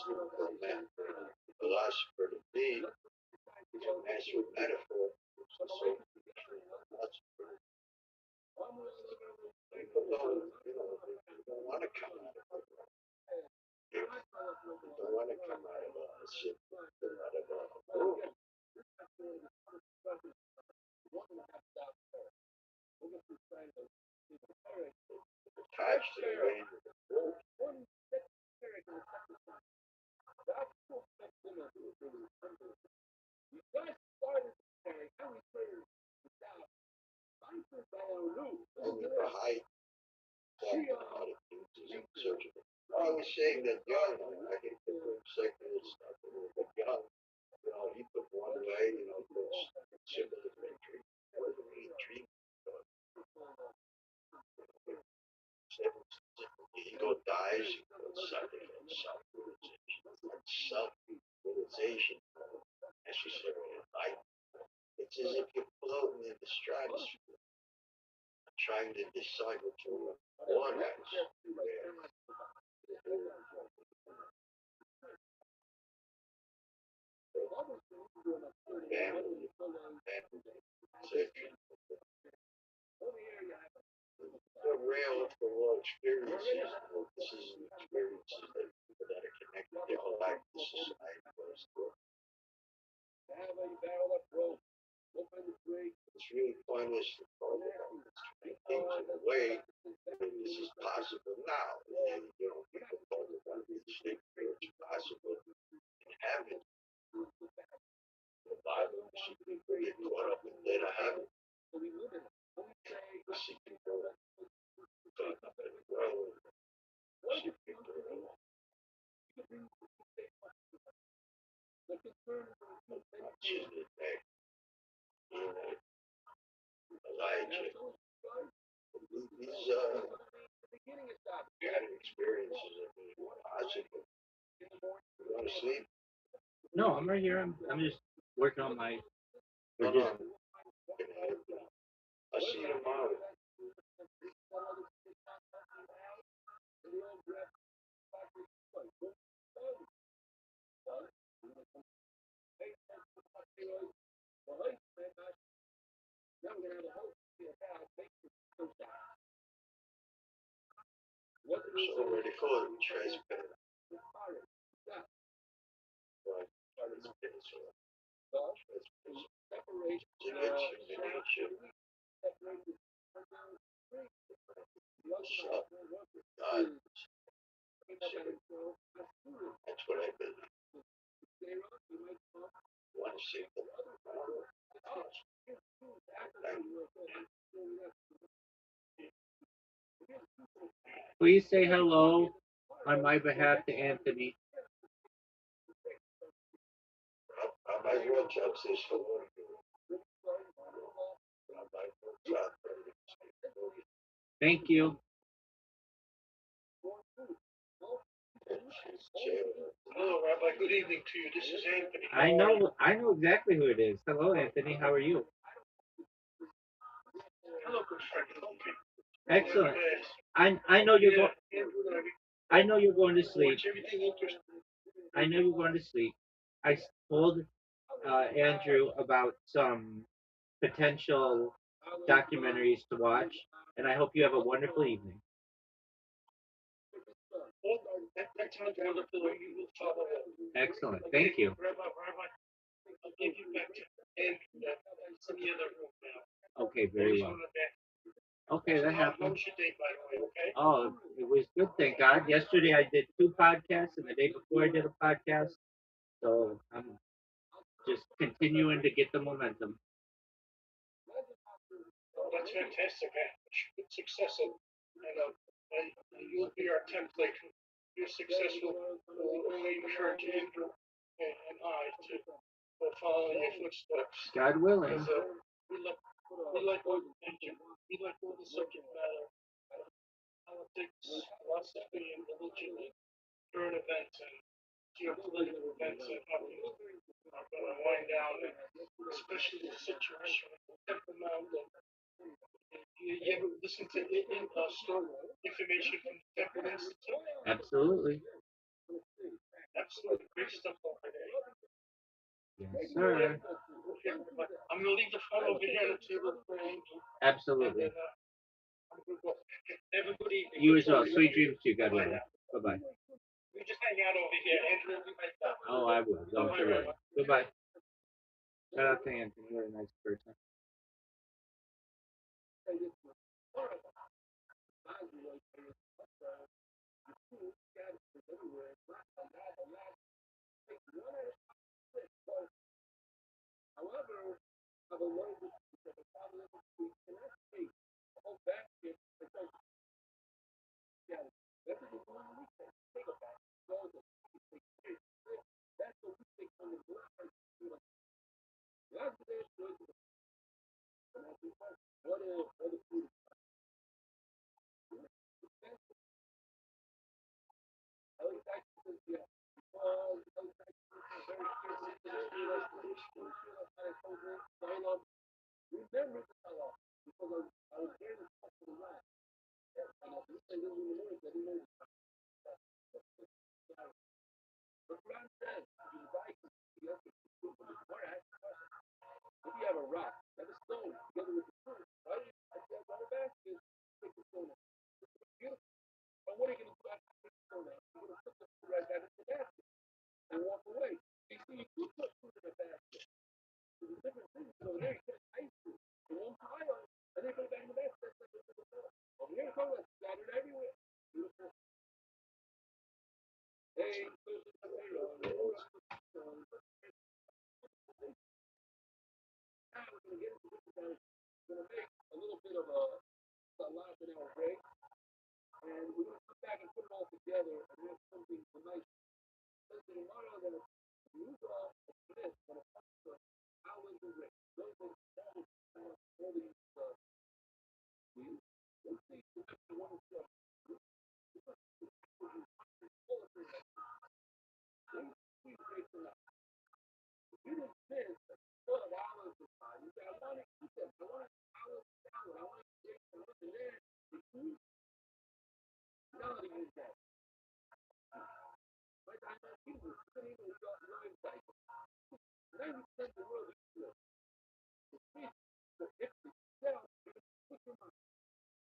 philosopher to be is a master of metaphor. So philosopher, people don't want to come out of it. They don't want to come out of a shit, out of a room. Attached to the range of the room. Only for high depth out of things is in search of it. I was saying that young, I hate to bring secular stuff in, but young, he took one way, puts similar imagery. It wasn't really dream. The ego dies, self-realization. Self-realization necessary in life. It's as if you're floating in the stratosphere, trying to decide what you want as. section. The real for all experiences, this is experiences that people that are connected their whole life to society goes through. It's really pointless to talk about things in a way when this is possible now. And, people talk about these things where it's possible in heaven. The Bible, you see people get caught up in later heaven. You see people caught up in the world. You see people choosing that, Elijah. These kind of experiences are really possible. You want to sleep? No, I'm right here. I'm just working on my. No, no. I'll see you tomorrow. So what they call it, transparent. Right. God, that's what I believe. One single. Please say hello on my behalf to Anthony. Rabbi Rothschild says hello. Rabbi Rothschild. Thank you. Hello, Rabbi. Good evening to you. This is Anthony. I know exactly who it is. Hello, Anthony. How are you? Hello, good friend. Excellent. I know you're going. I know you're going to sleep. I know you're going to sleep. I told Andrew about some potential documentaries to watch, and I hope you have a wonderful evening. Well, that sounds wonderful. You will follow up. Excellent. Thank you. Rabbi, I'll give you back to Andrew. That's in the other room now. Okay, very well. Okay, that How happened. was your day, by the way? Okay. Oh, it was good, thank God. Yesterday I did 2 podcasts, and the day before I did a podcast. So I'm just continuing to get the momentum. Oh, that's fantastic. Good success. And you'll be our template. You're successful. We'll only encourage Andrew and I to follow in your footsteps. God willing. We like all the subject matter, politics, philosophy, and religion, and current events and geopolitical events that happen are going to wind down, and especially the situation with the Temple Mount. You ever listen to story information from the Temple Institute? Absolutely. Absolutely great stuff over there. Yes, sir. I'm going to leave the phone over here on the table for Angel. Absolutely. I'm going to go. Have a good evening. You as well. Sweet dreams to you. God willing. Bye-bye. We just hang out over here. Andrew will be right back. Oh, I will. Don't you worry. Goodbye. Shout out to Anthony. You're a nice person.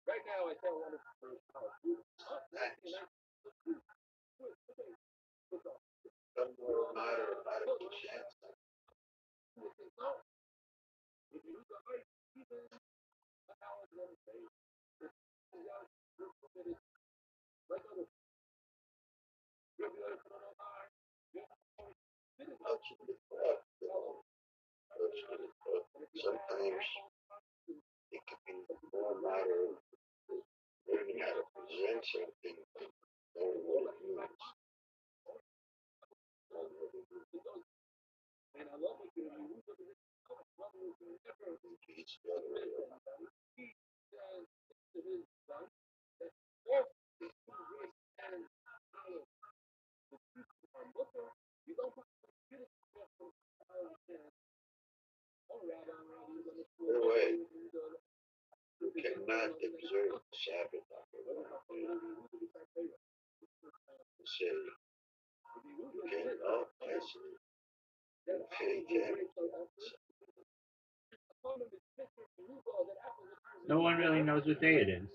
Right now, I tell one of the Nice. Some more moderate chance. Sometimes it can be more moderate, learning how to present something, knowing what it means. It's the other way around. By the way, you cannot observe the Sabbath say you can I see. Okay, yeah. No one really knows what day it is.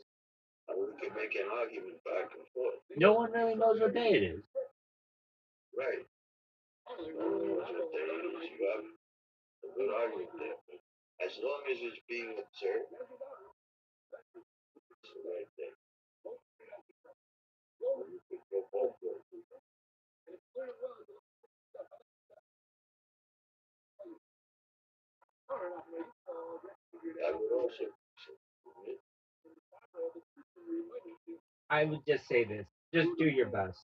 We can make an argument back and forth. No one really knows what day it is. Right. No one knows what day it is. You have a good argument there. But as long as it's being observed, it's the right thing. You could go both ways. I would also admit I would just say this. Just do your best.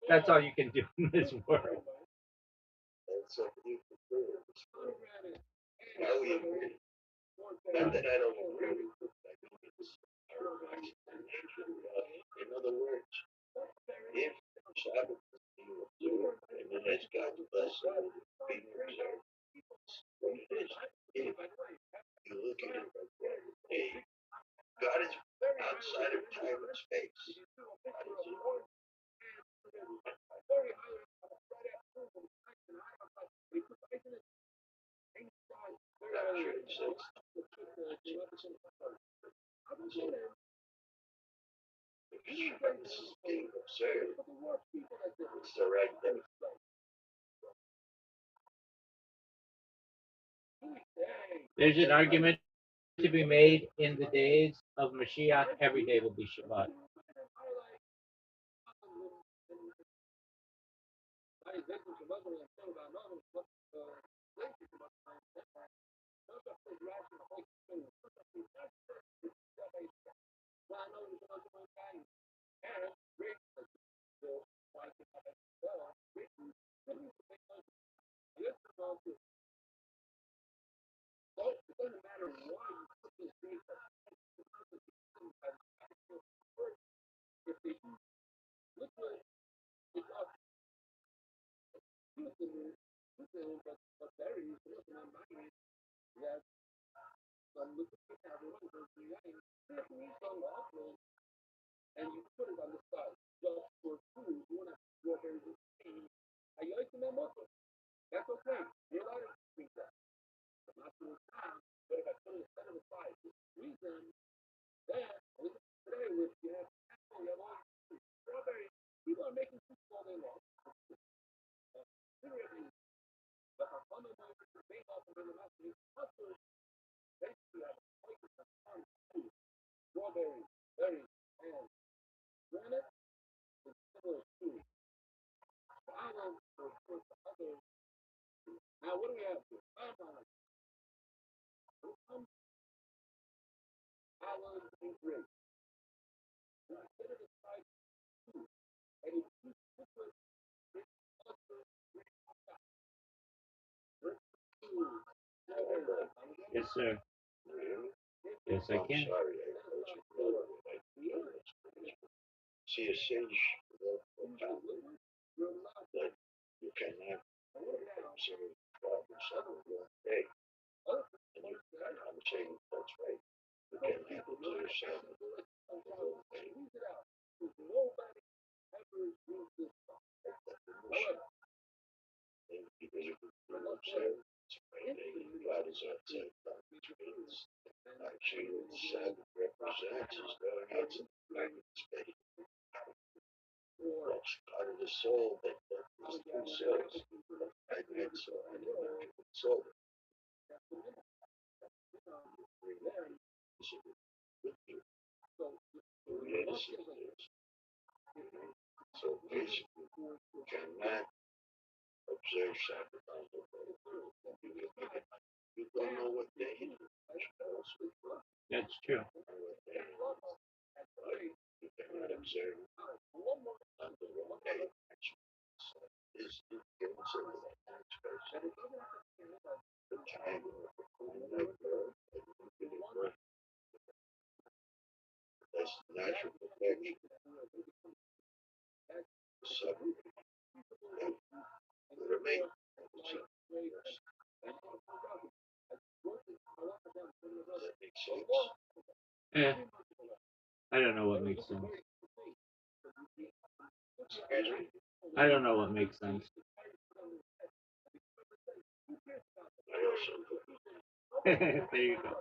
That's all you can do in this world. that's something you prefer. Now we agree. Not that I don't agree with it. I think it's our nature. In other words, if Sabbath is being observed, and then as God's blessing being observed, what it is. If you look at it like that, hey, God is outside of time and space. God is rapture and says, if this is being observed, it's the right thing. There's an argument to be made in the days of Mashiach. Every day will be Shabbat. Yes, sir. Really? Yes, I I'm can. sorry, I told you earlier. See, a sage that you cannot observe progress on one day. And you, I'm saying that's right. You cannot observe Sabbath on one day. And because you can observe it's Friday, God is outside God's space. Actually, what the Sabbath represents is going out to the private space. That's part of the soul that is two souls, the finite soul and the infinite soul. With you, so basically, you cannot observe Sabbath on the road. You don't know what day it is. That's true. What day it is. But you cannot observe on the wrong day. Is it considered the time of the finite world and infinite world? That's natural perfection. Separate and remain. Does that make sense? Eh, I don't know what makes sense. Excuse me? I don't know what makes sense. I also do. There you go.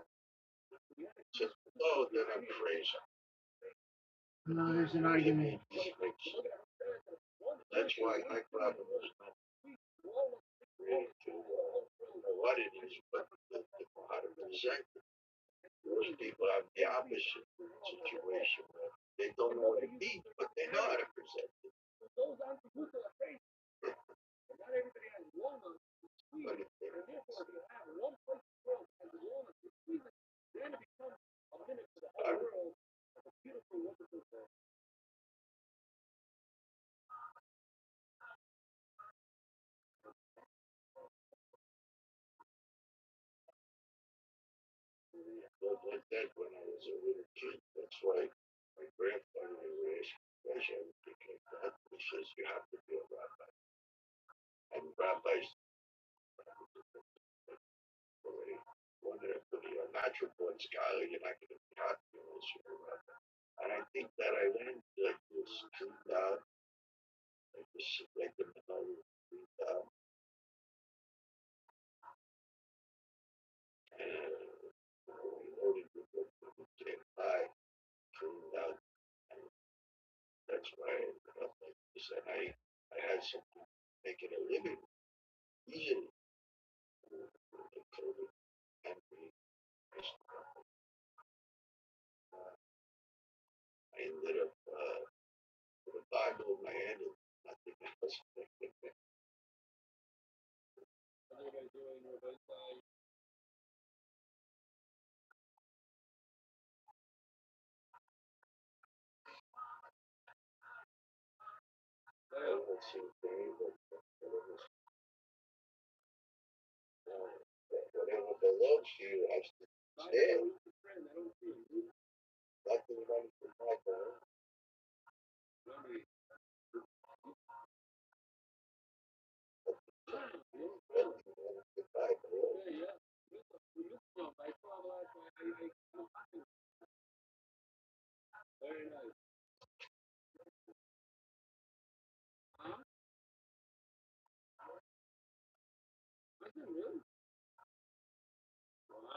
So, oh, then I'm crazy. No, there's an argument. That's why my problem was not really to know what it is, but how to present it. Most people have the opposite situation where they don't know what it means, but they know how to present it. But if they was like that when I was a little kid. That's why my grandfather never asked me question everything like that. He says you have to be a rabbi. And rabbis already wanted to be a natural born scholar. You're not going to be happy unless you're a rabbi. And I think that I went like this street out, like this, like the middle street out, and we loaded the book and came by, cleaned out, and that's why I ended up like this. And I had something making a living easily. COVID and I ended up with a Bible in my hand and nothing else. Let's see, whatever belongs to you has to stay. Nothing runs from my door. Nothing runs from my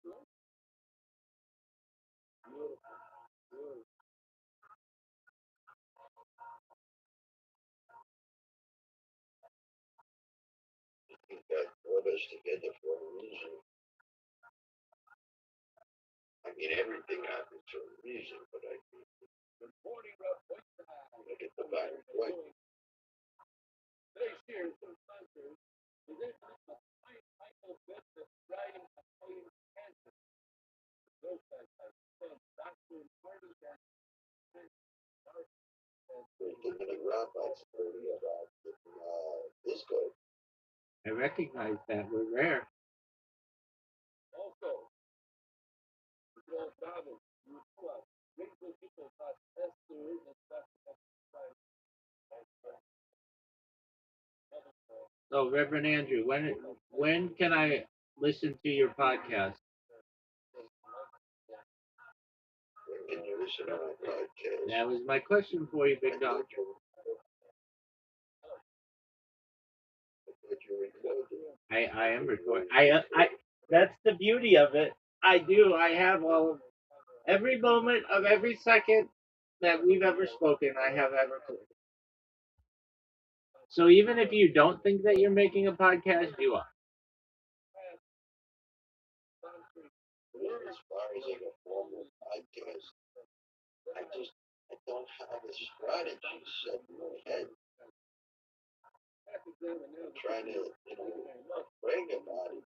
door. reason, but I Good morning, Rabbi. get the bottom point. Today's series of sponsors is introduced by Michael Bishop, writing on fighting cancer. Rothschild has said Dr. Marty and We're giving a rabbi story about this guy. I recognize that. We're rare. also Rabbi, Yeshua, grateful people about Esther and Dr. So, Reverend Andrew, when can I listen to your podcast? When can you listen to my podcast? That was my question for you, Big Dog. But you're recording. I am recording. I that's the beauty of it. I do. I have all of every moment of every second that we've ever spoken. I have ever recorded. So even if you don't think that you're making a podcast, you are. As far as like a formal podcast, I don't have a strategy set in my head. I'm trying to, bring about it.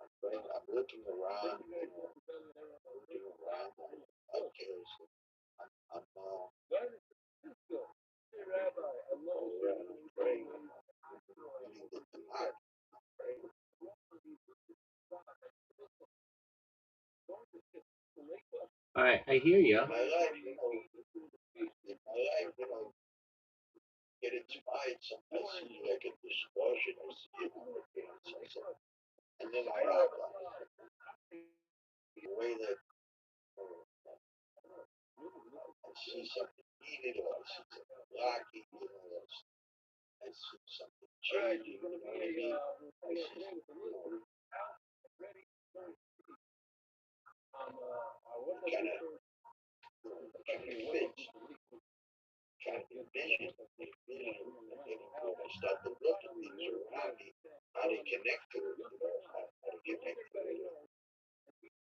I'm looking around, looking around on podcasts. I'm praying. I'm reading the Tanakh. All right, I hear you. In my life, get inspired. Sometimes I see like a distortion. I see it and then I outline the way that I see something needed or I see something lacking. I see something changing. You know what I mean? I see, kind of fits. Kind of envision. When I start to look at things around me, how they connect to it, how to connect to it,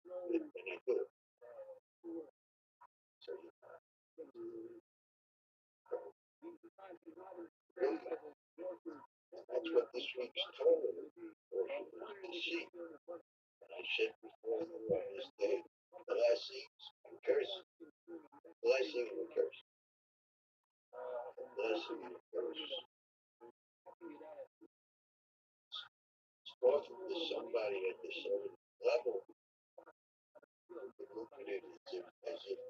and I do it. So, and that's what this week's Torah portion is to see. And I said before on this day, blessings and curses. Blessing and a curse. A blessing and a curse. Talking to somebody at the certain level, you can look at it as if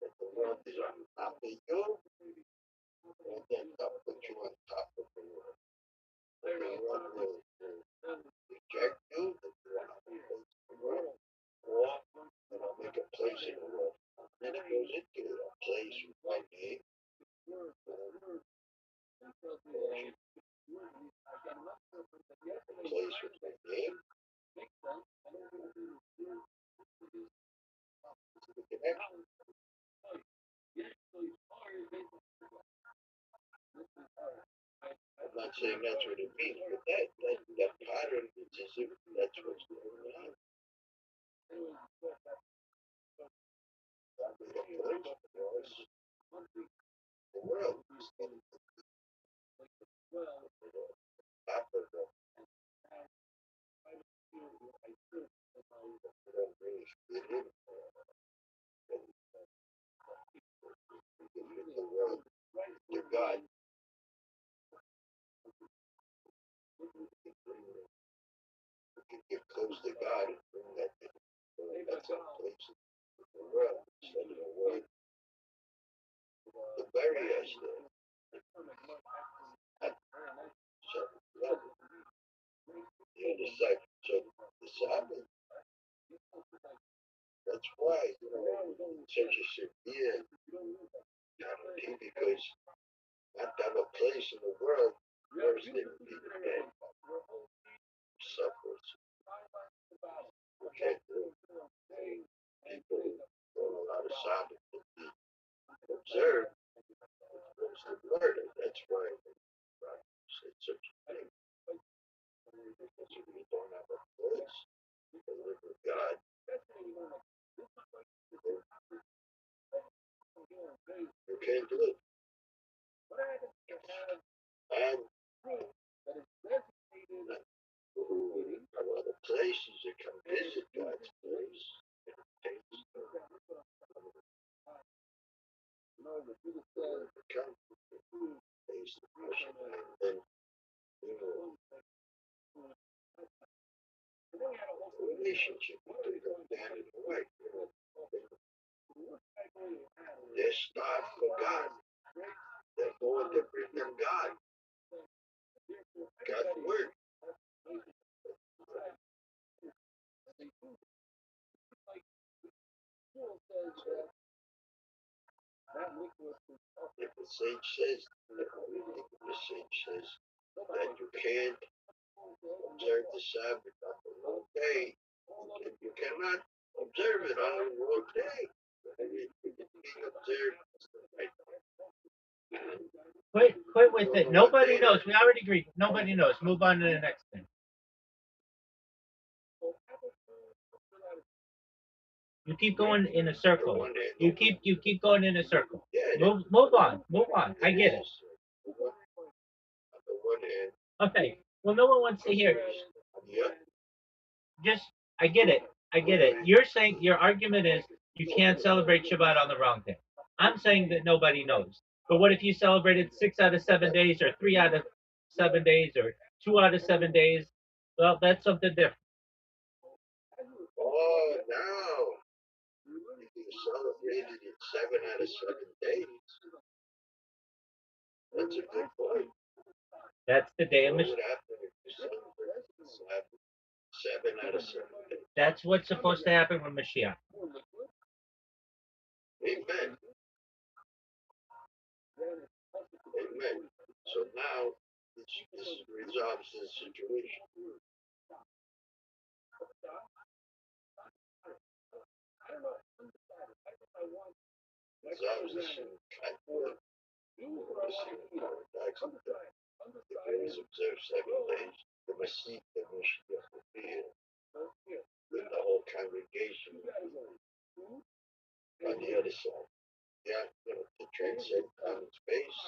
that the world is on top of you, and then they'll put you on top of the world. The world will reject you, that you are not a place in the world, or it'll make a place in the world. And it goes into a place with my name, place with my name, the connection. I'm not saying that's what it means, but that pattern is as if that's what's going on. That made a place for us. The world is top of the don't really fit in. The world, the God, you can get close to God and bring that in. That's a place in the world instead of the world to bury us there. At certain level. The other side, so the Sabbath, that's why, such a severe penalty, because not to have a place in the world, worse than being dead, suffers. You can't do it. People who don't allow the Sabbath to be observed, it's the murder. That's why said such a thing. Because if you don't have a place to live with God, civilizations that come visit God's place. Come taste the person, and then relationship between the man and the wife. They're starved for God. They're going to bring them God. God's word. If the sage says, the sage says that you can't observe the Sabbath on the wrong day, you cannot observe it on the wrong day. It being observed. Quit with it. Nobody knows. We already agreed. Nobody knows. Move on to the next thing. You keep going in a circle. You keep going in a circle. Move on. Move on. I get it. Okay. Well, no one wants to hear it. Just I get it. I get it. You're saying your argument is you can't celebrate Shabbat on the wrong day. I'm saying that nobody knows. But what if you celebrated 6 out of 7 days, or 3 out of 7 days, or 2 out of 7 days? Well, that's something different. Oh, now you celebrated it 7 out of 7 days. That's a good point. That's the day of What would happen if you celebrated 7 out of 7 days? That's what's supposed to happen with Mashiach. Amen. Amen. So now this resolves the situation. Resolves this conflict. The Jews observe 7 days. The Mashiach, the Mashiach will be here with the whole congregation on the other side. Yeah, to transcend time and space.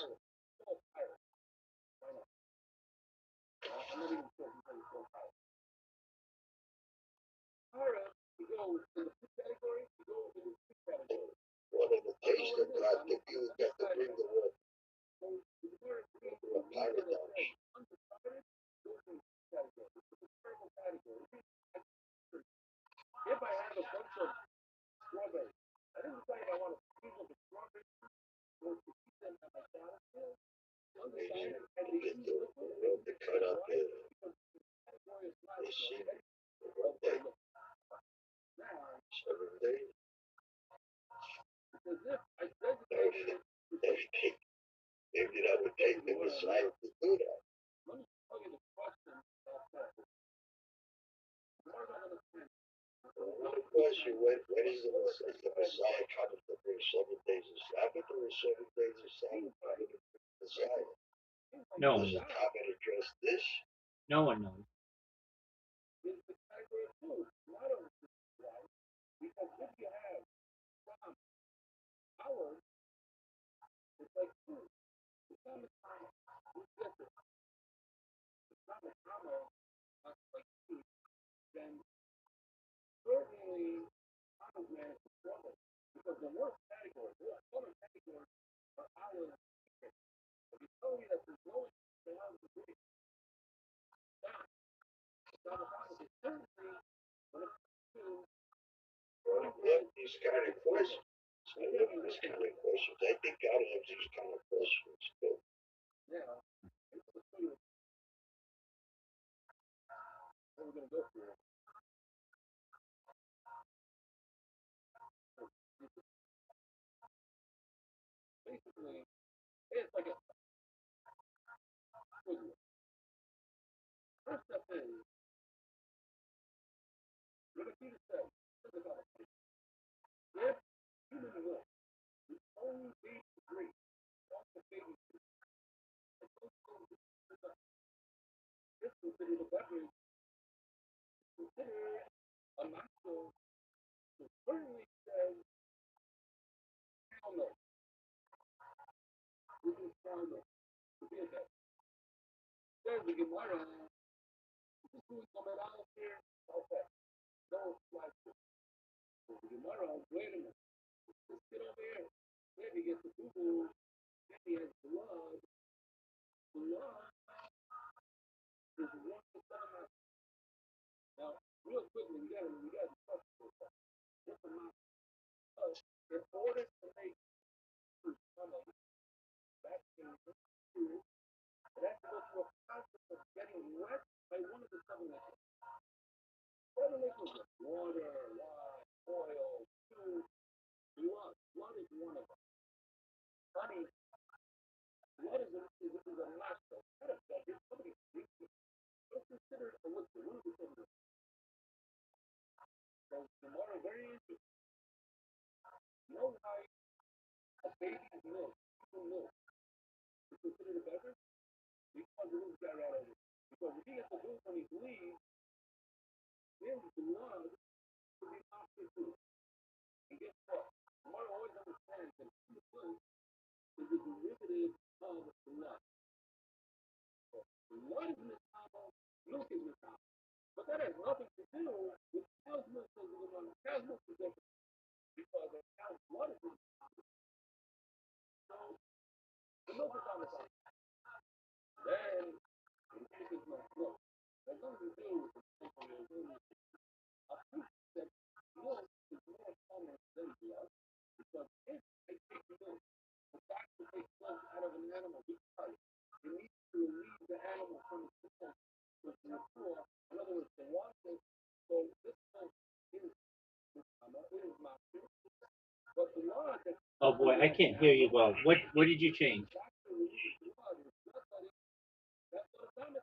One of the taste of God, the Jews got to bring the word of paradise. If I have a bunch of strawberries, I didn't decide if I want to squeeze the strawberries or to eat them at my salad. Get the road to cut up the sheep. One day. 7 days. Maybe that would take the Messiah to do that. Let me tell you the question about that. One question, when is the Messiah coming to bring 7 days of Sabbath, or 7 days of Sabbath coming to bring the Messiah? No. Does the comment address this? No one knows. Is the category of food not only right? Because if you have some hours, it's like food. It's not a comma. It's different. It's not a comma, not like food. Then certainly commas man is trouble. Because the worst category, the other categories are hours. If you tell me that there's no hours to do it, stop. It's not a problem. It's certainly when it's food. These kind of questions. These kind of questions. I think God has these kind of questions too. Yeah. What we're gonna go through. Basically, it's like a first step is what if you say if human will only be degree off the baby this considered a beverage, considered a master who certainly says hell no. This is hell no. To be a beverage. Says the Gemara, this is Two numerados here. Okay. No, like, tomorrow, wait a minute. Let's get over here. Maybe get the Google. Maybe has blood. Blood is 1% of my. Now, real quickly, we got to touch this. This is my blood. In order to make some of vaccine, it has to go through a process of getting wet by one of the supplements. What are the liquids? Water, wine, oil, food, blood. Blood is one of them. Honey, blood is a natural. Not a beverage. Somebody drinks it. But it's considered a liquid. One of the things. So tomorrow, very interesting. You know why a baby's milk, even milk, is considered a beverage? Because it is got right over. Because if he gets the milk when he bleeds, his blood will be toxic too. And guess what? Tomorrow always understands that milk is a derivative of blood. So blood is metabolized, milk is metabolized. But that has nothing to do with cow's milk. Cow's milk is different because the cow's blood is metabolized. So the milk is on the side. Then, in case it's not milk, there's nothing to do with the milk. A fruit that milk is more common than blood because if I take milk, the doctor takes milk out of an animal because it needs to relieve the animal from its system with mature. In other words, the water. So this milk is it is my food. But the blood that Oh boy, I can't hear you well. What did you change? doctor relieves blood is blood letting. That's what it's done.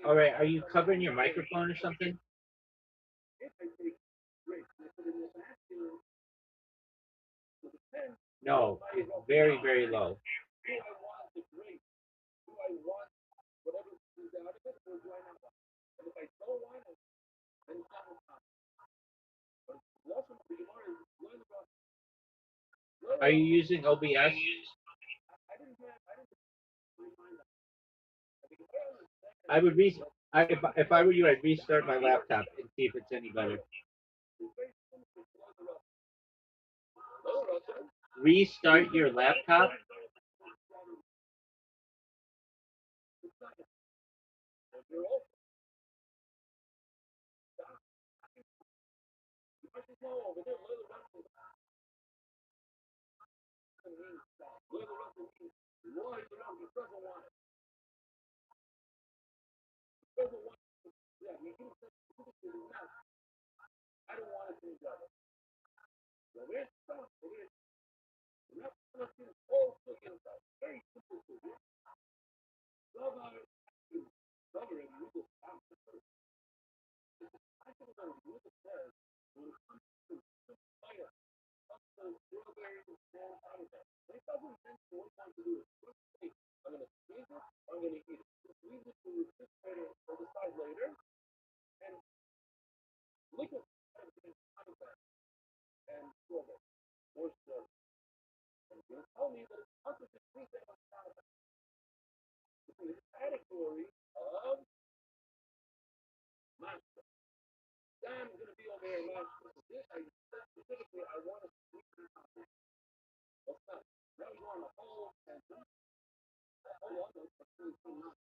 All right, are you covering your microphone or something? If I take grapes, and I put it in the basket, so the pen, No, it's very, very low. do I want the grape? Do I want whatever is out of it, or do I not want it? And if I don't want it, then it's not a problem. But also, the Gemara is learn about. Are you using OBS? I didn't remind that. The Gemara I would if I were you, I'd restart my laptop and see if it's any better. is very similar to Rothschild. Restart your laptop. You're also over there. Little Russell means Roy the Russell doesn't want it. Doesn't want it. Yeah, he gives it to his mouth. I don't want it to each other. So there's stuff. There's not going to see this whole cook inside. Very simple cook. Lover is lover and you will stop the first. I think about it. Look at says when it comes to fire, comes to strawberries and out of that. It doesn't sense what he wants to do. I'm going to squeeze it. I'm going to eat it. Squeeze it to the refrigerator or decide later. And liquid everything out of that. And strawberry or strawberry. And you tell me that it's not just three things out of that. It's in the category of master. Sam's going to be over here master. So this, I specifically, I want to squeeze it out. What's that? Now you want a whole sentence. Hold on, that's really too much.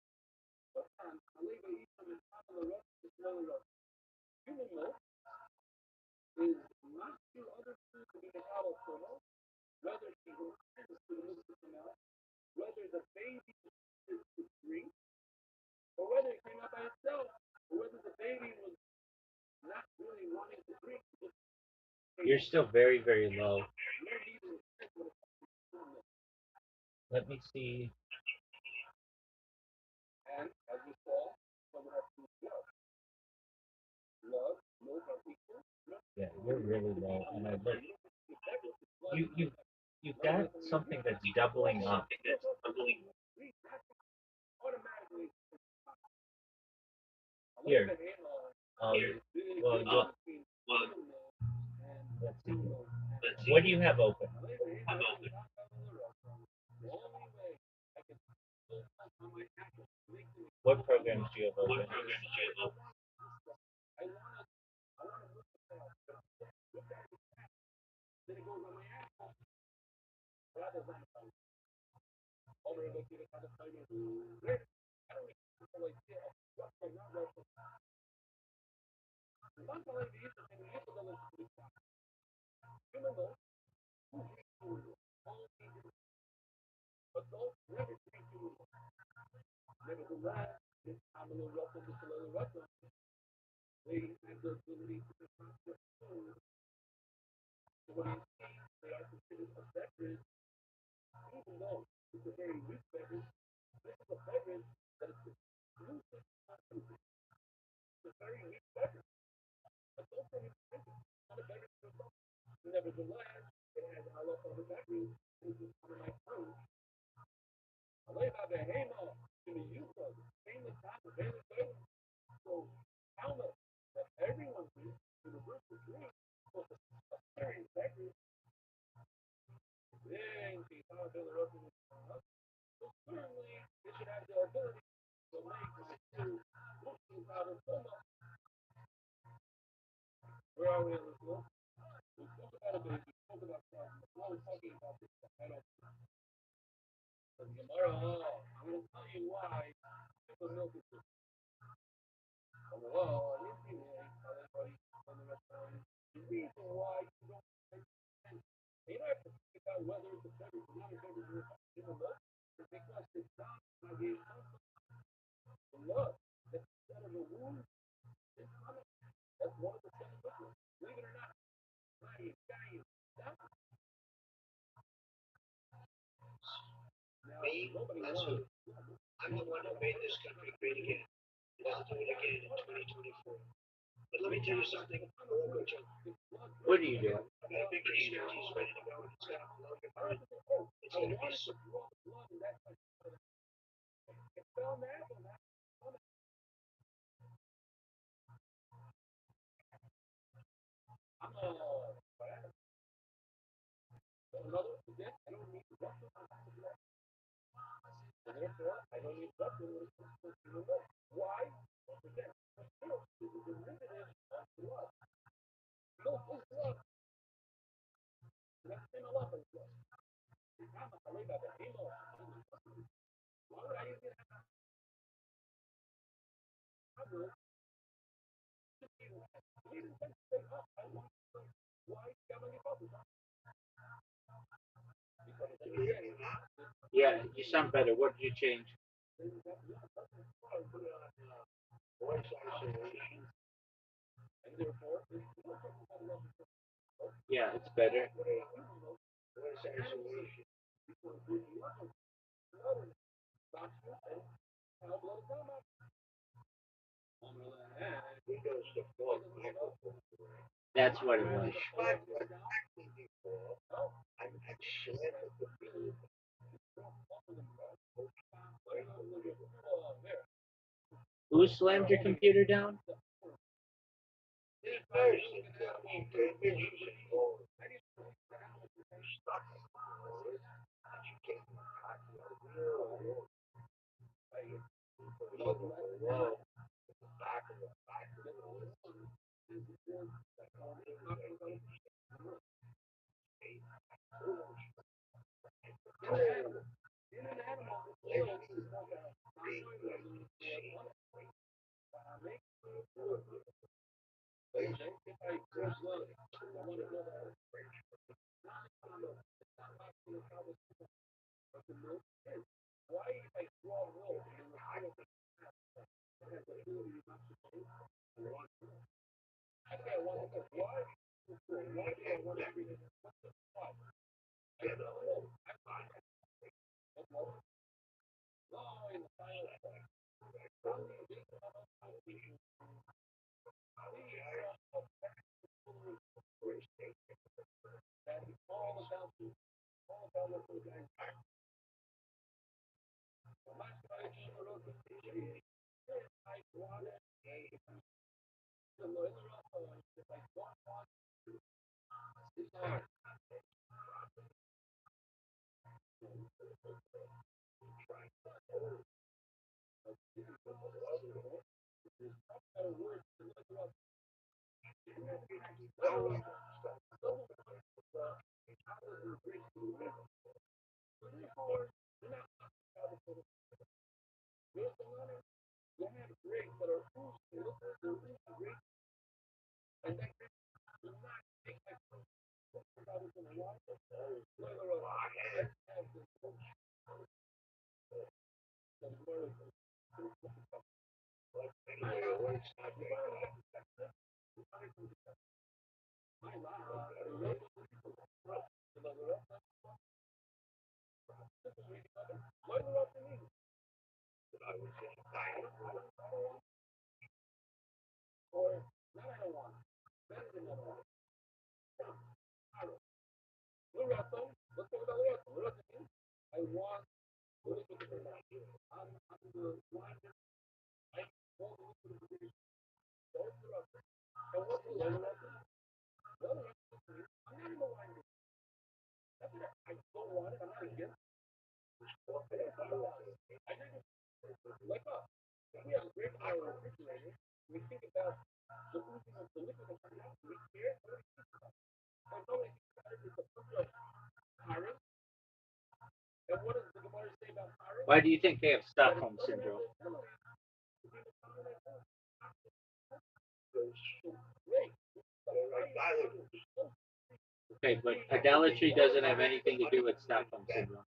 But I leave it each of the top of the rest, just another rest. Human milk is not two other foods to be the adult kernel, whether she intends to the milk canal, whether the baby is to drink, or whether it came out by itself, or whether the baby was not really wanting to drink. You're still very, very low. Let me see. And as you saw, someone has to love. Love, milk are equal. Yeah, you're really low, and I look. You've got something that's doubling up. Automatically. Here. Well, let's see. What do you have open? What programs do you have open? Me, that's who. I'm the one who made this country great again. And I'll do it again in 2024. But let me tell you something. I'm a local Joe. What do you do? I've got a big case studies ready to go. And it's got a plug in it. It's going to be so. Can you hear me now? Yeah, you sound better. What did you change? I put on voice isolation. Yeah, it's better. Put on voice isolation. Windows default microphone. That's what it was. Despite what acting before, I'm excellent at the field. Who slammed your computer down? This person got me pictures and more. Stuck in the and you can't copy a real look at the wall, back of the back of the wall. Why do you think they have Stockholm syndrome? Okay, but idolatry doesn't have anything to do with Stockholm syndrome.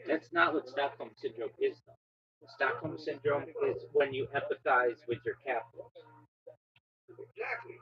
That's not what Stockholm syndrome is, though. Stockholm syndrome is when you empathize with your captor. Exactly.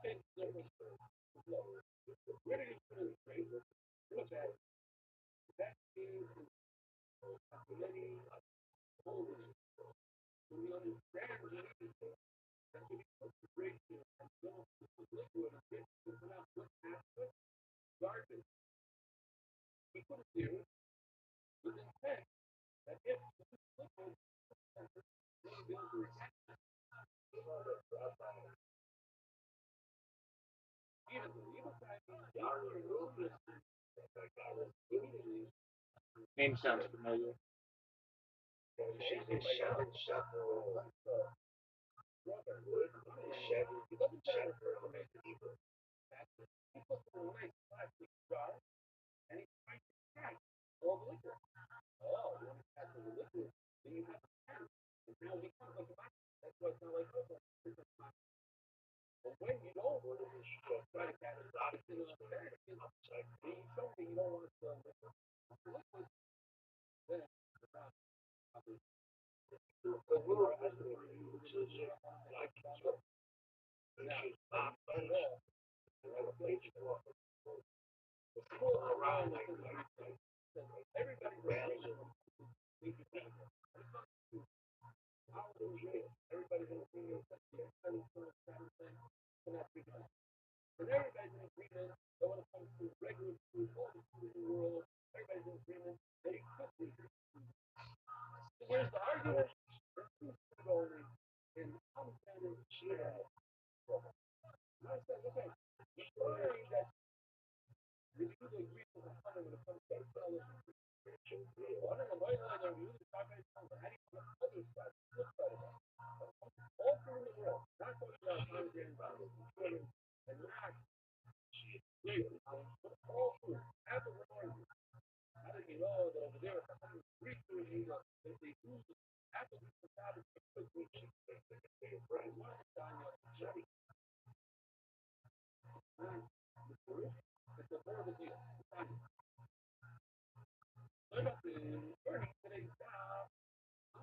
Take the difference. Where do you put it straight? Look at it. That is many holders. So we understand what it is. That's what you put the break in. And don't put the liquid and get to put out what's after garbage. We put it there with intent that if the liquid really builds a reaction, even Name sounds familiar. all the liquid. Oh, you want to add to the liquid, then you have to count. And now we count like a box. That's why it's not like this. But when you don't try to catch it, obviously the fact is, when you show me you don't want to liquid, then The world has been used like now, not at all. People around like everybody around you, we can see how it is. Everybody's in agreement. Everybody's doing the same thing. Cannot be done. And everybody's in agreement that when it comes to regular food, all the food in the world, everybody's in agreement that it could be. So where's the argument? There's two food only. And I'm saying, yeah. I said, okay, ensuring that you do agree with the funding when it comes to selling. One of the ways that they're using private funds, how do you put other side, flip side of that? All through the world, not talking about $100 and not but all through, have the world. How do you know that over there, research that they use it after we provide it for reaching right? It's a horrible deal. Learn up in learning today's job. By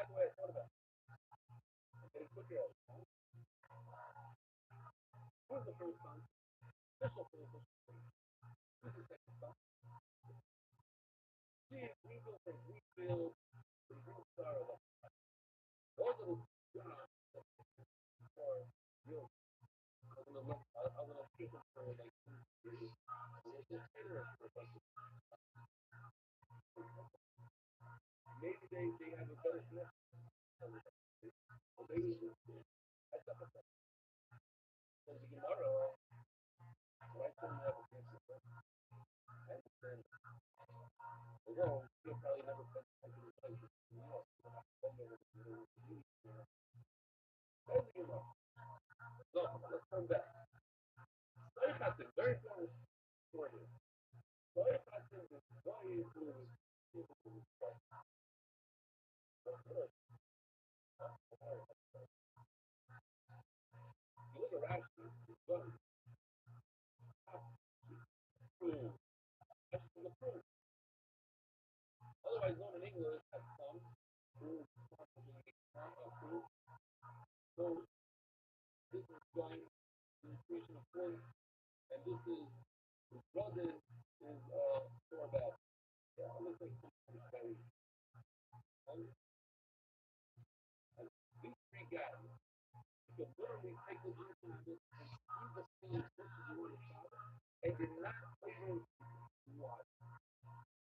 the way, I thought about it. Look at it. Who's the first one? Official for the who's the second one? See, we go from Rothschild to Rothschild. Those are the jobs for real. I'm gonna keep it for like maybe they have a better connection. Maybe that's up to tomorrow. Right? So have a chance to and although you'll probably never spend like so let's come back. Very important for you. Very important is why you look around you, but prove. That's the proof. Otherwise known in English as some proof, proof. So this is going to creation of point, and this is brother is for that. Yeah, I'm gonna take very and these three guys, you can literally take the differences and see the same scriptures and did not over what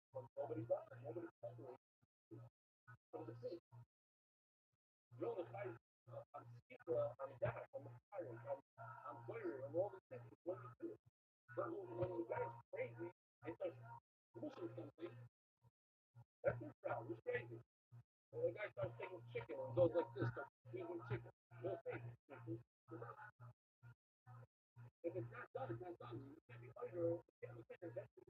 from nobody does, nobody separates from the truth. You're the guys I'm Sikra, I'm that, I'm Myron, I'm Blair, I'm all these things. What do you do? But when the guy's crazy and starts pushing something, that's his problem. He's crazy. When the guy starts taking chicken and goes like this, starts eating chicken, no faith. If it's not done, it's not done. You can't be under, you can't be invested.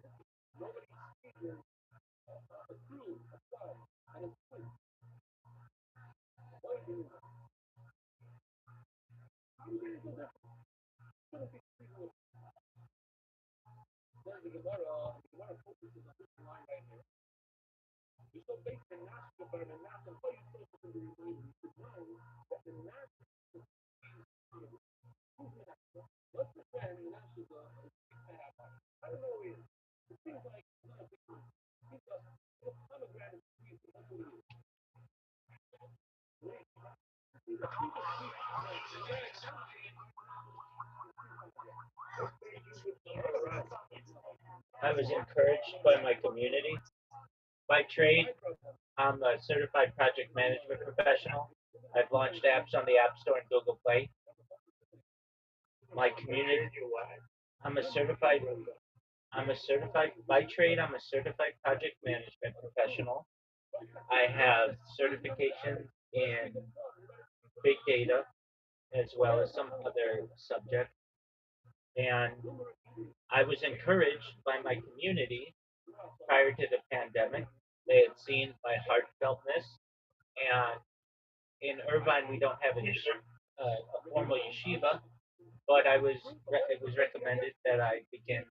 Nobody's speaking a true, a God, and it's true. Why do you do that? How do you do that? Shouldn't be speaking with there's the Gemara focuses on this line right here. So basically, national, but in the national, how you supposed to be reminded to know that the national what's the plan in national I don't know it seems like pomegranate I was encouraged by my community. By trade, I'm a certified project management professional. I've launched apps on the App Store and Google Play. My community, I'm a certified I'm a certified by trade. I'm a certified project management professional. I have certifications in big data as well as some other subjects. And I was encouraged by my community prior to the pandemic. They had seen my heartfeltness. And in Irvine, we don't have a formal yeshiva, but it was recommended that I begin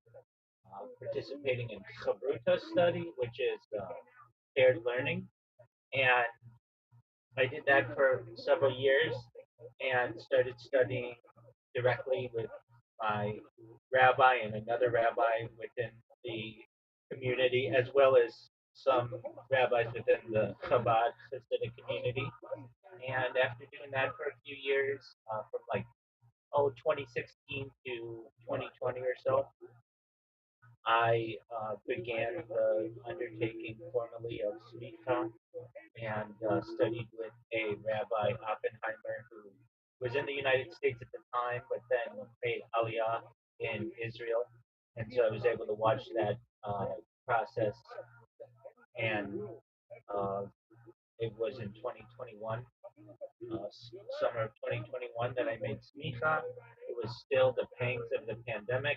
participating in chavruta study, which is paired learning. And I did that for several years and started studying directly with my rabbi and another rabbi within the community, as well as some rabbis within the Chabad Hasidic community. And after doing that for a few years, from 2016 to 2020 or so, I began the undertaking formally of Smicha and studied with a Rabbi Oppenheimer who was in the United States at the time, but then made Aliyah in Israel. And so I was able to watch that process. And uh, it was in 2021, summer of 2021, that I made Smicha. It was still the pangs of the pandemic.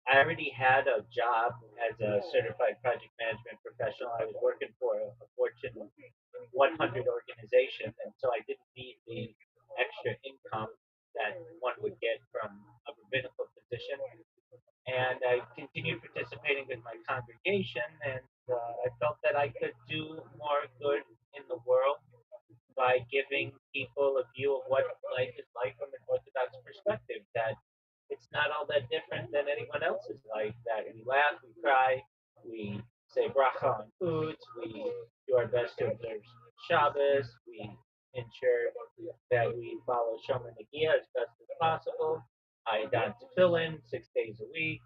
I already had a job as a certified project management professional. I was working for a Fortune 100 organization, and so I didn't need the extra income that one would get from a rabbinical position. And I continued participating with my congregation, and I felt that I could do more good in the world by giving people a view of what life is like from an Orthodox perspective. That it's not all that different than anyone else's life. That we laugh, we cry, we say bracha on foods, we do our best to observe Shabbos, we ensure that we follow Shomer Negia as best as possible. I don tefillin 6 days a week.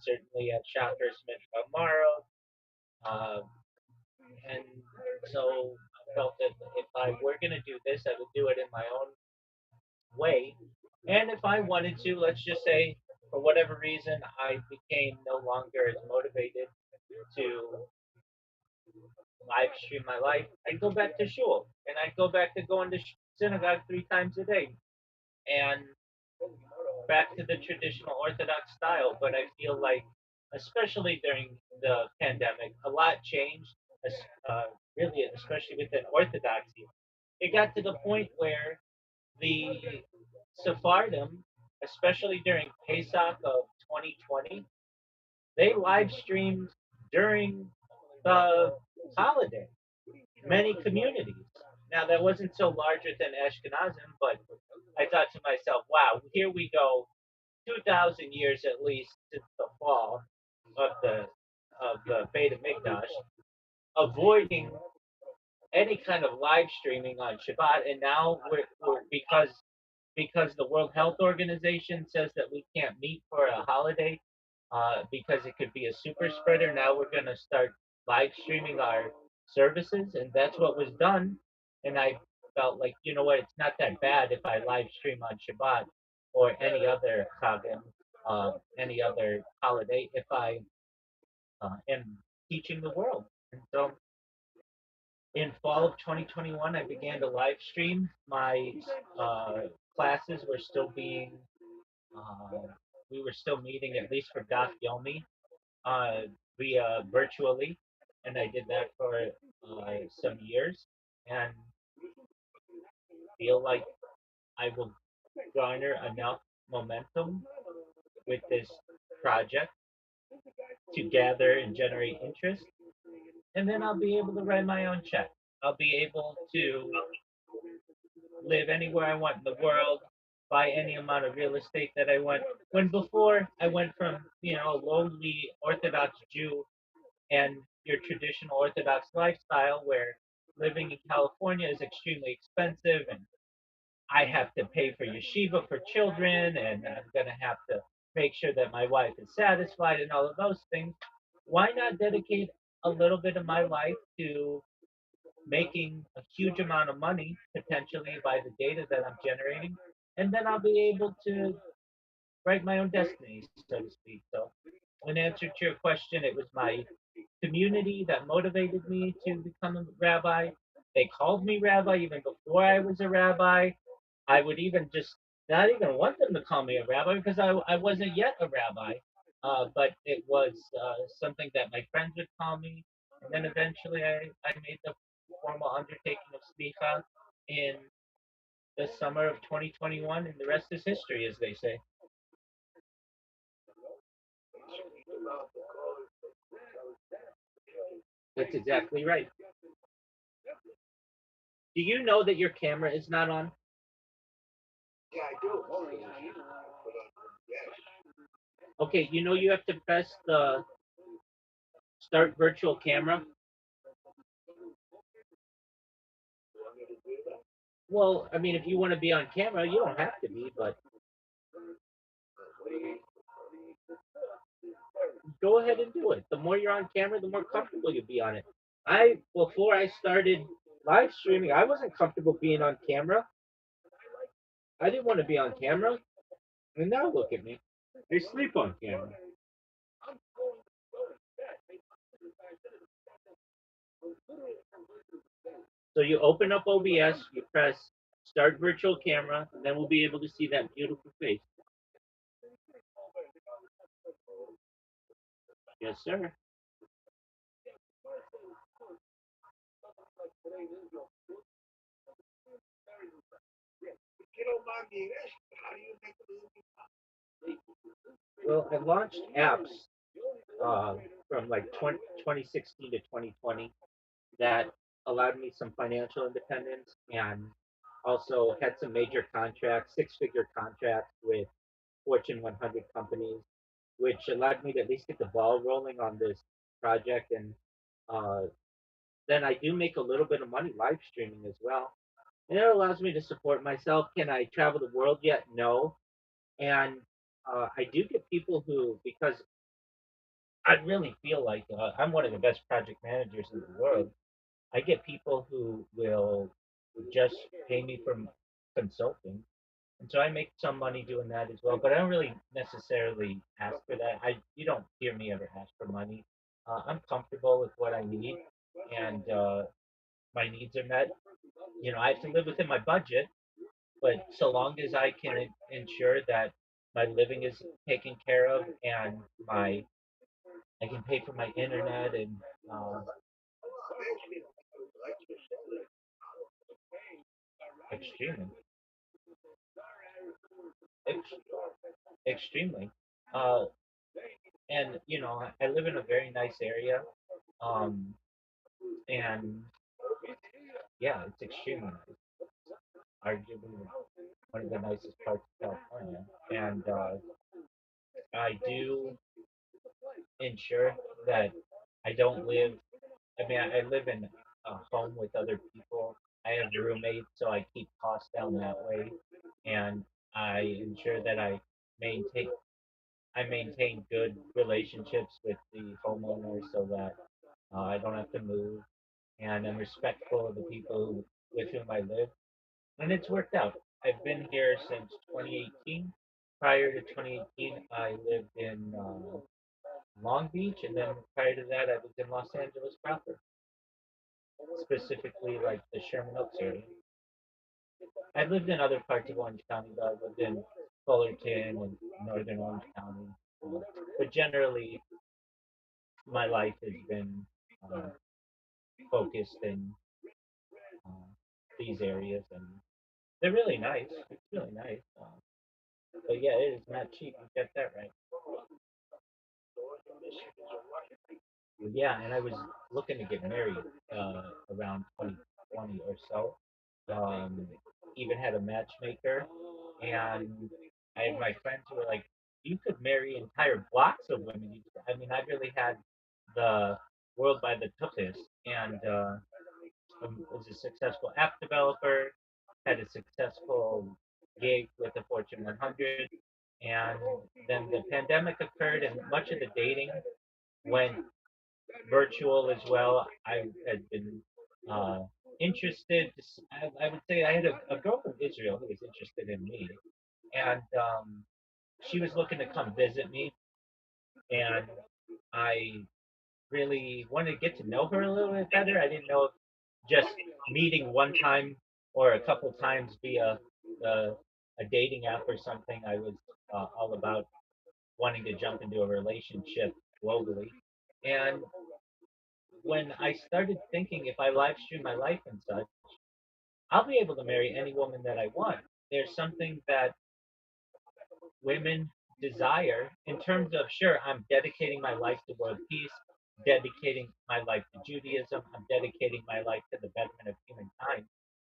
Certainly at Shacharis Mincha Maro. Uh, and so I felt that if I were going to do this, I would do it in my own way. And if I wanted to, let's just say, for whatever reason, I became no longer as motivated to live stream my life, I'd go back to shul and I'd go back to going to synagogue 3 times a day and back to the traditional Orthodox style. But I feel like, especially during the pandemic, a lot changed, uh, really, especially within Orthodoxy. It got to the point where the Sephardim, especially during Pesach of 2020, they live streamed during the holiday. Many communities. Now that wasn't so larger than Ashkenazim, but I thought to myself, wow, here we go, 2,000 years at least since the fall of the Beit Hamikdash, avoiding any kind of live streaming on Shabbat, and now we're because the World Health Organization says that we can't meet for a holiday because it could be a super spreader. Now we're going to start live streaming our services, and that's what was done. And I felt like, you know what, it's not that bad if I live stream on Shabbat or any other Chagim, any other holiday, if I am teaching the world. And so in fall of 2021, I began to live stream. My uh, classes were still being, uh, we were still meeting at least for Daf Yomi uh, via virtually, and I did that for some years, and feel like I will garner enough momentum with this project to gather and generate interest and then I'll be able to write my own check. I'll be able to live anywhere I want in the world, buy any amount of real estate that I want. When before I went from, a lowly Orthodox Jew and your traditional Orthodox lifestyle where living in California is extremely expensive and I have to pay for yeshiva for children and I'm going to have to make sure that my wife is satisfied and all of those things. Why not dedicate a little bit of my life to making a huge amount of money potentially by the data that I'm generating? And then I'll be able to write my own destiny, so to speak. So, in answer to your question, it was my community that motivated me to become a rabbi. They called me rabbi even before I was a rabbi. I would even just not even want them to call me a rabbi because I wasn't yet a rabbi. But it was something that my friends would call me. And then eventually I made the formal undertaking of smicha in the summer of 2021, and the rest is history, as they say. That's exactly right. Do you know that your camera is not on? Yeah, I do. But yes, Okay, you have to press the start virtual camera. you want me to do that? Well, I mean, if you want to be on camera, you don't have to be, but go ahead and do it. The more you're on camera, the more comfortable you'll be on it. Before I started live streaming, I wasn't comfortable being on camera. I didn't want to be on camera, and now look at me. I sleep on camera. So you open up OBS, you press start virtual camera, and then we'll be able to see that beautiful face. Yes, sir. If you don't mind me asking, how do you make a living? Well, I launched apps from like 2016 to 2020 that allowed me some financial independence and also had some major contracts, six-figure contracts with Fortune 100 companies, which allowed me to at least get the ball rolling on this project. And uh, then I do make a little bit of money live streaming as well. And it allows me to support myself. Can I travel the world yet? No. And I do get people who, because I really feel like I'm one of the best project managers in the world. I get people who will just pay me for consulting, and so I make some money doing that as well. But I don't really necessarily ask for that. You don't hear me ever ask for money. I'm comfortable with what I need, and my needs are met. I have to live within my budget, but so long as I can ensure that my living is taken care of and my I can pay for my internet and uh, extremely, ex- extremely. Uh, and I live in a very nice area, um, and yeah, it's extremely nice. Arguably one of the nicest parts of California, and I do ensure that I don't live. I mean, I live in a home with other people. I have roommates, so I keep costs down that way, and I ensure that maintain I maintain good relationships with the homeowners so that I don't have to move, and I'm respectful of the people with whom I live, and it's worked out. I've been here since 2018. Prior to 2018, I lived in Long Beach, and then prior to that, I lived in Los Angeles proper, specifically like the Sherman Oaks area. I've lived in other parts of Orange County, though. I've lived in Fullerton and northern Orange County. But generally, my life has been uh, focused in uh, these areas, and they're really nice. It's really nice. But yeah, it is not cheap. You get that right. Yeah, and I was looking to get married around 2020 or so. Um, Even had a matchmaker, and I had my friends who were like, "You could marry entire blocks of women." I mean, I really had the world by the tuchus, and was a successful app developer, had a successful gig with the Fortune 100, and then the pandemic occurred, and much of the dating went virtual as well. I had been uh, interested. I would say I had a girl from Israel who was interested in me, and she was looking to come visit me, and I really wanted to get to know her a little bit better. I didn't know if just meeting one time or a couple times via uh, a dating app or something. I was all about wanting to jump into a relationship globally. And when I started thinking if I live stream my life and such, I'll be able to marry any woman that I want. There's something that women desire in terms of, sure, I'm dedicating my life to world peace, dedicating my life to Judaism, I'm dedicating my life to the betterment of humankind.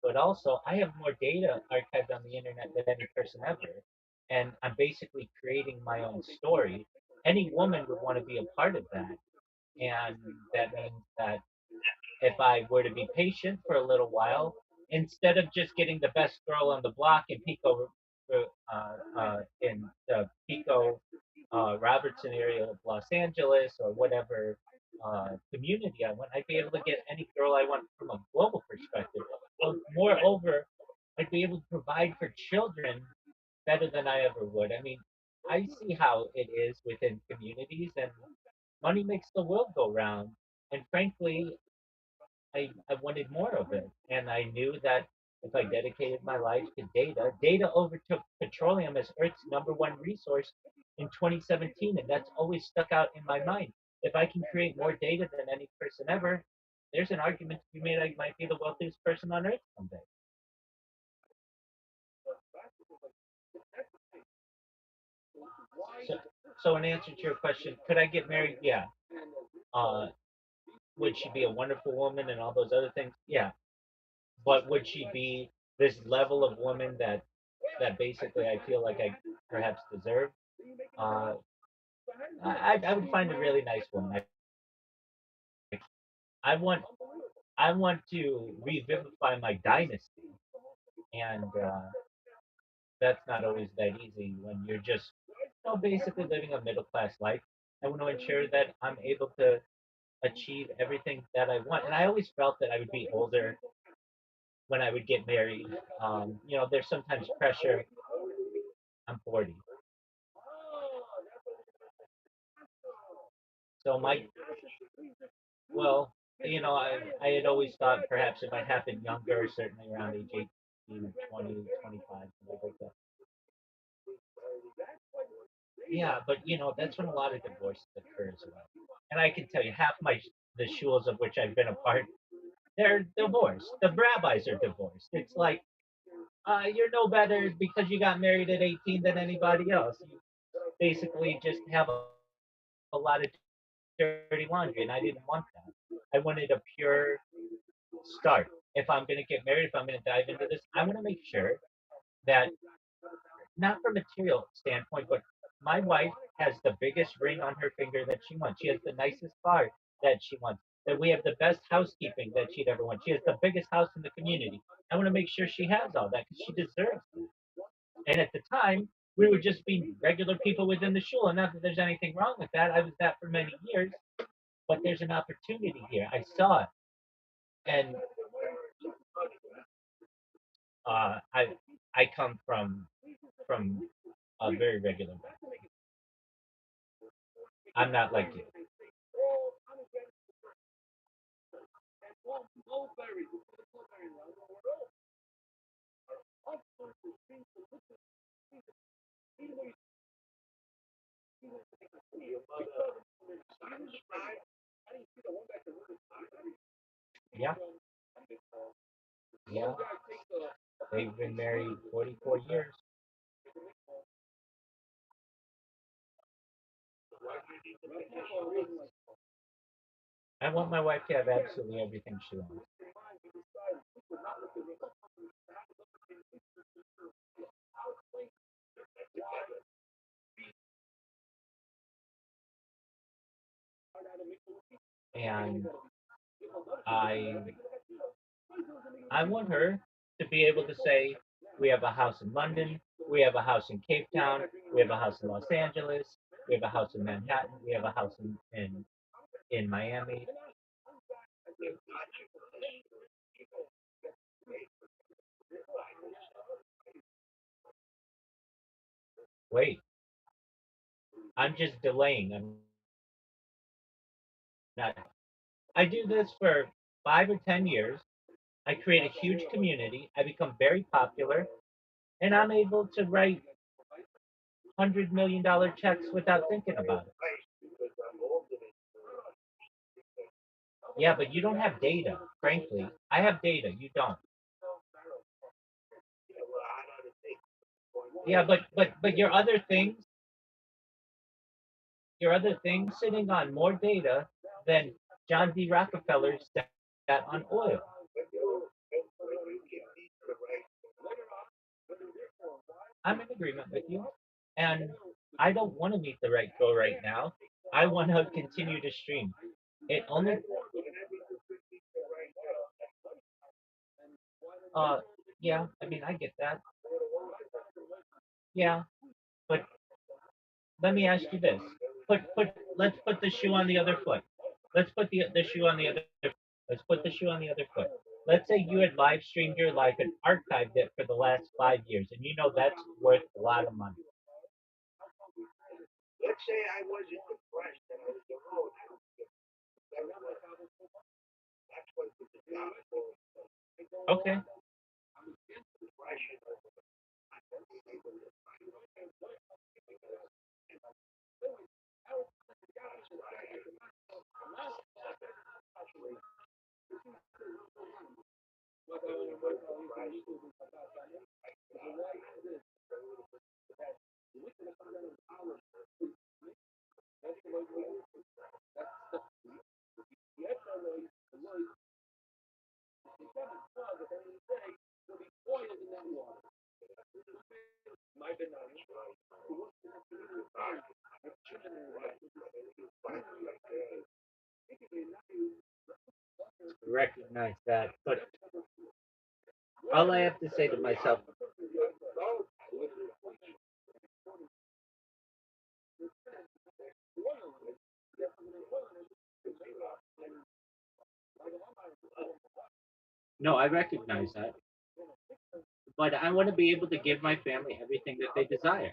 But also, I have more data archived on the internet than any person ever. And I'm basically creating my own story. Any woman would want to be a part of that. And that means that if I were to be patient for a little while, instead of just getting the best girl on the block in the Pico Robertson area of Los Angeles or whatever community I want, I'd be able to get any girl I want from a global perspective. But moreover, I'd be able to provide for children better than I ever would. I mean, I see how it is within communities, and money makes the world go round. And frankly, I wanted more of it. And I knew that if I dedicated my life to data, data overtook petroleum as Earth's number one resource in 2017. And that's always stuck out in my mind. If I can create more data than any person ever, there's an argument to be made I might be the wealthiest person on Earth someday. So, so in answer to your question, could I get married? Yeah. Uh, would she be a wonderful woman and all those other things? Yeah. But would she be this level of woman that basically I feel like I perhaps deserve? Uh, I would find a really nice woman. I want I want to revivify my dynasty, and that's not always that easy when you're just basically living a middle class life. I want to ensure that I'm able to achieve everything that I want, and I always felt that I would be older when I would get married. There's sometimes pressure. I'm 40. So well, I had always thought perhaps it might happen younger, certainly around age 18, 20, 25, something like that. Yeah, but that's when a lot of divorces occur as well. And I can tell you, half the shuls of which I've been a part, they're divorced. The rabbis are divorced. It's like you're no better because you got married at 18 than anybody else. You basically just have a lot of dirty laundry, and I didn't want that. I wanted a pure start. If I'm going to get married, if I'm going to dive into this, I want to make sure that, not from a material standpoint, but my wife has the biggest ring on her finger that she wants. She has the nicest car that she wants. That we have the best housekeeping that she'd ever want. She has the biggest house in the community. I want to make sure she has all that because she deserves it. And at the time, we were just being regular people within the shul. And not that there's anything wrong with that. I was that for many years. But there's an opportunity here. I saw it. And I come from a very regular background. I'm not like you. Yeah, yeah. They've been married 44 years. I want my wife to have absolutely everything she wants. And I I want her to be able to say, we have a house in London, we have a house in Cape Town, we have a house in Los Angeles, we have a house in Manhattan, we have a house in Miami. Wait, I'm just delaying. I'm not. I do this for 5 or 10 years. I create a huge community. I become very popular, and I'm able to write $100 million checks without thinking about it. Yeah, but you don't have data. Frankly, I have data. You don't. Yeah, but your other things sitting on more data than John D. Rockefeller sat on oil. I'm in agreement with you, and I don't want to meet the right goal right now. I want to continue to stream. It only, uh, yeah. I mean, I get that. Yeah, but let me ask you this. Let's put the shoe on the other foot. Let's put the shoe on the other foot. Let's put the shoe on the other foot. Let's say you had live streamed your life and archived it for the last 5 years, and you know that's worth a lot of money. Let's say I wasn't depressed and I was alone. That's what the gospel Okay. depression. Recognize that, but all I have to say to myself, no, I recognize that, but I want to be able to give my family everything that they desire.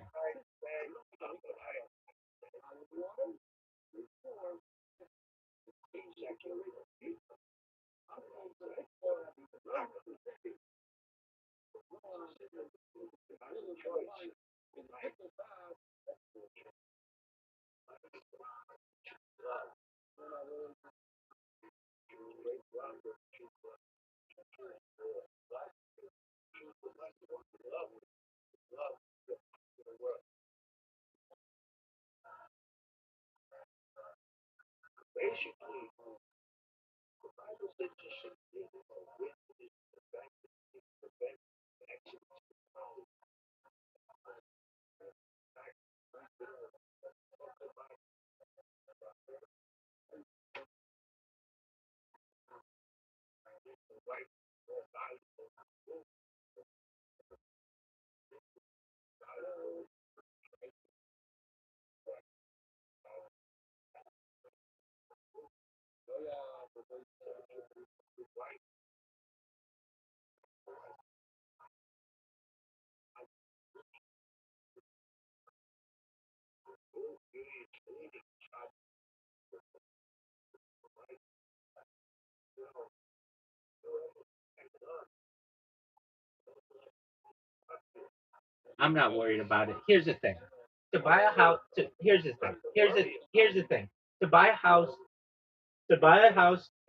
I'm not worried about it. Here's the thing: to buy a house, here's the thing. Here's the thing: to buy a house,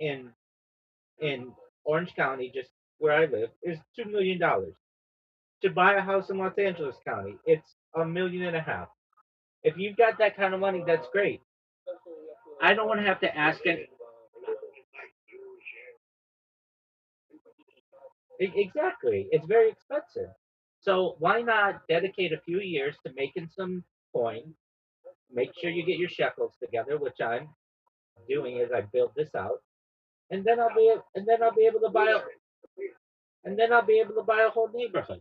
in Orange County, just where I live, is $2 million. To buy a house in Los Angeles County, it's 1.5 million. If you've got that kind of money, that's great. I don't want to have to ask it. Exactly. It's very expensive. So why not dedicate a few years to making some coin? Make sure you get your shekels together, which I'm doing as I build this out, and then I'll be able to buy a and then I'll be able to buy a whole neighborhood.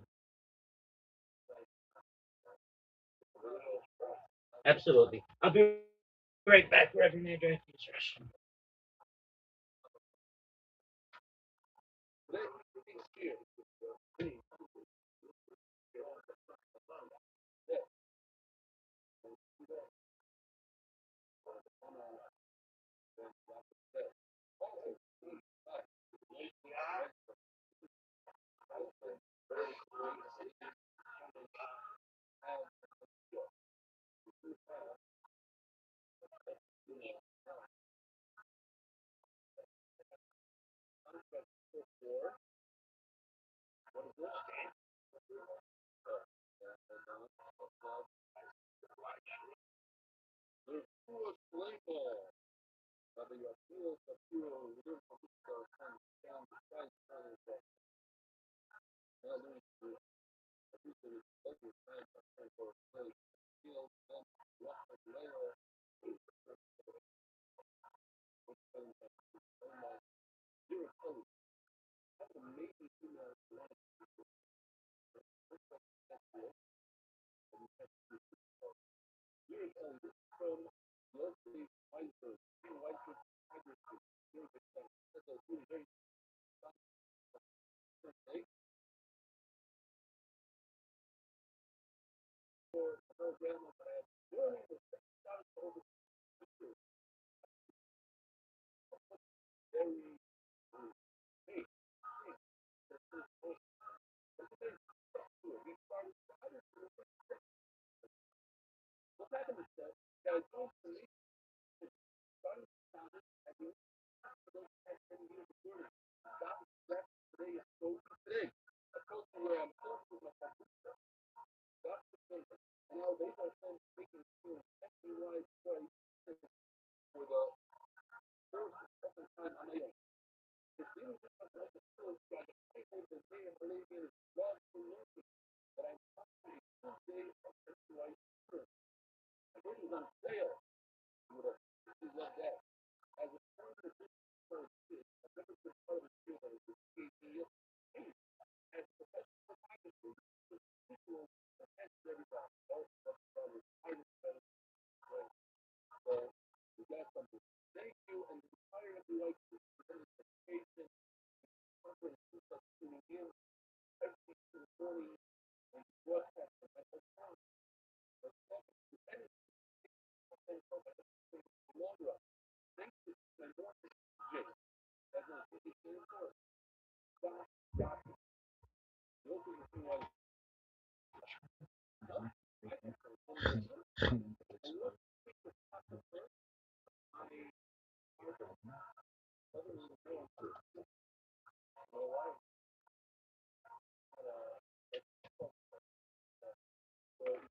Absolutely. I'll be right back, Reverend Andrew.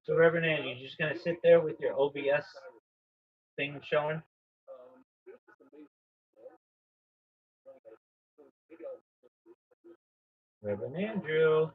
So, Reverend Andrew, you're just gonna sit there with your OBS thing showing? Reverend Andrew.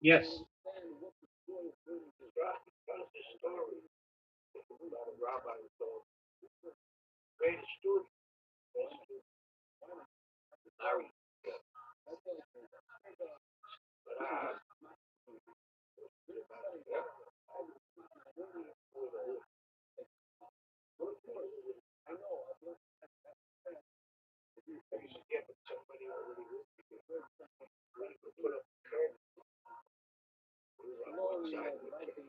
Yes. Tells the story about a rabbi who told greatest student, best student, married, but yeah, but somebody already put up a curtain. We were on one side of the curtain.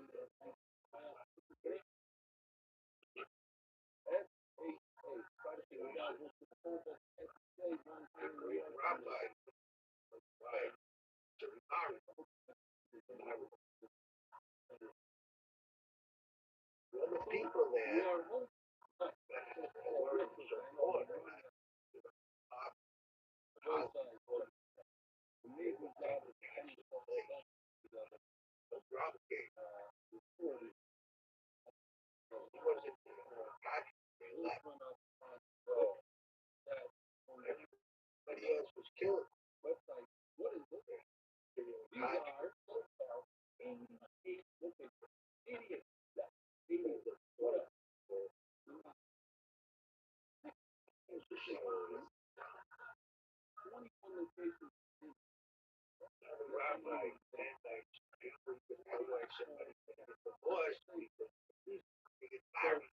A great rabbi, right, to be married. All the people there were support. Rabbi wasn't left. Everybody else was killed. Rabbi, and like somebody divorced, we get married.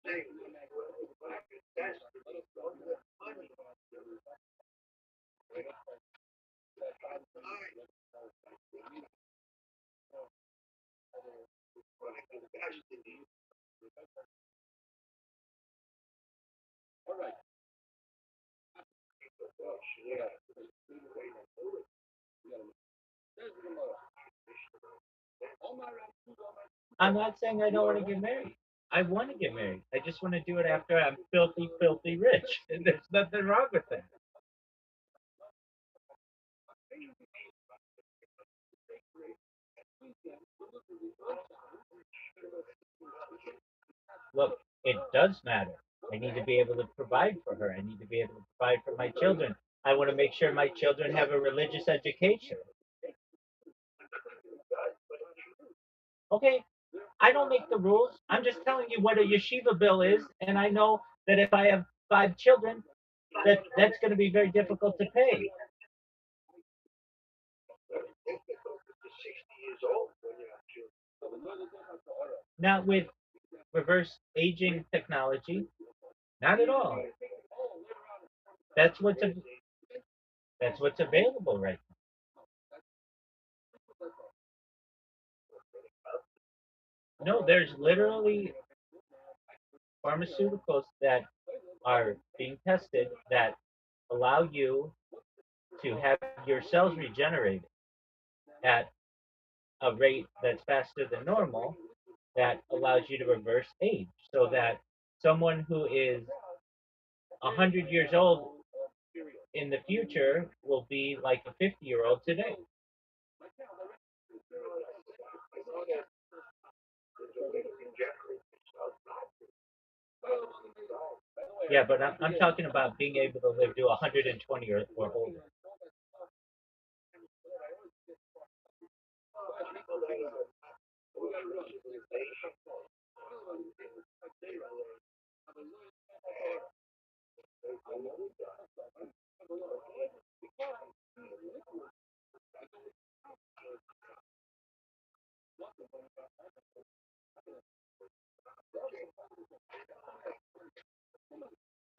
Hey, that's money. I'm not saying I don't want to get married. I want to get married. I just want to do it after I'm filthy, filthy rich. And there's nothing wrong with that. Look, it does matter. I need to be able to provide for her. I need to be able to provide for my children. I want to make sure my children have a religious education. Okay, I don't make the rules. I'm just telling you what a yeshiva bill is, and I know that if I have 5 children, that's going to be very difficult to pay. You're 60 years old when you have children. Not with reverse aging technology, not at all. That's what's that's what's available right now. No, there's literally pharmaceuticals that are being tested that allow you to have your cells regenerated at a rate that's faster than normal that allows you to reverse age so that someone who is 100 years old in the future will be like a 50-year-old today. Yeah, but I'm talking about being able to live to 120 or older.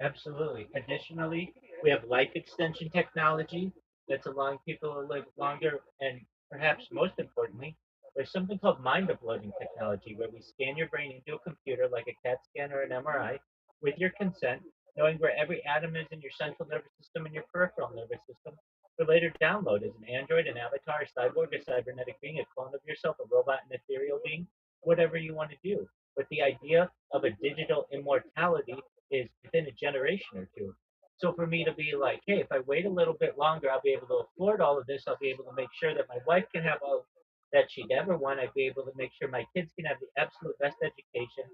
Absolutely. Additionally, we have life extension technology that's allowing people to live longer, and perhaps most importantly, there's something called mind uploading technology where we scan your brain into a computer like a CAT scan or an MRI with your consent, knowing where every atom is in your central nervous system and your peripheral nervous system, for later download as an android, an avatar, a cyborg, a cybernetic being, a clone of yourself, a robot, an ethereal being, whatever you want to do. But the idea of a digital immortality is within a generation or two. So for me to be like, hey, if I wait a little bit longer, I'll be able to afford all of this. I'll be able to make sure that my wife can have all that she'd ever want. I'd be able to make sure my kids can have the absolute best education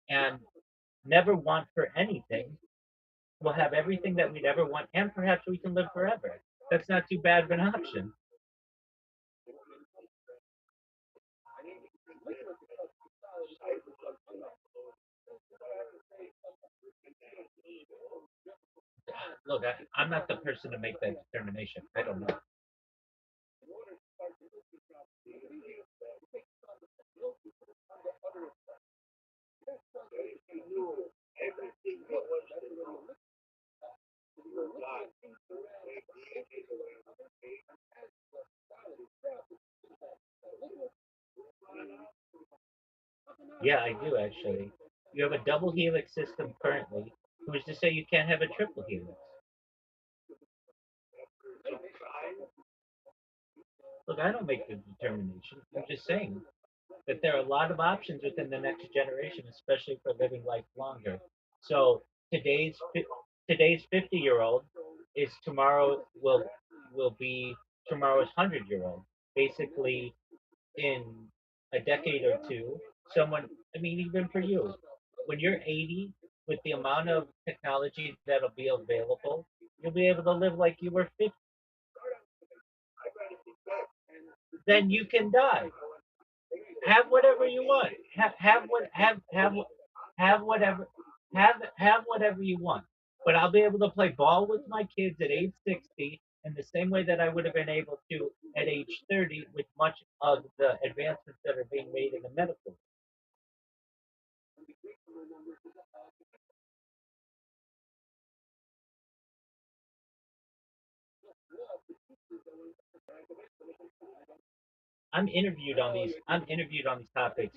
and never want for anything. We'll have everything that we'd ever want, and perhaps we can live forever. That's not too bad of an option. Look, I'm not the person to make that determination. I don't know. Everything that was to know, God, Yeah, I do actually. You have a double helix system currently. Who's to say you can't have a triple helix? Look, I don't make the determination. I'm just saying that there are a lot of options within the next generation, especially for living life longer. So today's today's 50-year-old is tomorrow will be tomorrow's 100-year-old. Basically, in a decade or two, someone, I mean, even for you, when you're 80, with the amount of technology that'll be available, you'll be able to live like you were 50. Then you can die. Have whatever you want. Have whatever have whatever you want. But I'll be able to play ball with my kids at age 60 in the same way that I would have been able to at age 30 with much of the advancements that are being made in the medical. I'm interviewed on these topics,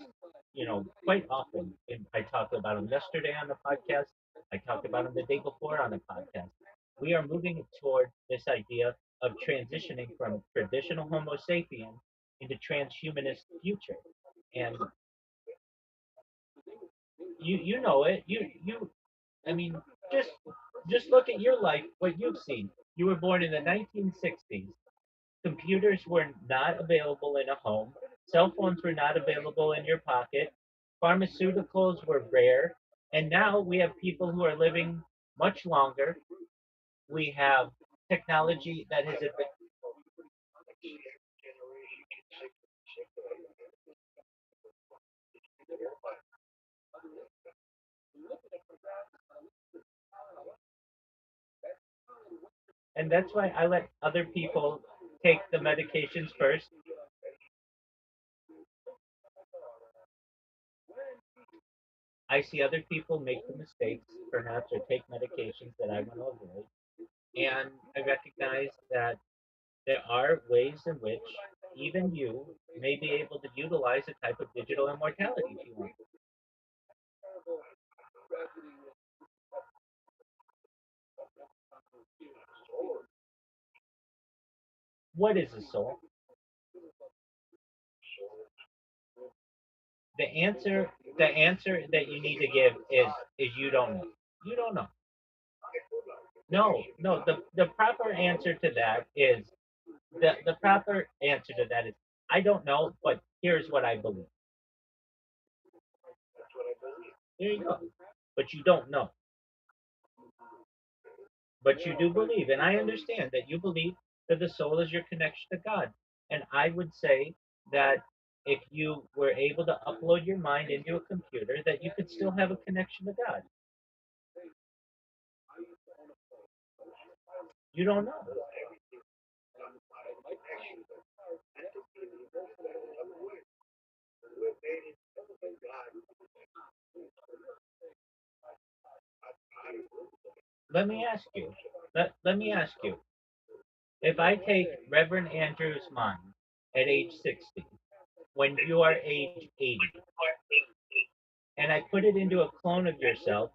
quite often. And I talked about them yesterday on the podcast. I talked about them the day before on the podcast. We are moving toward this idea of transitioning from traditional Homo sapien into transhumanist future. And you know it. You I mean, just just look at your life, what you've seen. You were born in the 1960s. Computers were not available in a home. Cell phones were not available in your pocket. Pharmaceuticals were rare. And now we have people who are living much longer. We have technology that has advanced. And that's why I let other people take the medications first. I see other people make the mistakes, perhaps, or take medications that I want to avoid. And I recognize that there are ways in which even you may be able to utilize a type of digital immortality if you want. What is a soul? The answer that you need to give is you don't know. You don't know. No, no. The proper answer to that is the proper answer to that is I don't know, but here's what I believe. There you go. But you don't know. But you do believe, and I understand that you believe that the soul is your connection to God. And I would say that if you were able to upload your mind into a computer, that you could still have a connection to God. You don't know. Let me ask you. Let me ask you. If I take Reverend Andrew's mind at age 60, when you are age 80, and I put it into a clone of yourself,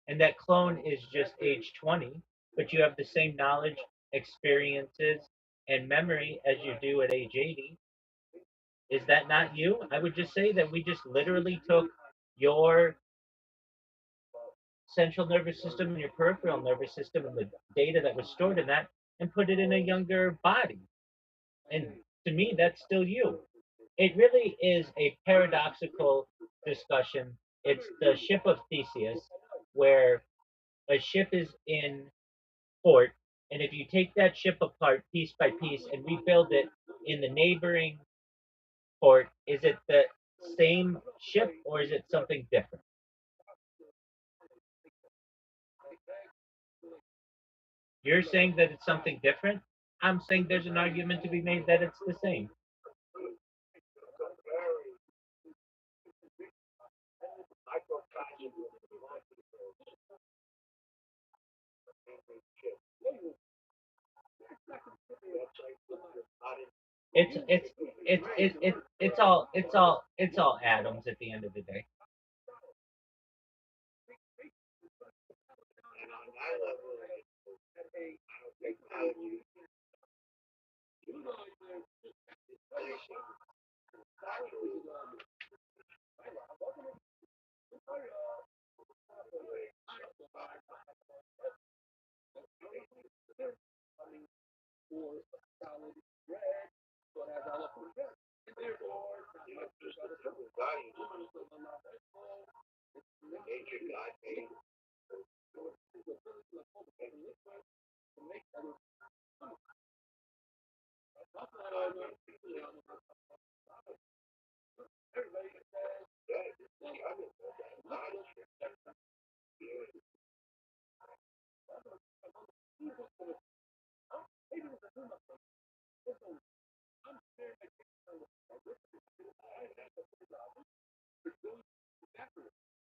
and that clone is just age 20, but you have the same knowledge, experiences, and memory as you do at age 80, is that not you? I would just say that we just literally took your central nervous system and your peripheral nervous system and the data that was stored in that and put it in a younger body. And to me, that's still you. It really is a paradoxical discussion. It's the ship of Theseus, where a ship is in port, and if you take that ship apart piece by piece and rebuild it in the neighboring port, is it the same ship or is it something different? You're saying that it's something different. I'm saying there's an argument to be made that it's the same. It's all atoms at the end of the day. And on that level, I don't think value distinction actually just the simple values nature God made.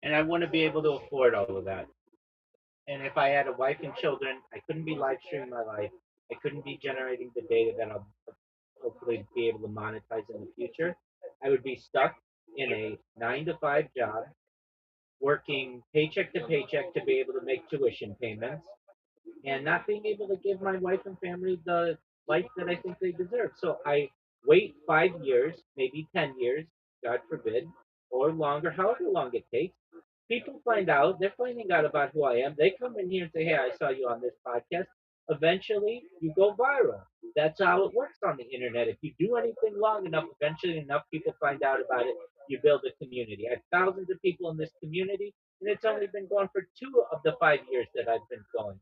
And I want to be able to afford all of that. And if I had a wife and children, I couldn't be live streaming my life. I couldn't be generating the data that I'll hopefully be able to monetize in the future. I would be stuck in a 9 to 5 job, working paycheck to paycheck to be able to make tuition payments, and not being able to give my wife and family the life that I think they deserve. So I wait 5 years, maybe 10 years, God forbid, or longer, however long it takes. People find out, they're finding out about who I am. They come in here and say, hey, I saw you on this podcast. Eventually, you go viral. That's how it works on the internet. If you do anything long enough, eventually enough people find out about it. You build a community. I have thousands of people in this community, and it's only been going for 2 of the 5 years that I've been going.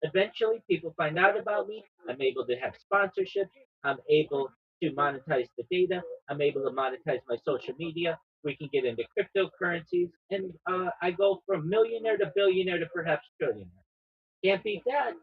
Eventually, people find out about me. I'm able to have sponsorships. I'm able to monetize the data. I'm able to monetize my social media. We can get into cryptocurrencies, and I go from millionaire to billionaire to perhaps trillionaire. Can't beat that.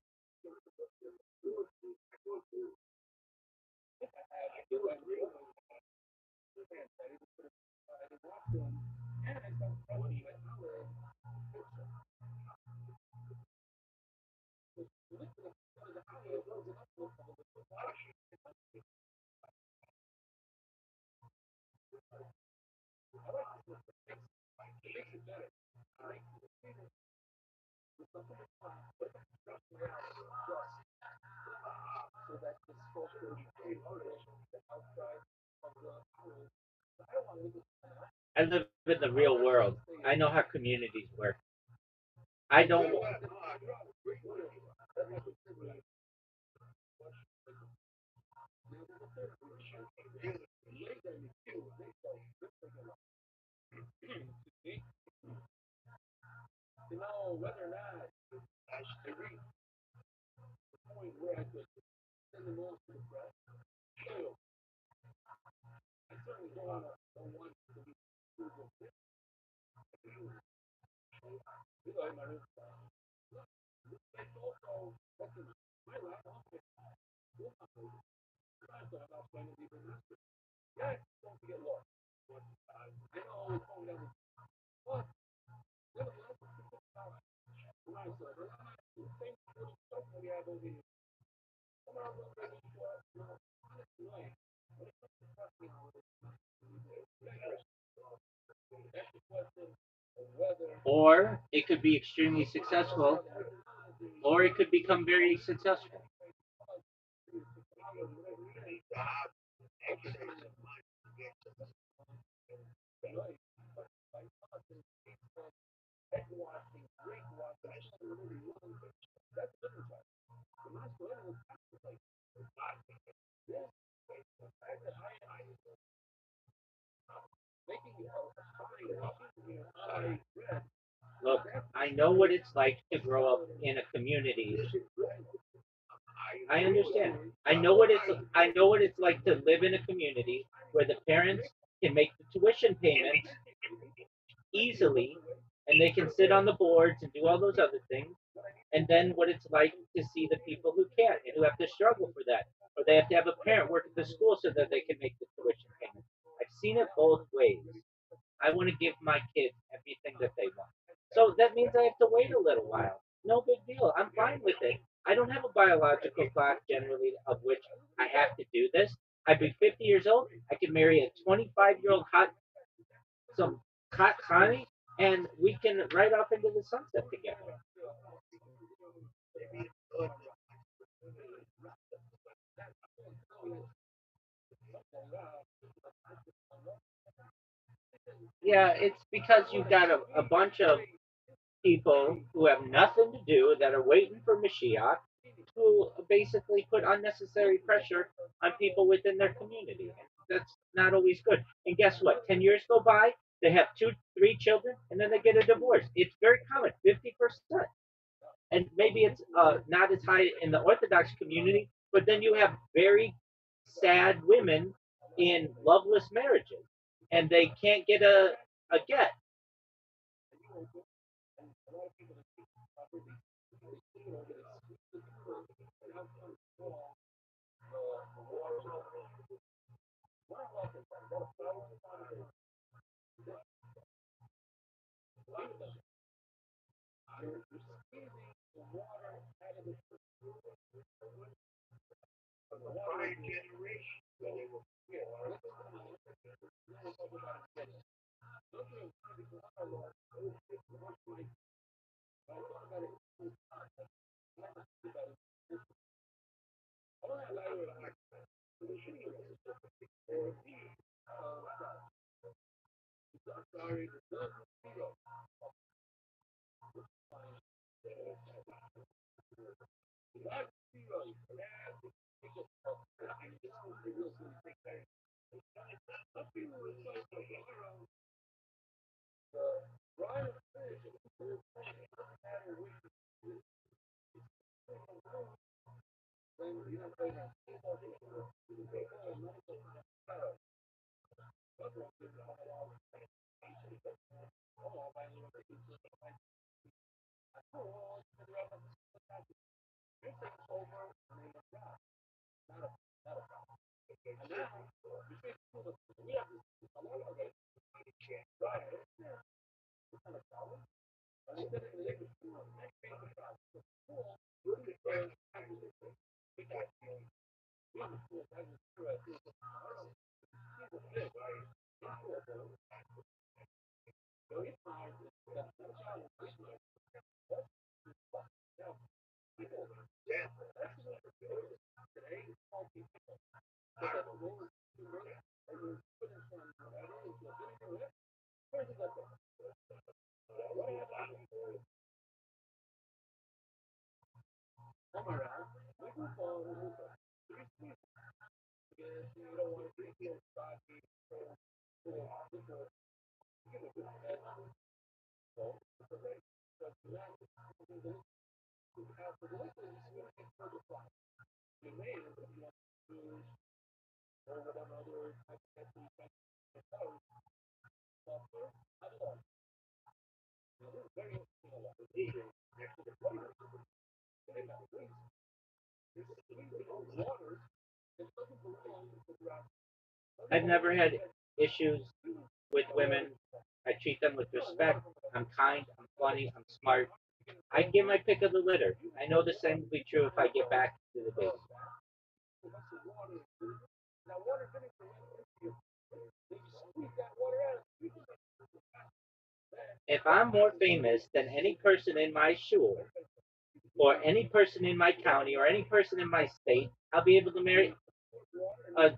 I live in the real world. I know how communities work. I don't. Or it could be extremely successful, or it could become very successful. Look, I know what it's like to grow up in a community. I understand. I know what it's like to live in a community where the parents can make the tuition payments easily and they can sit on the boards and do all those other things. And then what it's like to see the people who can't and who have to struggle for that. Or they have to have a parent work at the school so that they can make the tuition payment. I've seen it both ways. I want to give my kids everything that they want. So that means I have to wait a little while. No big deal. I'm fine with it. I don't have a biological clock generally of which I have to do this. I'd be 50 years old. I could marry a 25-year-old hot some hot honey, and we can ride off into the sunset together. Yeah, it's because you've got a bunch of people who have nothing to do that are waiting for Mashiach who basically put unnecessary pressure on people within their community. That's not always good. And guess what? 10 years go by, they have two, three children, and then they get a divorce. It's very common, 50%. And maybe it's not as high in the Orthodox community, but then you have very sad women in loveless marriages, and they can't get a get. I've never had issues with women. I treat them with respect. I'm kind. I'm funny. I'm smart. I get my pick of the litter. I know the same will be true if I get back to the base. If I'm more famous than any person in my shul, or any person in my county, or any person in my state, I'll be able to marry uh,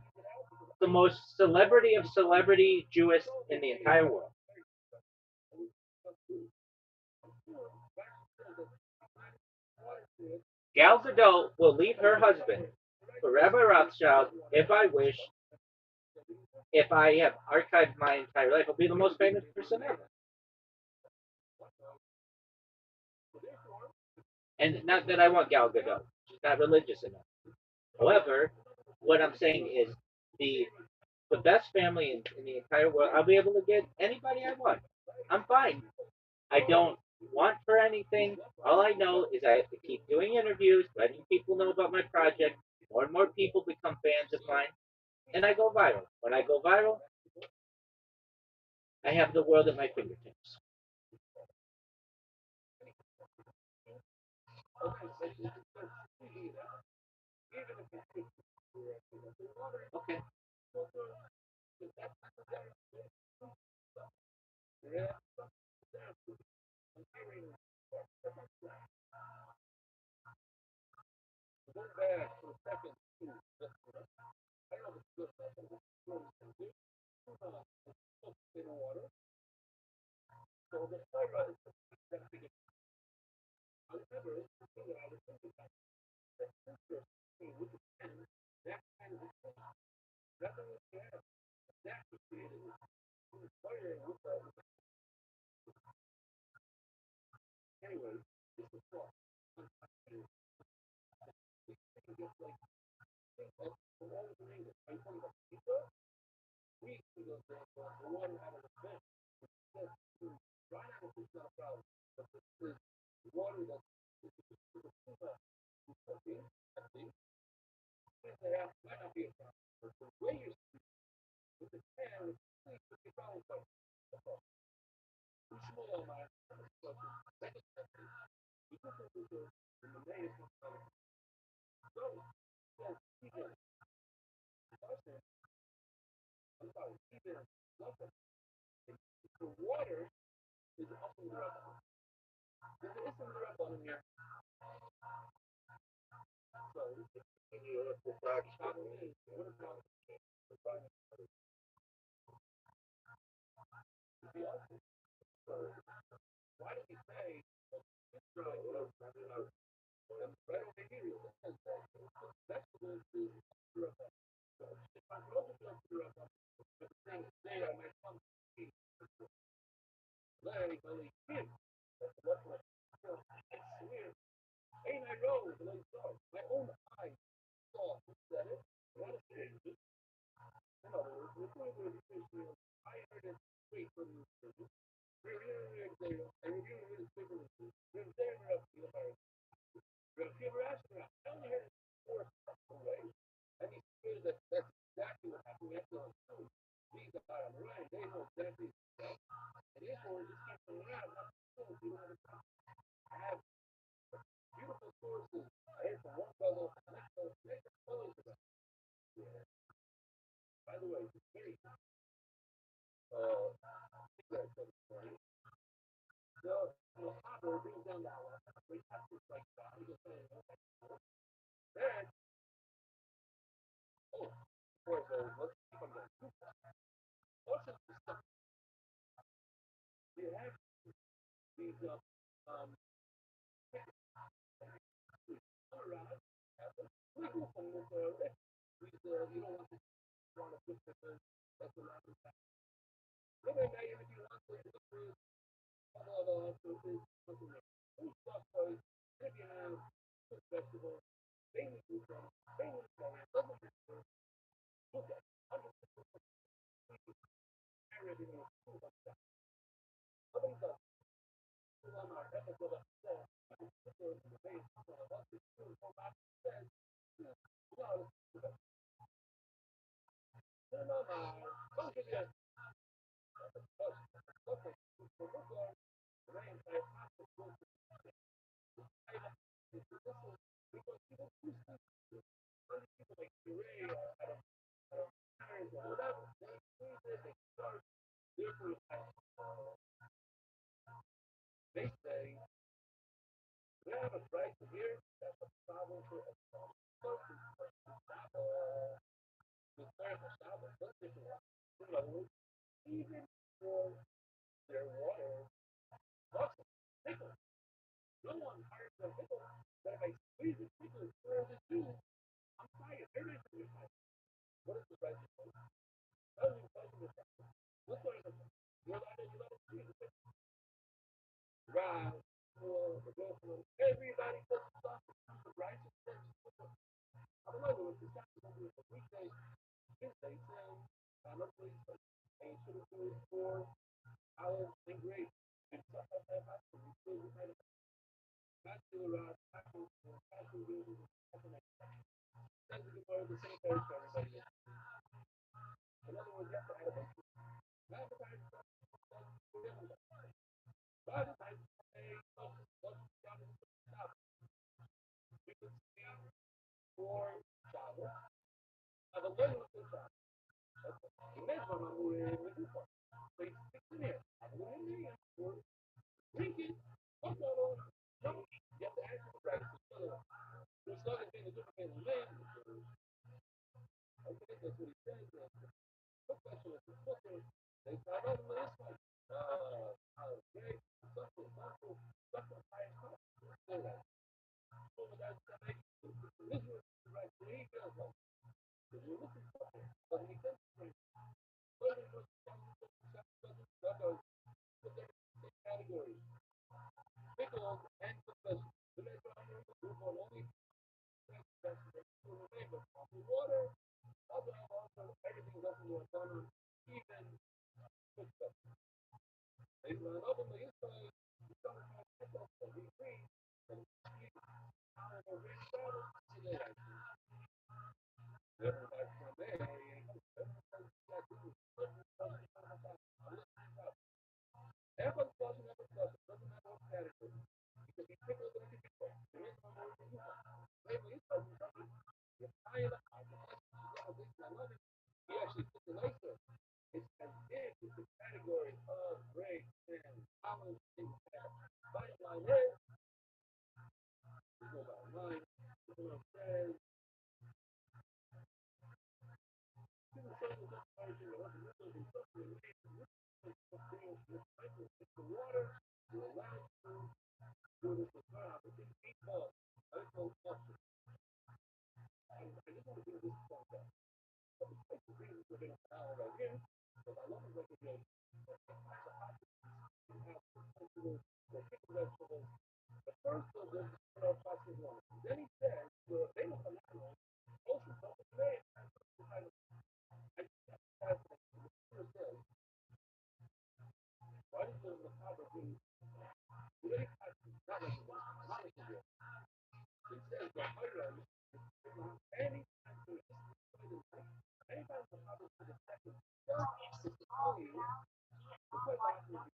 the most celebrity of celebrity Jewish in the entire world. Gal Gadot will leave her husband for Rabbi Rothschild if I wish, If I have archived my entire life, I'll be the most famous person ever. And not that I want Gal Gadot; she's not religious enough. However, what I'm saying is the best family in the entire world. I'll be able to get anybody I want. I'm fine. I don't want for anything. All I know is I have to keep doing interviews, letting people know about my project. More and more people become fans of mine, and I go viral. When I go viral, I have the world at my fingertips. Okay. What's going on? You let it see. Rise, everybody puts the righteousness. I don't know what this is. We say, this they say, I don't believe so. Ancient food, for olive and grape. And stuff like that. I feel right. I feel good. That's the word the same thing for everybody. In other words, you have to add a bunch of by the time they stop, we can see for Shabbos. Now the letter of the Shabbos. Never know where it is. So it's sticking there. We're drinking. No, you have to answer the right. There's other things that different things land. Okay, that's what he says. No question is the they start out with this one. Great, something, something, high, say that. So that's the thing. This is the right way. If you're looking for it, but he comes from learning what categories. Pickles and confession. The next one, we're going only the water, other also everything else in your economy, even food stuff. They run up on the inside, you don't have to be free, and you are already started to the action. Everybody from there, everyone's close, doesn't matter what category. You can be pickles and you can be cooked. There is no more than you want. Maybe it's something. You're tired of I love it. He actually put the nicer. It's as if it's a category of grace and olive and fat. Bottom line is, we go bottom line. The Lord says, people say the Lord says, the water, you allow it to do this as well. But it's people. I just don't touch it. I just want to do this point out. But it's like the reason we're going to now right here. Because I love it like again. The first of them is passing one. Then he says, the famous phenomenon, also today, as the says, why does the Macabre do? Today, not like the he says the higher any anytime the Macabre is the second, is to tell you the point out I'm not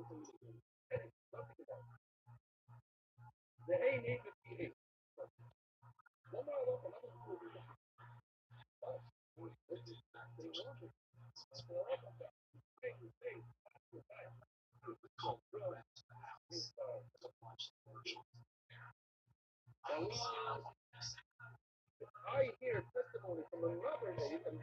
being that's for because The A name is the A. No more local level school. I hear testimony from another lady and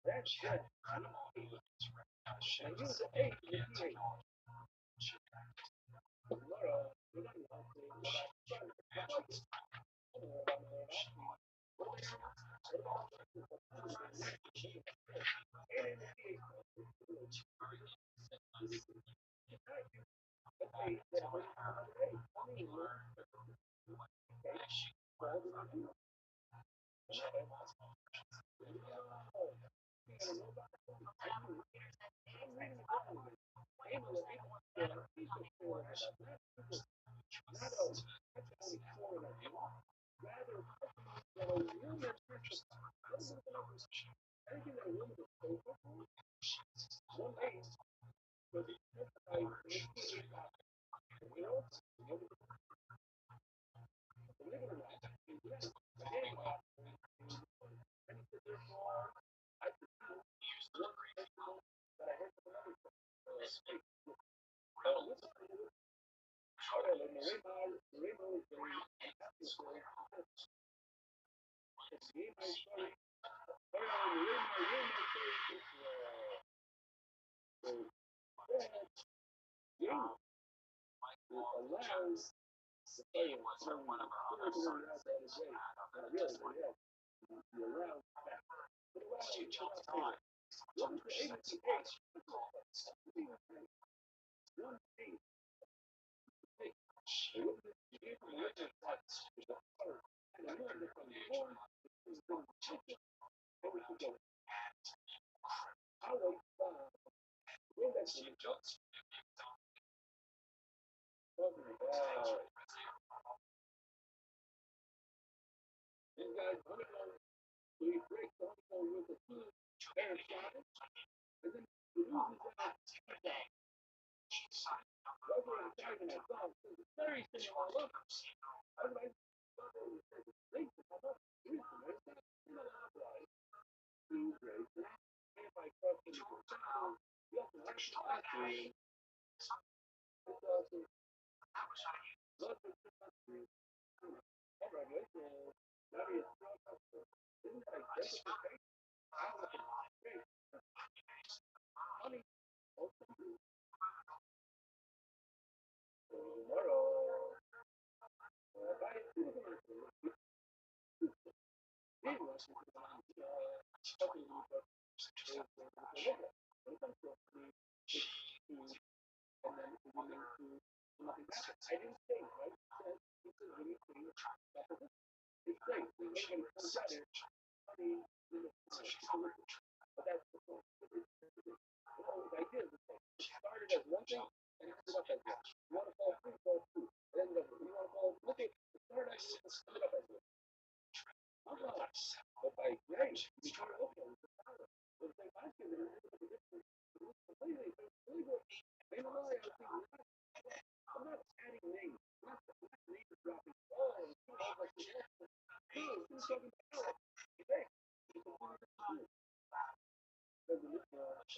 that's good. And use the A to the A.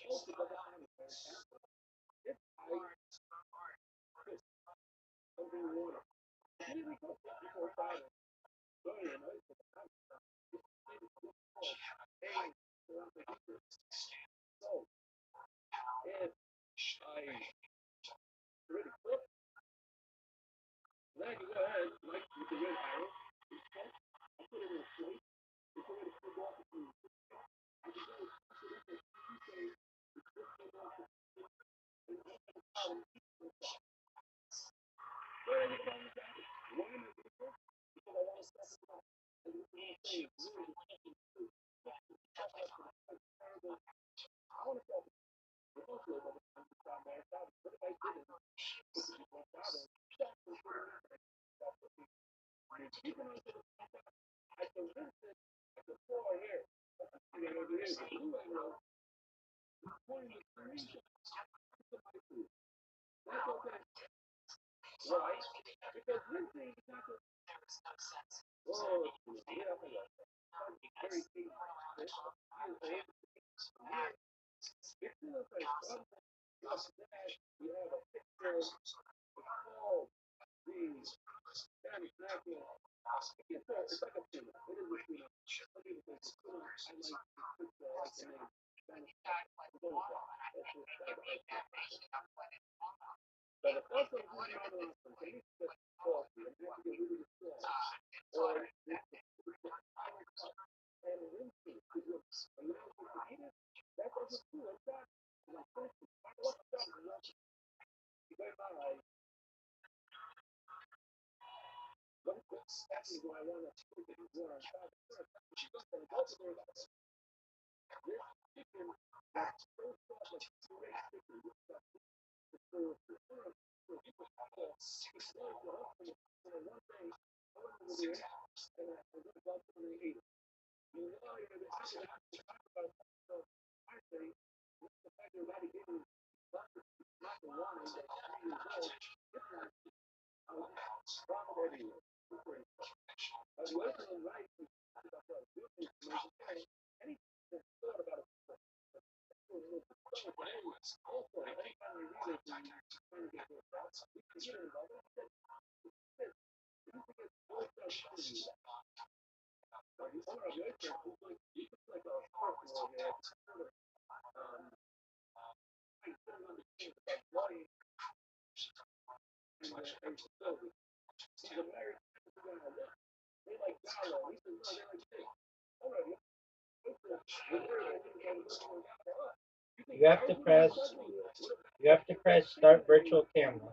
also by the time it's if I put something in water, really cook it before fire. So you know, it's the time. Maybe it's called hey, so if I already cooked, then you go ahead, like with the red arrow, I put it in a plate, it's already cooked off the food. I can go put it in you say it's cooked off the and open the pot and where are you from that? One is because I want to stop it off. And the whole thing is really food. Terrible. I want to stop it. The most of them are stop my stop. What if I didn't? Put it in my father. Stop it. Stop it. And keeping on to the I can listen. I can pour here. You know, over here, the blue arrow, pointing the screen to my food. That's okay. Why? Because listening is not the oh, yeah, I'm like, very deep. It feels like just that you have a picture of the Spanish national. It's like a tuna. It is a tuna. Some people think it's tuna. I like the name Spanish. But the first one is not on something. It's just coffee. And you have to get rid of the straw. Or and rinsing is what allows you to eat it. That doesn't do it. That is a person. I want to tell you, you go by, that's why I want to put it more on top of it. She goes to the multiple levels. This chicken, that's so soft, like great chicken. So, people have a one thing, I went over there, and I went about to the 80. You know, you're the chicken, I have to talk about I say, the fact that Rabbi gave me not the one that's 3 years old, I was wrong everywhere. The original right is about good information, anything that's thought about it. Also, anytime you read it, you're trying to get those out. You can get it about it. You can get both sides. The owner of the oyster is like a circle over there. I don't understand about money and facility. He's a married man. They like Gallo. He says, no, they like this. Owner of the You have to press start virtual camera.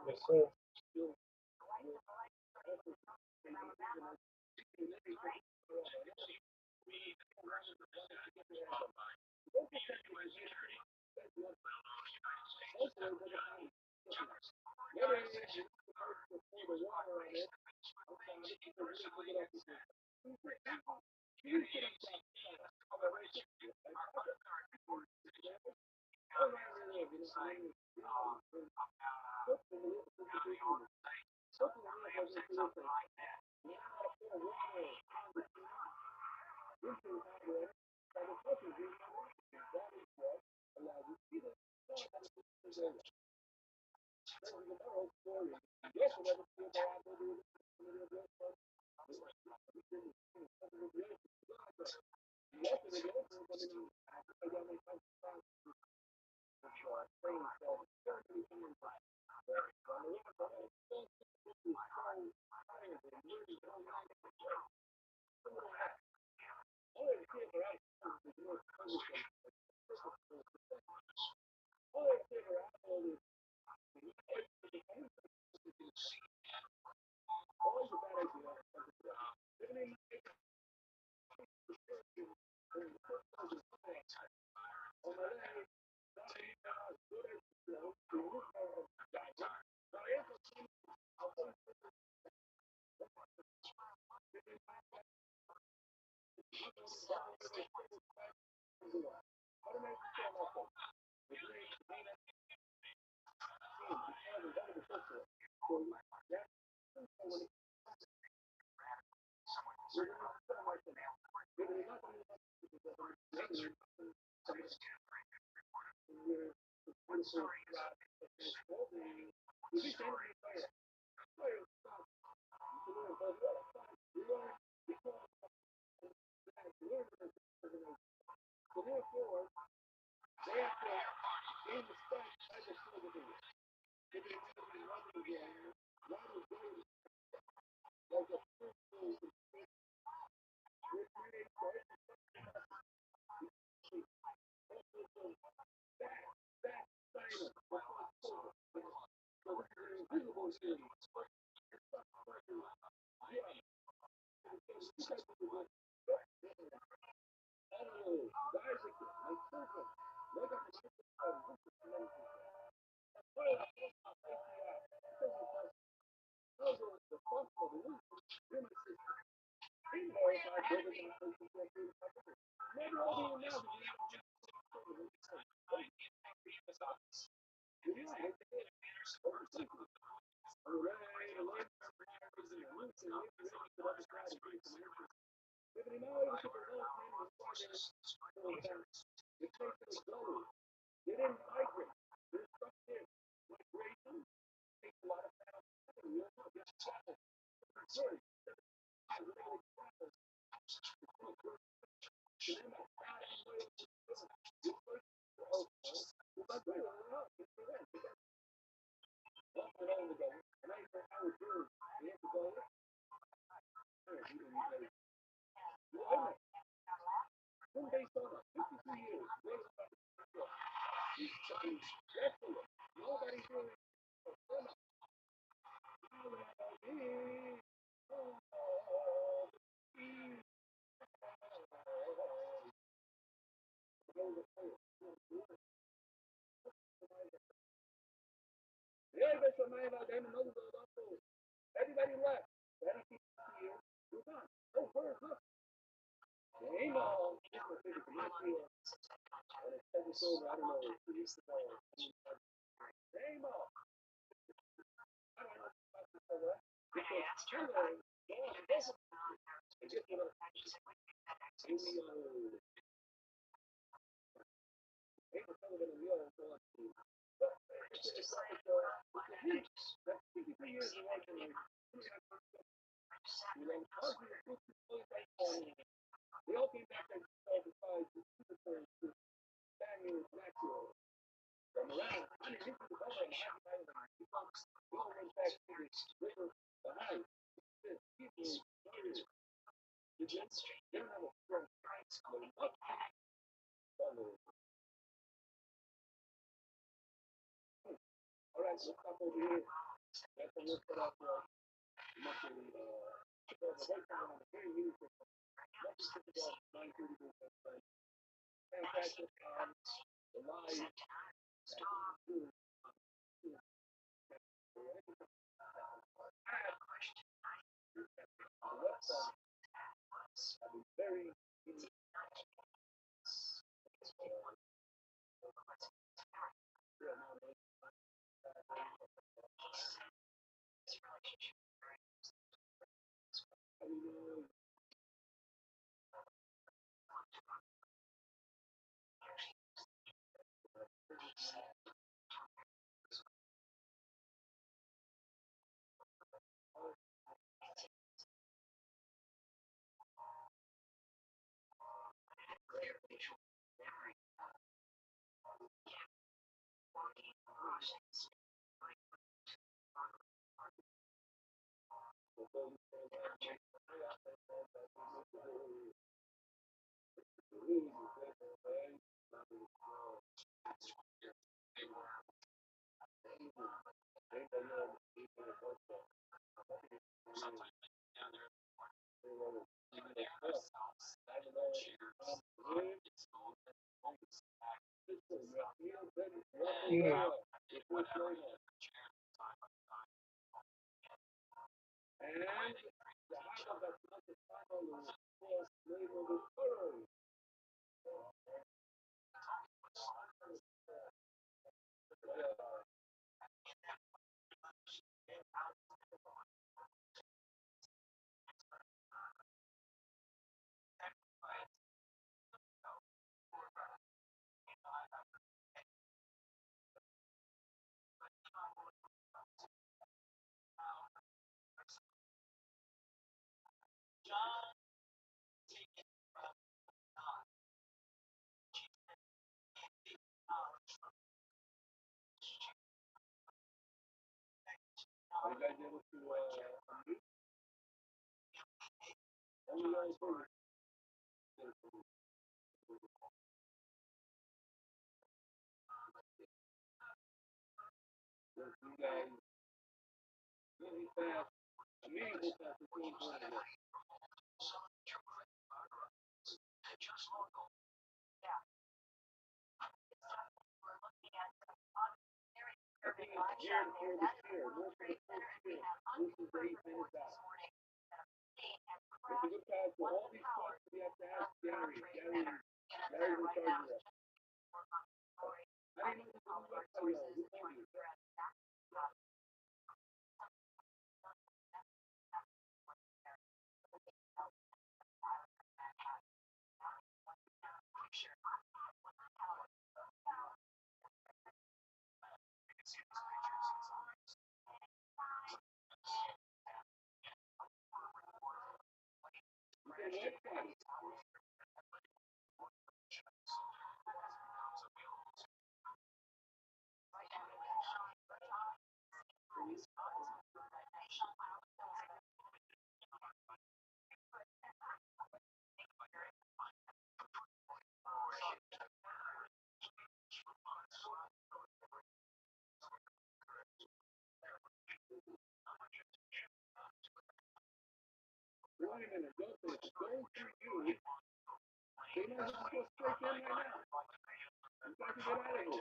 Yes, sir. Everybody left. Oh, where's up? Ain't no. It's over. I don't know. Ain't no. They all came back and decided to from around. I mean, this is the bubble. We all went back to the river behind. People, you just don't have a strong up. All right, so stop over here. That's the work that I've done. Nothing, very music. Nothing 9:30. Fantastic. The live. Very Yeah. Are you guys able to unmute? Only those who are you guys really fast. Immediately fast as soon as you want to get. I think it's geared for the cheer, more for the full cheer. This is the 8 minutes out. It's a good pass for all these questions we have to ask Gary. Gary's in charge of that. I didn't know this was a website, yo. Who told you? You said website. Wait a minute, don't say it's going through you. They might have to go straight in right now. You got to get out of here.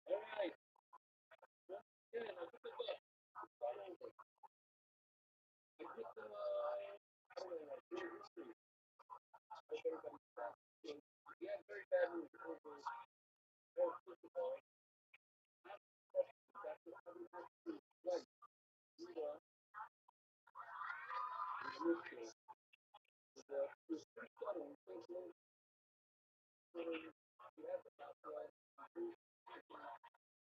All right. Yeah, now get the book. Start over. I get the, I don't know, like, real history. I hope everybody's back. We had very bad news over, first of all, that's what happened to like, we were, we missed it. The three shuttles, we had the top one, tomorrow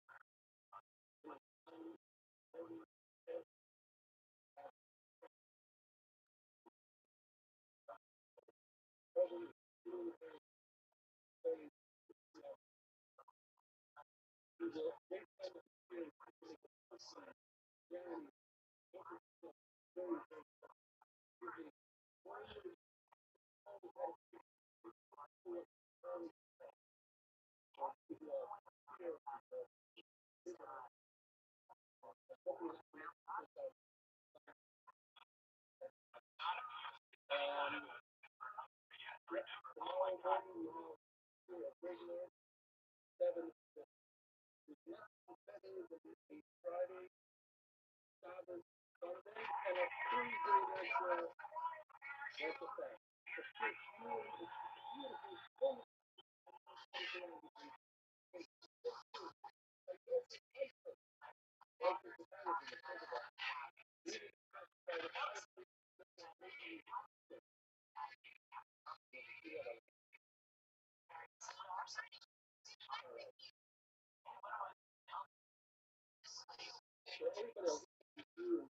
morning, we have a regular 7, Friday, Sabbath, Sunday, and a Tuesday that's a fact. Everybody else do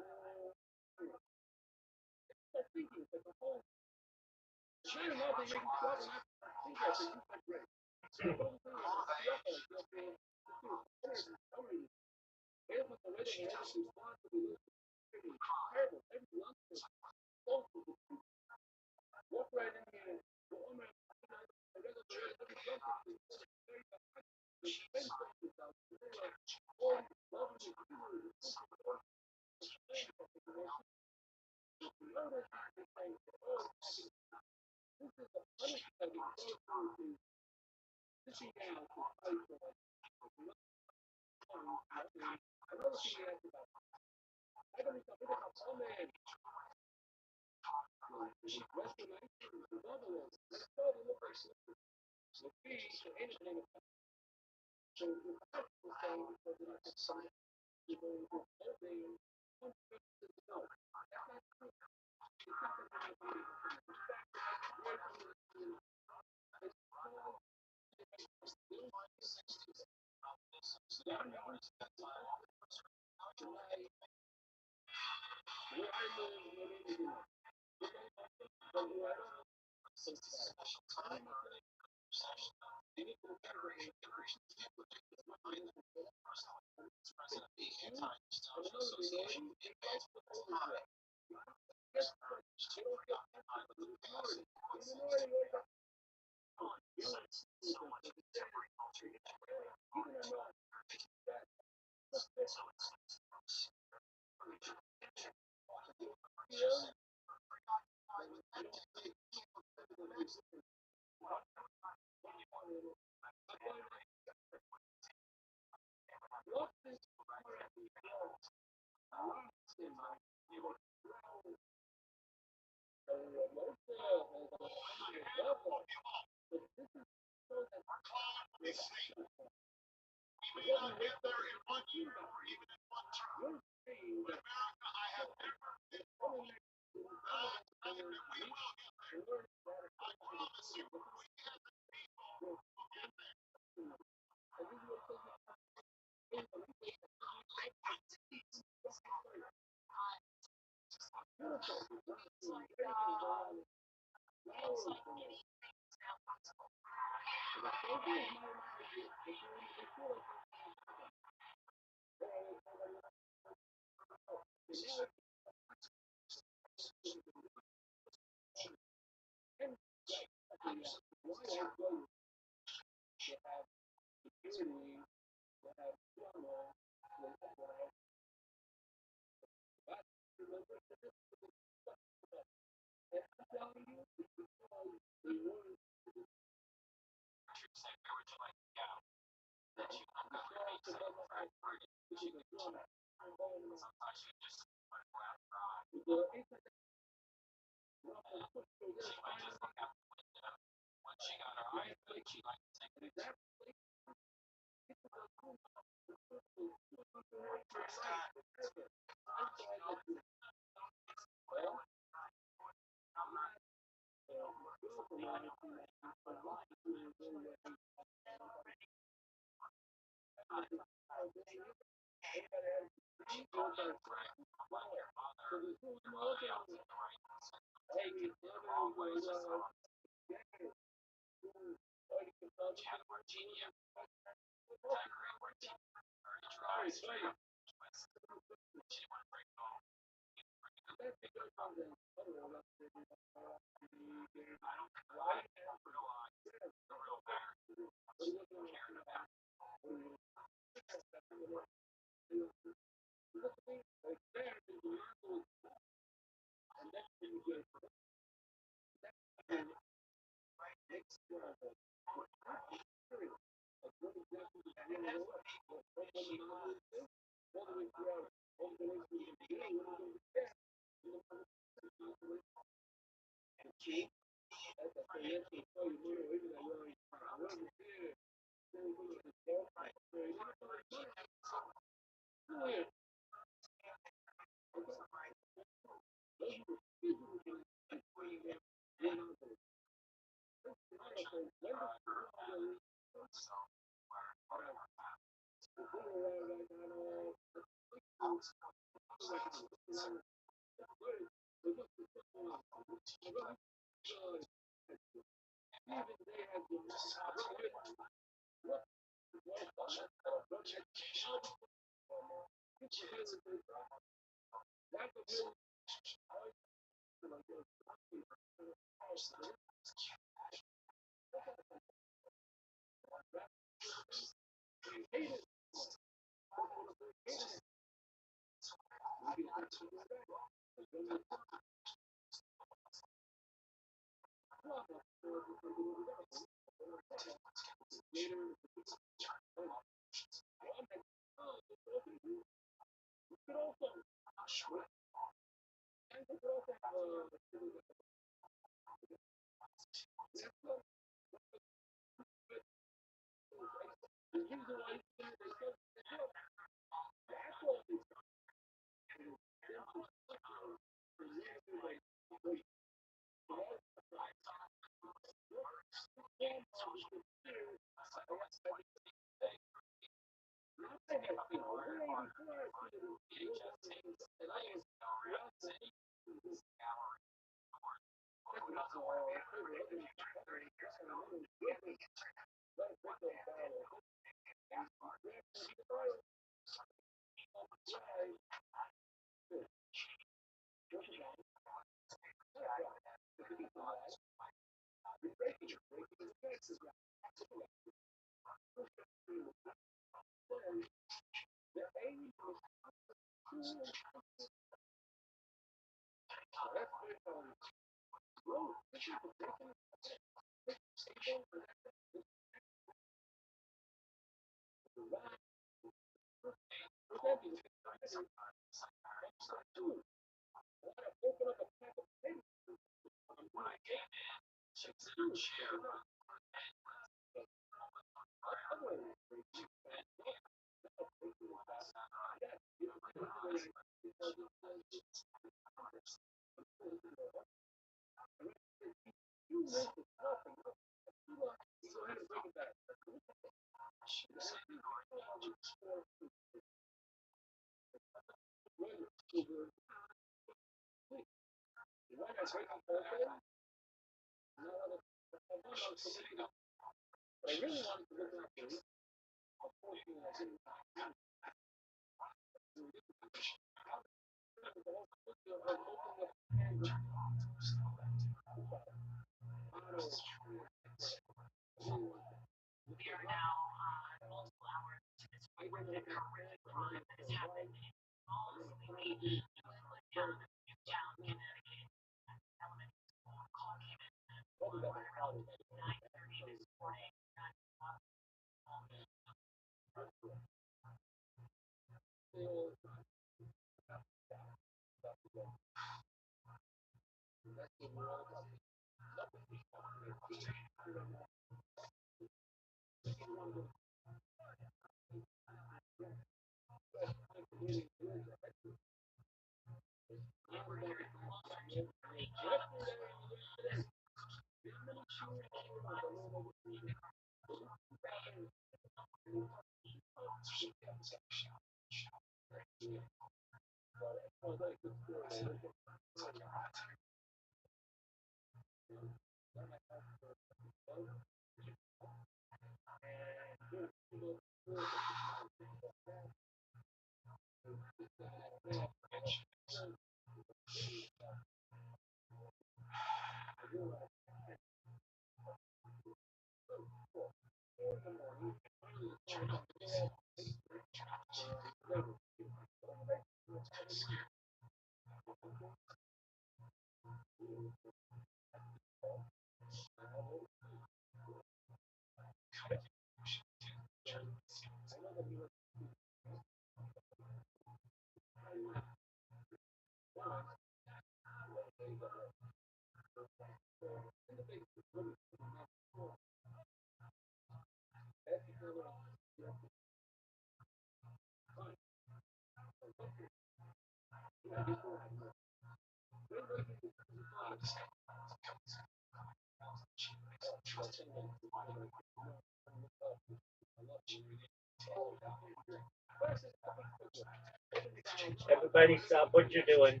Everybody stop what you're doing.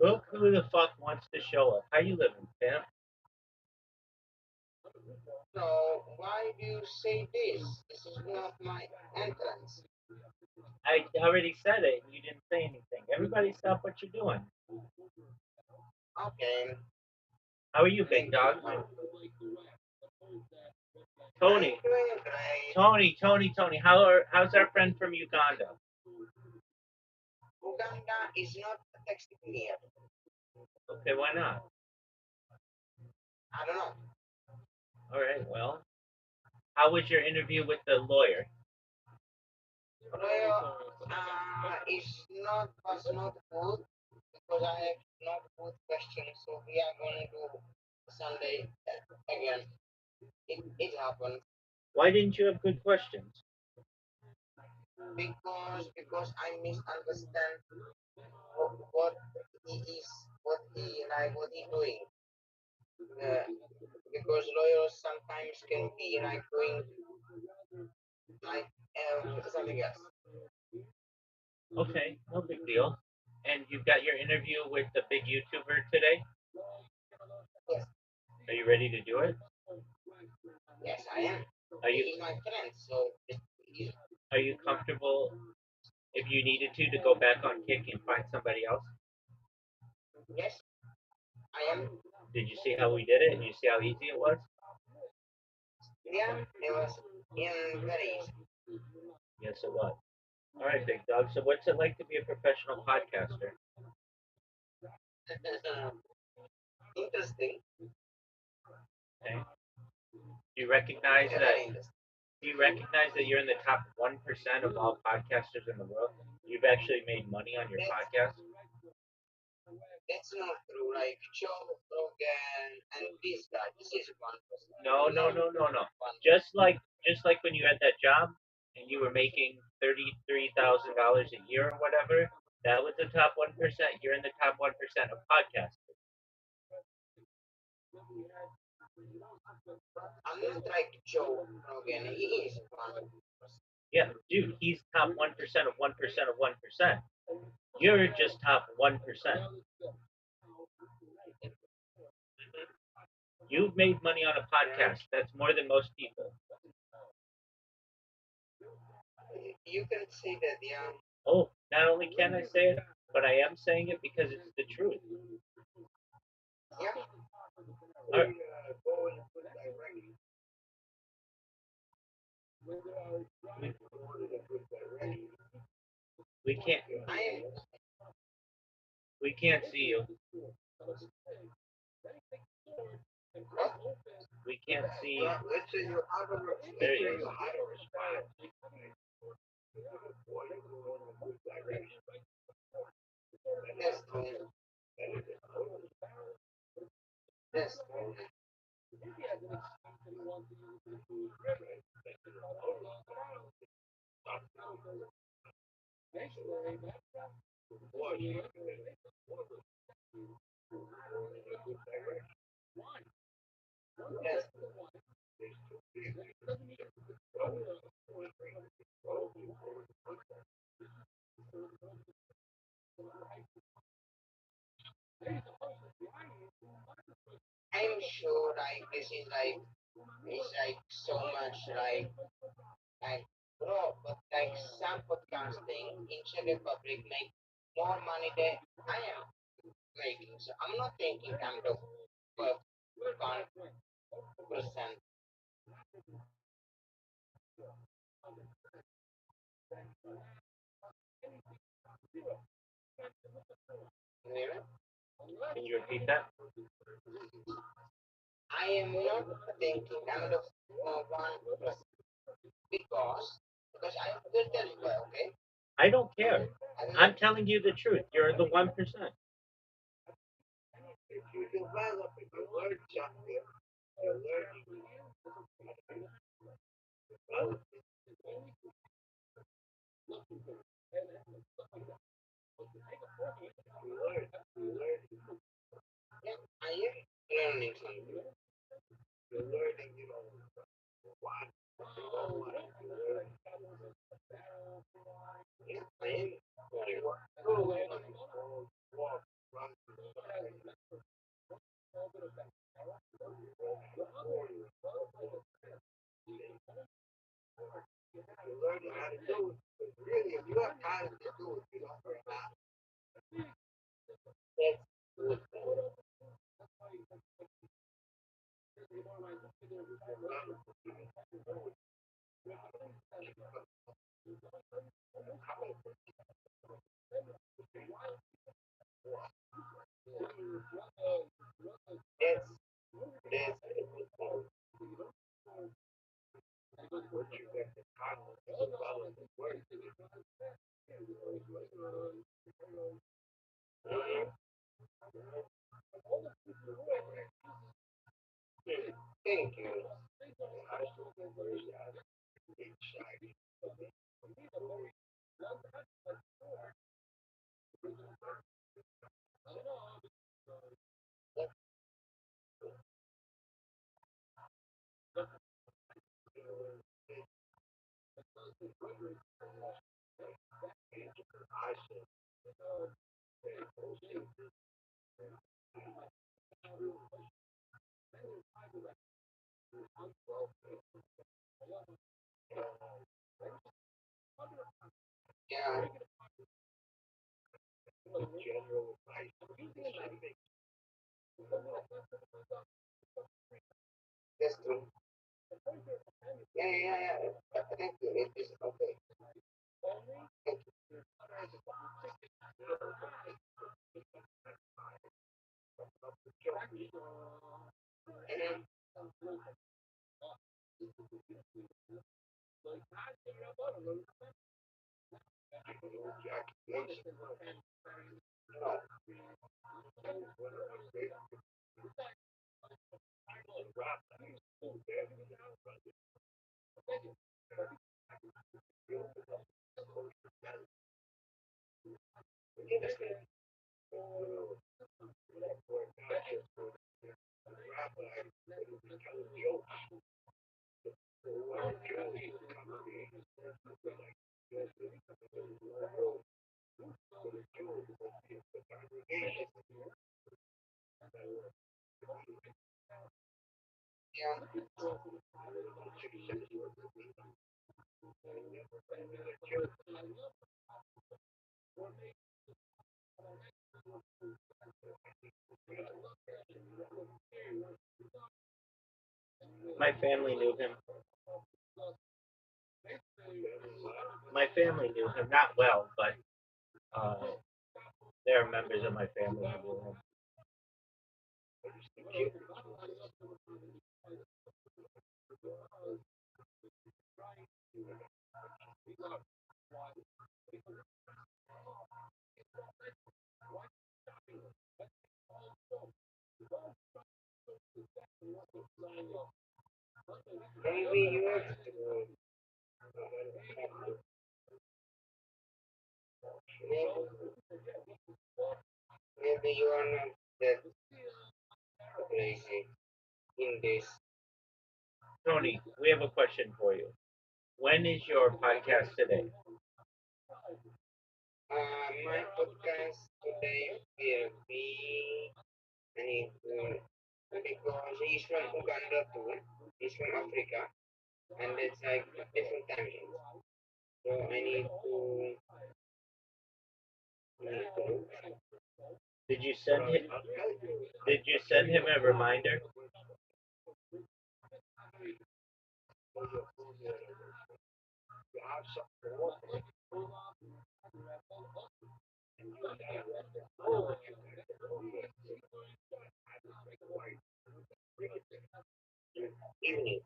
Look who the fuck wants to show up. How you living, Pam? So why do you say this? This is not my entrance. I already said it. You didn't say anything. Everybody stop what you're doing. Okay. How are you, big dog? Tony. I'm doing great. Tony. How's our friend from Uganda? Uganda is not texting me yet. Okay, why not? I don't know. All right, well, how was your interview with the lawyer? Well, was not good because I have not good questions. So we are going to do Sunday again. It happened Why didn't you have good questions? because I misunderstand what he is, what he doing. Uh, because lawyers sometimes can be like doing like something else. Okay, no big deal. And you've got your interview with the big YouTuber today? Yes, Are you ready to do it? yes, I am. Are you He's my friend, so are you comfortable if you needed to go back on Kick and find somebody else? yes, I am. Did you see how we did it? And you see how easy it was? Yeah, it was very easy. Yes, it was. All right, big dog. So, what's it like to be a professional podcaster? Interesting. Okay. Do you recognize Yeah, that? very interesting. Do you recognize that you're in the top 1% of all podcasters in the world? You've actually made money on your That's, podcast. that's not true. Like Joe Rogan and this guy, this is 1%. No, no, Not no, no, no. one. Just like when you had that job and you were making $33,000 a year or whatever, that was the top 1%. You're in the top 1% of podcasters. I'm not like Joe Rogan. He is 1%. Yeah, dude, he's top 1% of 1% of 1%. You're just top 1%. You've made money on a podcast. That's more than most people. You can say that, yeah. Oh, not only can I say it, but I am saying it because it's the truth. Yeah. All right. We, we can't I am. we can't see you. We can't see. Let's say you're out of There he is. a spot. Boy, you're going in a good direction. That's true. That's true. Boy, you're That's I'm sure like this is like it's like so much like bro, but like some podcasting in Czech Republic make more money than I am making. So I'm not thinking I'm the 1%. Really? Can you repeat that? I am not thinking I'm the 1% because I will tell you why, okay? I don't care. I'm I'm not telling you the truth. You're the 1%. if you develop, if you learn something, you're learning, yeah, I am learning something. you're learning, what you don't like. You're learning, Yeah, I am learning. walk, run, you're learning how to do it. But really, if you have time to do it, you don't learn how. That's good. That's that's Once you get the confidence about the work, thank you. I still get very excited. I said, Yeah, general advice. that's true. Yeah. Thank you. It is okay. Yeah, My family knew him. My family knew him not well, but uh, there are members of my family who knew him. maybe you have to, maybe, maybe you are not that crazy in this. Tony, we have a question for you. When is your podcast today? My podcast today will be, I need to, because he's from Uganda too. He's from Africa, and it's like different time zones. So I need to look. Did you send him? Did you send him a reminder? Evening.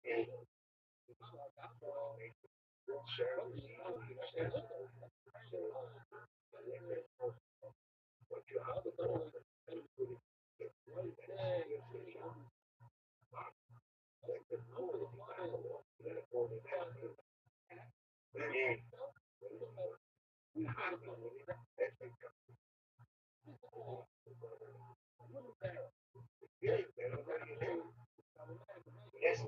Yeah. Yeah. Yes.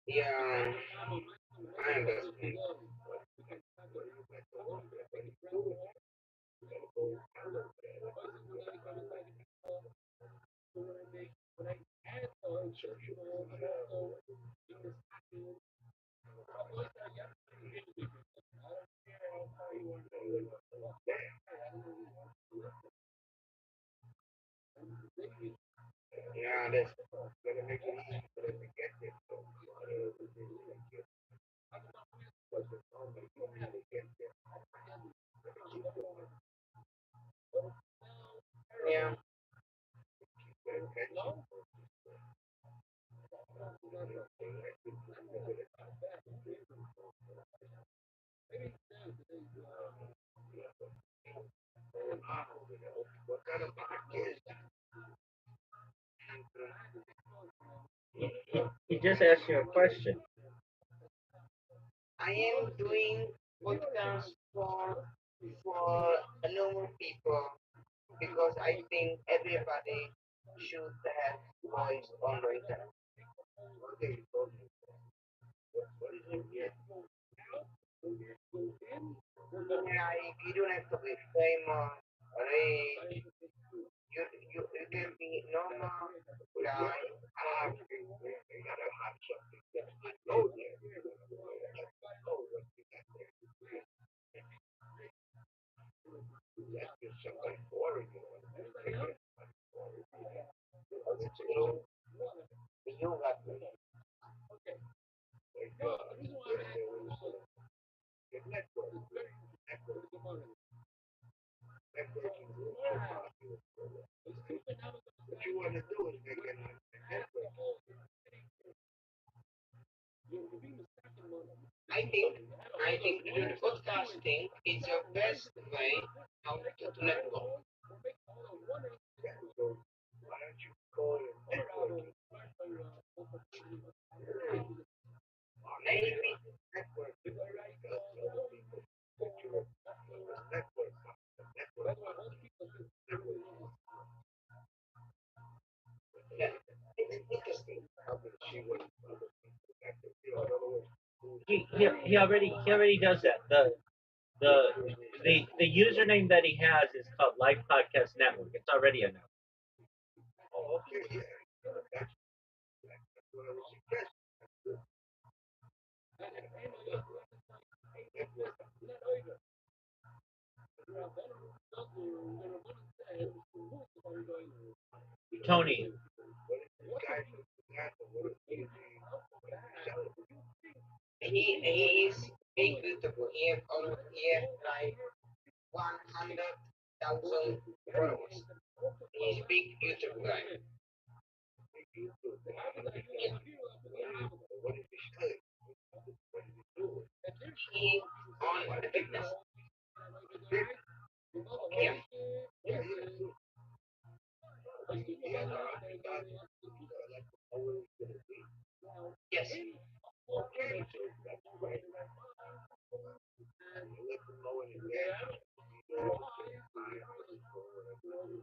Yeah. I understand. Yeah, that's yeah. He just asked you a question. I am doing podcast for normal people because I think everybody should have voice on the internet. like you don't have to be famous, rich. You can be normal guy. You gotta have something that I know there. I know what you got there. That's just somebody boring. You know, it's a little You got me. like there was a network. Network. Networking groups are popular for a while. What you want to do is make it on a network. I think I think doing podcasting is the best way how to network. Yeah, so why don't you call it networking? Maybe Networking because other people that you're a network, network, network. yeah, it's interesting. I'm going to see what other people got there. You know, in other words, who's He already does that. The username that he has is called Live Podcast Network. It's already a network. oh, okay, yeah. That's what I was suggesting. Network. Tony, What is this guy from Atlanta? What is he selling? He is big beautiful. He have like 100,000 followers. He is big beautiful guy. Big YouTube. Yeah. What is he selling? What is he doing? He on the fitness. Yeah. Okay. Yeah, yeah. Good. He has 100,000. Like, how where he's going to be. Yes. Okay, so that's great. You let them know in advance. You know, time or whatever. So that's great.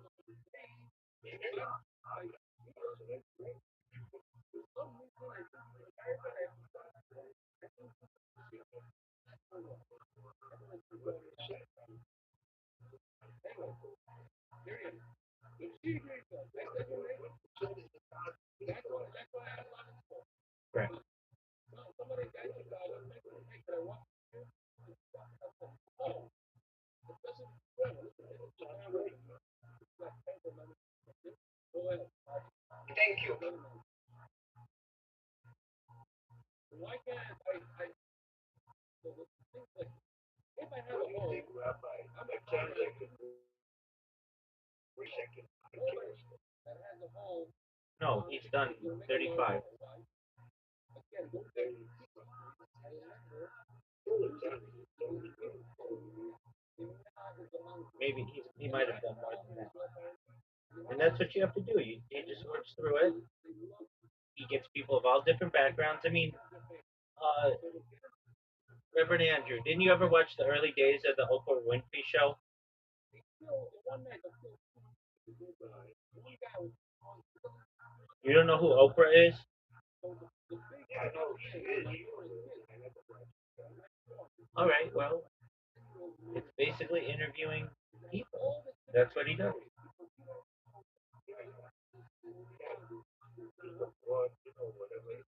What they say. What they said is about people. right? Sounds great. Thank you. What do you think, Rabbi? That sounds like a second podcast. No, he's done 35. Maybe he might have done more than that. And that's what you have to do. He just works through it. He gets people of all different backgrounds. I mean, uh, Reverend Andrew, didn't you ever watch the early days of the Oprah Winfrey Show? You don't know who Oprah is? Yeah, I know she is. All right, well, it's basically interviewing people. That's what he does. What, you know, whatever.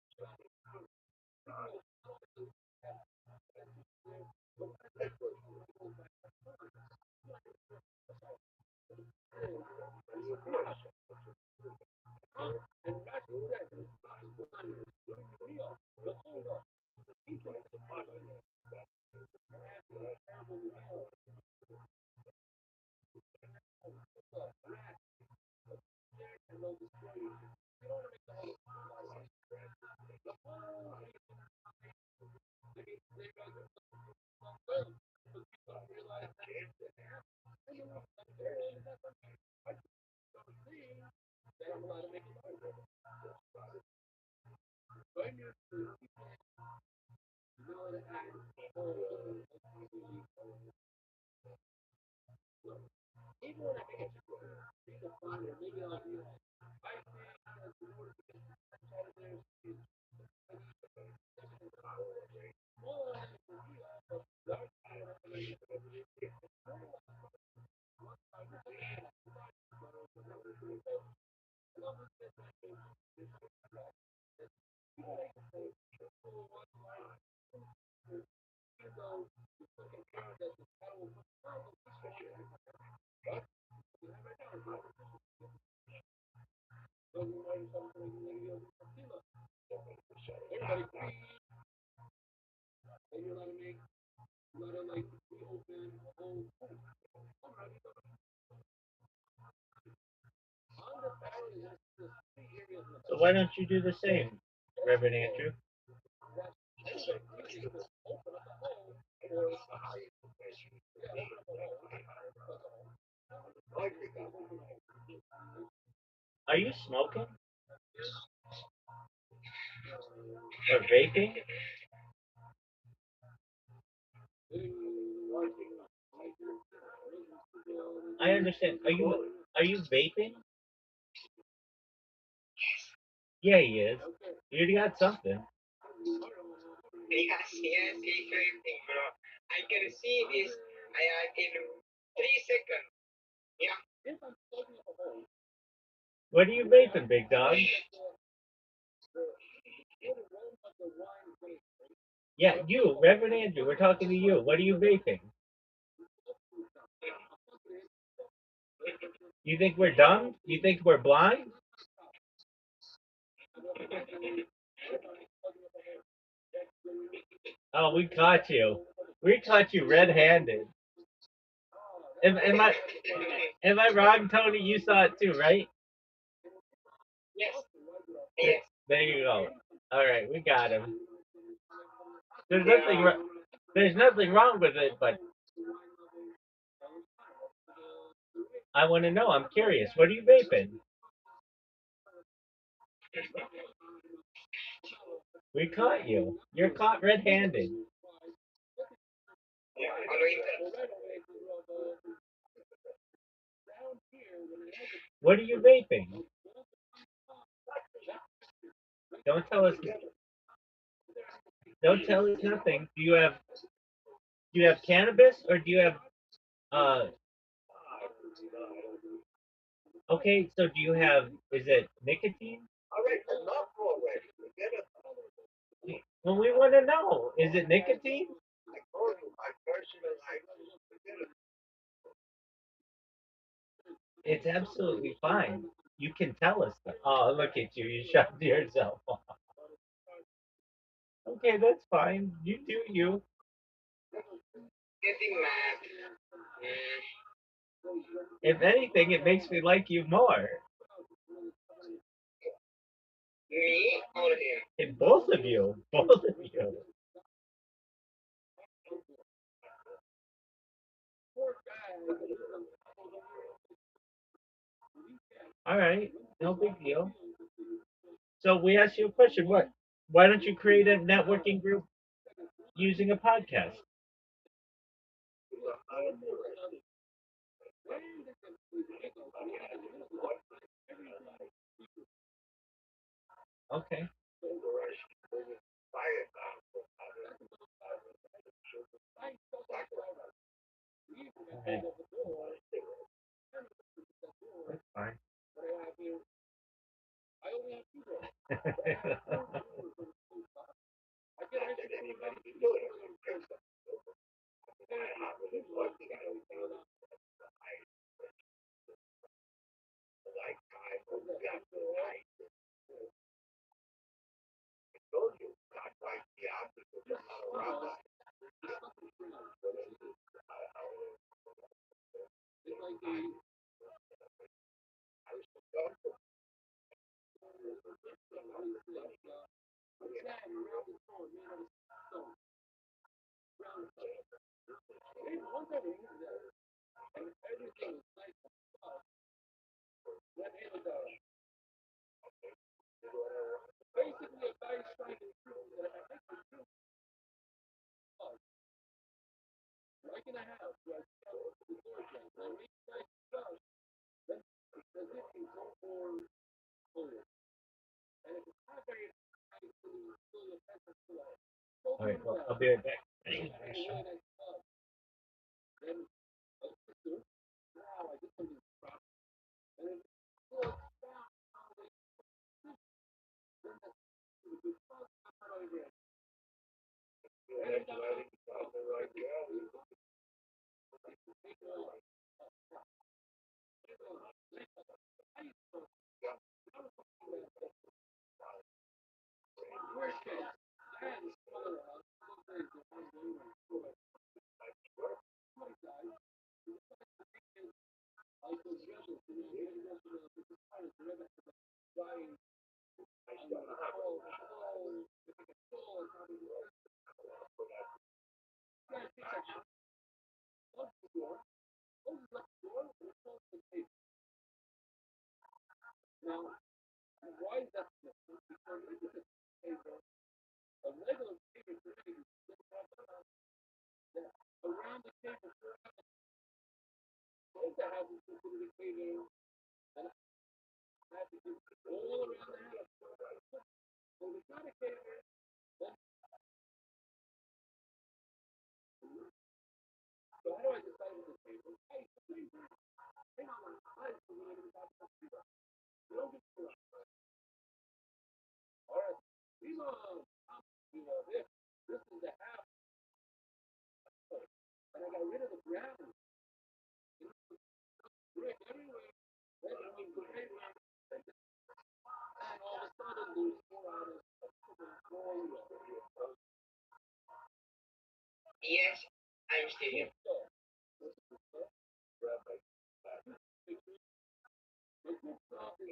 So why don't you do the same, Reverend Andrew? Are you smoking or vaping? I understand. Are you vaping? Yeah, he is. You got something. Yes, yes, yes, everything, bro. I can see this in 3 seconds. Yeah. What are you vaping, big dog? Yeah, you, Reverend Andrew. We're talking to you. What are you vaping? You think we're dumb? You think we're blind? Oh, we caught you. We caught you red-handed. Am I wrong, Tony? You saw it too, right? Yes. Yes. There you go. All right, we got him. There's nothing. Yeah. There's nothing wrong with it, but I want to know. I'm curious. What are you vaping? We caught you. You're caught red-handed. Yeah. On the internet. What are you vaping? Don't tell us. Don't tell us nothing. Do you have cannabis or do you have uh? Okay, so do you have? Is it nicotine? All right, enough already. Forget it. Well, we want to know. Is it nicotine? I told you, my personal life. Forget it. It's absolutely fine. You can tell us that. Oh, look at you. You shot yourself off. Okay, that's fine. You do you. Getting mad. If anything, it makes me like you more. Me or him? And both of you. Both of you. All right. No big deal. So we asked you a question. What? Why don't you create a networking group using a podcast? Okay. Okay. That's fine. Told you, God might be opposite, but not a rabbi. All right. Well, I'll be right back. Now, why is that? A regular table today around the table supposed to have this considered a table and have to do all around the house. So it's not a table. So how do I decide with the table? Hey, hang on, I don't get to all right. These are this is the house, and I got rid of the ground. Brick everywhere. That's when we put paper, and all of a sudden there's 4 hours. Yes, I'm still here.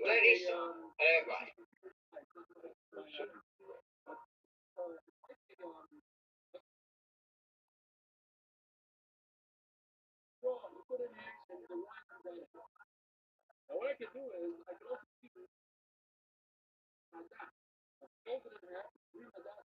Where is Rabbi? Now what I can do is I can also open it half, read my dad,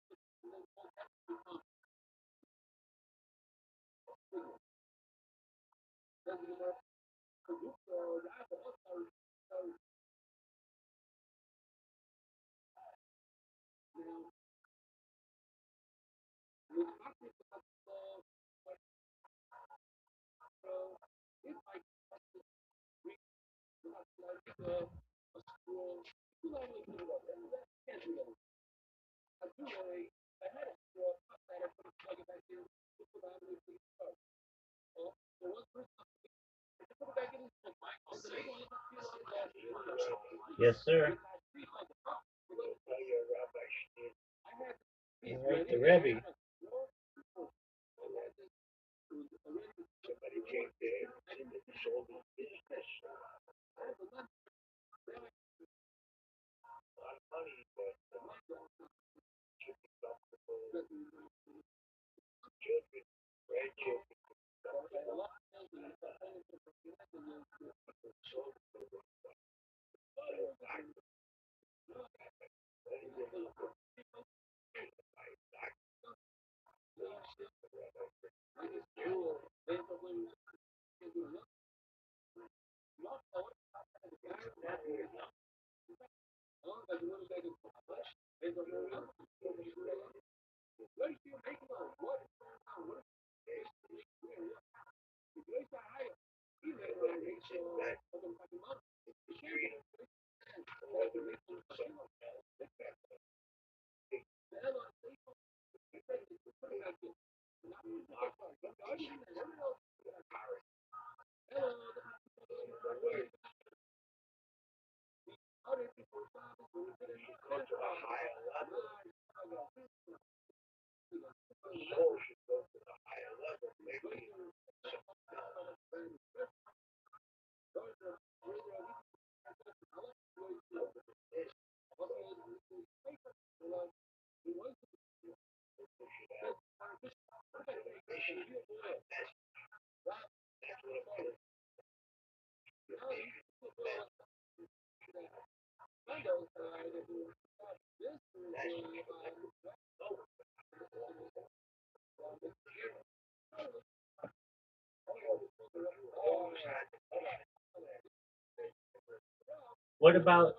Yes, sir. Your Rabbi Schneid, All right, the Rabbi. somebody came there and sold his business. A lot of money, but should be comfortable. Children, grandchildren, sold back the street. Go to a higher level. The soul should go to the higher level. Maybe What about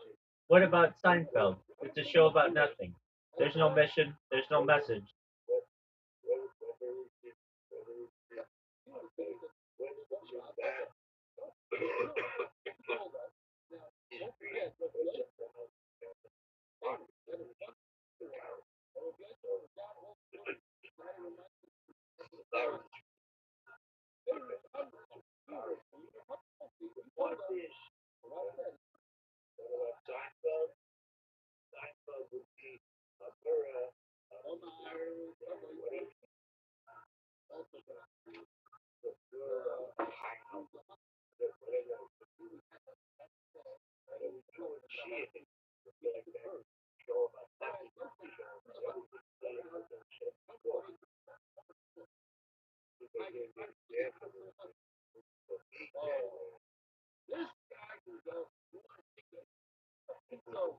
what about Seinfeld? It's a show about nothing. There's no mission. There's no message. This guy can go. So,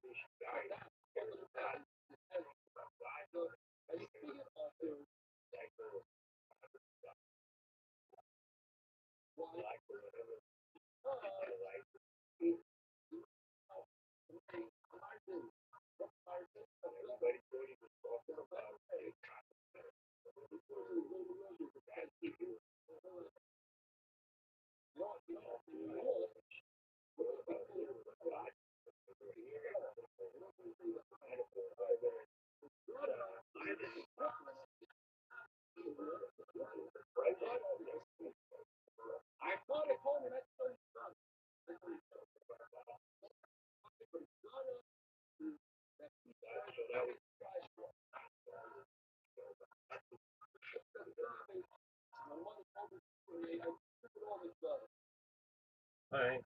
I caught it home and I started All right.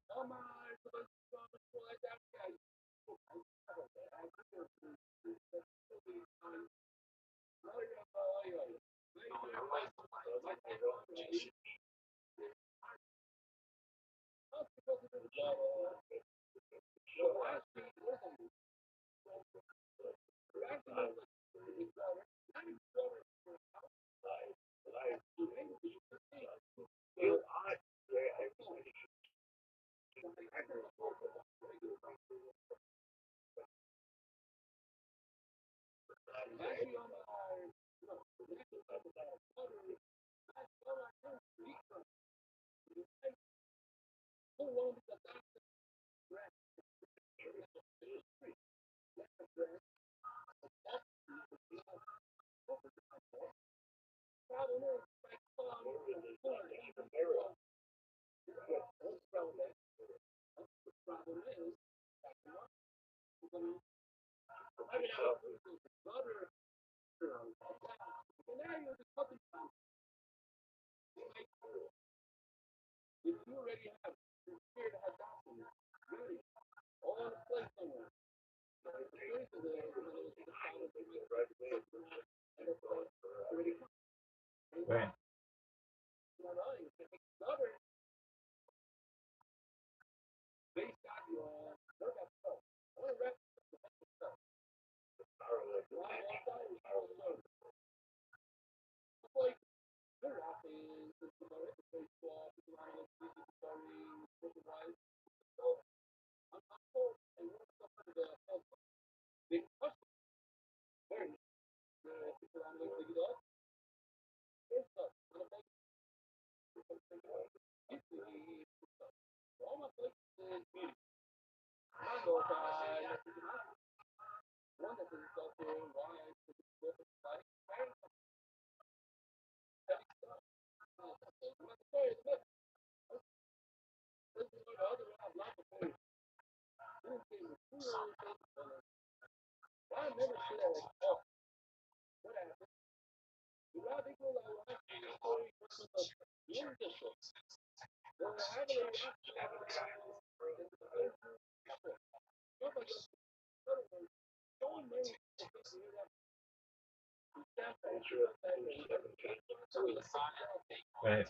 Right. Right.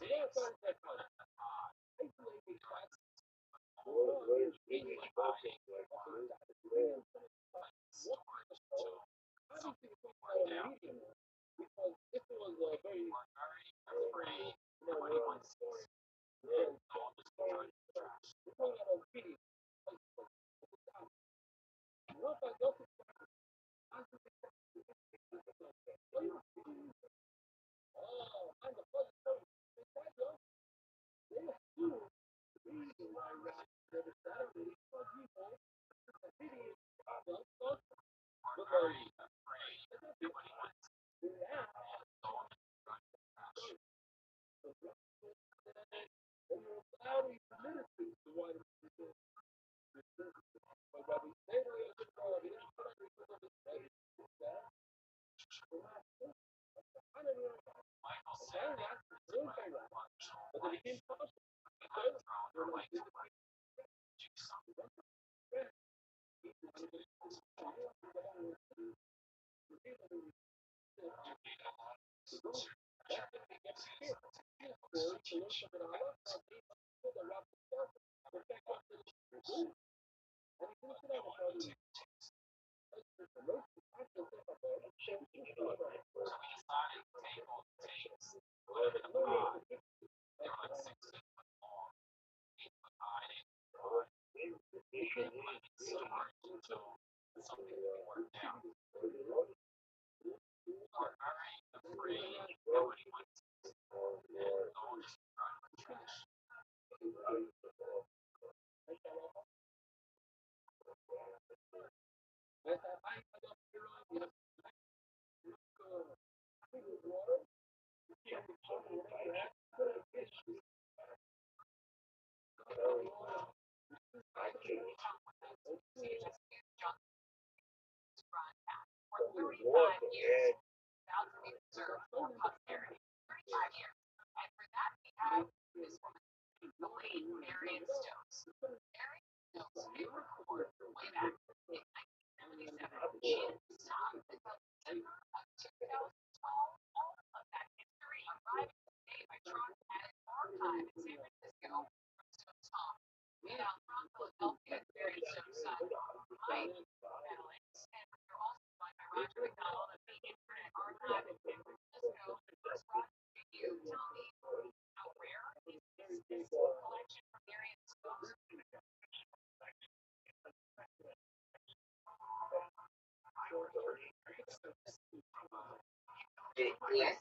Yes.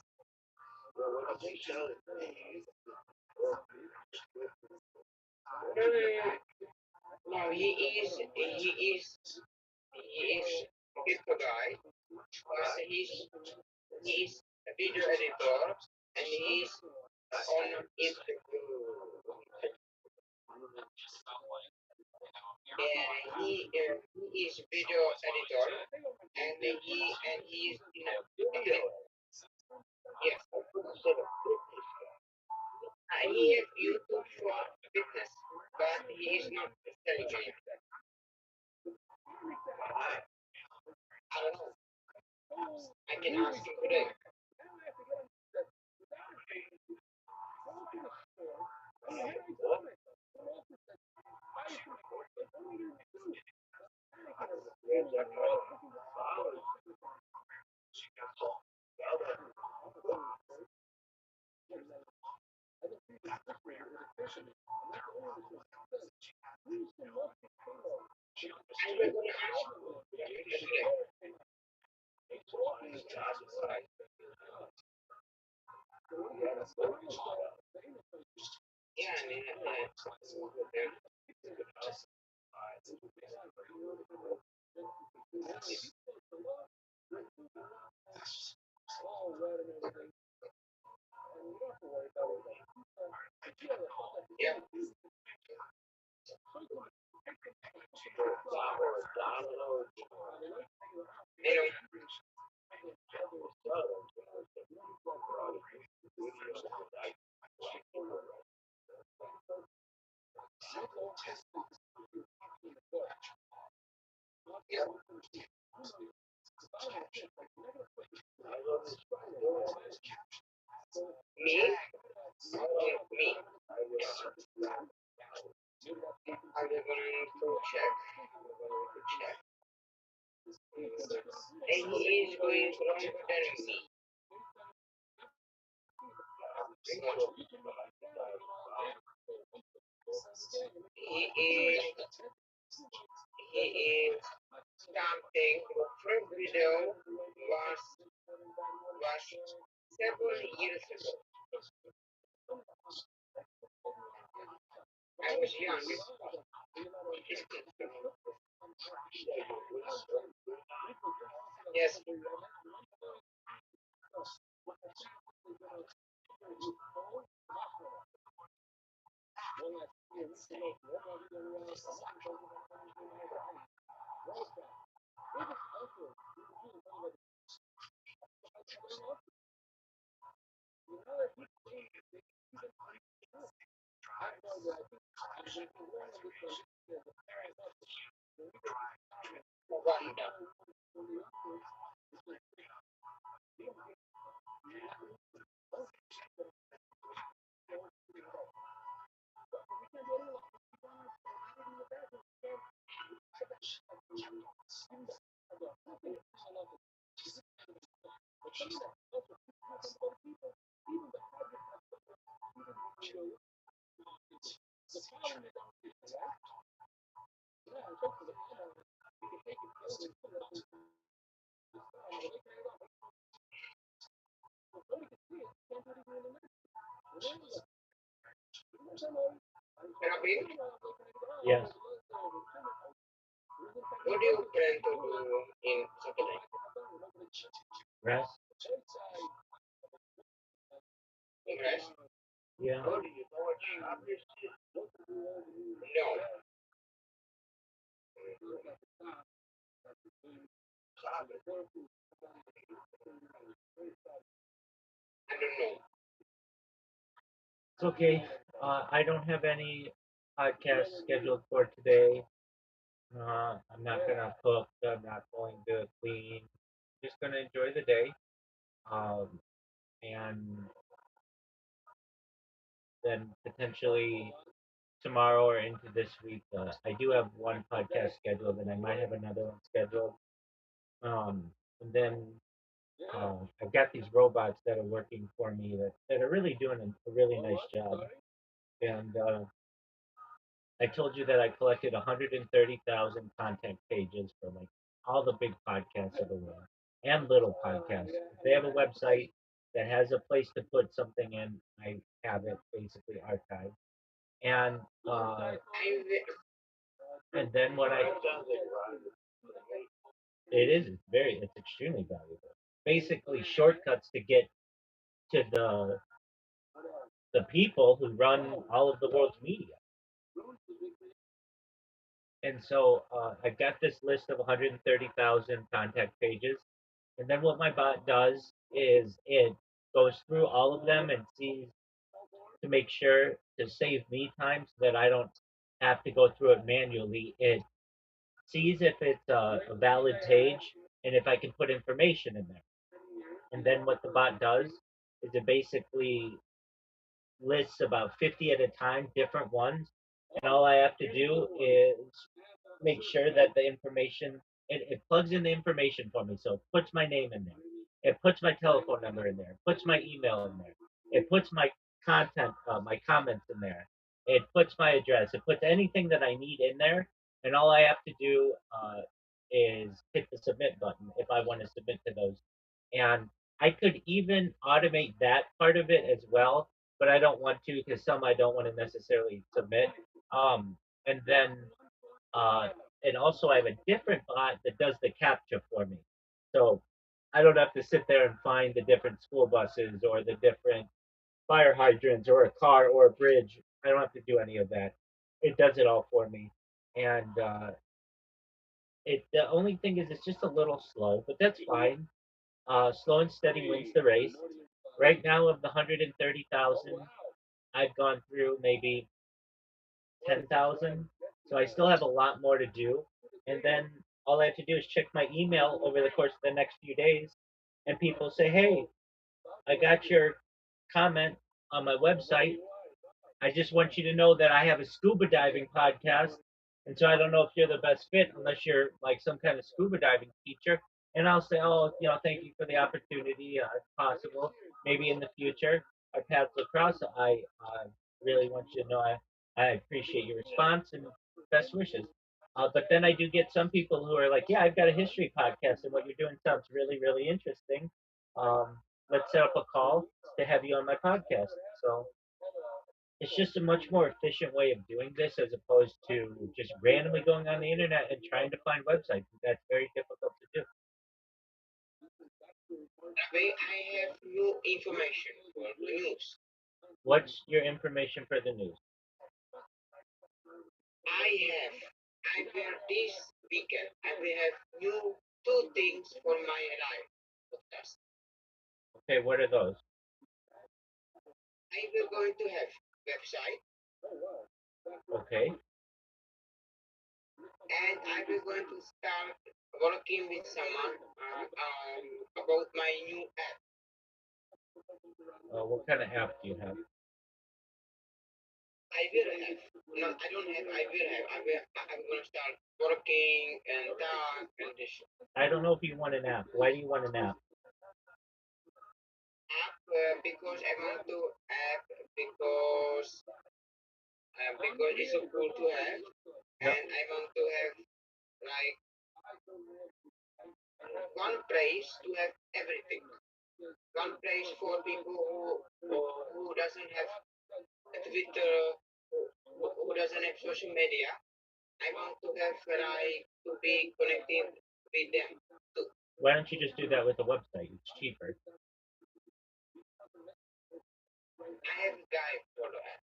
Mm, no, he is a beautiful guy, but he's a video editor and he's on Instagram. He is video editor and he's in a yes. He has YouTube for business, but he is not selling it. I don't know. I can ask him today. I'm going to ask him today. Yeah, yeah. Yeah. They don't. Yeah. Me? Me. I'm going to check. Check. And he is going longer than me. He is he is starting the first video was 7 years ago. I was young. Yes. Wanda. Rabbi, Yes. what do you plan to do in Saturday? Rest. Rest? Yeah. Oh, do you know what shop this is? No, Shop it. I don't know. It's okay. I don't have any podcasts scheduled for today. I'm not gonna cook. I'm not going to clean. Just gonna enjoy the day. Um, and then potentially tomorrow or into this week, I do have one podcast scheduled, and I might have another one scheduled. Um, and then I've got these robots that are working for me that are really doing a really nice job. And I told you that I collected 130,000 contact pages for like all the big podcasts of the world and little podcasts. If they have a website that has a place to put something in, I have it basically archived. And uh, I'm and then what I That sounds like rock. it is it's extremely valuable. Basically shortcuts to get to the people who run all of the world's media. And so I've got this list of 130,000 contact pages. And then what my bot does is it goes through all of them and sees to make sure to save me time so that I don't have to go through it manually. It sees if it's a valid page and if I can put information in there. And then what the bot does is it basically lists about 50 at a time, different ones. And all I have to do is make sure that the information it plugs in the information for me. So it puts my name in there. It puts my telephone number in there. It puts my email in there. It puts my content, my comments in there. It puts my address. It puts anything that I need in there, and all I have to do is hit the submit button if I want to submit to those. And I could even automate that part of it as well, but I don't want to because some I don't want to necessarily submit. And then uh, and also I have a different bot that does the capture for me. So I don't have to sit there and find the different school buses or the different fire hydrants or a car or a bridge. I don't have to do any of that. It does it all for me. And it the only thing is it's just a little slow, but that's fine. Slow and steady wins the race. Right now, of the 130,000, I've gone through maybe 10,000. So I still have a lot more to do. And then all I have to do is check my email over the course of the next few days, and people say, "Hey, I got your comment on my website. I just want you to know that I have a scuba diving podcast, and so I don't know if you're the best fit unless you're like some kind of scuba diving teacher." And I'll say, "Oh, thank you for the opportunity. If possible, maybe in the future our paths will cross. I really want you to know I appreciate your response and best wishes." But then I do get some people who are like, "Yeah, I've got a history podcast, and what you're doing sounds really, really interesting. Let's set up a call to have you on my podcast." So it's just a much more efficient way of doing this as opposed to just randomly going on the internet and trying to find websites. That's very difficult to do. Rabbi, I have new information for the news. What's your information for the news? I have, I will this weekend, I will have new two things for my life podcast. Okay, what are those? I will going to have website Okay, and I will going to start working with someone about my new app. what kind of app do you have? I will have. No, I don't have. I will have. I'm gonna start working and talk and this I don't know if you want an app. Why do you want an app? app because I want to app because it's so cool to have No, and I want to have like one place to have everything. One place for people doesn't have a Twitter, who doesn't have social media, I want to have like to be connected with them too. Why don't you just do that with a website? It's cheaper. I have a guy for that.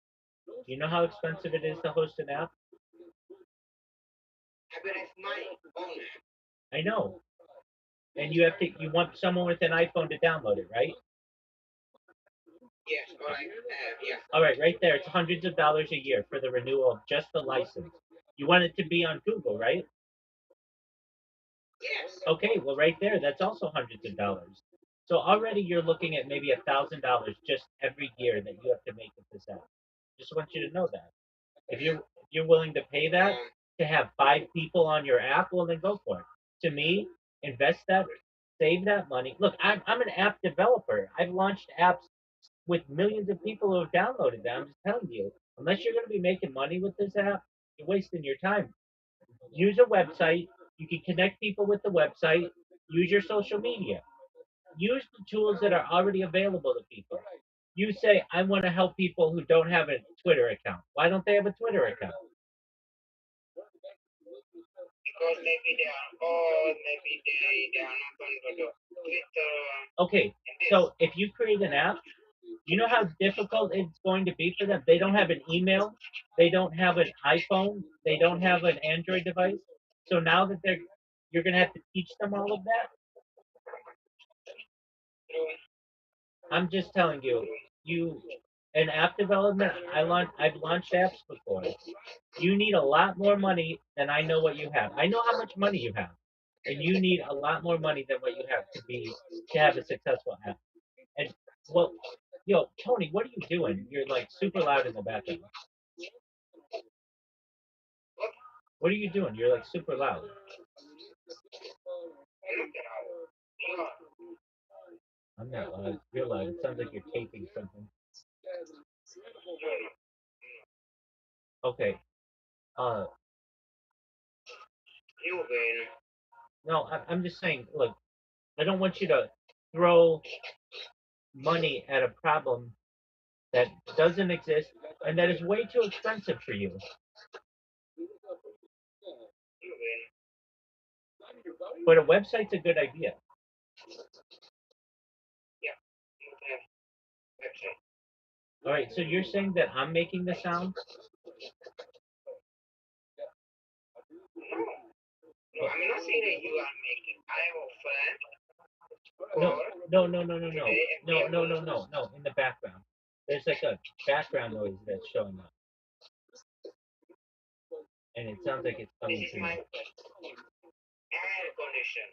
You know how expensive it is to host an app? I will have my own app. I know. And you want someone with an iPhone to download it, right? Yes, or I have, yeah. All right, right there. It's hundreds of dollars a year for the renewal of just the license. You want it to be on Google, right? Yes. Okay, well, right there, that's also hundreds of dollars. So already you're looking at maybe $1,000 just every year that you have to make with this app. Just want you to know that. If you're willing to pay that Um, to have 5 people on your app, well then go for it. To me, invest that, save that money. Look, I'm an app developer. I've launched apps with millions of people who have downloaded them. I'm just telling you, unless you're going to be making money with this app, you're wasting your time. Use a website. You can connect people with the website. Use your social media. Use the tools that are already available to people. You say, I want to help people who don't have a Twitter account. Why don't they have a Twitter account? because maybe they are old, maybe they are not on the Twitter Okay, and this. so if you create an app, do you know how difficult it's going to be for them? They don't have an email, they don't have an iPhone, they don't have an Android device. So now that you're gonna have to teach them all of that. True, I'm just telling you, true. you in app development, I've launched apps before. You need a lot more money than I know what you have. I know how much money you have, and you need a lot more money than what you have to have a successful app. And well, yo, Tony, what are you doing? You're like super loud in the background. What are you doing? You're like super loud. I'm not loud. You're loud. It sounds like you're taping something. Okay. Uh, You win. no, I'm just saying. Look, I don't want you to throw money at a problem that doesn't exist and that is way too expensive for you. You win. But a website's a good idea. Yeah, you have website. All right. So you're saying that I'm making the sound? No, no, I'm not saying that you are making. I have a friend No, for no, no, no, no, no, today and we no, are no, going no, to no, no. In the background, there's like a background noise that's showing up, and it sounds like it's this coming is through. my air condition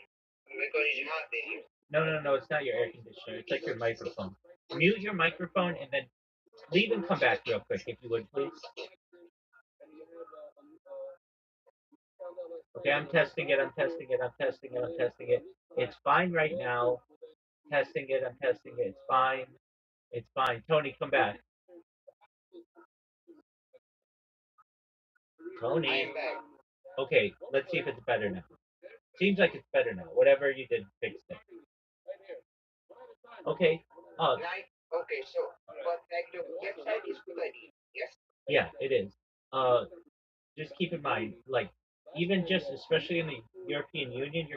because it's hot there. No, no, no. It's not your air conditioner. It's like your microphone. Mute your microphone and then leave and come back real quick, if you would, please. Okay, I'm testing it. I'm testing it. I'm testing it. I'm testing it. It's fine right now. Testing it. I'm testing it. It's fine. It's fine. Tony, come back. I Tony. am back. Okay, let's see if it's better now. Seems like it's better now. Whatever you did, fixed it. Okay. Like, okay, so, but like the website is good idea. Yes? Yeah, it is. Uh, just keep in mind, like, even just especially in the European Union,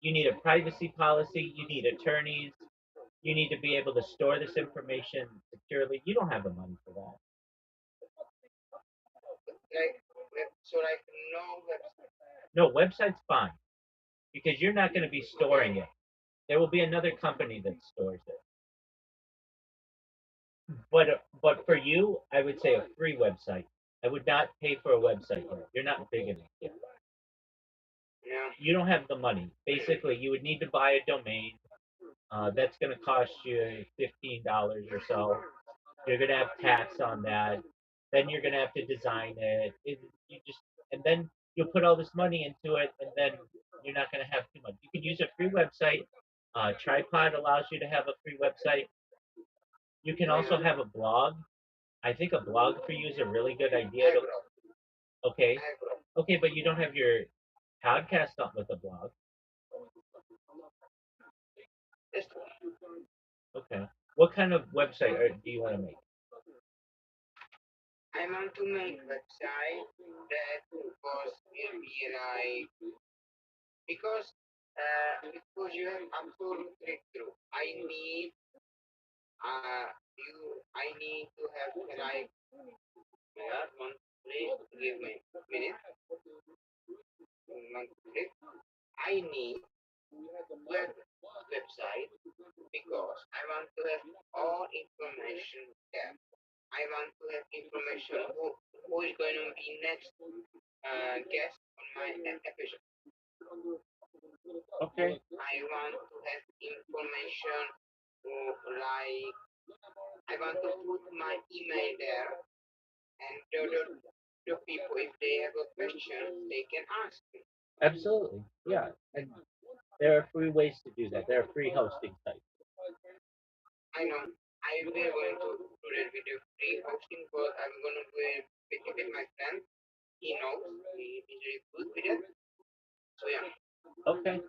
you need a privacy policy, you need attorneys, you need to be able to store this information securely. You don't have the money for that. Like, so like no website. No, website's fine because you're not going to be storing it. There will be another company that stores it. But for you, I would say a free website. I would not pay for a website yet. You're not big enough yet. Yeah. You don't have the money. Basically, you would need to buy a domain. That's going to cost you $15 or so. You're going to have tax on that. Then you're going to have to design it. You just and then you'll put all this money into it, and then you're not going to have too much. You can use a free website. Tripod allows you to have a free website. You can also have a blog. I think a blog for you is a really good idea. Okay, okay, but you don't have your podcast up with a blog. Just Okay. What kind of website do you want to make? I want to make website that was will be like because you have absolutely true. I need to have like one please give me a minute one please. I need web website because I want to have all information there. I want to have information who is going to be next guest on my episode. Okay. I want to have information like I want to put my email there and the people if they have a question they can ask me. Absolutely. Yeah. And there are free ways to do that. There are free hosting sites. I know I will going to do that with the free hosting but I'm going to do it with my friend. He knows he is really good with it. So yeah, Okay.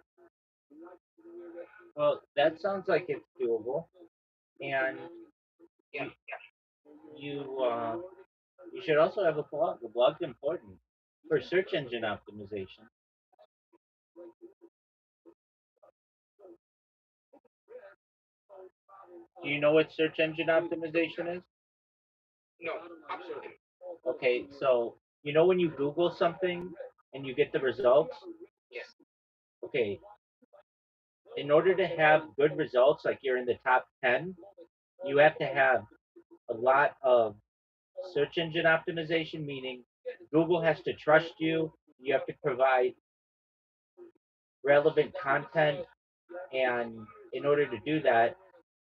Well, that sounds like it's doable. And yeah, you you should also have a blog. The blog's important for search engine optimization. Do you know what search engine optimization is? no, absolutely. Okay, so you know when you Google something and you get the results? Yes. Okay, in order to have good results, like you're in the top 10, you have to have a lot of search engine optimization, meaning Google has to trust you. You have to provide relevant content. And in order to do that,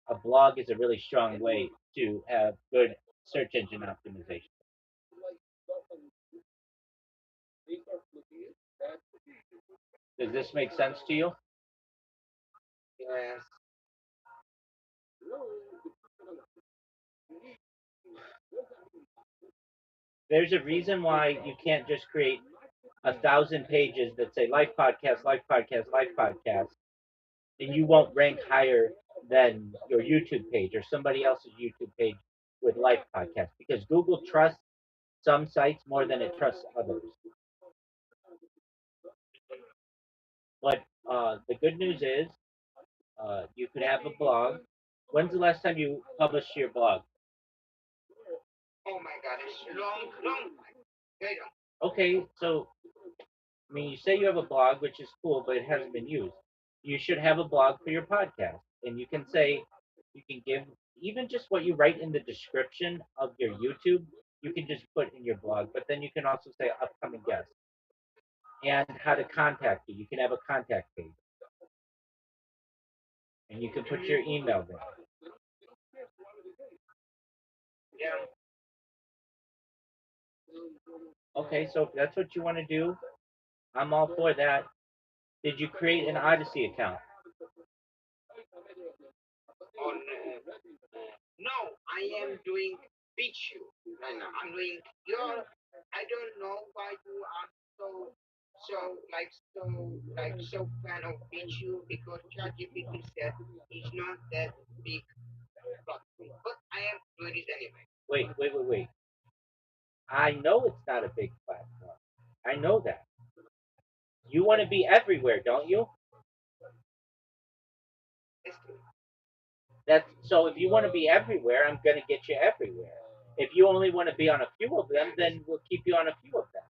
a blog is a really strong way to have good search engine optimization. Does this make sense to you? Yes. There's a reason why you can't just create 1,000 pages that say life podcast, life podcast, life podcast, and you won't rank higher than your YouTube page or somebody else's YouTube page with life podcast because Google trusts some sites more than it trusts others. But the good news is you could have a blog. When's the last time you published your blog? Oh my God, it's long time. Very long. Okay, so I mean, you say you have a blog, which is cool, but it hasn't been used. You should have a blog for your podcast, and you can say, you can give even just what you write in the description of your YouTube. You can just put in your blog, but then you can also say upcoming guests and how to contact you. You can have a contact page, and you can put your email there. Yeah. Okay, so if that's what you want to do, I'm all for that. Did you create an Odyssey account? On no, I am doing Pichu right now. I'm doing your. I don't know why you are so so fan of Pichu because ChatGPT said it's not that big platform, but I am doing it anyway. Wait. I know it's not a big platform. I know that. You want to be everywhere, don't you? It's good. That's so. If you want to be everywhere, I'm going to get you everywhere. If you only want to be on a few of them, then we'll keep you on a few of them.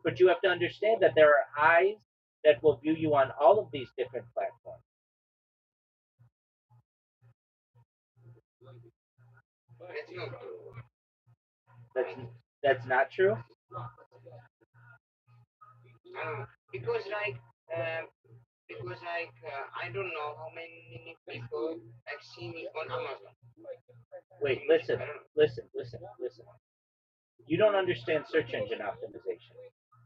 But you have to understand that there are eyes that will view you on all of these different platforms. That's not true. That's that's not true. Because I don't know how many people like see me on Amazon. Wait, I don't know. listen. You don't understand search engine optimization.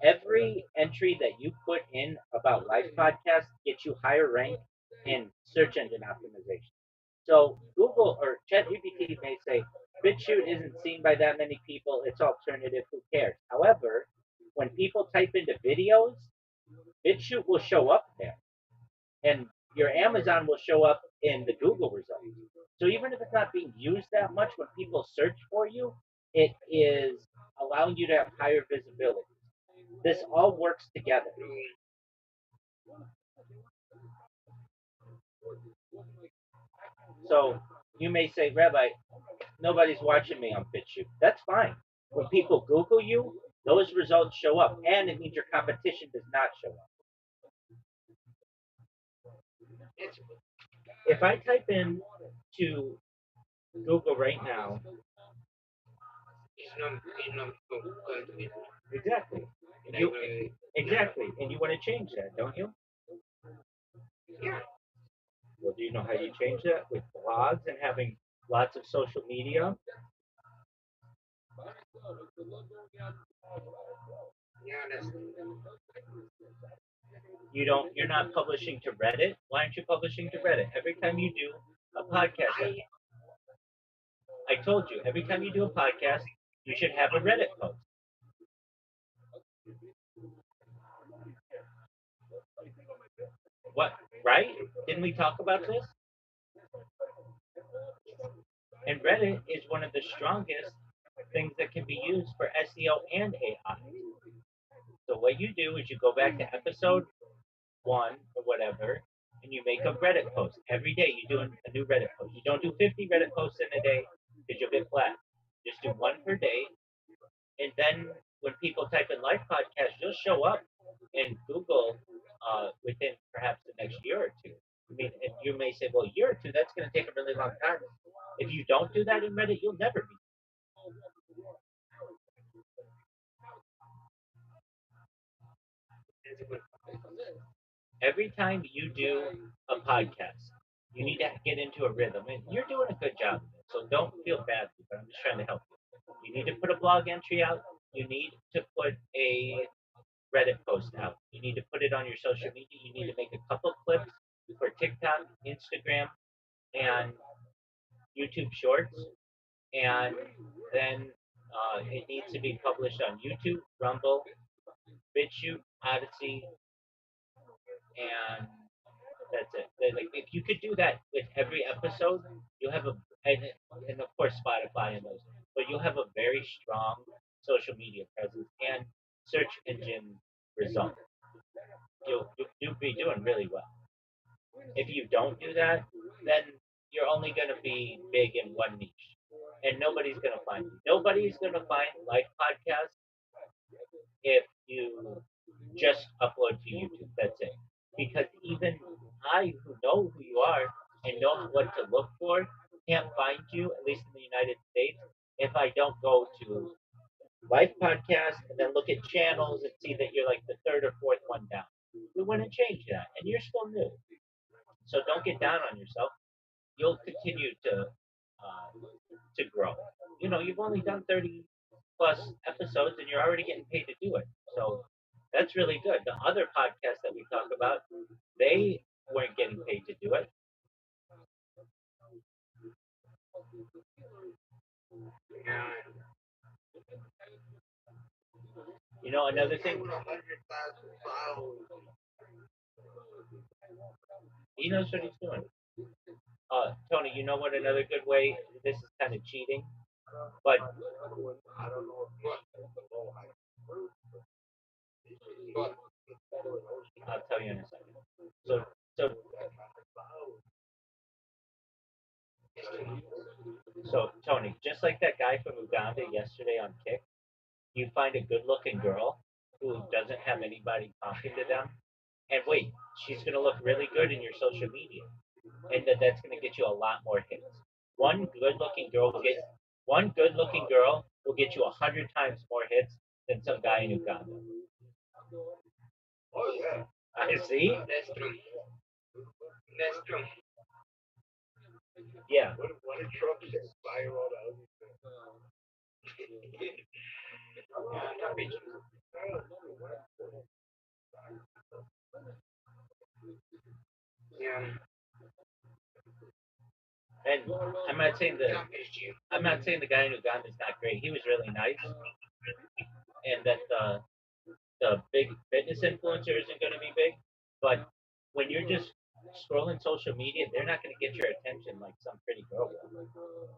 Every entry that you put in about live podcasts gets you higher rank in search engine optimization. So Google or ChatGPT may say BitChute isn't seen by that many people. It's alternative. Who cares? However, when people type into videos, BitChute will show up there, and your Amazon will show up in the Google results. So even if it's not being used that much, when people search for you, it is allowing you to have higher visibility. This all works together. So you may say, Rabbi, nobody's watching me on BitChute. That's fine. When people Google you, those results show up, and it means your competition does not show up. If I type in to Google right now, it's not going to be exactly, exactly, and you want to change that, don't you? yeah. Well, do you know how you change that with blogs and having lots of social media? Yeah, that's You're not publishing to Reddit. Why aren't you publishing to Reddit? Every time you do a podcast, I told you, every time you do a podcast, you should have a Reddit post. What, right? Didn't we talk about this? And Reddit is one of the strongest things that can be used for SEO and AI. So what you do is you go back to episode one or whatever, and you make a Reddit post every day. You do a new Reddit post. You don't do 50 Reddit posts in a day because you'll get flat. Just do one per day, and then when people type in live podcast, you'll show up in Google within perhaps the next year or two. I mean, and you may say, well, a year or two, that's going to take a really long time. If you don't do that in Reddit, you'll never be. Every time you do a podcast, you need to get into a rhythm, and you're doing a good job. So don't feel bad, but I'm just trying to help you. You need to put a blog entry out. You need to put a Reddit post out. You need to put it on your social media. You need to make a couple clips for TikTok, Instagram, and YouTube Shorts. And then it needs to be published on YouTube, Rumble, BitChute, Odyssey, and that's it. Like if you could do that with every episode, you'll have and of course Spotify and those, but you'll have a very strong social media presence and search engine result. You'll be doing really well. If you don't do that, then you're only going to be big in one niche, and nobody's going to find you. Nobody's going to find live podcasts if you just upload to YouTube. That's it. Because even I, who know who you are and know what to look for, can't find you, at least in the United States, if I don't go to live podcast and then look at channels and see that you're like the third or fourth one down. We want to change that, and you're still new. So don't get down on yourself. You'll continue to grow. You know, you've only done 30 plus episodes, and you're already getting paid to do it. So that's really good. The other podcasts that we talk about, they weren't getting paid to do it. yeah. You know, another thing, 100,000 followers. he knows what he's doing. Tony, you know what another good way? This is kind of cheating, but I don't know if I'll tell you in a second. So, so, so, Tony, just like that guy from Uganda yesterday on Kick, you find a good-looking girl who doesn't have anybody talking to them, and wait, she's gonna look really good in your social media, and that's gonna get you a lot more hits. One good-looking girl will get you 100 times more hits than some guy in Uganda. Oh yeah. I see. That's true. That's true. Yeah. What did Trump say? Viral out. Yeah. And I'm not saying the guy in Uganda is not great. He was really nice, and that the big fitness influencer isn't going to be big. But when you're just scrolling social media, they're not going to get your attention like some pretty girl will.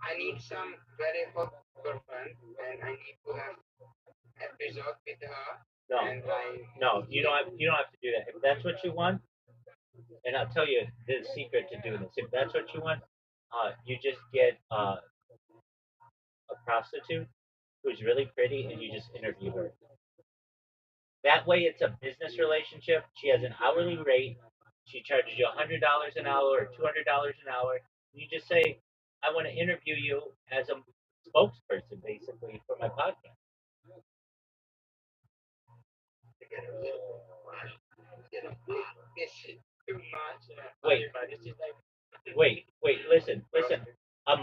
I need some very hot girlfriend, and I need to have episode with her, No, and I no, you don't have to do that. If that's what you want, and I'll tell you the secret to doing this. If that's what you want, you just get a prostitute who's really pretty, and you just interview her. That way, it's a business relationship. She has an hourly rate. She charges you $100 an hour or $200 an hour. You just say, "I want to interview you as a spokesperson, basically, for my podcast." To get a little more get a this is too much. Wait, This is like wait. Listen. A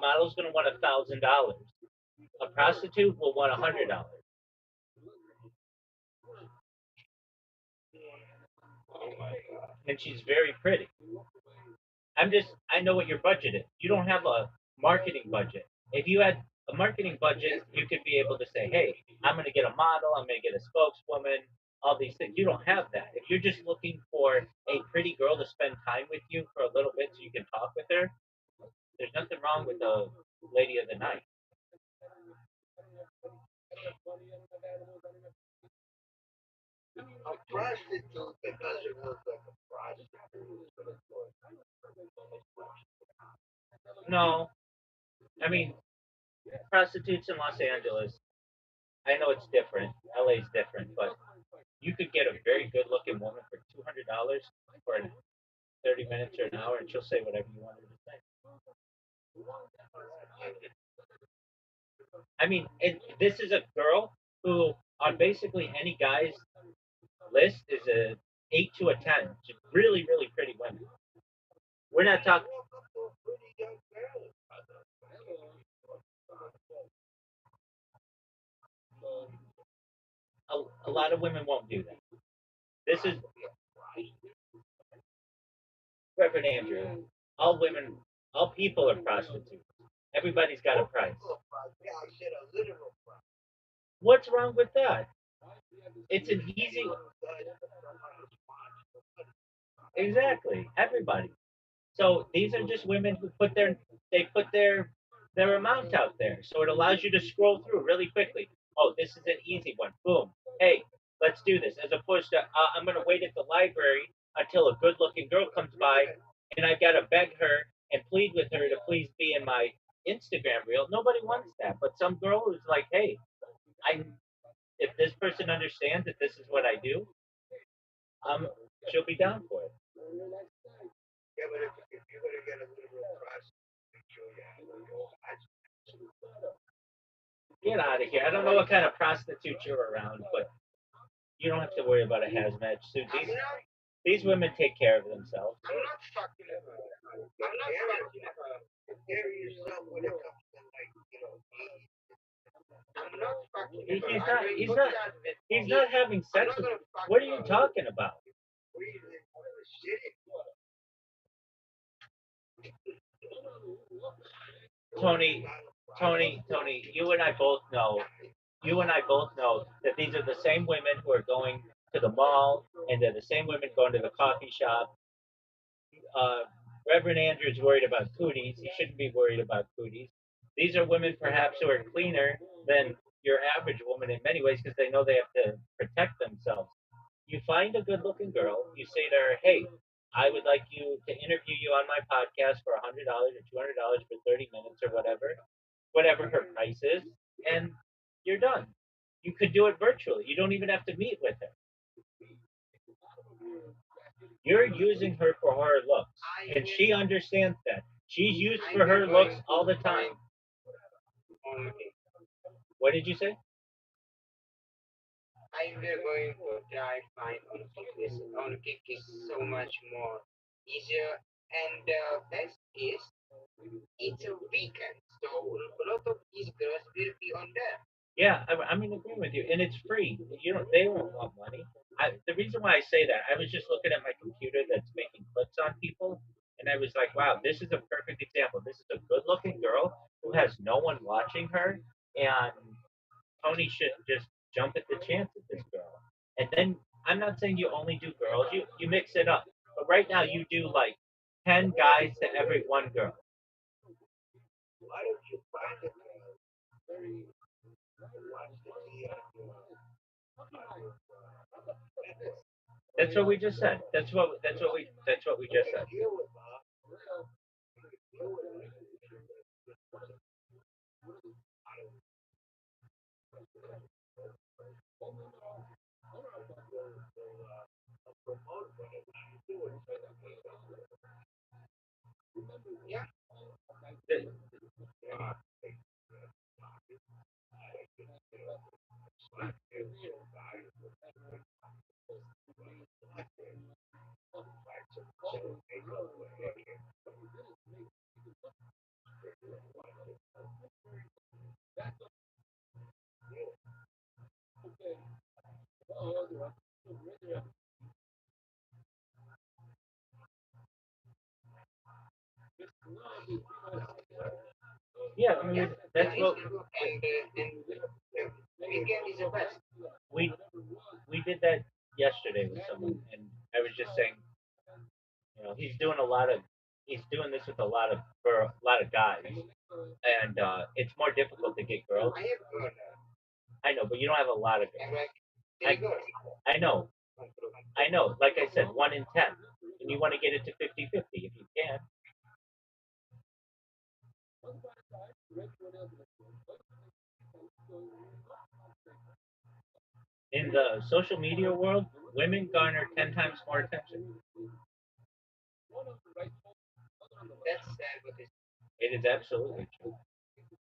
model's gonna want $1,000. A prostitute will want $100, oh my god. and she's very pretty. I know what your budget is. You don't have a marketing budget. If you had a marketing budget, you could be able to say, "Hey, I'm going to get a model. I'm going to get a spokeswoman. All these things." You don't have that. If you're just looking for a pretty girl to spend time with you for a little bit so you can talk with her, there's nothing wrong with the lady of the night. a prostitute that doesn't look like a prostitute. No, I mean prostitutes in Los Angeles. I know it's different. LA's different, but you could get a very good-looking woman for $200 for 30 minutes or an hour, and she'll say whatever you want her to say. I mean, this is a girl who, on basically any guy's list, is a 8 to a 10. She's really, really pretty women. We're not talking. A lot of women won't do that. This is Reverend Andrew. All women, all people are prostitutes. Everybody's got a price. What's wrong with that? It's an easy. Exactly. Everybody. So these are just women who put their amount out there. So it allows you to scroll through really quickly. Oh, this is an easy one. Boom. Hey, let's do this. As opposed to I'm gonna wait at the library until a good looking girl comes by and I've gotta beg her and plead with her to please be in my Instagram reel. Nobody wants that. But some girl who's like, hey, I if this person understands that this is what I do, she'll be down for it. Yeah, but if you're gonna get a little prostitute, make sure you have a little Get out of here. I don't know what kind of prostitute you're around, but you don't have to worry about a hazmat suit. These women take care of themselves. I'm not fucking her. I'm not fucking her. carry yourself when it comes to like, I'm not fucking He- her. He's I not. will He's put not. that with He's me. not having I'm sex not with. gonna fuck What are you her. talking about, shit. Tony? Tony. You and I both know. You and I both know that these are the same women who are going to the mall, and they're the same women going to the coffee shop. uh, Reverend Andrew's worried about cooties. He shouldn't be worried about cooties. These are women perhaps who are cleaner than your average woman in many ways because they know they have to protect themselves. You find a good looking girl, you say to her, hey, I would like you to interview you on my podcast for $100 or $200 for 30 minutes or whatever her price is, and you're done. You could do it virtually. You don't even have to meet with her. You're using her for her looks, and she understands that. She's used for her looks all the time. What did you say? I will going to try find on kick. On kick is so much more easier And best is it's a weekend, so a lot of these girls will be on there. Yeah, I'm in agreement with you, and it's free. You know, they won't want money. The reason why I say that, I was just looking at my computer that's making clicks on people, and I was like, wow, this is a perfect example. This is a good-looking girl who has no one watching her, and Tony should just jump at the chance at this girl. And then I'm not saying you only do girls, you mix it up. But right now you do like 10 guys to every one girl. Why don't you find a girl who wants to be on your network That's what we just said. That's what we just said. deal with her, deal with her, promote whatever she's doing. Yeah, The- yeah, I yeah, mean yeah, that's it's what true. And weekend is the best. we we did that yesterday with someone, and I was just saying, he's doing this with a lot of for a lot of guys, and it's more difficult to get girls. I have heard I know, but you don't have a lot of I'm girls. like three I girls. I know, I know. Like I said, 1 in 10, and you want to get it to 50-50 if you can. In the social media world, women garner 10 times more attention. That's sad, but it's It is absolutely true.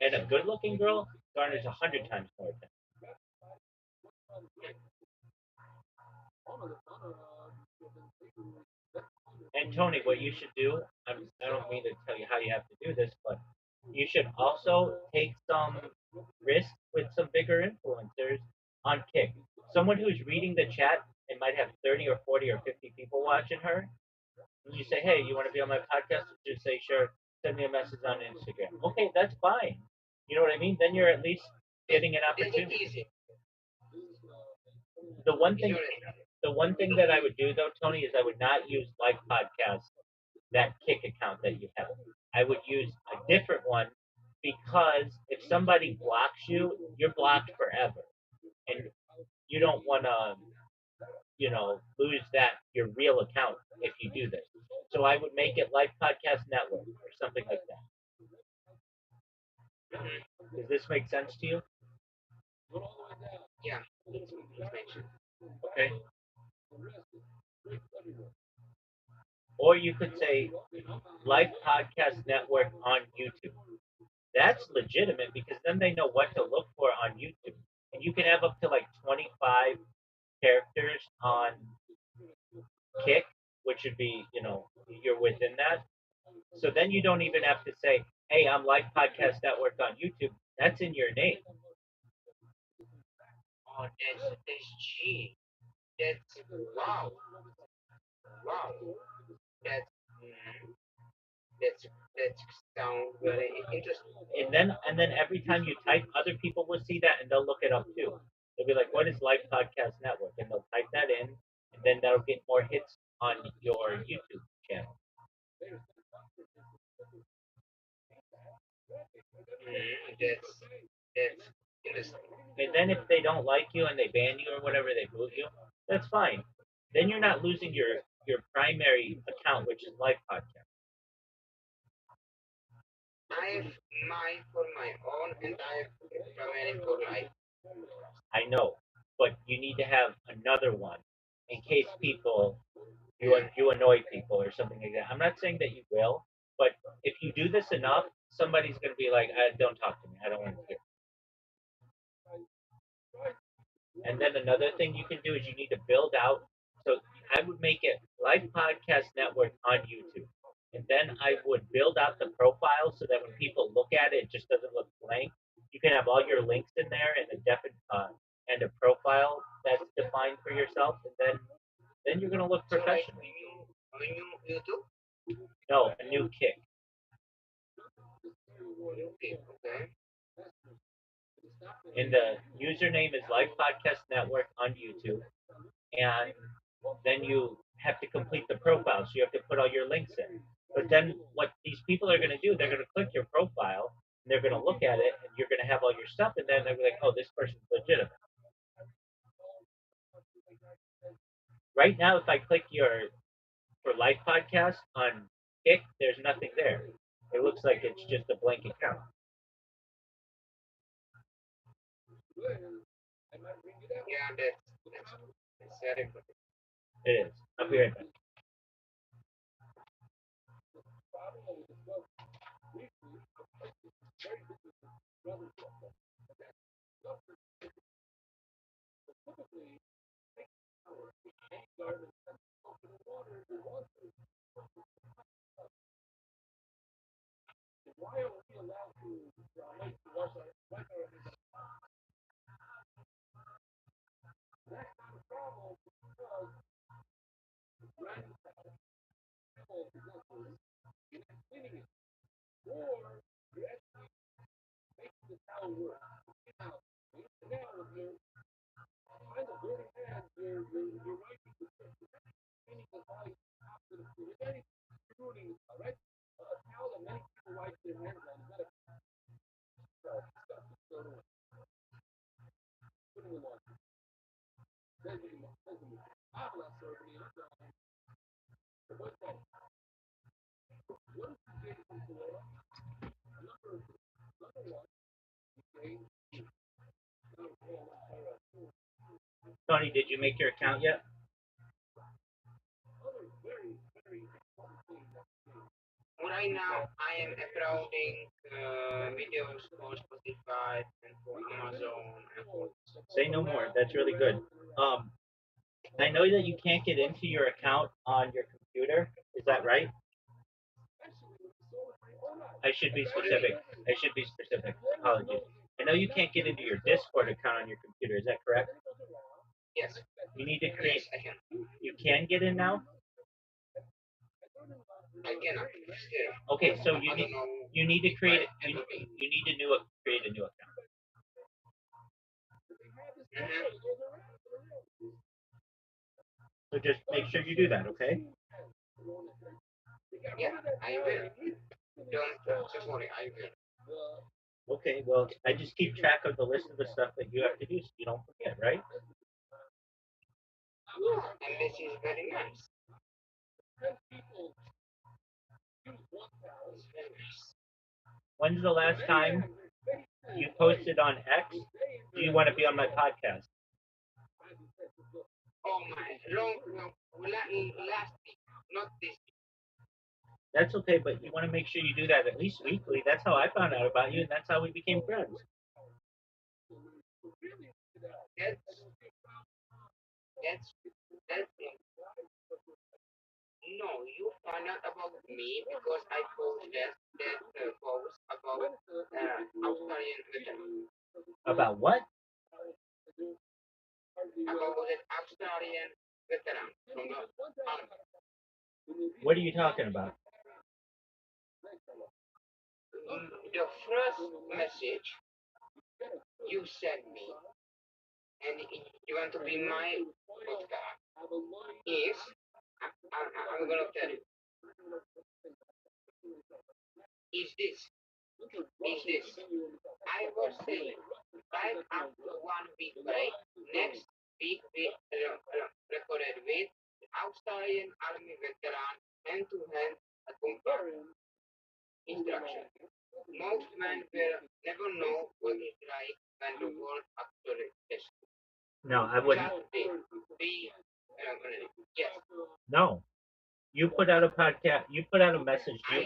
And a good-looking girl garners 100 times more attention. And Tony, what you should do, I don't mean to tell you how you have to do this, but you should also take some risks with some bigger influencers on Kick. Someone who's reading the chat and might have 30 or 40 or 50 people watching her. And you say, hey, you want to be on my podcast? Just say, sure. Send me a message on Instagram. Okay, that's fine. You know what I mean? Then you're at least getting an take it opportunity. easy. The one You thing, know that. the one thing that I would do though, Tony, is I would not use like podcast that Kick account that you have. I would use a different one because if somebody blocks you, you're blocked forever, and you don't want to, lose that your real account if you do this. So I would make it Life Podcast Network or something like that. Hmm. Does this make sense to you? Yeah, it's mentioned. Okay. Or you could say Life Podcast Network on YouTube. That's legitimate because then they know what to look for on YouTube. And you can have up to like 25 characters on Kick, which would be, you're within that. So then you don't even have to say, hey, I'm Life Podcast Network on YouTube. That's in your name. Oh, that's G. That's wow, wow. That's mm, that's that sound very interesting. And then every time you type, other people will see that and they'll look it up too. They'll be like, what is Life Podcast Network? And they'll type that in, and then that'll get more hits on your YouTube channel. That's interesting. And then if they don't like you and they ban you or whatever, they boot you, that's fine. Then you're not losing your primary account, which is Life Podcast. I have mine for my own, and I have remaining for life. I know, but you need to have another one in case you annoy people or something like that. I'm not saying that you will, but if you do this enough, somebody's going to be like, "Don't talk to me. I don't want to hear." And then another thing you can do is you need to build out. So I would make it Life Podcast Network on YouTube. and then I would build out the profile so that when people look at it, it just doesn't look blank. You can have all your links in there and and a profile that's defined for yourself, and then you're gonna look So like professional. new YouTube, No, a new kick. okay. And the username is Live Podcast Network on YouTube, and then you have to complete the profile. So you have to put all your links in. But then what these people are going to do, they're going to click your profile, and they're going to look at it, and you're going to have all your stuff, and then they're like, oh, this person's legitimate. Right now, if I click your for Live Podcast on Kick, there's nothing there. It looks like it's just a blank account. Yeah, that's very good. It is. I'll be right back. Tony, did you make your account yet? Right now, I am uploading videos for Spotify and for Amazon and for. Say no more. That's really good. I know that you can't get into your account on your computer. Is that right? I should be specific. I should be specific. Apologies. I know you can't get into your Discord account on your computer. Is that correct? Yes. You need to create. Yes, I can. You can get in now. I cannot. Still. Okay, so I don't know. you need to create. I You, ever be. you need to create a new account. So just make sure you do that. Okay. Yeah, I will. Don't worry, I will. Okay. Well, I just keep track of the list of the stuff that you have to do, so you don't forget, right? And this is very nice. It's very nice. When's the last time you posted on X? Do you want to be on my podcast? Oh my, last week, not this week. That's okay, but you want to make sure you do that at least weekly. That's how I found out about you, and that's how we became friends. That's no, you find out about me because I posted that post about Australian veteran. About what? About that Australian veteran from the army. What are you talking about? The first message you sent me, and you want to be my podcast, is I'm gonna tell you, is this. I was saying, right after 1 week break, next week we recorded with Australian Army veteran hand-to-hand combat instruction. Most men will never know what it's like when the world actually is. No, I wouldn't. Yes. No. You put out a podcast. You put out a message. Do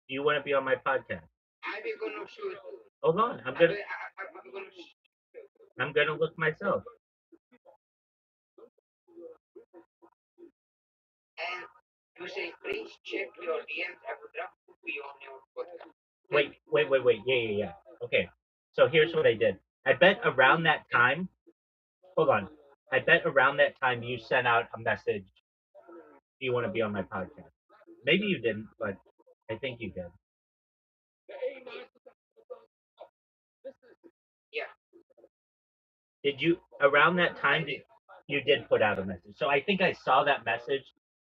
you want to be on my podcast? I will gonna shoot. Hold on. I'm gonna look myself. And You say, please check your DMs. I would love to be on your podcast. Wait. Yeah. Okay. So here's what I did. I bet around that time, hold on. I bet around that time you sent out a message. Do you want to be on my podcast? Maybe you didn't, but I think you did. Yeah, Did you around that I time did. you did put out a message? So I think I saw that message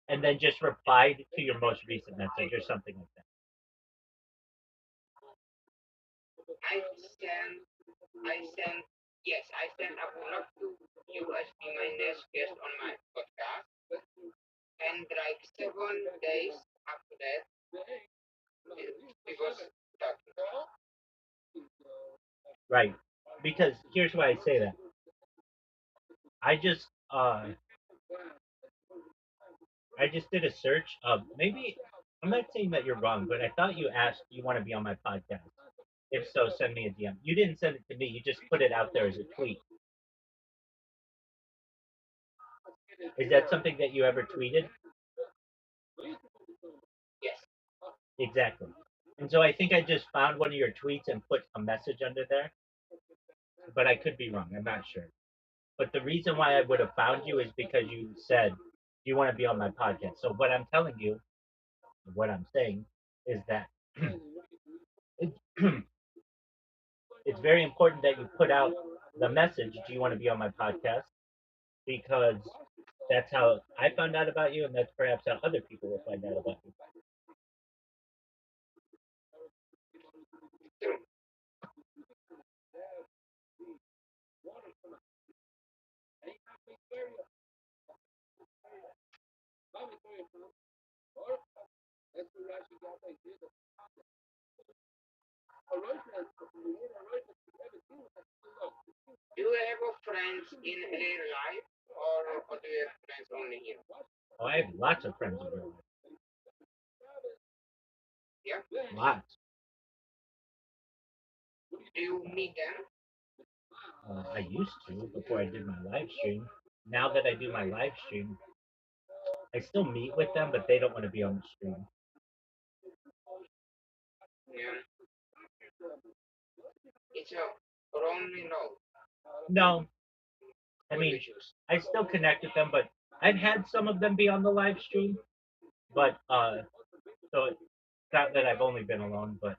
and then just replied to your most recent message or something like that. I sent, I sent, yes, I sent, I would love to you as be my next guest on my podcast. And like 7 days after that, we was talking. Right. Because here's why I say that. I just I just did a search of maybe I'm not saying that you're wrong, but I thought you asked you want to be on my podcast. If so, send me a DM. You didn't send it to me. You just put it out there as a tweet. Is that something that you ever tweeted? Yes. Exactly. And so I think I just found one of your tweets and put a message under there, but I could be wrong. I'm not sure. But the reason why I would have found you is because you said you want to be on my podcast. So what I'm telling you, what I'm saying, is that it's very important that you put out the message, do you want to be on my podcast? Because that's how I found out about you, and that's perhaps how other people will find out about you. True. Do you have a friends in real life or do you have friends only here? Oh, I have lots of friends in real Yeah. life. Lots. Do you meet them? I used to before I did my live stream. Now that I do my live stream, I still meet with them, but they don't want to be on the stream. Yeah. It's a lonely road. No, I What do mean, you choose? I still connect with them, but I've had some of them be on the live stream. But so it's not that I've only been alone, but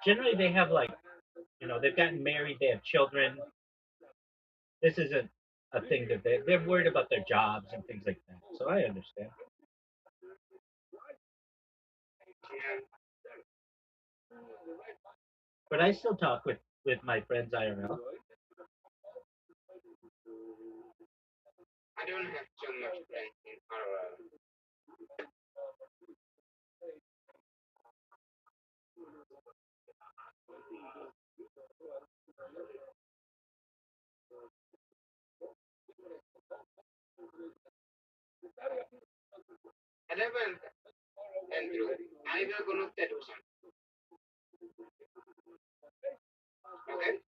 generally they have like, they've gotten married, they have children. This isn't a thing that they're worried about their jobs and things like that. So I understand. Yeah. But I still talk with my friends IRL. I don't have so much friends in our Eleven Andrew. I will gonna tell you something. Okay?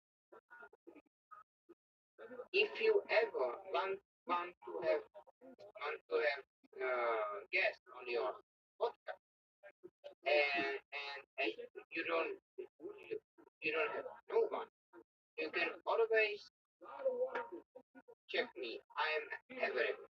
If you ever want to have guests on your podcast and you don't have no one, you can always check me. I am available.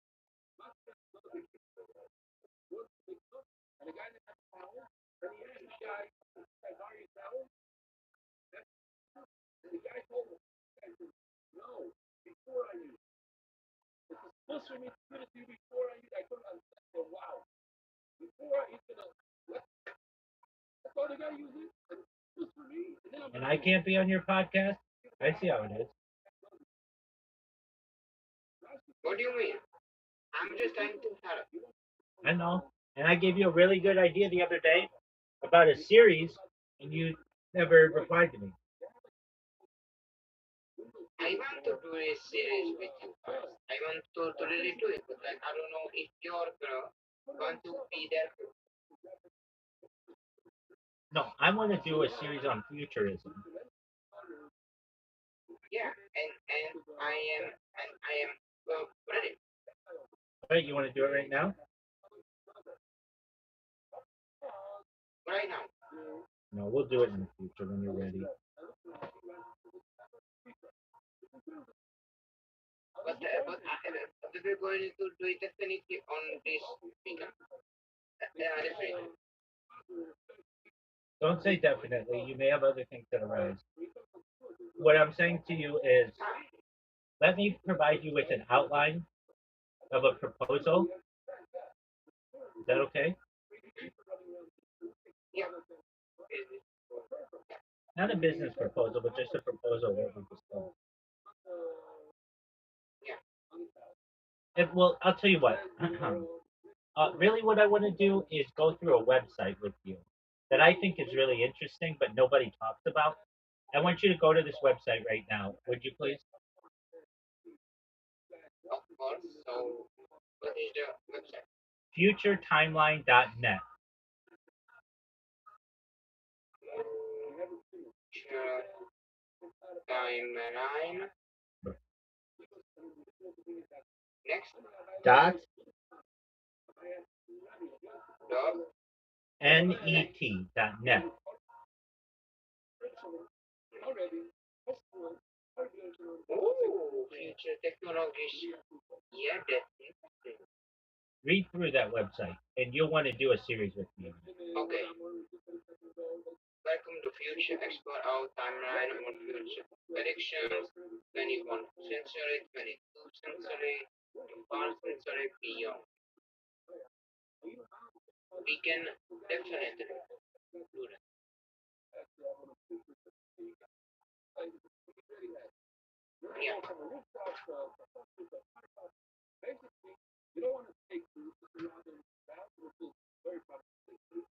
And I can't be on your podcast. I see how it is. What do you mean? I'm just trying to help. I know. And I gave you a really good idea the other day about a series, and you never replied to me. I want to do a series with you guys. I want to really do it, but like I don't know if your girl want to be there. No, I want to do a series on futurism. Yeah, and I am ready. All right, you want to do it right now? No, we'll do it in the future when you're ready. But we're going to do it definitely on this weekend. Definitely. Don't say definitely. You may have other things that arise. What I'm saying to you is, let me provide you with an outline of a proposal. Is that okay? Yeah. Not a business proposal, but just a proposal of what we discussed. Yeah. Well, I'll tell you what. Really, what I want to do is go through a website with you that I think is really interesting, but nobody talks about. I want you to go to this website right now. Would you please? Of course. So, what is the website? FutureTimeline.net. Future timeline. Next. Dot Dot. net. Oh, future technologies. Yeah, that's interesting. Read through that website, and you'll want to do a series with me. Okay. Welcome to Future. Explore our timeline on future predictions. 21st century, 22nd century, 21st century, beyond. We can definitely do that. Yeah. You don't want to take another path, which is very problematic.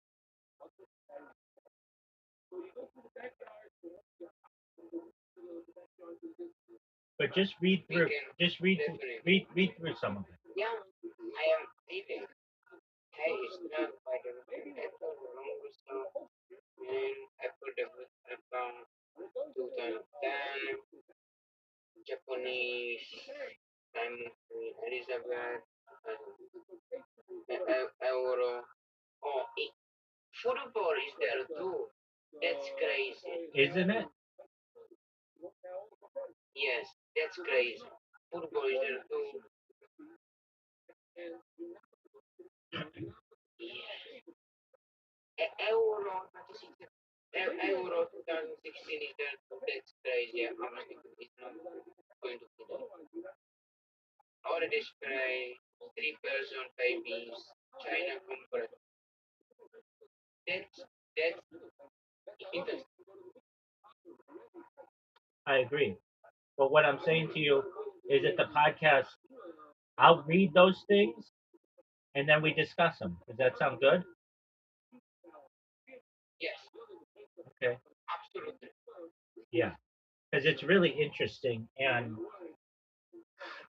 So you go to the backyard, But just read We through. can Just read definitely. read through some of it. Yeah, I am eating. Hey, it's not like a apple longest and apple developed from 2010, Japanese, Simon Queen, Elizabeth, Euro. Oh, football is there too. That's crazy. Isn't it? Yes, that's crazy. Football is there too. Yeah. Euro 2016. Euro 2016 is there too. That's crazy. I'm thinking it's not going to be there. Our display, three-person babies, China conference. That's interesting. I agree. But what I'm saying to you is that the podcast, I'll read those things and then we discuss them. Does that sound good? Yes, Okay. absolutely. Yeah. Because it's really interesting. And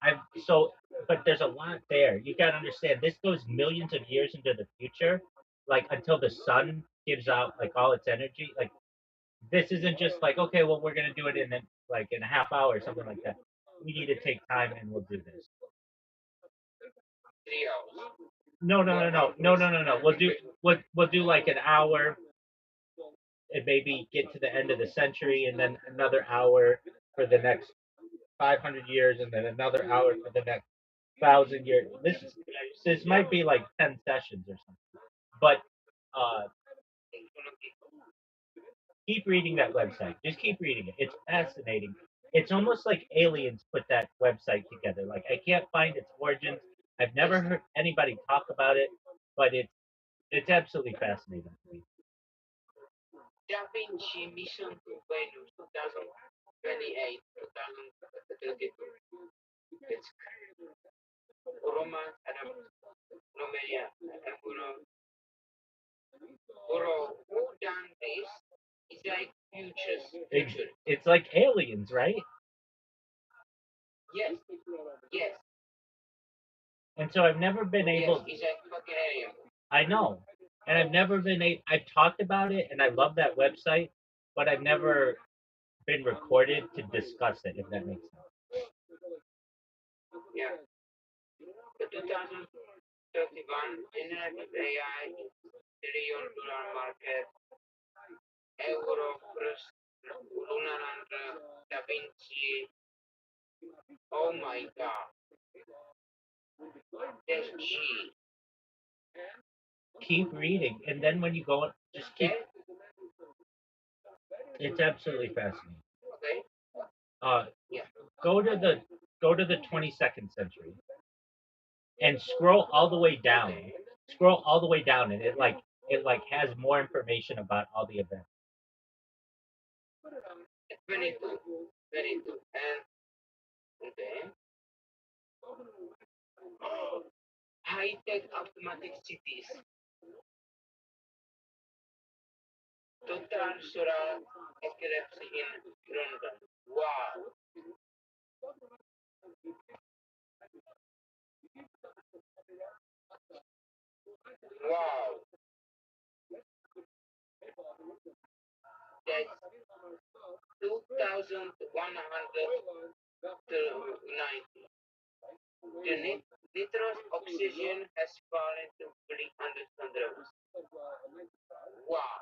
I've so, but there's a lot there. You got to understand, this goes millions of years into the future, like until the sun gives out like all its energy. Like this isn't just like, okay, well, we're going to do it like in a half hour or something like that. We need to take time and we'll do this. 3 hours. No, no, no, no, no, no, no, no. We'll do like an hour and maybe get to the end of the century and then another hour for the next 500 years and then another hour for the next 1,000 years. This might be like 10 sessions or something. But uh, keep reading that website. Just keep reading it. It's fascinating. It's almost like aliens put that website together. Like I can't find its origins. I've never heard anybody talk about it, but it's absolutely fascinating to me. Da Vinci Mission to Venus 2028, 2032. It's Roman Adam Nomelia. Bro, who done this? It's like future. It's like aliens, right? Yes, yes, And so I've never been yes. able. It's like fucking alien. I know, and I've never been able. I've talked about it, and I love that website, but I've never been recorded to discuss it. If that makes sense. Yeah. The 2031 generative AI $1 trillion market. Europe, Lunar, Da Vinci. Oh my God, that's G. Keep reading, and then when you go, just keep. That It's absolutely fascinating. okay? Uh, Yeah. go to the 22nd century and scroll all the way down. Okay. Scroll all the way down, and it has more information about all the events. 22, 22, and okay. High-tech automatic cities. Total solar eclipse in London. Wow, wow. That's 2,190. The nitrous oxygen has fallen to 300 levels. Wow.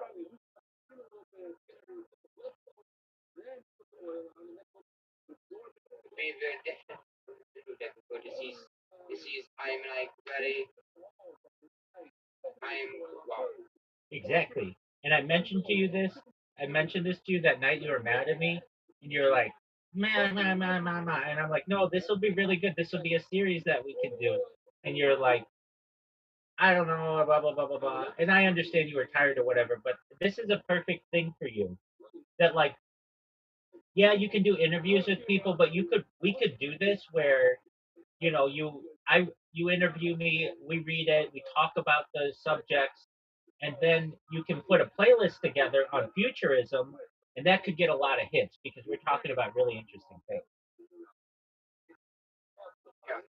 We will definitely do that because this is I'm like very I'm wow. Exactly. And I mentioned to you this. I mentioned this to you that night. You were mad at me, and you're like, man, man, man, man, man. And I'm like, no, this will be really good. This will be a series that we can do. And you're like, I don't know, blah blah blah blah blah. And I understand you were tired or whatever, but this is a perfect thing for you. That like, yeah, you can do interviews with people, but we could do this where you interview me, we read it, we talk about the subjects, and then you can put a playlist together on futurism, and that could get a lot of hits because we're talking about really interesting things. Yeah,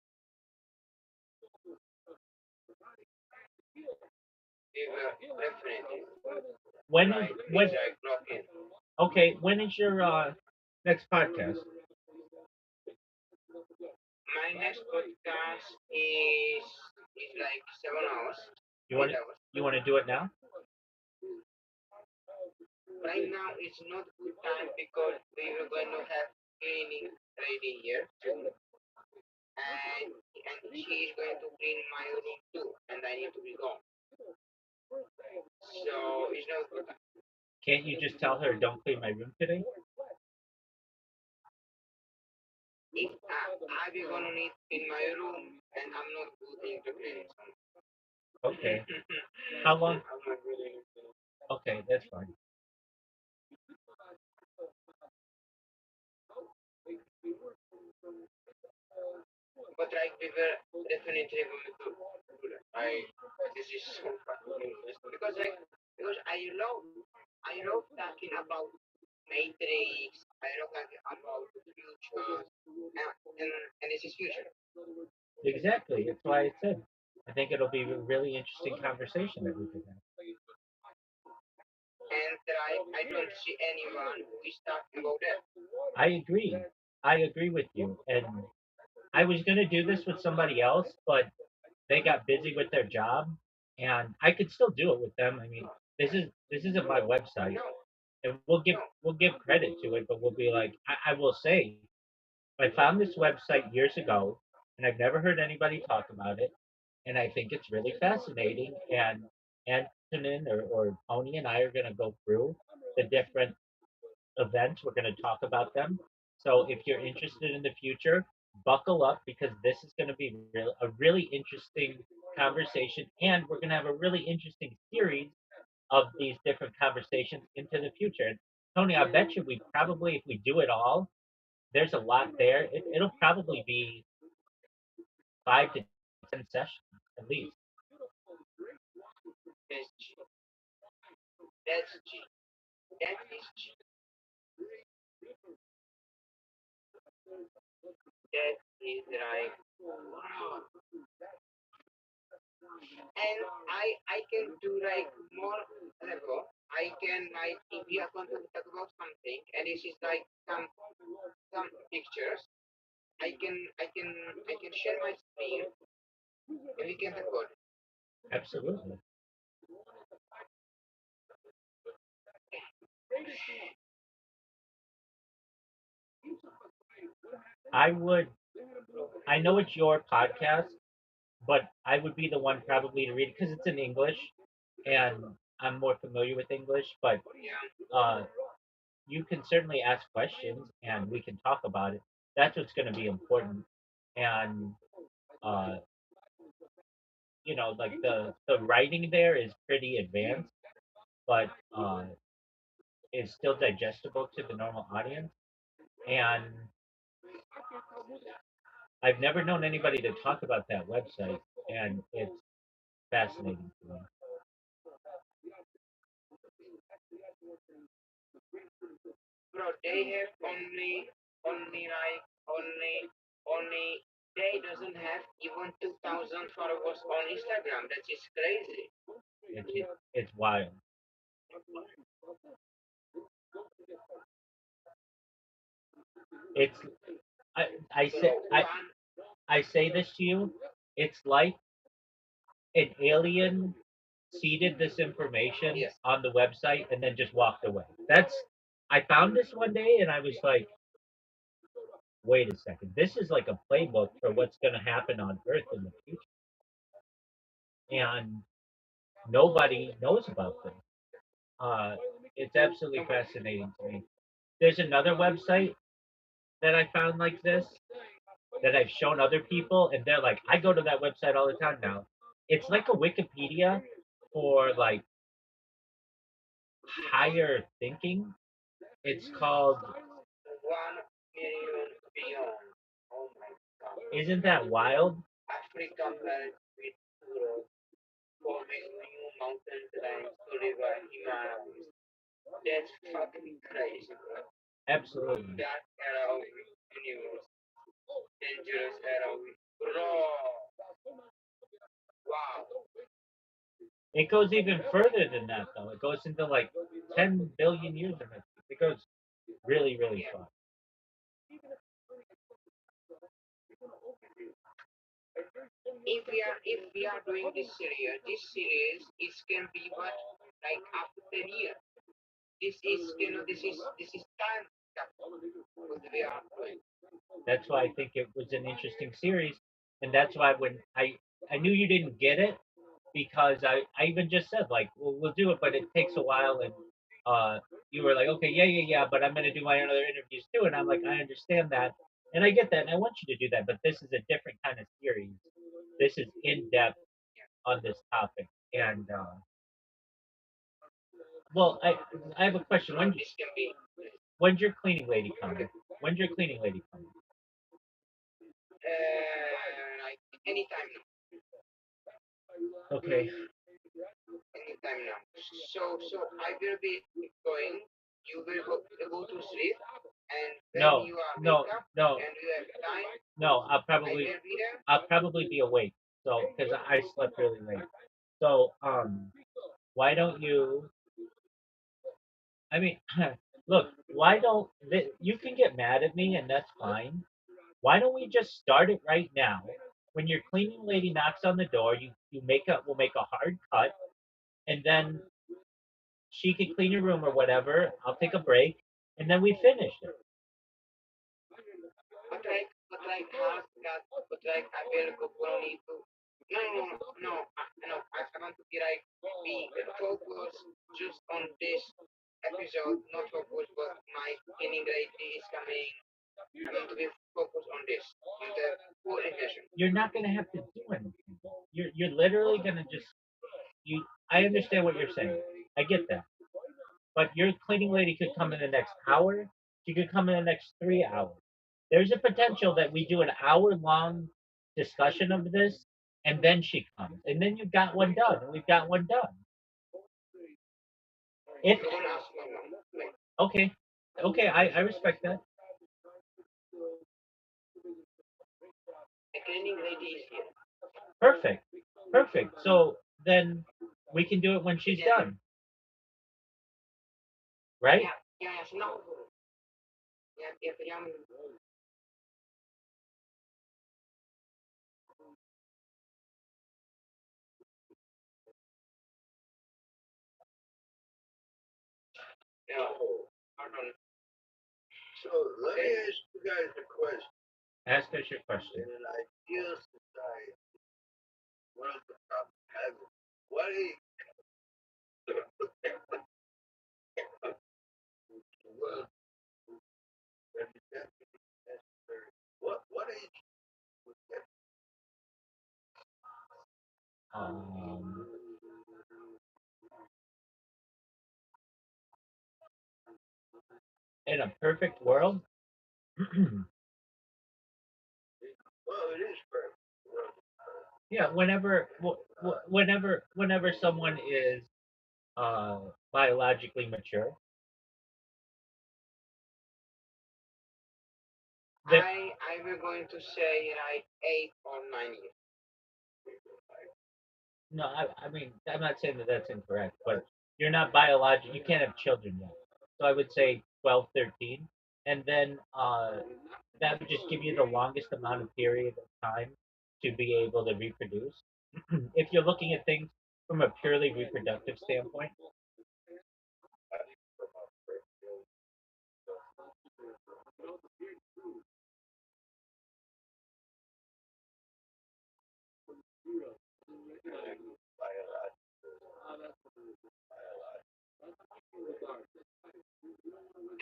we will definitely When is right. when It's like blocking. okay, when is your next podcast? My next podcast is like 7 hours, You want 8 hours. you want to do it now? Right now it's not good time because we were going to have cleaning lady here soon, and she is going to clean my room too, and I need to be gone. So it's not good time. Can't you just tell her don't clean my room today? If I be gonna need in my room, and I'm not good into cleaning. Okay. How long? I'm not really. Okay, that's fine. But like we were definitely going to do that. This is so fucking interesting because I love talking about matrix. I love talking about the future, and this is future. Exactly. That's why I said I think it'll be a really interesting conversation that we could have. And I don't see anyone who is talking about that. I agree. I agree with you. And I was gonna do this with somebody else, but they got busy with their job, and I could still do it with them. I mean, this isn't my website, No, and no. we'll give credit to it, but we'll be like, I will say, I found this website years ago, and I've never heard anybody talk about it, and I think it's really fascinating. And Antonin or Tony and I are gonna go through the different events. We're going to talk about them. So if you're interested in the future, buckle up because this is going to be a really interesting conversation, and we're going to have a really interesting series of these different conversations into the future. And Tony, I bet you we probably, if we do it all, there's a lot there. It'll probably be 5 to 10 sessions at least. That's G. That's G. That is G. That is like wow. And I can do like more level. I can like if we are going to talk about something and this is like some pictures, I can share my screen and we can record. Absolutely. I would. I know it's your podcast, but I would be the one probably to read it because it's in English, and I'm more familiar with English. But uh, you can certainly ask questions, and we can talk about it. That's what's going to be important. And uh, like the writing there is pretty advanced, but is still digestible to the normal audience. And I've never known anybody to talk about that website, and it's fascinating to me. Bro, they have only they doesn't have even 2,000 followers on Instagram. That is crazy. It's wild. It's I I say I say this to you. It's like an alien seeded this information Yes. on the website and then just walked away. That's I found this one day and I was like, wait a second. This is like a playbook for what's going to happen on Earth in the future, and nobody knows about this. It's absolutely fascinating to me. There's another website that I found like this that I've shown other people, and they're like, I go to that website all the time now. It's like a Wikipedia for like higher thinking. It's called. 1 million beyond. Oh my god. Isn't that wild? Africa merged with Europe, forming new mountain range to river Himalayas. That's fucking crazy, bro. Absolutely. That era of universe, dangerous era of bro. Wow. It goes even further than that, though. It goes into like 10 billion years of it. It goes really, really far. If we are doing this series is can be what like after 10 years. This is time capsule what we are doing. That's why I think it was an interesting series, and that's why when I knew you didn't get it because I even just said like, well, we'll do it, but it takes a while, and you were like, okay, yeah, yeah, yeah, but I'm gonna do my own other interviews too, and I'm like, I understand that, and I get that, and I want you to do that, but this is a different kind of series. This is in depth on this topic, and well, I have a question. This can be When's your cleaning lady coming? When's your cleaning lady coming? like anytime now. Okay. Anytime now. So I will be going. You will go to sleep, and when No, you are no, wake up no, and you have time, no. I will be there. I'll probably be awake. So, because I slept really late. So, why don't you? I mean, look, why don't you can get mad at me and that's fine. Why don't we just start it right now? When your cleaning lady knocks on the door, we'll make a hard cut, and then she can clean your room or whatever. I'll take a break, and then we finish it. But like how's that? But like I will go only to. No. I want to be focused just on this episode, not focus, but my cleaning lady is coming. I want to be focused on this, on the full intention. You're not gonna have to do anything. You're literally gonna just you. I understand what you're saying. I get that. But your cleaning lady could come in the next hour. She could come in the next 3 hours. There's a potential that we do an hour long discussion of this, and then she comes, and then you've got one done, and we've got one done. If I'm gonna ask my mom. Wait, okay, okay, I respect that. the cleaning lady is here. Perfect, perfect. So then we can do it when she's done, right? Yeah, so now, yeah, Yeah, pardon. So let me Okay. ask you guys a question. Ask us your question. In an ideal society, what is the problem of heaven? What age will that is definitely necessary? What age would that Um, in a perfect world, well it is perfect. Well, yeah, whenever someone is uh, biologically mature, that I will going to say like 8 or 9 years. no, I mean, I'm not saying that that's incorrect, but you're not biological. You can't have children yet. So I would say 12, 13, and then that would just give you the longest amount of period of time to be able to reproduce. If you're looking at things from a purely reproductive standpoint,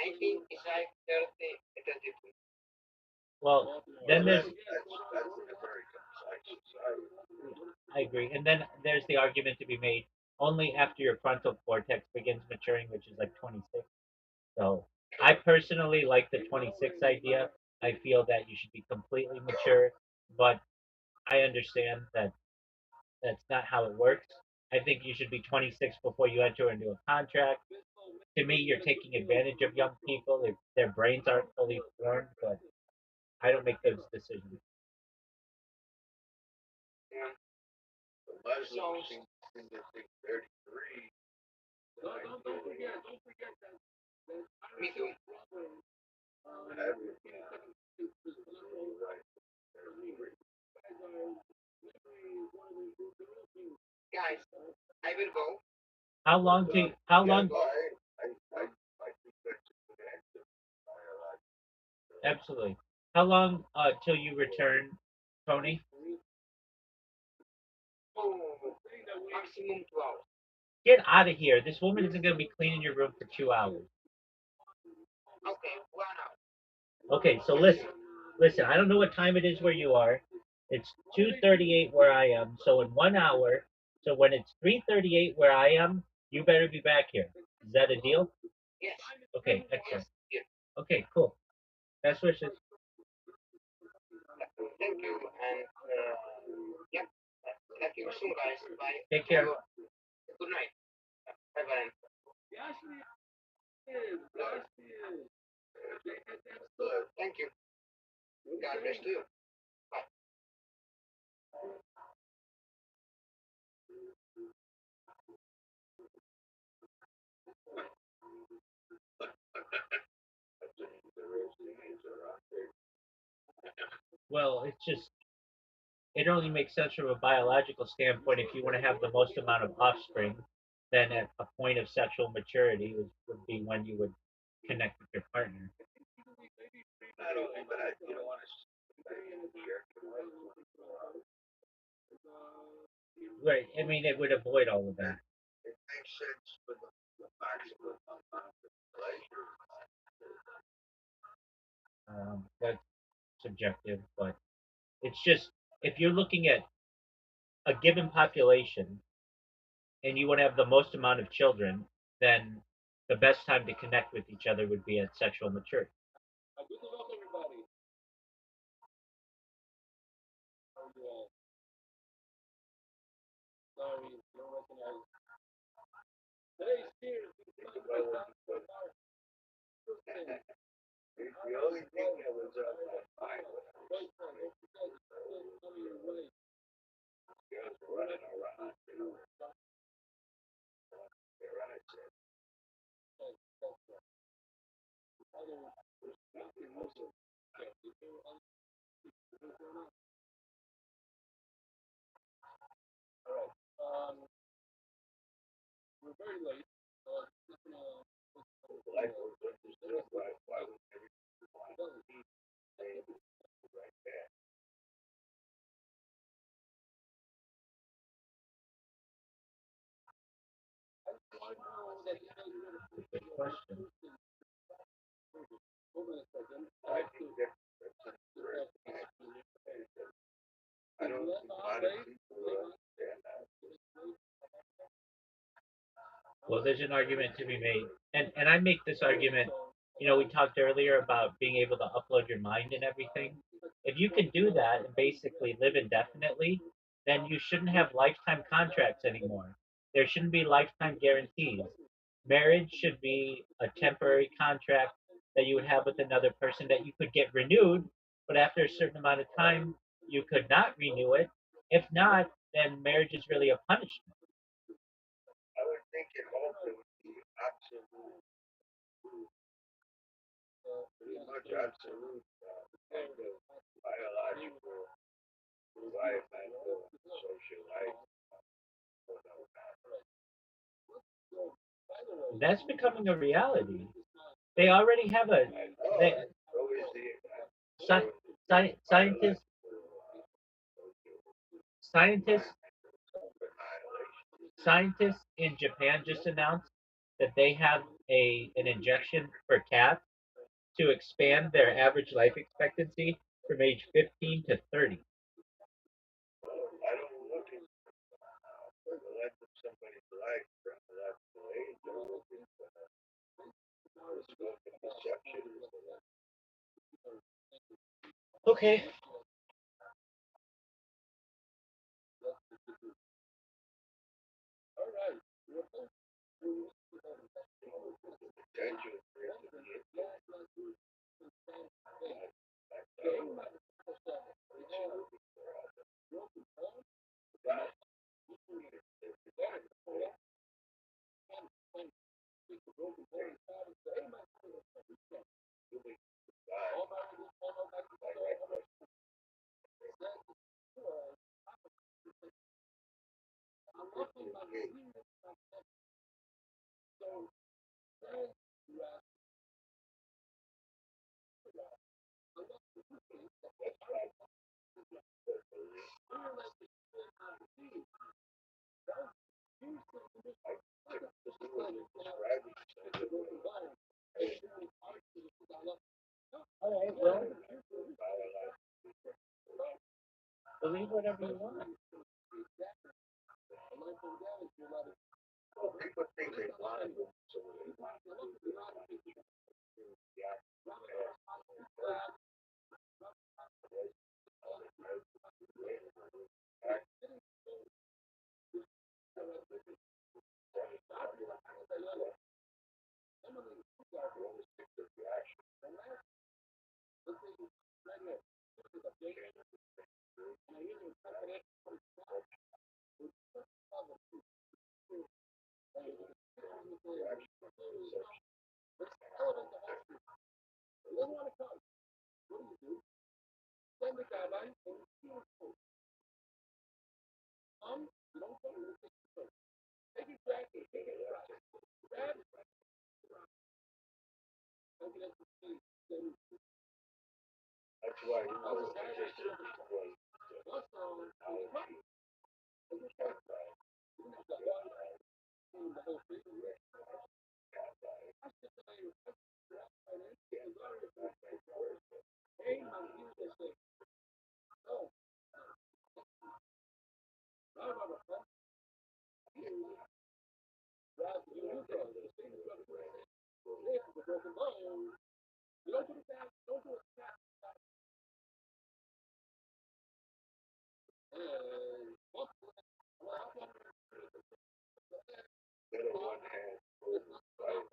I think it's like 30, 32. well, well then there's that's in a very complex society. I agree. And then there's the argument to be made only after your frontal cortex begins maturing, which is like 26. So I personally like the 26 idea. I feel that you should be completely mature, but I understand that that's not how it works. I think you should be 26 before you enter into a contract. To me, you're taking advantage of young people if their brains aren't fully formed, but I don't make those decisions. Yeah. The So Muslims seem to think 33 me too. heaven. Right. Guys, I will go. How long Well, do how I will long yeah, go. I think that's a good answer. absolutely. How long till you return, Tony? Oh, maximum 2 hours. Get out of here. This woman isn't going to be cleaning your room for 2 hours. Okay, 1 hour. Okay, so Maximum. listen. I don't know what time it is where you are. It's 2:38 where I am. So in 1 hour, so when it's 3:38 where I am, you better be back here. Is that a deal? Yes. Okay, Yes. excellent. Yes. Okay, cool. Best wishes. Thank you. And yeah, talk to you soon, guys. Bye. Take Have care. a good night. Bye bye. Thank you. God bless you. Bye. That's an interesting answer right there. Well, it's just it only makes sense from a biological standpoint if you want to have the most amount of offspring. Then at a point of sexual maturity would be when you would connect with your partner. Not only that, you don't want to share too much. Right. I mean, it would avoid all of And that. it makes sense for the maximum amount of pleasure. That's subjective, but it's just if you're looking at a given population and you want to have the most amount of children, then the best time to connect with each other would be at sexual maturity. Good luck, everybody. How are you all? Sorry, you don't recognize. Today's cheers. Think about what you put. The only thing that was on my mind when I was girls were running around, they're running to nothing else. We're very late. life was understood, why would everyone want to be saying right there? Good question. I think that's a correct answer. I don't think modern people understand that. Well, there's an argument to be made, and I make this argument. We talked earlier about being able to upload your mind and everything. If you can do that and basically live indefinitely, then you shouldn't have lifetime contracts anymore. There shouldn't be lifetime guarantees. Marriage should be a temporary contract that you would have with another person that you could get renewed, but after a certain amount of time, you could not renew it. If not, then marriage is really a punishment. I would think it also would be absolute, pretty much absolute kind of biological, environmental, social life. That's becoming a reality. They already have a I know they, it's always the sci- scientists scientists annihilation. scientists in Japan just announced that they have an injection for cats to expand their average life expectancy from age 15 to 30. I don't look at the length of somebody's life from the level age. I look at the scope of deception. Okay. Potential for it to be like All right. Well, believe whatever you want. people think they want to, so that's why you know that on one hand, right,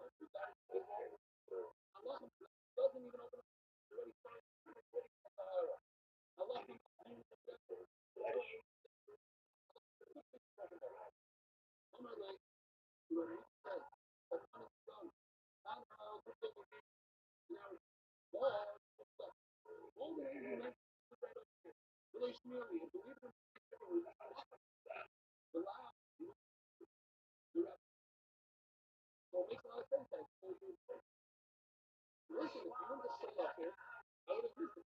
listen, if you want to stay up here, I would agree with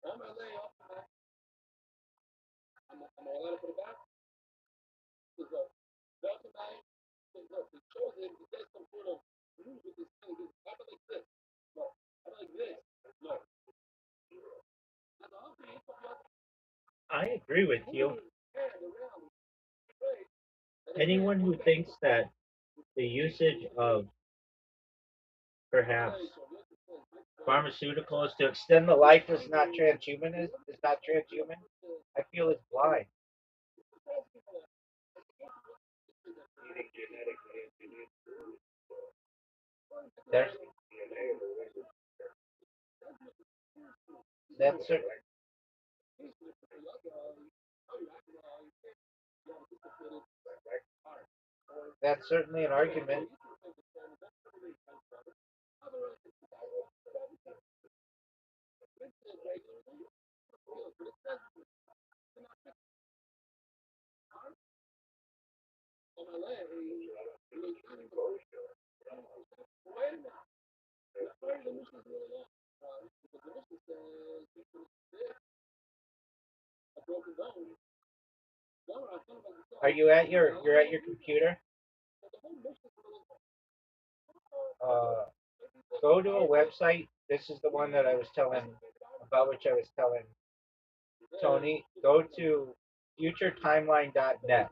all my layoff, I'm all out for the back. Because Bell tonight, look, it shows him, he does some sort of move with his thing. How about like this? No. How about like this? No. That's all I'm saying. I agree with you. Hand around. Right. Anyone who thinks that the usage of perhaps pharmaceuticals to extend the life is not transhuman is not transhuman, I feel is blind. Eating genetically engineered food. There's that's cer- that's certainly an argument. On my leg. Are you at your computer? Uh, go to a website. This is the one that I was telling about which I was telling Tony. Go to futuretimeline.net.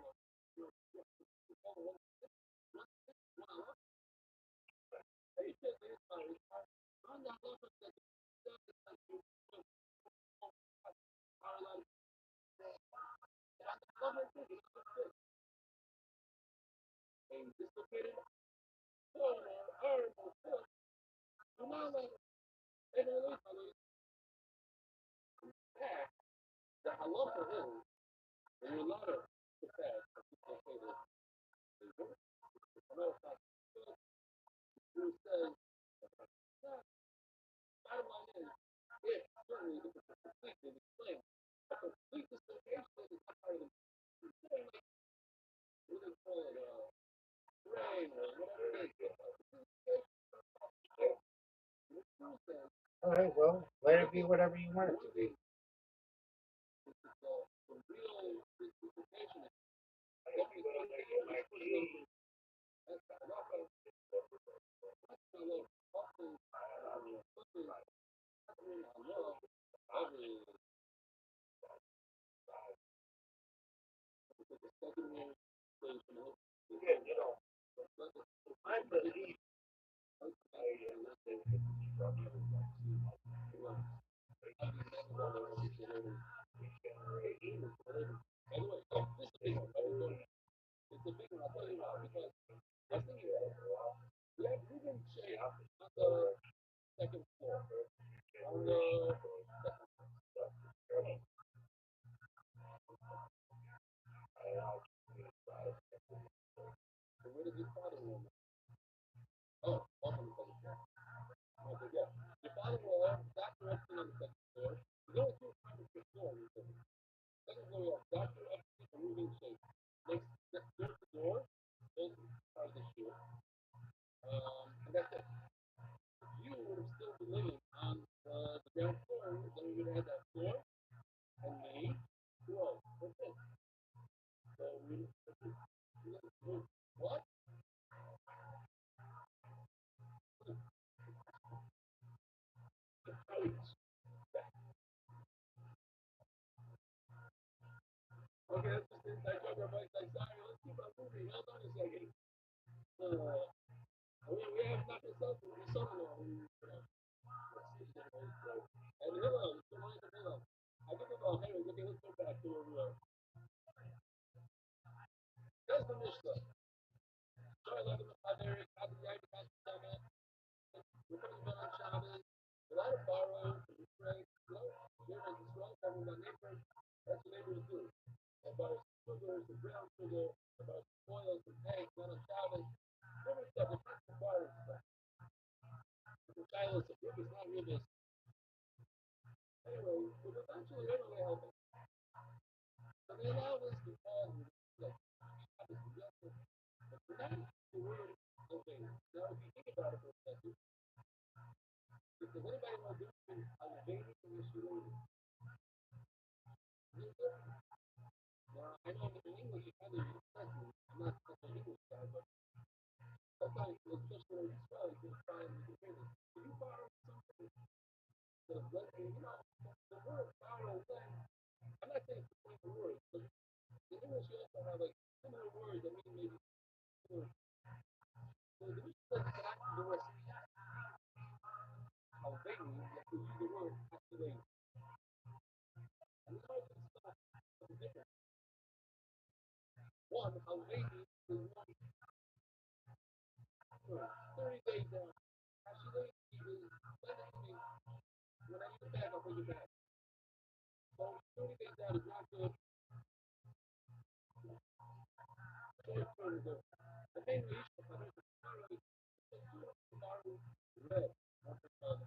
I love for him. And you're not a fast. Who says, bottom line is, if certainly if it's a complete and explain, a complete dissociation is not part of the what they call it, brain or whatever it is. All right, well, let it be whatever you want it to be. The real dissociation is Again, I believe I understand the structure regeneration. it's a big one. I'll tell you why. Because I think we have proven shape on the second floor. On the where did your father live? Oh, welcome to the second floor. Okay, yeah. Your father will Dr. Epstein on the second floor. There's only two apartments per floor. Second floor, you have Dr. Epstein for moving shape. Next door to door, those are the shoe. And that's it. You would have still been living on the ground floor, then we would have had that floor and me. Who else? That's it. So what? Okay, let's just inside joke. Everybody's like, sorry, let's keep on moving. Hold on a second. We have not yourself your son-in-law. And Hillel, it's the line of Hillel. I give him a Henry. Okay, let's go back to where we are. That's the Mishnah. neighbor, that's what neighbors do. About sugar, the brown sugar, about oil, some eggs, not on Shabbos, different stuff, different bars stuff. The Shiloh, the fruit is not really. Anyway, but eventually they don't help it. So they allow this to fall in like Shabbos together. But that's the word okay. Now if you think about it for a second, if there's anybody more different Albanian from this word, now I know in English you kind of use that. I'm not such an English guy, but sometimes especially when you spell, you can find the difference. If you borrow something, the blessing, the word borrow then, I'm not saying it's the same word, but in English you also have like similar words that mean maybe similar. So the reason that you can actually the word Albanian, you have to use the word activating. And this all this stuff is different. One, Albanian is one 30 days down. Actually, is technically when I use the bag, I'll bring it back. So 30 days down is not good. Short term is good. The main reason for this is not really tomorrow red. Not the sun.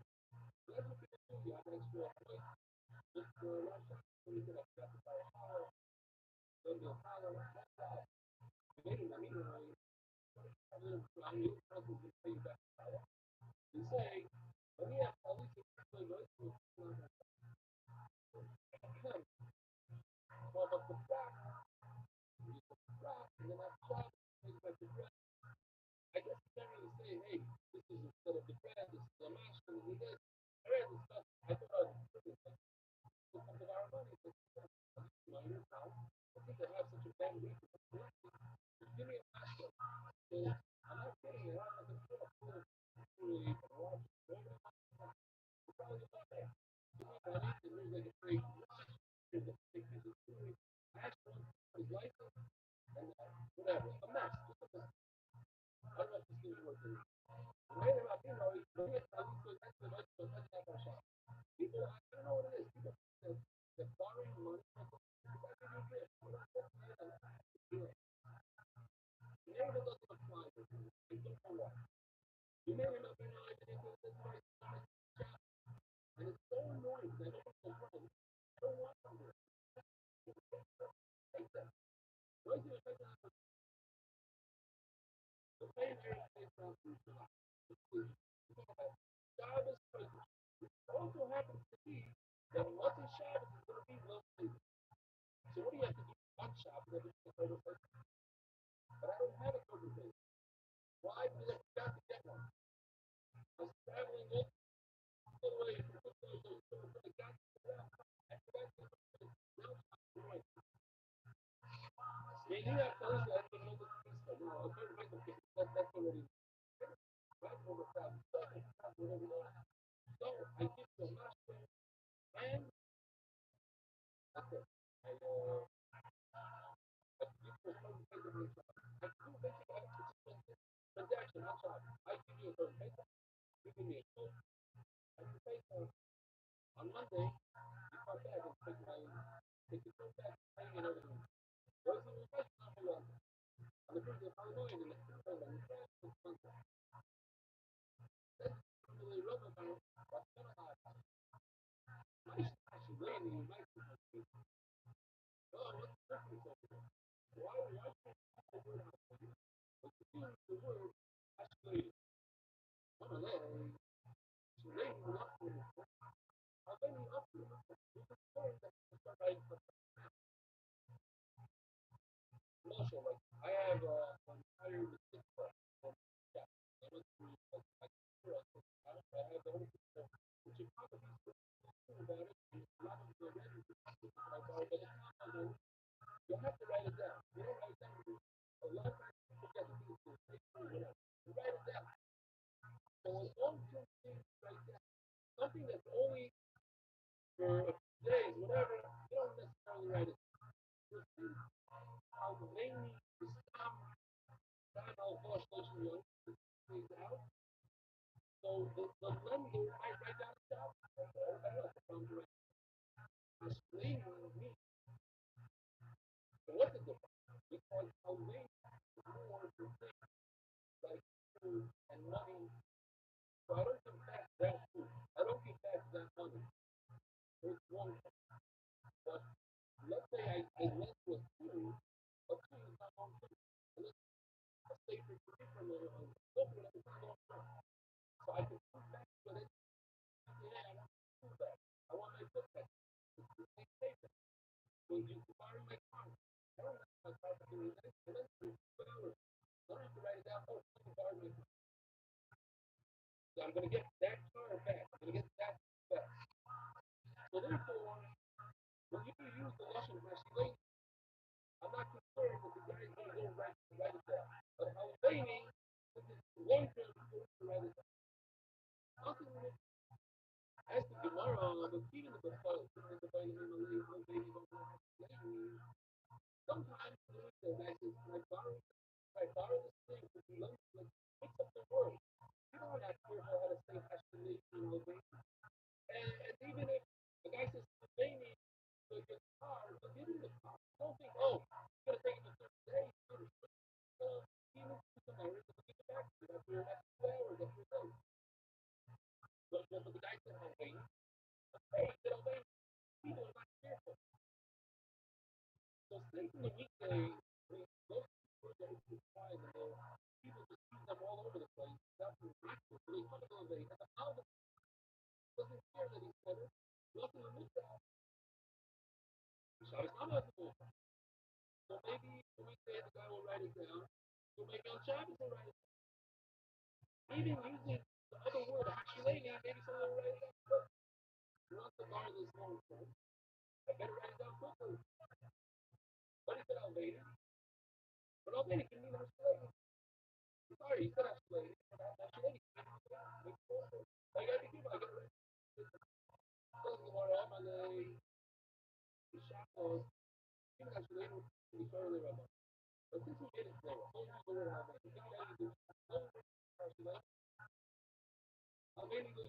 So that's what people do. You have an extra point just for Russia. So you can accept the power. Then the power. Maybe, I mean, I mean, I mean, presence is paying back power. You say, but yeah, at least it's really good. Well, but the fact, and then after that, it's like the bread. I guess you can't really say, hey, this is instead of the bread, this is the mash, this is this. Bread is stuff. I thought it's like the our money. Minor now. I think they have such a bad week. Give me a mash. So I'm not kidding you. I'm not going to put a full watch. Probably about that. Money, and there's like a fake watch. There's a fake piece of jewelry. Mash one, his license, and whatever. A mess. Just a mess. I don't know if this is working. Right about, bring it at least to that's the most that's not gonna shop. People, I don't know what it is. People that borrowing money from people, it's like a new gift. You know, that's do it. Maybe it doesn't apply to you. I don't know why. You may end up being like, this might shop, and it's so annoying because I know it's a friend. I don't want them to take that. Why is it affecting the same area they from Shabbos present? Also happens to be that once a Shabbos is going to be low season. So what do you have to do? One Shabbos every single person. But I don't have a COVID test. Why? Because I forgot to get one. I was traveling all the way from I got I forgot to get one. Yeah, you have to listen. I don't know the system. I'll try to make them fix that. That's already right over that. So I give the master and that's it. I give the first paper. I do basically transaction. I'm sorry. I give you a first paper. You give me a quote. I can pay for on Monday. You come back and take the quote back, paying and everything. Those are the questions I'm going to on the first of Halloween and the first of the cash is Monday. That's really relevant about what's going on. My stash is laying in my oh, what's the difference over there? Why can't the word out? But the word actually, I'm a lay. So they up to it. How many up to it? It's a word that somebody also like I have an entire mistake from yeah. I went through like I have the whole which is probably about it. A lot of the ready I borrowed by the time you have to write it down. You don't write it down. A lot of times you forget to do this. You write it down. So as long as you write down something that's only for a few days, whatever, you don't necessarily write it. How mainly the time I'll flush those things out. So the lender might write down a job. Everybody else comes right. blaming me. So what's the difference? Because I'll blame more for things like food and money. So I don't give back that food. I don't give back that money. It's one thing. But let's say I lent you a food, a food is not long term. Let's say for free for a little while. It's not long term. So I can come back to it. Yeah, I want my food back. I want my food back. It's the same thing. When you borrow my car, I don't have my car for you. I lent you whatever. I don't have to write it down. Oh, you borrowed my car. So I'm gonna get that car back. I'm gonna get that back. So therefore, when you use the lesson for I'm not concerned that the guy is going to go write it down. But I'm waiting for this long term to write it down. Nothing as the Gemara, but even the Bafal, the vitamin no baby, no baby. Sometimes the guy says, I borrow this thing, but you let me mix up the word. You know, I'm not sure how to say Hashemation, no baby. And even if the guy says, baby, so you get the car, so give him the car. Don't think, oh, you gotta take it to 30 days. He needs to do tomorrow, so give it back to you. After 2 hours, after your day. But the guy says, I'm waiting. Hey, you know, people are not careful. So since in the weekday, most people are surprised and people just use them all over the place. That's the reason. So they come to elevate. And the Alvin doesn't care that he's better. Nothing to miss out. Shabbos not possible. So maybe the weekday the guy will write it down. So maybe on Shabbos he'll write it down. Even using the other word, actually, maybe someone will write it down. You want to borrow this long term. I better write it down quickly. But he said Alveda. But Alveda can mean Ashkeleni. Sorry, he said Ashkeleni. But Ashkeleni can mean Ashkeleni. I gotta be careful. I gotta write it down. So Gemara, Amalei, Shabbos, even Ashkeleni, we thoroughly Rabbi. But since we made it clear, don't use the word Alveda. You gotta use Ashkeleni. Alveda goes Ashkeleni.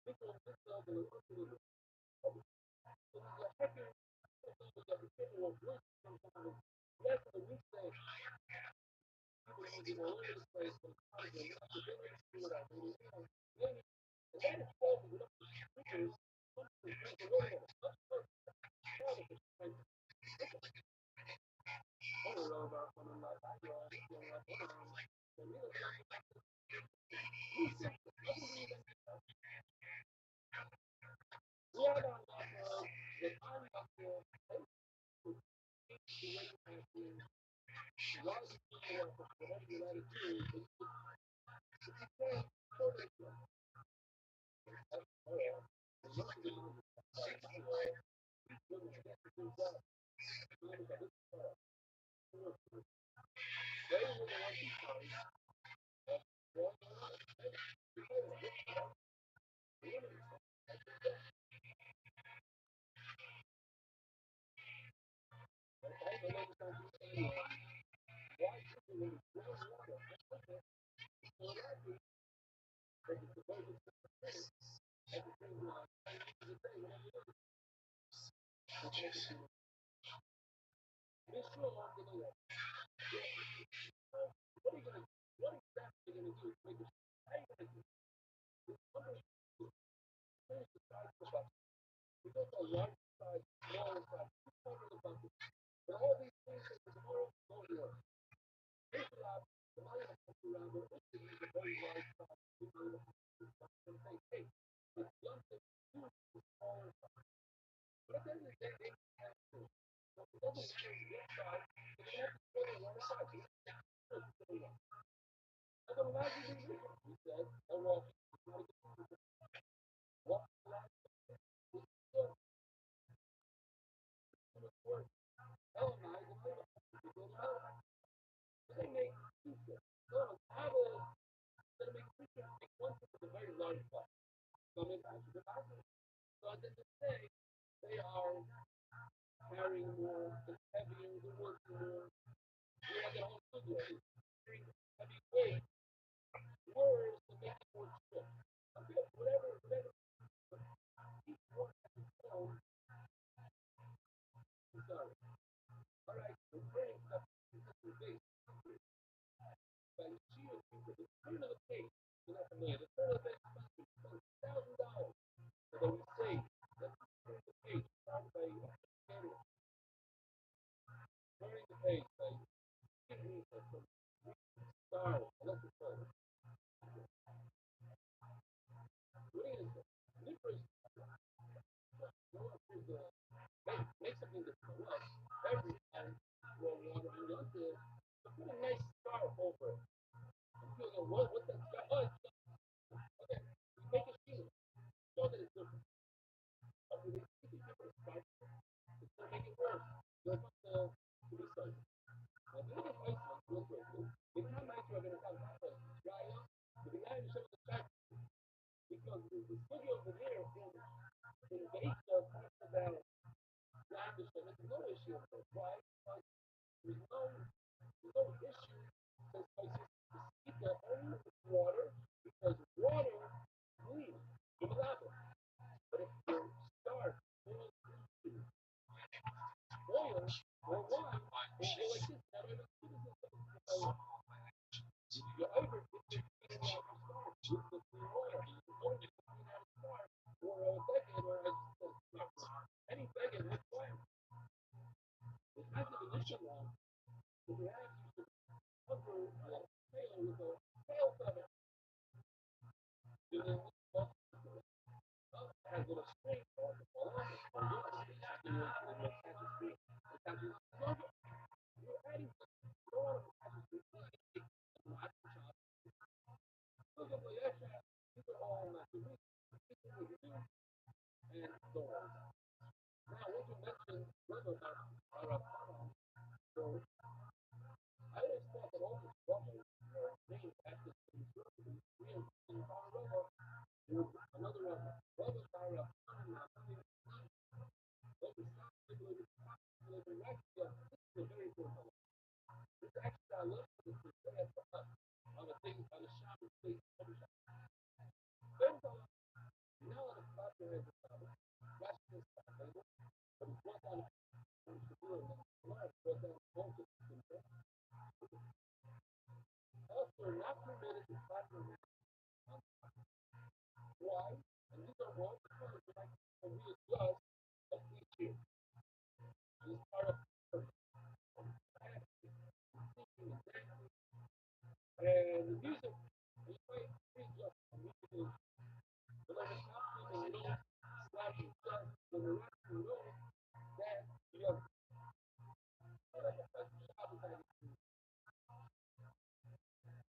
This one, this one, the word to the so there's a second that the people will work sometimes. Yes, the weekday, people will be all over the place, but sometimes they're not the village, do what I do. And that itself is enough to triggers something to break away. Let's start trying to find other about something like that. Yeah, the time of the why you feel whatever you let it do, so at the end of the day, they are carrying more, it's heavier, they're working more. You're not gonna hold studio. Carrying heavy weight, words to make it more strict. Whatever, each one has its own turn of the page. You're not familiar. The turn of the page is $1,000. So then we say, let's turn the page. Start by turning the page by start. Let's go. What is it? Difference. Make something that's for us. Every time you want to do this, put a nice star over it. And people go, what's that star? Oh, it's okay. You make it feel. Show that it's different. Okay, they make it different. Start. It's going to make it worse. Go back to research. Now, if you look at Iceland, real quick, it's not nice we're going to come back to dry up. But the guy who showed the fact because the studio over there in Geisha talks about language, and there's no issue with it. Why? Because there's no issue because places keep their own water because water cleans. You love it. But if you start oil or wine, and you go like this, now this is because you're over cleaning out your start with the clean water. You're over cleaning out your start or a decade or any decade with wine. It's not the initial one. If you have to cover a tail with a tail cover, then has a little string or the ball or you're adding more look at the extra. These are all not the and so on. Now, what you mentioned, brother, about so I always thought that all these brothers were named after the real in Colorado. There was another brother, actually, I love this on the thing on the shop place. Then now the doctor has a problem. Watch this. But it's one on the world. Lord, but then also not permitted to practice. Why? And these are all because we adjust of each year. It's part of and the music is quite readjust. But like it's not even no slash just the rock and roll that you have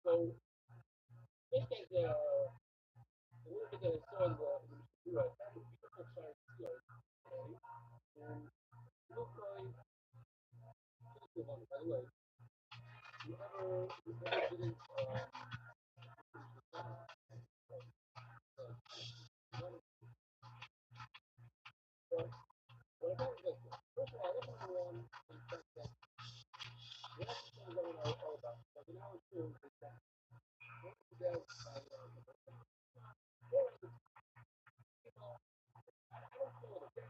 so think that the word that I saw in the beautiful science field and look like by the way, you ever didn't but I thought like first of all, I don't know what things I want to all about. Like an hour two is that that I don't feel like that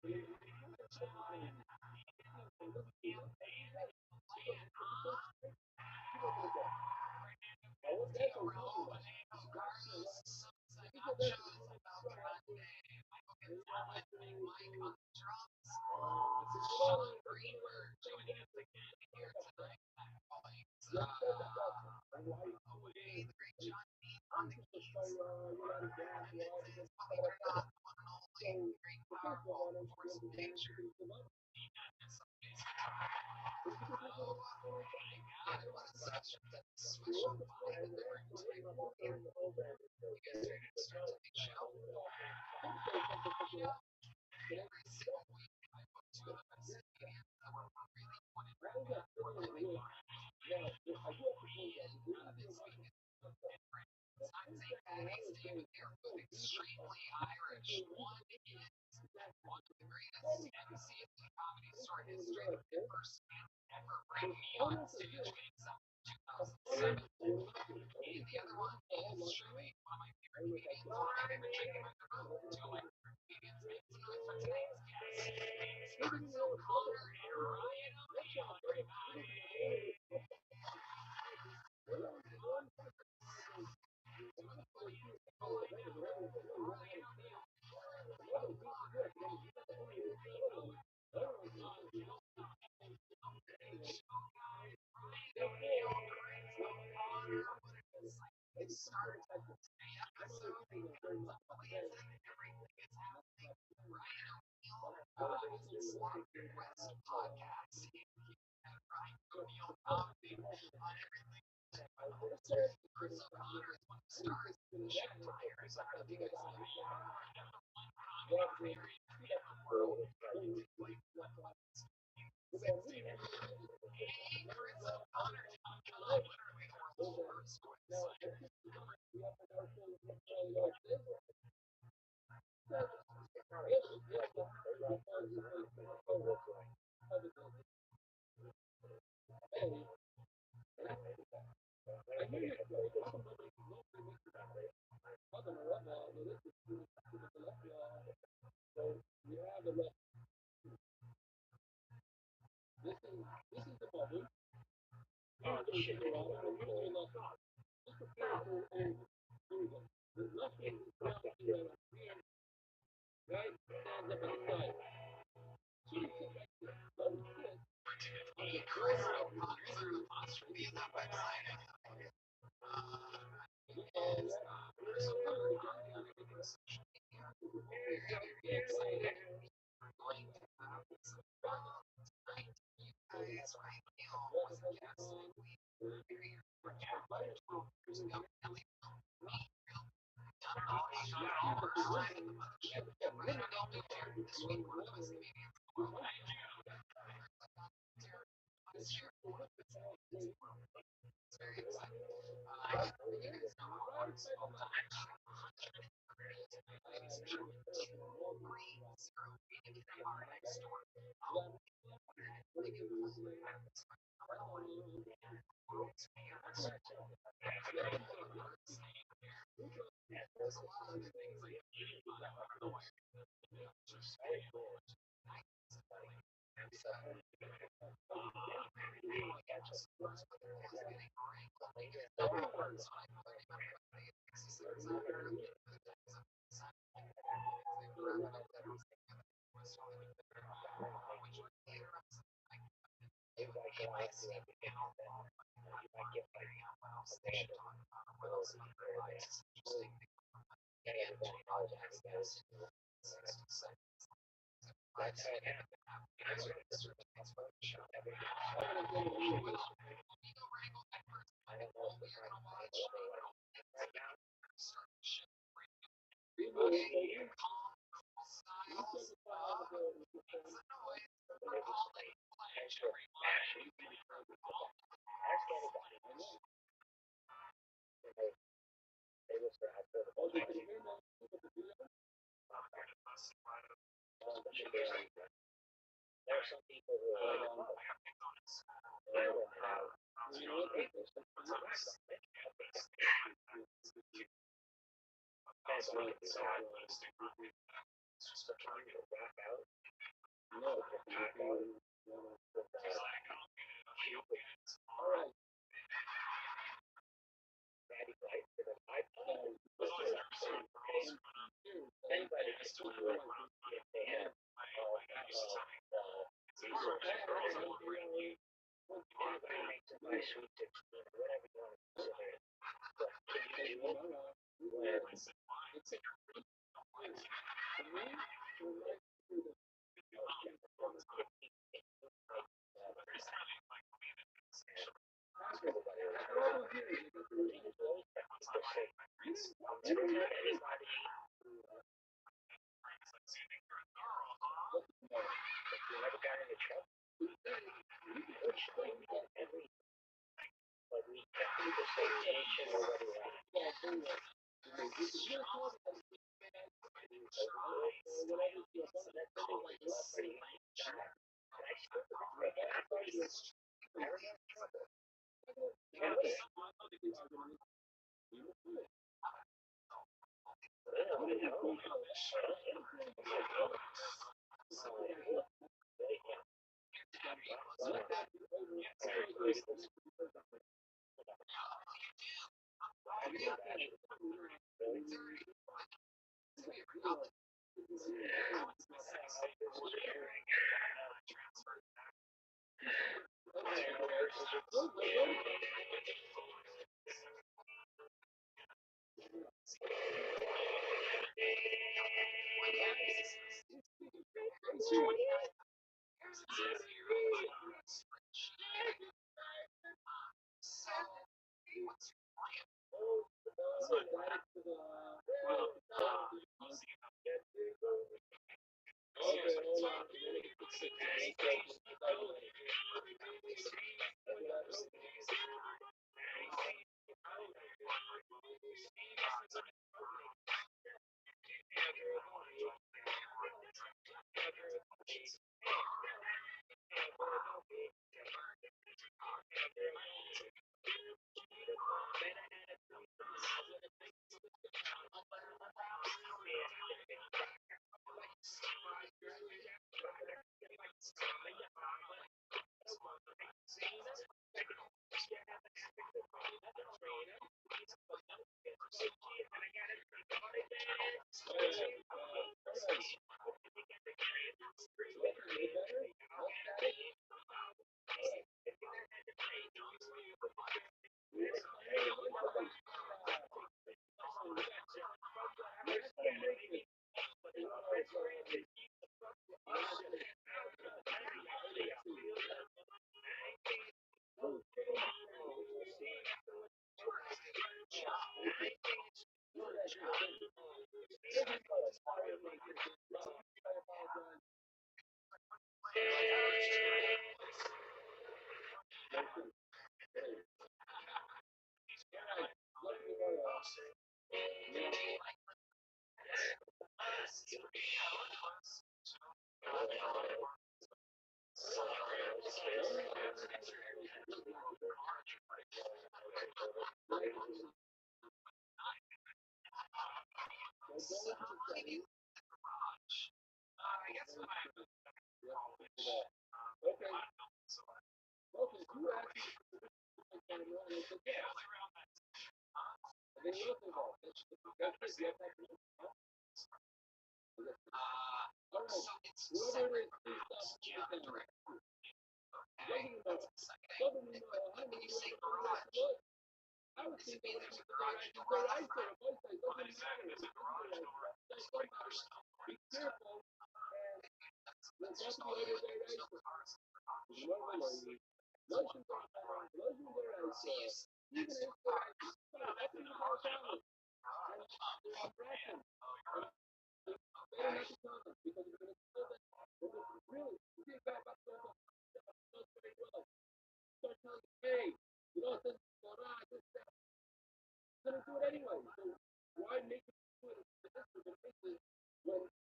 really but like you know like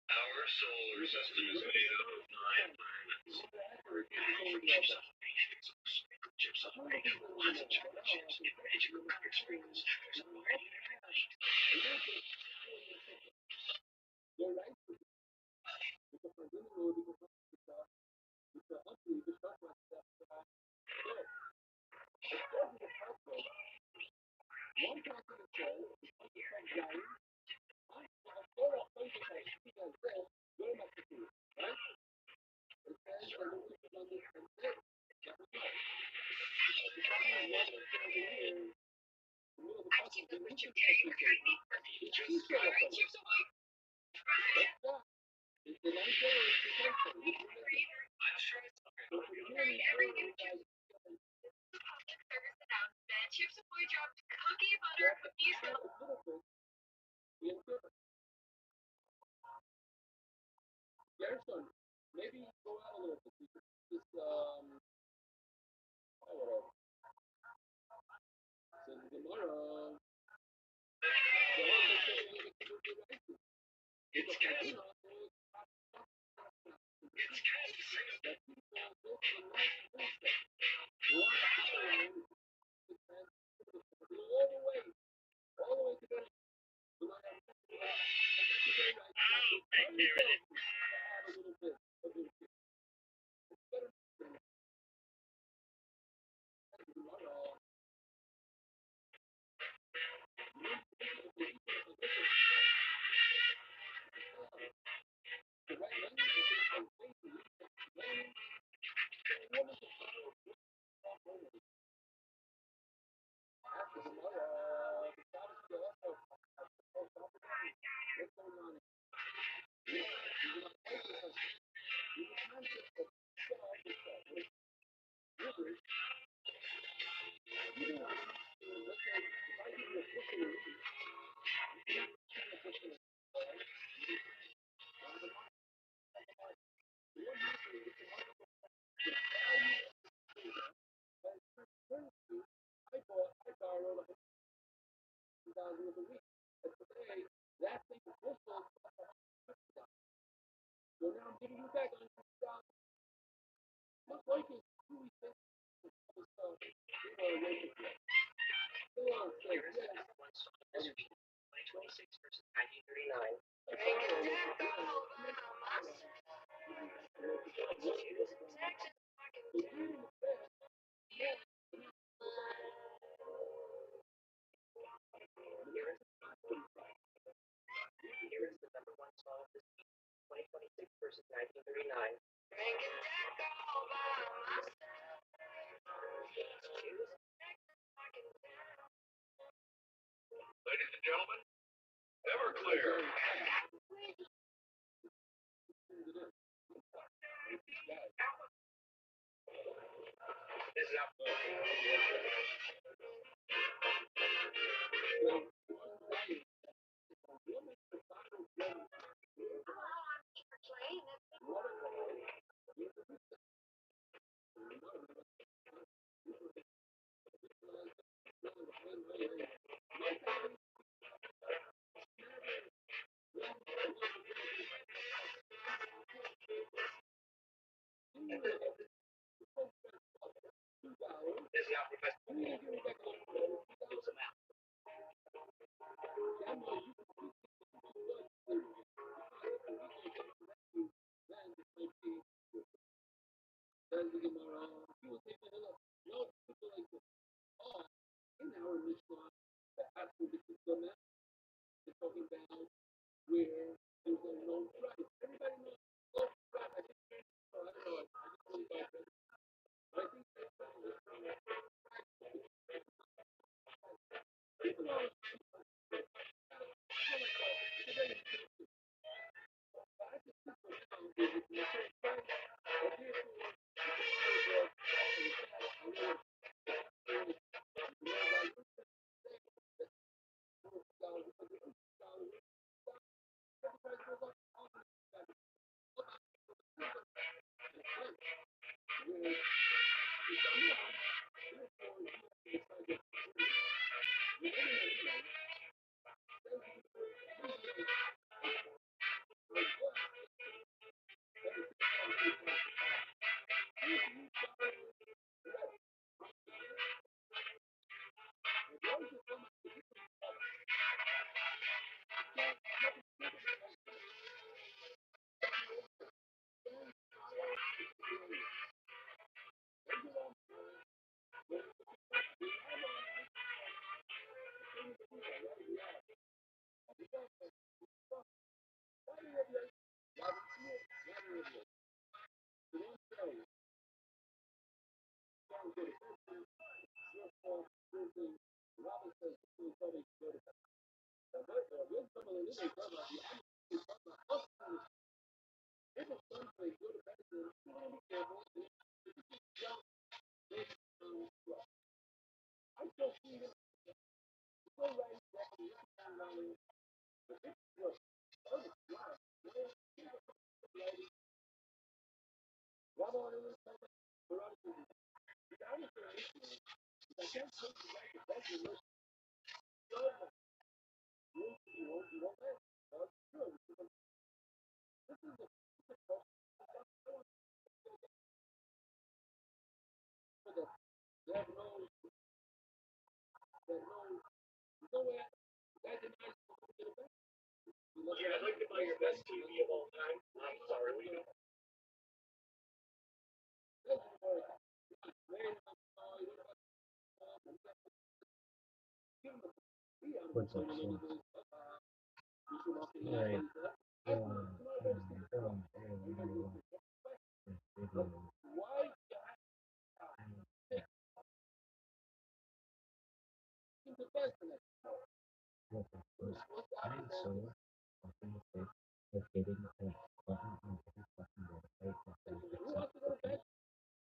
Our solar system is made up of 9 planets. Chips on bacon, lots of chocolate chips, and magical colored sprinkles. There's a party in every night. Ladies and gentlemen, Everclear. Yeah, I'd like to buy your best TV of all time. I'm sorry, we don't. What's up, so? Alright. I'm so fucking sick of hitting that button on every fucking website that says accept cookies.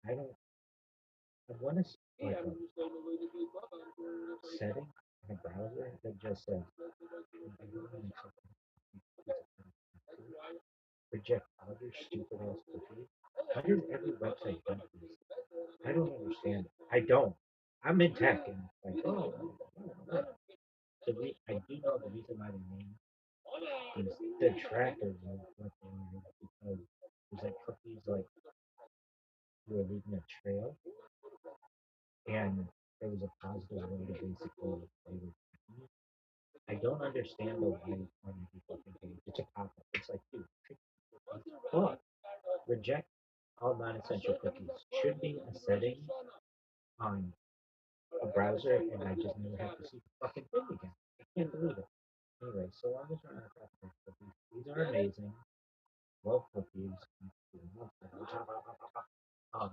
I don't. I want to like a setting in a browser that just says I don't want to accept cookies. Reject all your stupid ass cookies. Why does every website have this? I don't understand. I don't. I'm in tech and like, oh, I do know the reason why they named is the trackers of what they are because there's like cookies like you were leaving a trail and there was a positive way to basically they were tracking it. I don't understand the why on every fucking page. It's a pop up. It's like, dude, but reject all non-essential cookies should be a setting on a browser and I just never have to see the fucking thing again. I can't believe it. Anyway, so long as we're not talking about cookies, these are amazing. Love cookies. Um,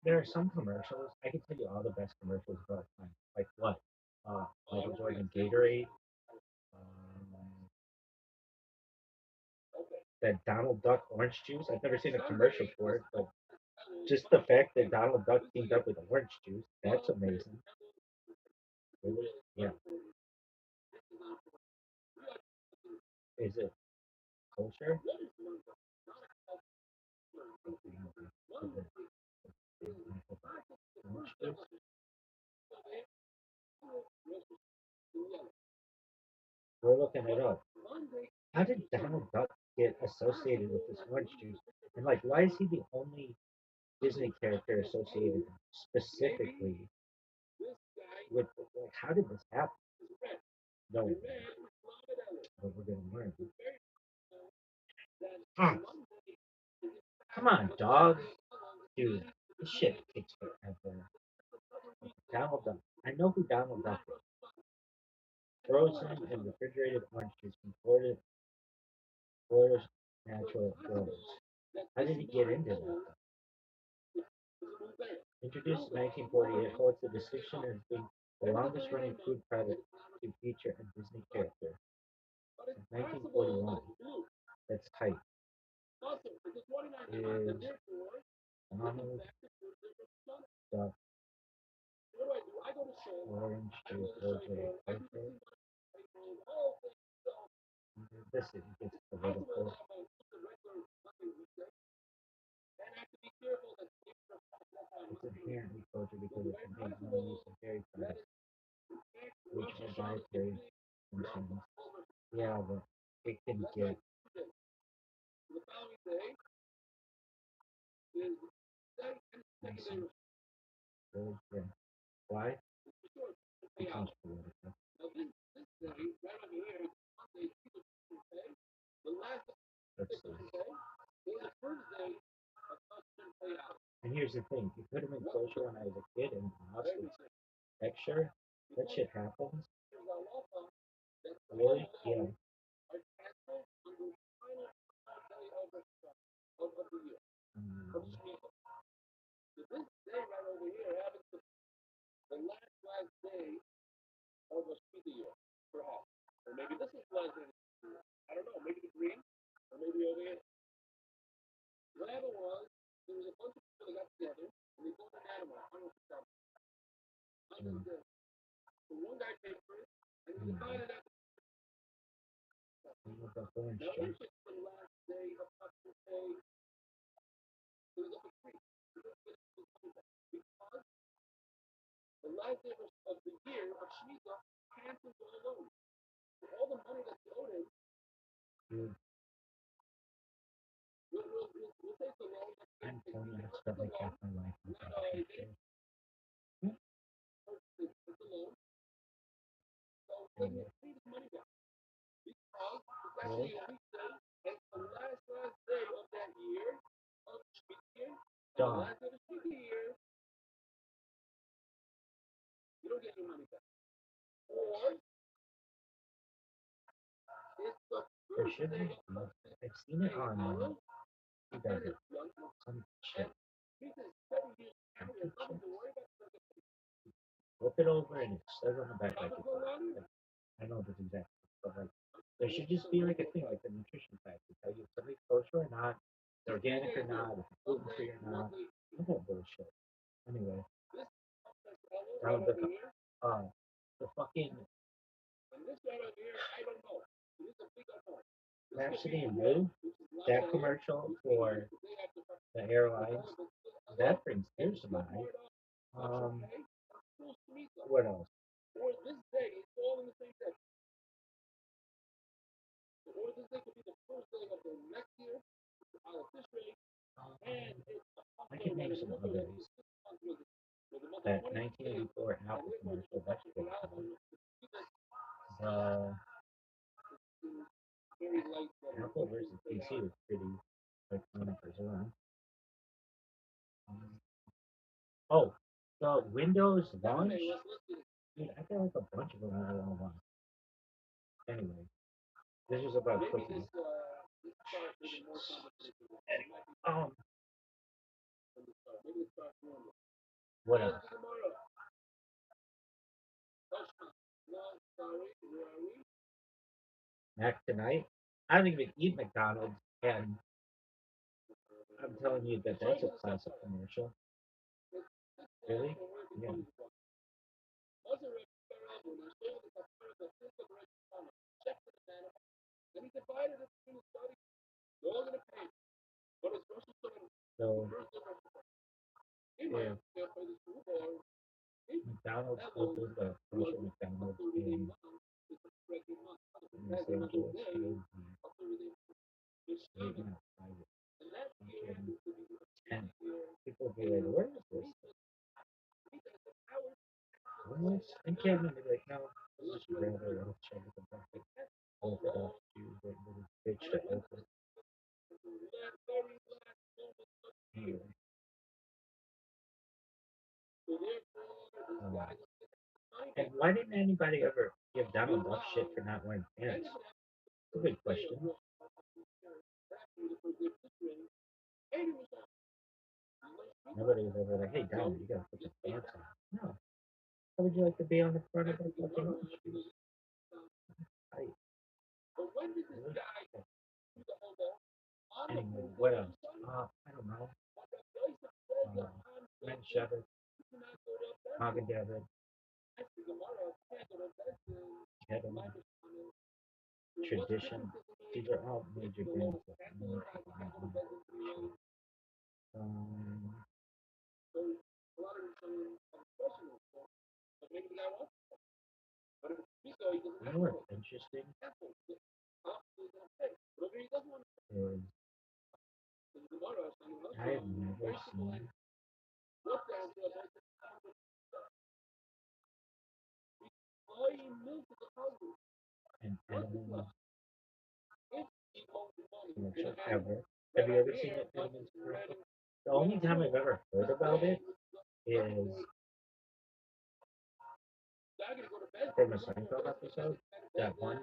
there are some commercials. I can tell you all the best commercials of all time. Like what? Michael Jordan Gatorade. Um, that Donald Duck orange juice. I've never seen a commercial for it, but just the fact that Donald Duck teamed up with orange juice, that's amazing. Really? Yeah. Is it kosher? Orange juice? We're looking it up. How did Donald Duck get associated with this orange juice? And like, why is he the only Disney character associated specifically with? Like, how did this happen? No, but we're gonna learn. Huh. Come on, dog. Dude, this shit takes forever. Donald Duck. I know who Donald Duck is. Frozen and refrigerated orange juice from Florida's natural growers. How did he get into that? Introduced in 1948, holds the distinction as being the longest running food product to feature a Disney character. Since 1941. That's tight. Is Donald Duck orange juice over okay? This is gets political. It's inherently kosher because it contains no use of dairy products, which are dietary concerns. Yeah, but it can get messy. Really, yeah. Why? Becomes political. That's and here's the thing: you put them in kosher when I was a kid, and the house was texture. That shit happens. Really? Yeah. Mm, mm, mm. With the orange juice. the last day of the year of Shemitah cancels all loans. So all the money that's owed him, Dude, we'll take the loan. I'm telling you, I spent like half my life on Not that shit. it's a loan. So they Anyway, pay this money back. Because it's well, actually a weekday, and it's the last day of that year of Shemitah year. The dog. last day of the Shemitah year, you don't get your money back. Or it's the There first should day be. of the I've seen it on. Who does it? Some shit. Shemitah is 7 years Some out. There's nothing shit. to worry about. Flip it over and it says on the back like it's like, I know this exactly, but like there should just be like a thing like the nutrition facts to tell you if something's kosher or not, it's organic or not, if it's gluten free or not. All that bullshit. Anyway, uh the fucking Rhapsody in Blue, that commercial for the airlines, that brings tears to my eyes. Um, what else? Or this day, it's all in the same day. Or this day could be the first day of the next year, out of this rate, and it's I can name some others. That 1984 Apple commercial, that's pretty cool. Apple versus PC was pretty iconic as well. Oh, the Windows launch? Dude, I got like a bunch of them I don't want. Anyway, this is about cookies. Um, what else? Mac tonight? I don't even eat McDonald's, and I'm telling you that that's a classic commercial. Really? Yeah. So, if McDonald's opened a commercial McDonald's in Los Angeles, it would be right now private. I'm 10. People would be like, where is this? Homeless? In Canada, they'd be like, no, this is rather Rothschild with a bucket. Orthodox Jews, that little bitch that opened. Anyway, um, and why didn't anybody ever give Donald Duck shit for not wearing pants? It's a good question. Nobody was ever like, hey, Donald, you gotta put your pants on. No. How would you like to be on the front of a fucking shoes? I, anyway, what else? I don't know. Men Shepherd, Maga David, Kevin, Tradition. These are all major bands that um, you know what's interesting is I have never seen an Edelman commercial ever. Have you ever seen an Edelman commercial? The only time I've ever heard about it is from a Seinfeld episode, that one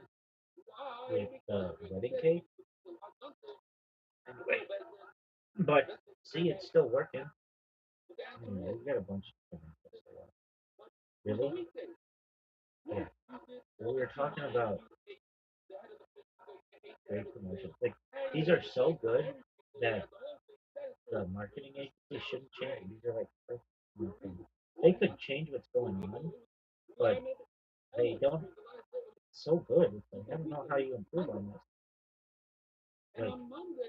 with the wedding cake. Anyway, but see, it's still working. Anyway, we got a bunch of different. Really? Yeah. Well, we were talking about great commercials. Like these are so good that the marketing agency shouldn't change. These are like perfect marketing. They could change what's going on, but they don't. It's so good. It's like, I don't know how you improve on this. Like,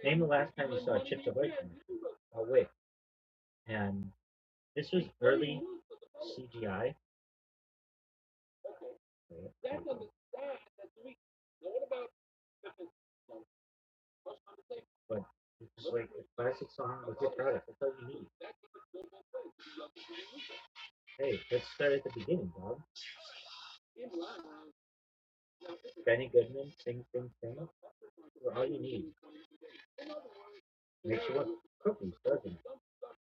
name the last time you saw a Chips Ahoy commercial. Oh wait, and this was early CGI. That's on the side. That's weak. Now what about if it's much on the table? But it's like a classic song with your product. That's all you need. That can go both ways. You love the weaker. Hey, let's start at the beginning, Bob. In line. Now if it's Benny Goodman, sing, sing, sing. Well, all you need. in other words, Makes you want cookies, doesn't it? some stuff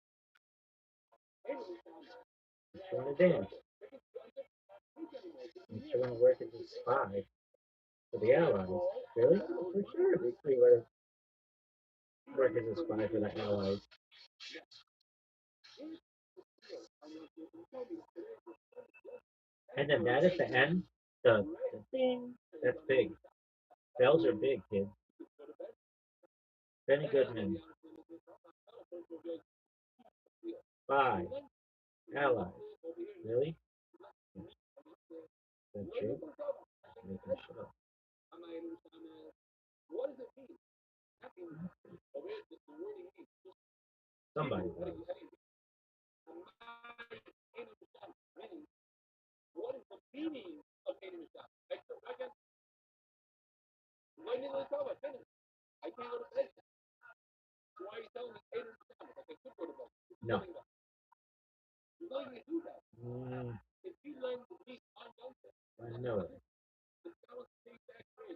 anyway sounds Makes you want to dance. Makes you want to work as a spy for the Allies. Really? For sure. Makes me want to work as a spy for the Allies. And then that at the end, the ding, that's big. Bells are big, kids. Benny Goodman, spy, Allies. Really? Is that true? Making shit up. what does it mean? The wording means Somebody was. what is the meaning of Hated Mishap? Again, when did they tell us? I can't go to bed. So why are you telling me Hated Mishap? Like I could go to bed. No. You're letting me do that. Mm, If you learn to be undone, I know it. the talent stays back here.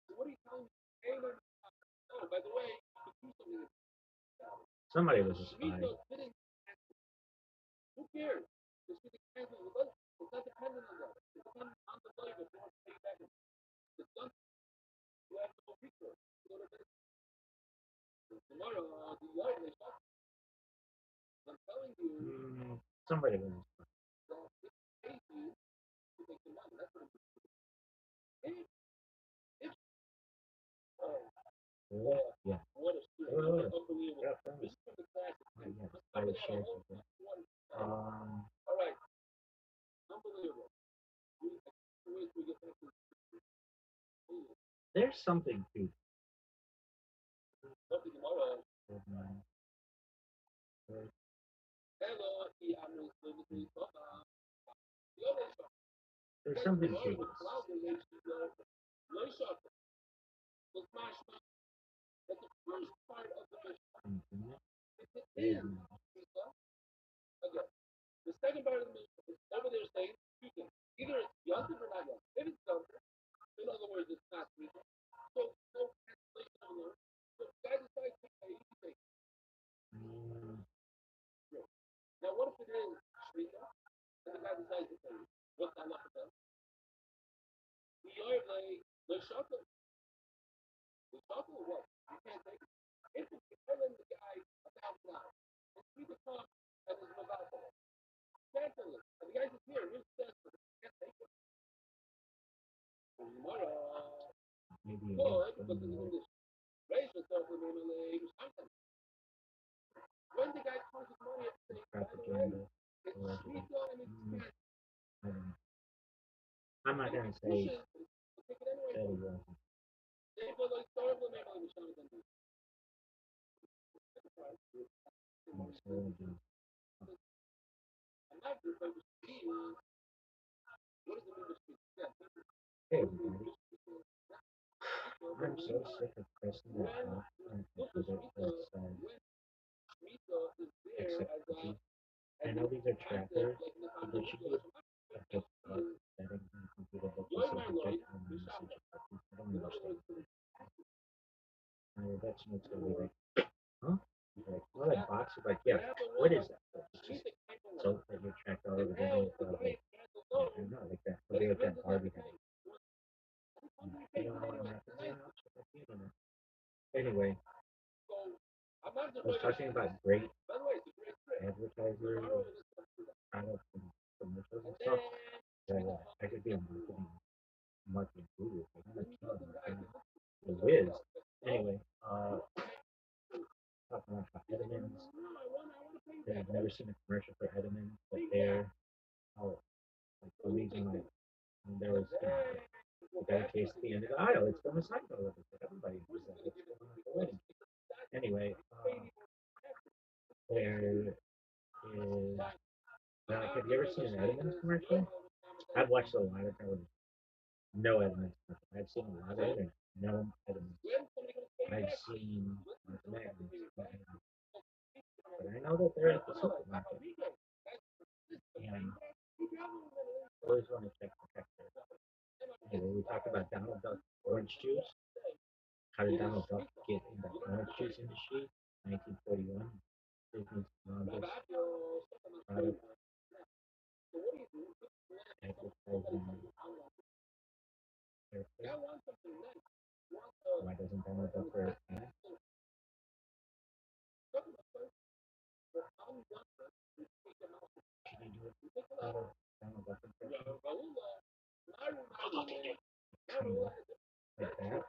So what are you telling me? Hated Mishap. Oh, by the way, you could do something. Somebody was a spy. Who cares? This is cancel with us. It's not dependent on that. It's dependent on the life if you want to pay back. It's done. You have no recourse. You know what I mean? Tomorrow, the yard is up. I'm telling you, Somebody was a spy. it pays you to make the money. That's what it is. If, Really? Yeah. what a story. Oh, Unbelievable. yeah, that This was, is the classic. yeah, I was shared with it. All right. Unbelievable. We get back to There's something to something tomorrow. Goodman. Hello, y hablo de toda. Yo le digo, There's something to tomorrow, this. Claudia le digo, lo hizo. Los más, that's the first part of the mission. Mhm. It's the end. Okay. The second part of the mission is over there saying two things. Either it's Yosef or not Yosef. If it's Yosef, in other words, it's not mission. So, no cancellation of alert. So, the guy decides to pay, he pays. Mm, Now, what if it is Shrika, and the guy decides to pay? What's that left of them? The yard lay, the shuttle. The shuttle or what? You can't take it. If it's telling the guy $1,000, and Shrika comes and is without that, cancel it. And the guy says, here, here's the test. Can't take it. Tomorrow. maybe it Good, was because it's something English. Raise yourself in English. When the guy comes with money, it's like by the way, propaganda. it's Allegedly. Shrika and it's Mm, cash. I don't know. I'm not gonna say Pushes, take it anyway. that he wasn't. They feel like horrible, maybe like Jonathan. He was really good. I'm not sure if I was seeing what is the movie? Yeah, Hey everybody. I'm so sick of pressing that off and computer that says Mito is there accept as a cookies. I know these are trackers, but there should be a default setting in the computer that this is a genuine message of cookies. I don't understand. My Rebecca notes gonna be like, huh? He's like, oh, that box is like, yeah, what is that? It's just soap that you tracked all over the room for like, I don't know, like that. It'll be like that Barbie thing. You don't know what I'm referencing now? Check out the internet. Anyway, I was talking about great advertisers, products, and commercials and stuff that I could be a marketing guru. But I'm not a whiz. Anyway, talking about Edmonds. That I've never seen a commercial for Edmonds, but they're like the reason why there was the guy chased at the end of the aisle. It's from a cycle. Everybody knows that. It's from the wedding. Anyway, there is. Like, have you ever seen an Edmonds commercial? I've watched a lot of television. No evidence. I've seen a lot of it. No evidence. I've seen magnets. No evidence. But I know that they're at the supermarket. And I always want to check the texture. When we talked about Donald Duck orange juice, how did Donald Duck get in the orange juice industry? 1941. Disney's longest product advertising character. Why doesn't Donald Duck wear a hat? Can you do a Donald Duck impression? Kind of like that.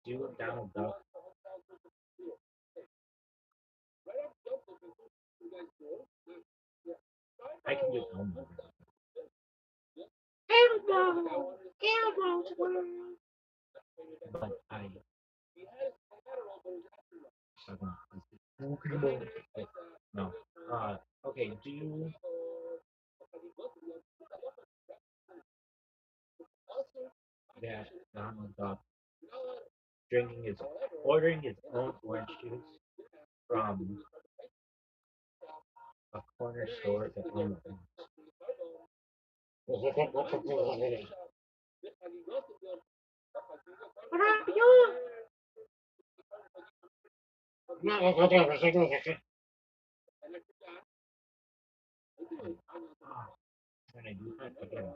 Do Donald Duck. I can do Elmo. Elmo! Elmo's world! But I. No. Okay, do that Donald Duck drinking his ordering his own orange juice from a corner store that Elmo owns. When I do that again,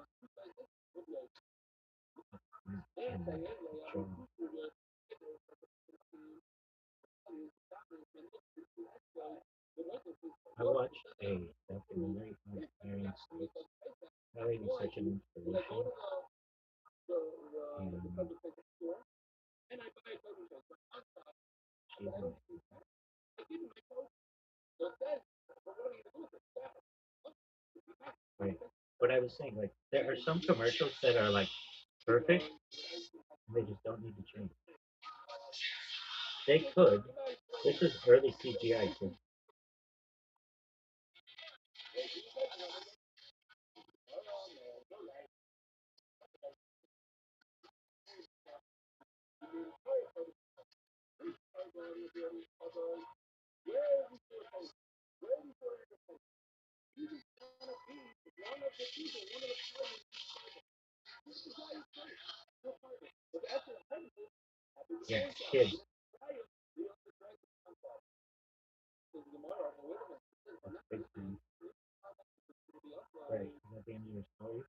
I watched a documentary on Iron States. That was such an inspiration. And she's right. But I was saying, like, there are some commercials that are like perfect, and they just don't need to change. They could. This is early CGI too. Yeah, kids. Big time. Right. Is that the end of your story?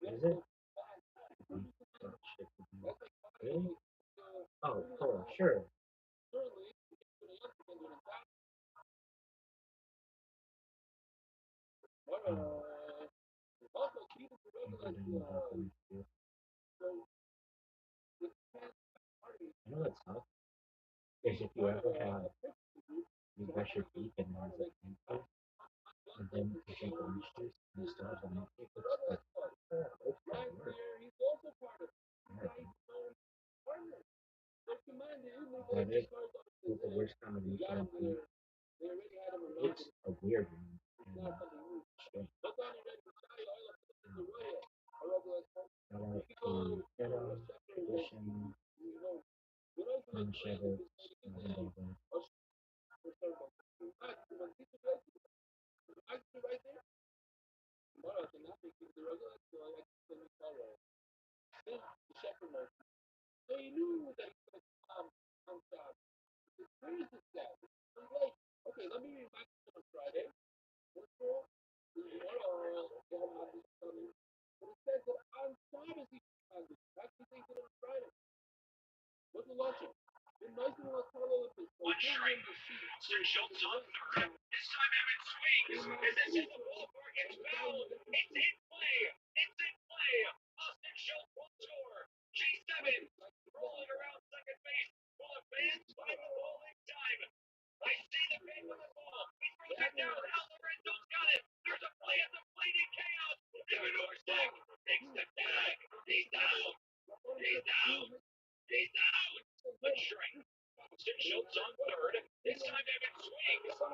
Is it? Oh, shit. Really? Oh, cool. Sure. You know what's up? Is if you ever have you brush your teeth and there's a toothpaste, and then you drink orange juice and you still have the milkshake, it's kind of weird. But it is the worst combination. It's a weird one. And, strange. Shout out to Ghetto, Tradition, Chevette,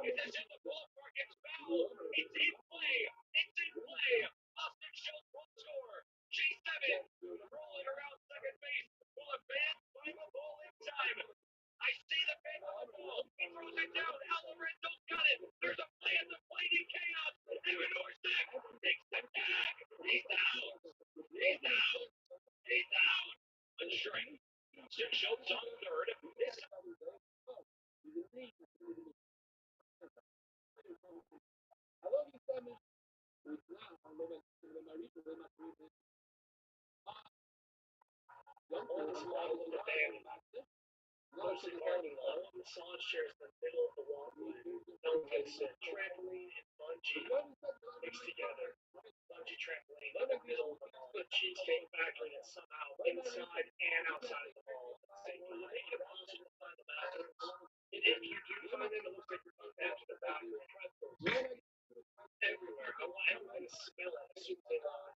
Is this in the ballpark? It's foul. It's in play. It's in play. Austin Schultz will score. J7 rolling around second base. Will a fan find the ball in time? I see the fan on the ball. He throws it down. Alvarenzo's got it. There's a play at the plate in chaos. And Menorsak takes the tag. He's out. He's out. He's out. A strike. Schultz on third. This mostly parking lot. The massage chairs in the middle of the walkway. Known as trampoline and bungee mixed together. Bungee trampoline in the middle of the mall. The Cheesecake Factory is somehow inside and outside of the mall. They make it impossible to find the bathrooms. And if you do find them, it looks like you're going back to the bathroom. Everywhere. I want everyone to smell it as soon as they walk.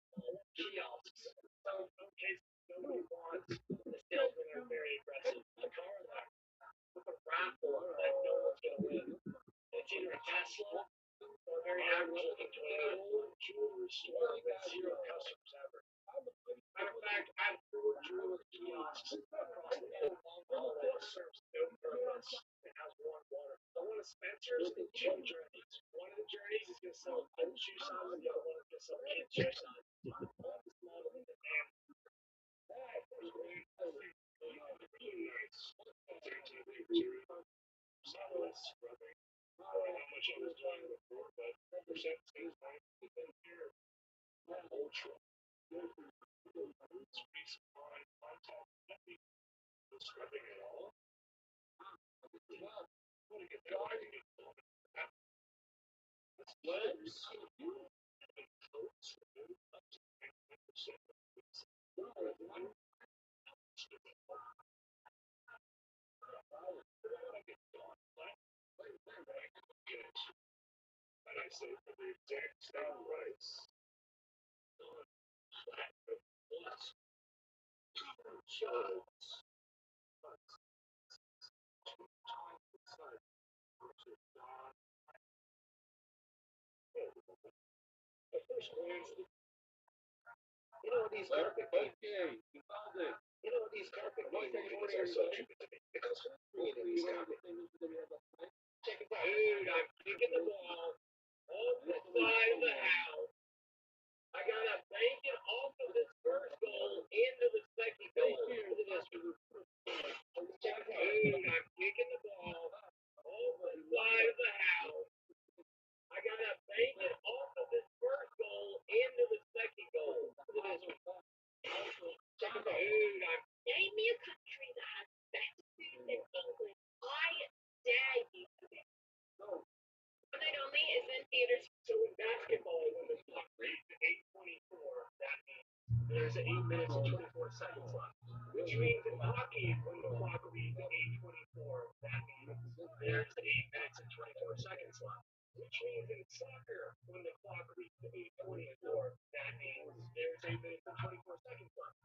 Kiosks. Some cases nobody wants. The salesmen are very aggressive. A car lot with a raffle that no one's going to win. It's either a Tesla or a very average looking Toyota jewelry store with zero customers ever. Matter of fact, I have 4 jewelry kiosks across the mall that serves no purpose and has one water. The one at Spencer's and 2 journeys. One of the journeys is going to sell adult shoe sizes, the other one is going to sell kids shoe sizes. Smaller than the damn. Really nice. Solid scrubbing. I don't know how much I was doing before, but percent seems like here. Ultra. Space on contact. Scrubbing it all. What a good guy to get legs. Coats removed up to 90%. And I say for the exact same price. You know these carpet games. You found it. You know these carpet games are so tricky to me because who's creating these carpet? Check it out. Dude, I'm kicking the ball off the side of the house. I gotta bank it off of this first goal into the second goal. Look at this. Check it out. Dude, I'm kicking the ball off the side of the house. I gotta bank it off of this first goal into the second goal. Look at this. Check it out. Dude, I'm Name me a country that has best food than England. I dare you. One night only is in theaters. So in basketball, when the clock reads 8:24, that means there's 8 minutes and 24 seconds left. Which means in hockey, when the clock reads 8:24, that means there's 8 minutes and 24 seconds left. Which means in soccer, when the clock reads 8:24, that means there's 8 minutes and 24 seconds left.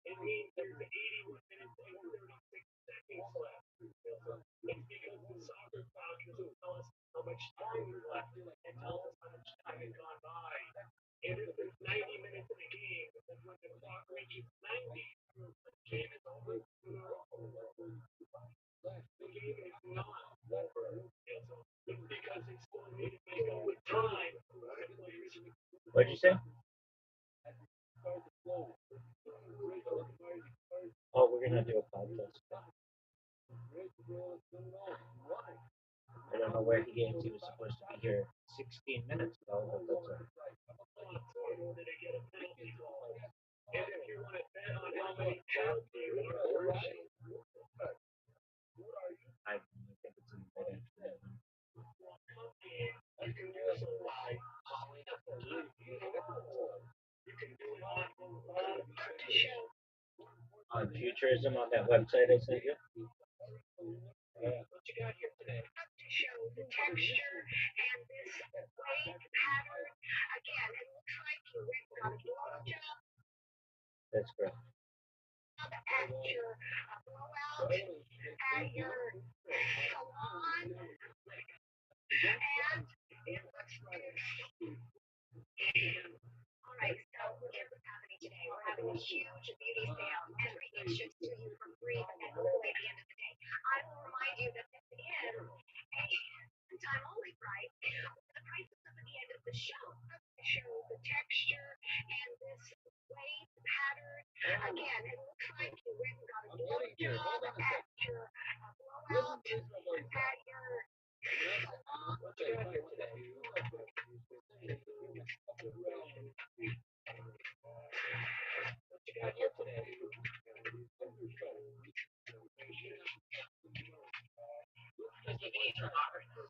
It means there's 81 minutes and 36 seconds left. It's because the soccer clock doesn't tell us how much time is left. It tells us how much time has gone by. And if there's 90 minutes in a game, then when the clock reaches 90, the game is over. The game is not over. It's because they still need to make up with time. What'd you say? Oh, we're gonna do a podcast. I don't know where he is. He was supposed to be here 16 minutes ago, but that's all right. And if you want to bet on how many penalties are working, I think it's in the right afternoon. you can do so by calling up the game. You can do it on the show. On Futurism on that website I sent you. What you got here today? To show the texture and this wave pattern. Again, it looks like you went on a blowjob That's correct. at your blowout at your salon. got here today? What you got here today? DVDs are hot right now.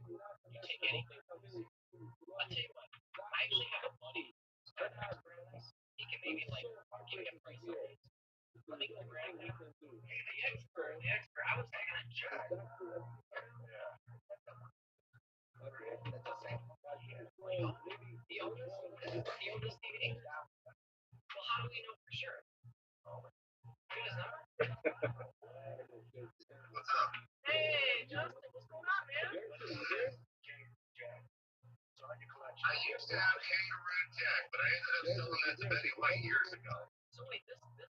You take anything from this. I'll tell you what. I actually have a buddy who's got an expert on this. He can maybe like give me a price on it. Let me go grab that. The expert. I was taking a check. That's the same. The oldest DVD. Well, how do we know for sure? Give his number. What's up? Hey, Justin, what's going on, man? I used to have Kangaroo Tech, but I ended up selling that to Betty White years ago. So wait, this was your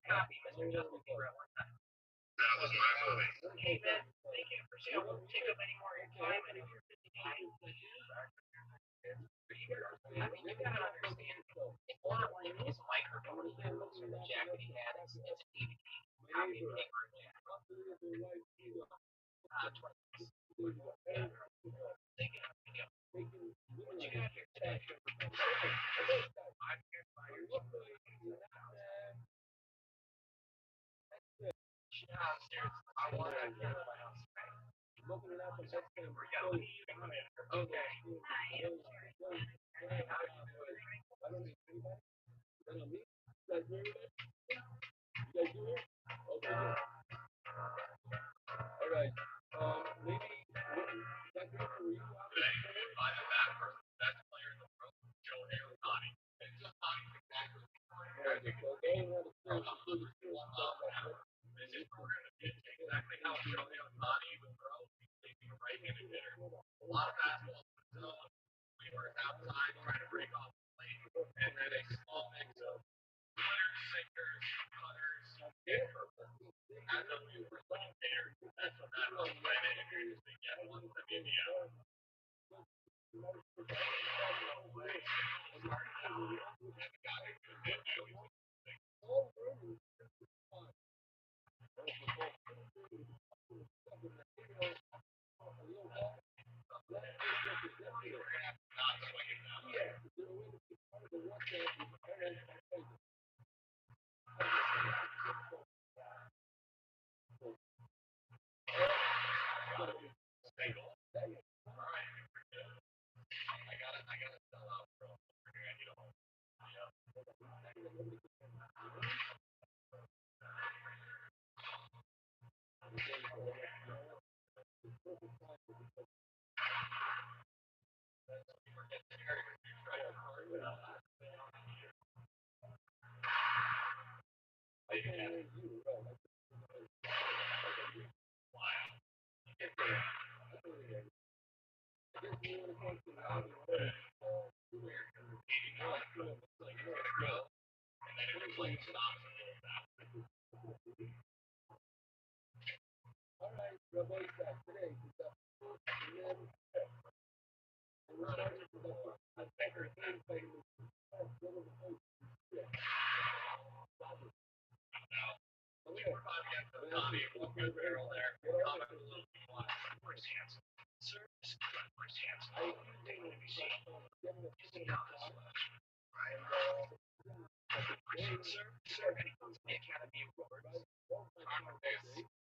copy, Mr. Justin Bieber at one time. That was my movie. Hey, man, thank you. Appreciate it. I won't take up any more of your time. I know you're a busy guy. I mean, you gotta understand, it's not like his microphone he has or the jacket he had. It's a DVD copy of Kangaroo Jack. 20 bucks. Thank you. What you got here today? Downstairs. I want to get my house back. Okay. All right. Maybe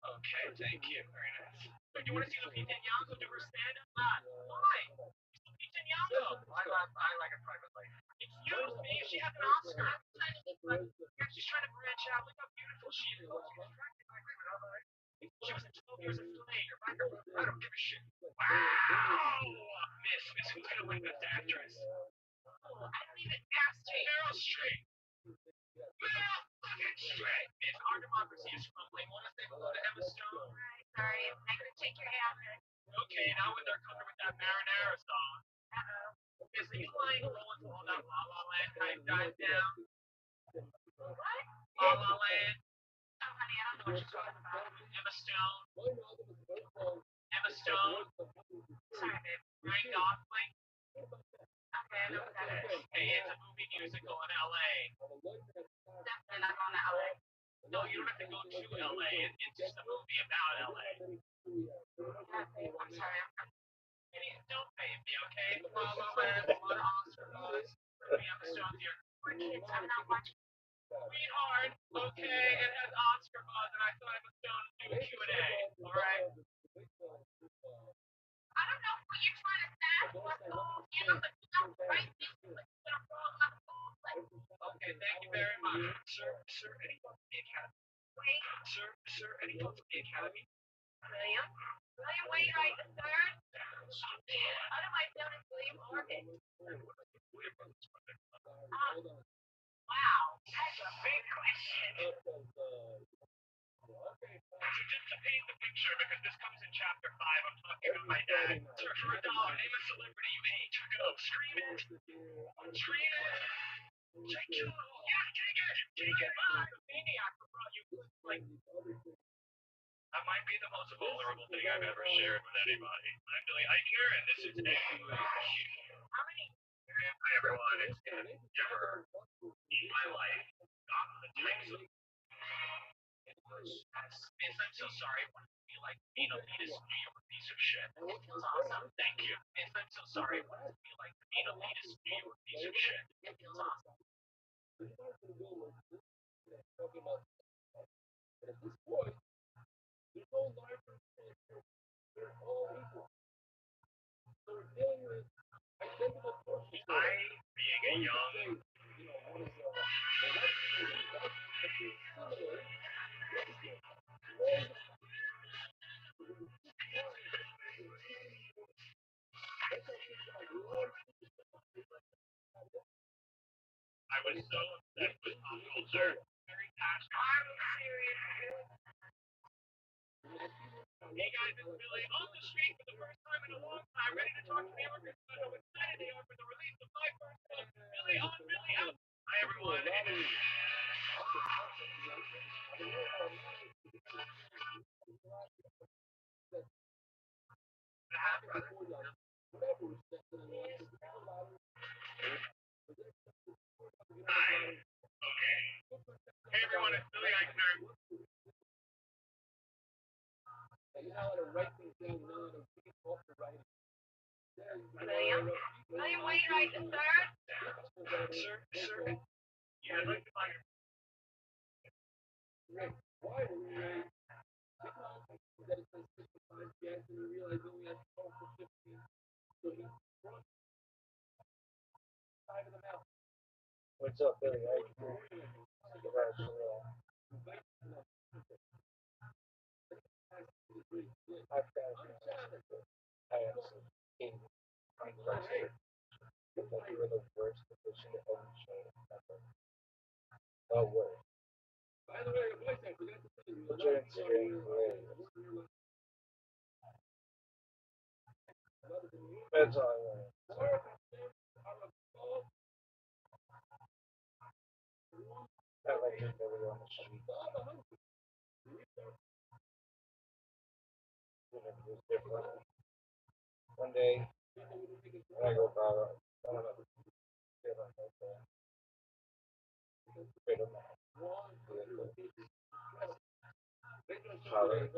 Okay, thank you. Very nice. So you want to see Lupita Nyong'o do her stand-up? Why? It's Lupita Nyong'o. I like her privately. Excuse me, she has an Oscar. She's trying to branch out. Look how beautiful she is. She was in 12 Years a Slave. I don't give a shit. Wow! Miss, who's gonna win Best Actress? Oh, I don't even ask Meryl Streep. Meryl fucking Streep. Miss, our democracy is crumbling. Want to say hello to Emma Stone? Sorry, I couldn't take your hand. Okay, now when they're coming with that marinara song. Miss, are you lying low until all that La La Land hype dies down? What? La La Land. Oh, honey, I don't know what you're talking about. Emma Stone. Emma Stone. Sorry, babe. Ryan Gosling. Okay, I know what that is. Hey, it's a movie musical in LA. Definitely not going to LA. No, you don't have to go to LA. It's just a movie about LA. Yeah, babe, I'm sorry, hate to follow, man. A lot of Oscar buzz. We have the Stones here. We're kids. I'm not watching. Sweetheart, okay, it has Oscar buzz, and I thought I was going to do a Q&A. All right. I don't know what you're trying to say, but you know, but you know, right? This is what you're gonna roll up. Okay, thank you very much. Sir, any thoughts on the Academy? Wait, Sir, any thoughts on the Academy? William? William Wainwright the third, otherwise known as William Orbit. Wow, that's a big question. So just to paint the picture, because this comes in chapter 5, I'm talking about my dad. Sir, for $1, name a celebrity you hate. Go, scream it. Scream it. Take it. Yeah, take it. Maniac brought you like. That might be the most vulnerable thing I've ever shared with anybody. I'm Billy Eichner, and this is How many? Hi, everyone. It's Dan. Never in my life gotten the types of. Miss, I'm so sorry. I wanted to be like being elitist New York piece of shit. It feels awesome. Thank you. Miss, I'm so sorry. I wanted to be like being elitist New York piece of shit. It feels awesome. I, being a young I was so obsessed with pop culture, very passionate. I'm serious. Hey guys, it's Billy on the street for the first time in a long time, ready to talk to New Yorkers about how excited they are for the release of my first book, Billy on Billy Out. Hi everyone, okay. Hey everyone, it's Billy Eichner. William Wainwright the third. Sir, yeah, I'd like to find What's up, Billy? How you doing? I've got I have some king question. Like you were the worst position ever shown ever. The worst. But your Instagram is hilarious. That's all I want. I like your Billy on the street. It was different. One day, when I go by, I don't know. Feel like that. Wait a minute. Holly.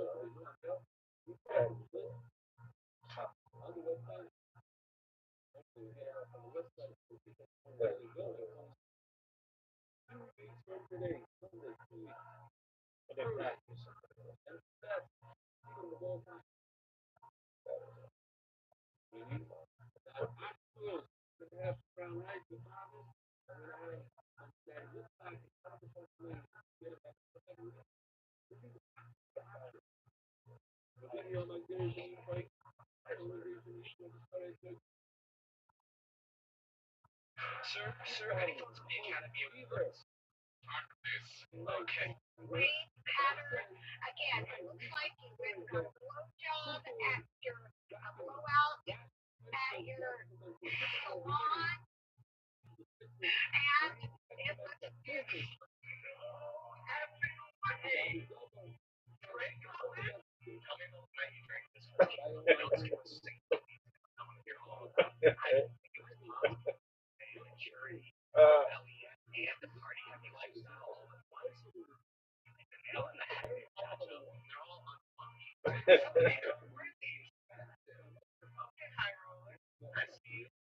Sir, any thoughts on the Academy Awards? Okay. Rain pattern. Again, it looks like you went from a blowjob at your a blowout at your salon, and it looks good.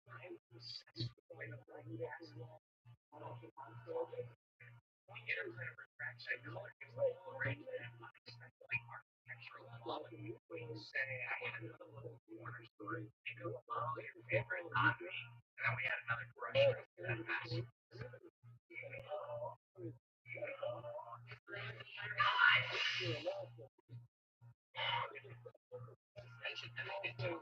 I'm obsessed with the way the light passes. The inner plane of refraction color gives the whole range of unexpectedly architectural quality. When you say I had a little corner store, you go follow your favorite hobby, and then we had another brush right through that mess. Mentioned that I did too.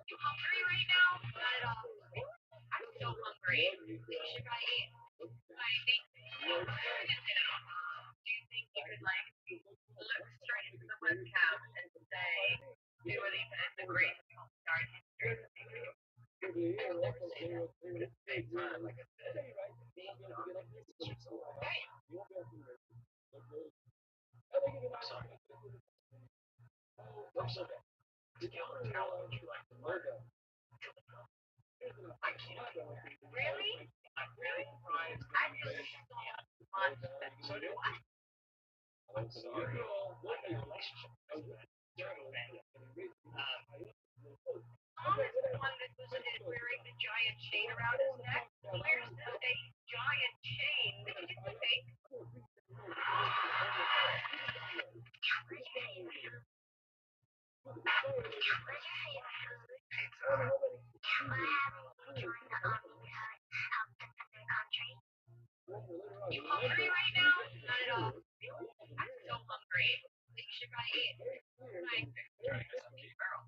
You hungry right now? Not at all. I'm so hungry. You should probably eat. I think. Do you think you could like look straight into the webcam and say, "Do it even in the great start history"? I've never seen that. Big time, like I said. I'm sorry. I'm sorry. Skill and talent you like to learn. I can't. Really? I'm really surprised. I really so much. So do I. I'm sorry. I have a relationship with that. Tom is the one that was wearing the giant chain around his neck. Where's the giant chain? Did you get the fake? You hungry right now? Not at all. I'm so hungry. You should probably eat. Right. Trying to some cheap girl.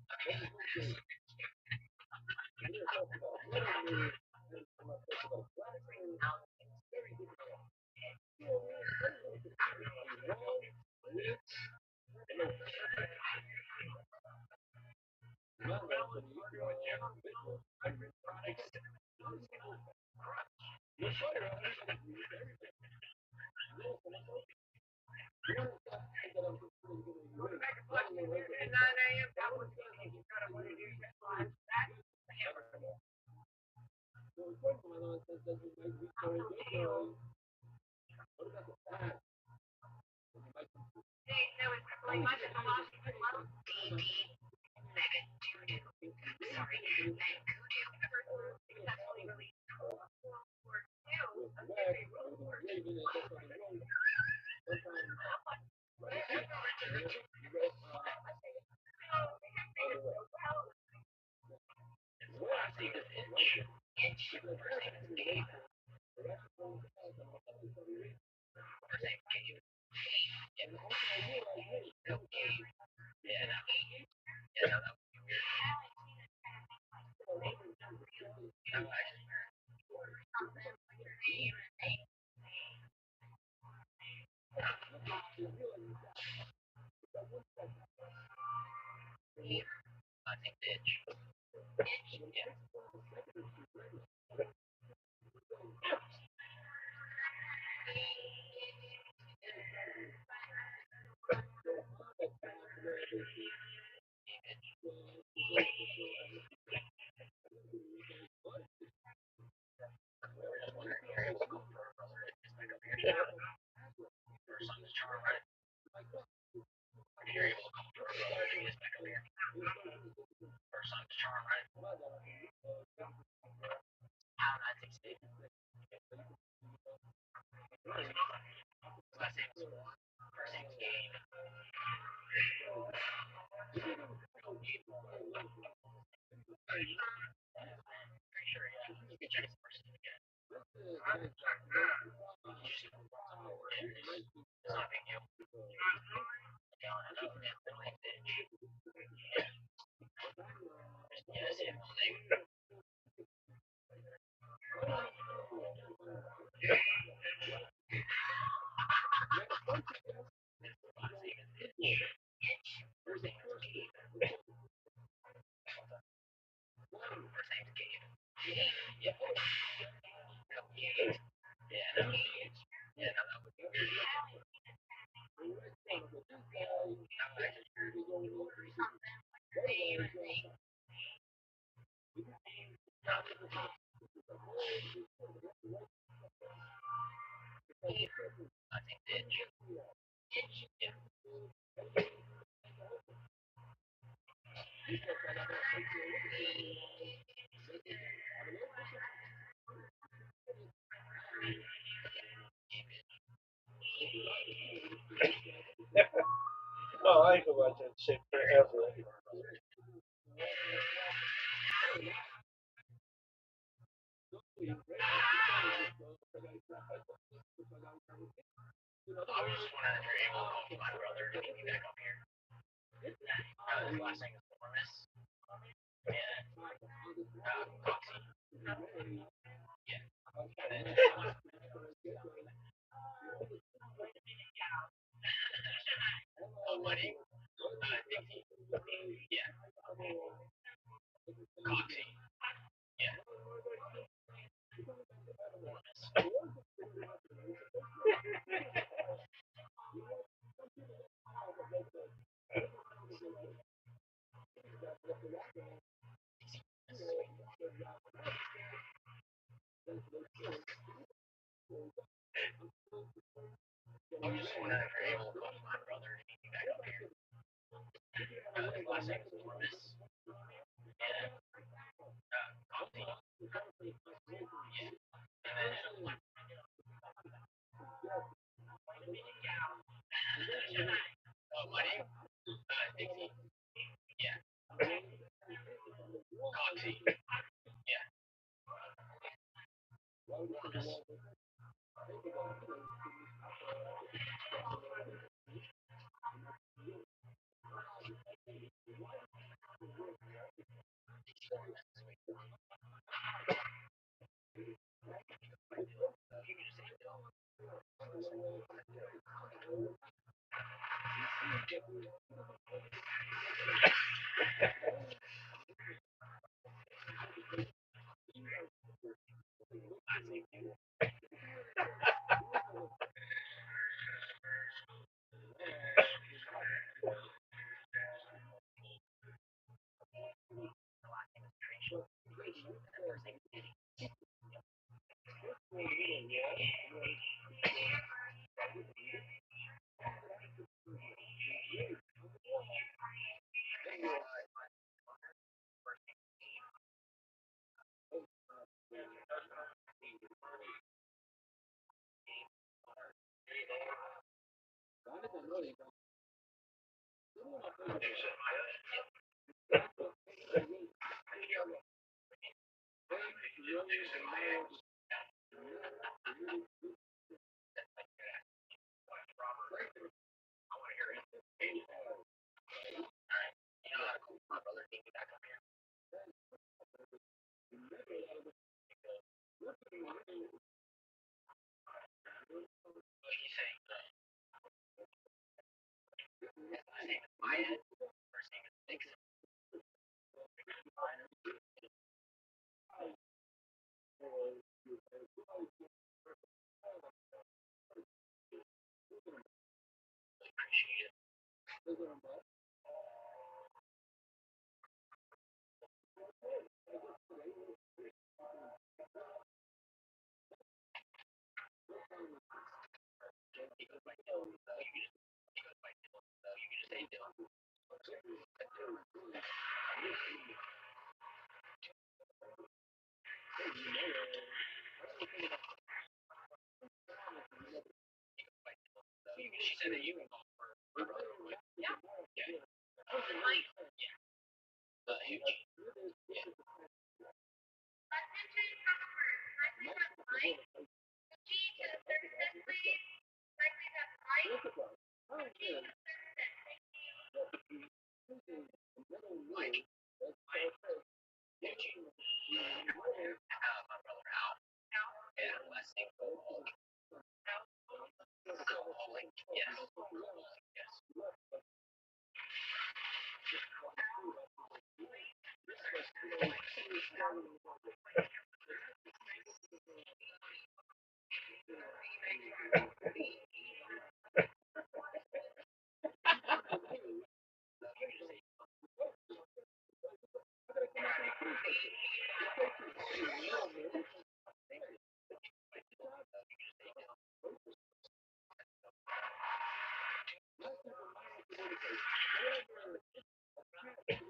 I think ditch. Yeah. No, I can watch that shit forever. I was just wondering if you're able to call my brother to meet me back up here. His last name is Morris. And Coxie. Yeah. And then my name, Dixie. Yeah. Coxie. Yeah. Morris. I was just wondering if you're able to call my brother to meet me back up here. His last name is Morris. And Coxie. Yeah. And then my name, Dixie. Yeah. Coxie. Yeah. Morris. You know how to call my brother to meet me back up here. What are you saying? His last name is Maya. First name is Dixon. Appreciate it. He goes by Dylan. You can just say Dylan. She said that you can call her brother. Yeah. Yeah. Huge. Yeah. Mike. Huge. My brother Al. Yeah. Last name Alcoholic. Alcoholic. Yes. Alcoholic. Yes.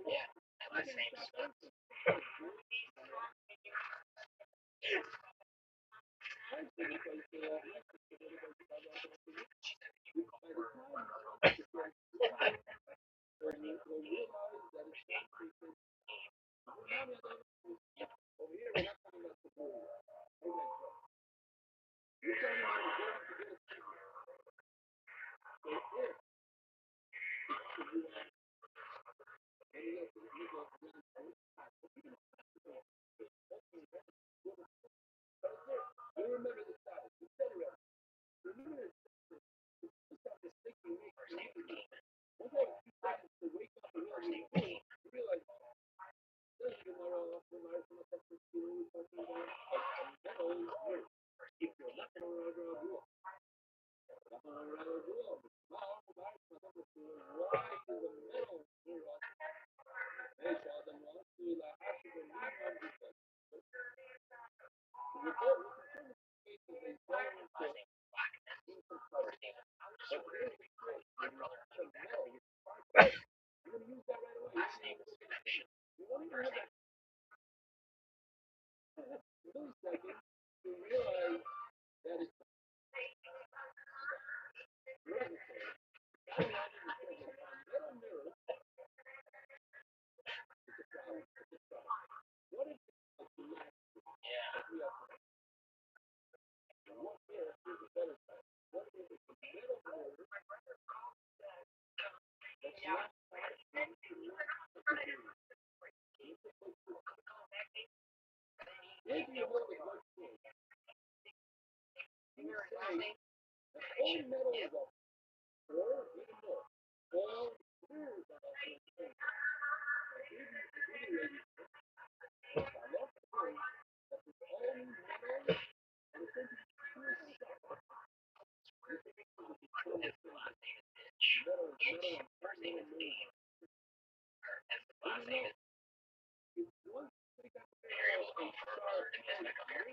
Yeah, and last name Smuts. First name is Demon. First name is Demon. First name is Demon. Last name is Blackness. First name is Sword. My brother living back. Last name is Affection. First name yeah. Yeah. His last name is Itch. Itch. First name is Dave. His last name is Mary will go for a brother to miss back up here.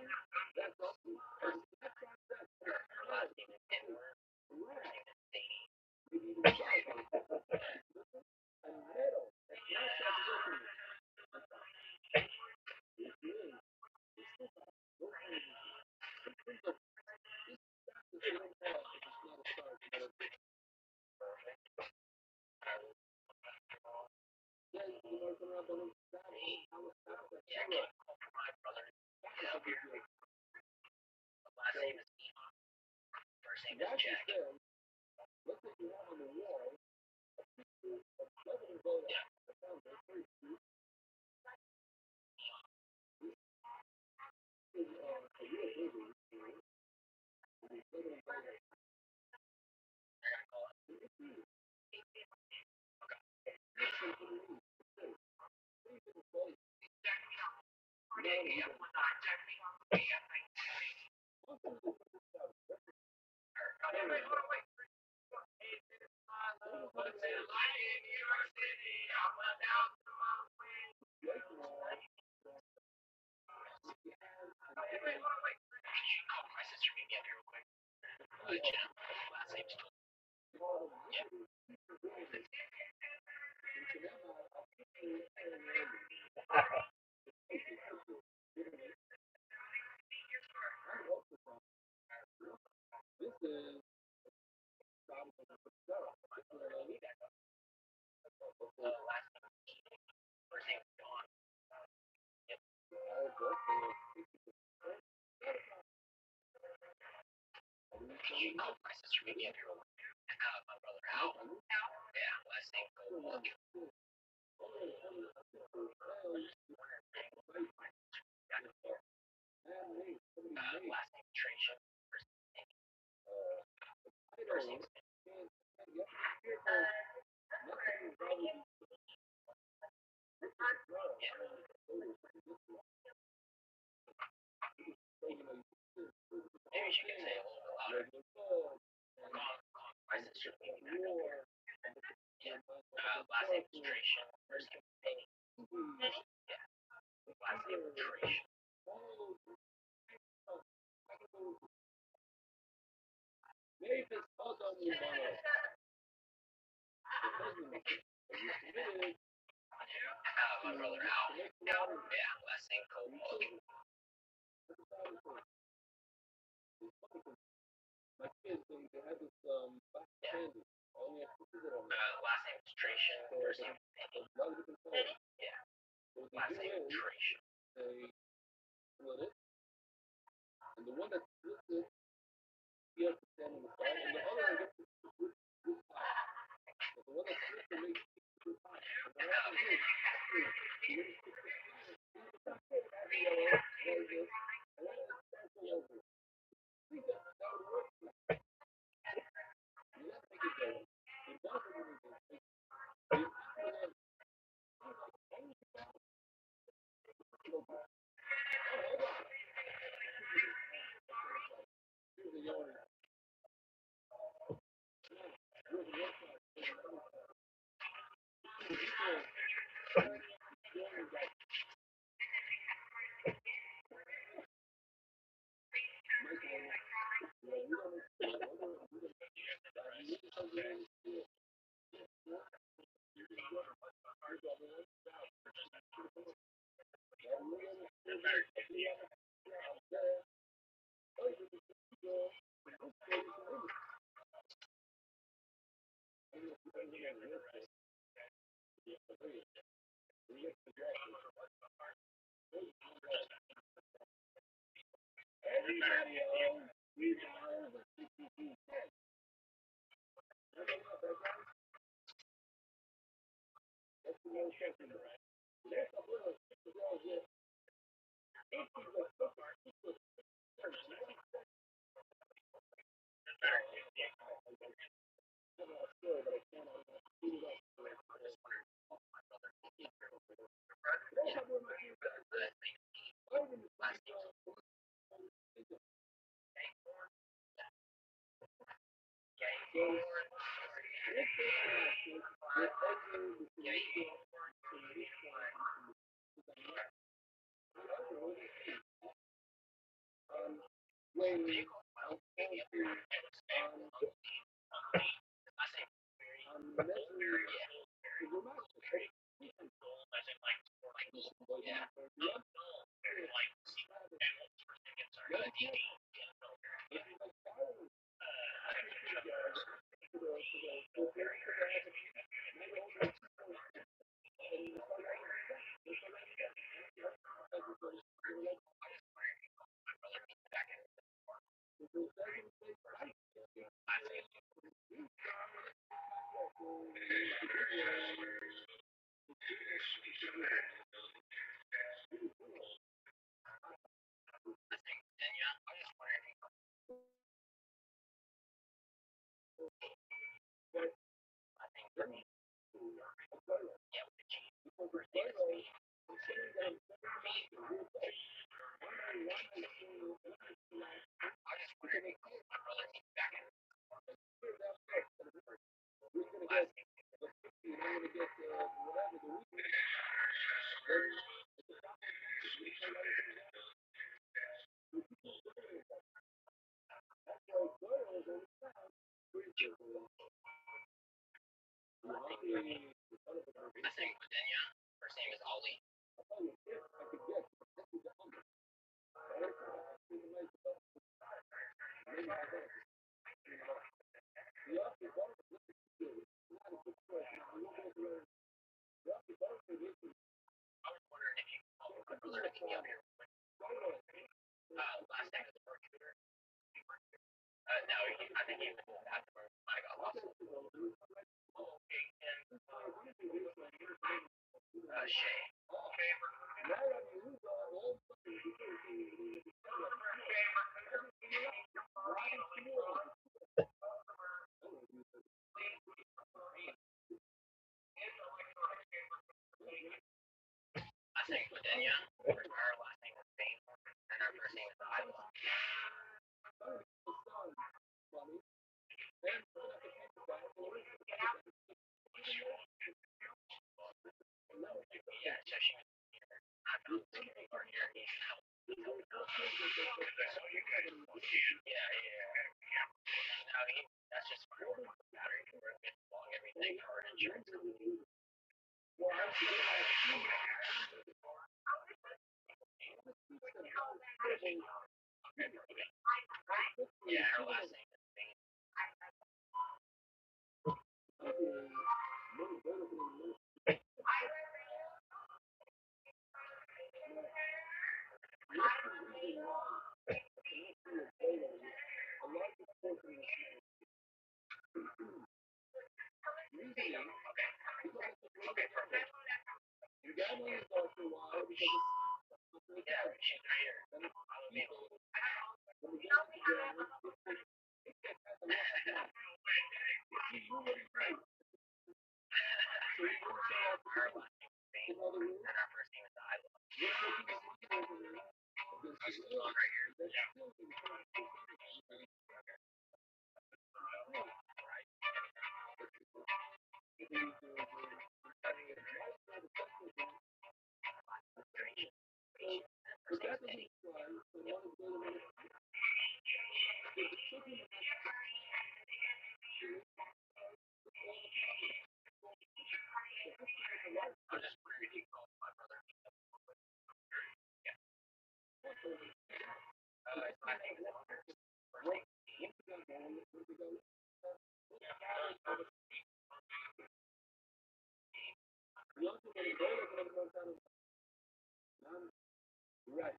Her last name is Edward. First name is Sadie. Perfect. Me. Yeah, can you call for my brother? He's up here. The last name is Enoch. First name is Jackie. Yeah. I gotta call it. She called my sister. Meet me up here real quick. Jen. Last name's yeah. Last name is Keating. First name is Dawn. Yep. She called my sister. Meet me up here real quick. My brother Al. Yeah. Last name Goldwalk. Last name Tracia. First name yeah. Maybe she can say a little bit louder. Call my sister. Meet me back up here. Yeah. Last name is Tracia. First name is Penny. Yeah. Last name is Tracia. My brother Al. Yeah, last name Cole. My kids, they had this black candy. Only I put it on. Last name is Tration. First name A lot of different colors. Yeah. So what they Last do name is Tration. they split it, and the one that splits it, he has to stand on the side, and the other one gets to this side. But the one that splits it makes it to this side. And what happens is, you really stick the yellow, and then it starts all over. I think that would work. You have to make it go. It does everything. Last name Gardenia. First name is Ali. I was wondering if you can call my brother to pick me up here. Last name is Rothschild. No, I think he was in the bathroom. I got lost. Oh, okay. And Shay. Last name Gardenia. Our last name is Bain. And our first name is Iowa. Yeah, so she was here. I found some people are here. He can help. Yeah. No, that's just fine. Battery can work. It's long everything. Power and Yeah, her last name is Bain. Okay, perfect. Yeah, she's right here. Her last name is Bain, and her first name is Isla. This one right here. Yeah. First name is Eddie. I'm just wondering if you call my brother. Yeah. His last name is Anders. First name is Dean. Right.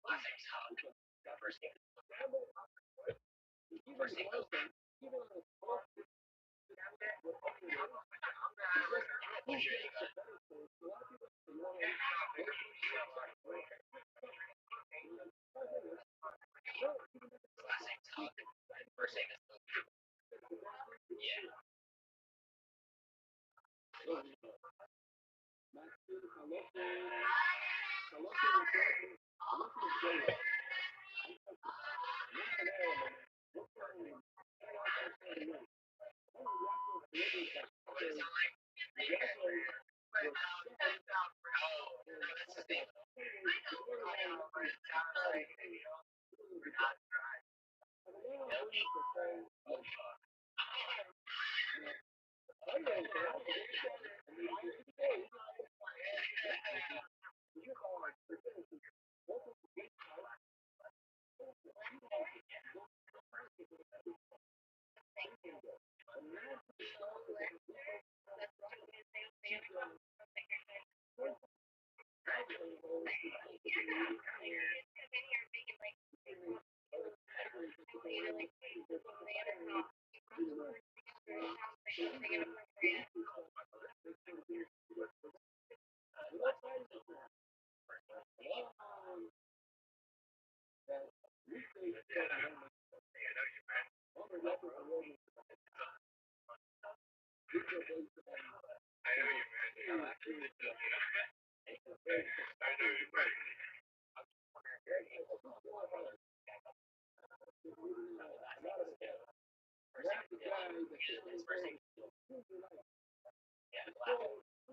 Last name's Huck. First name is First name is I'm sure you got it. Last name's Huck. First name is yeah. What does it sound like? Oh, no, that's his name. Oh, fuck. His first name is yeah, last name.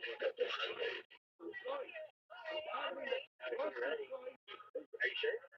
Are you sure?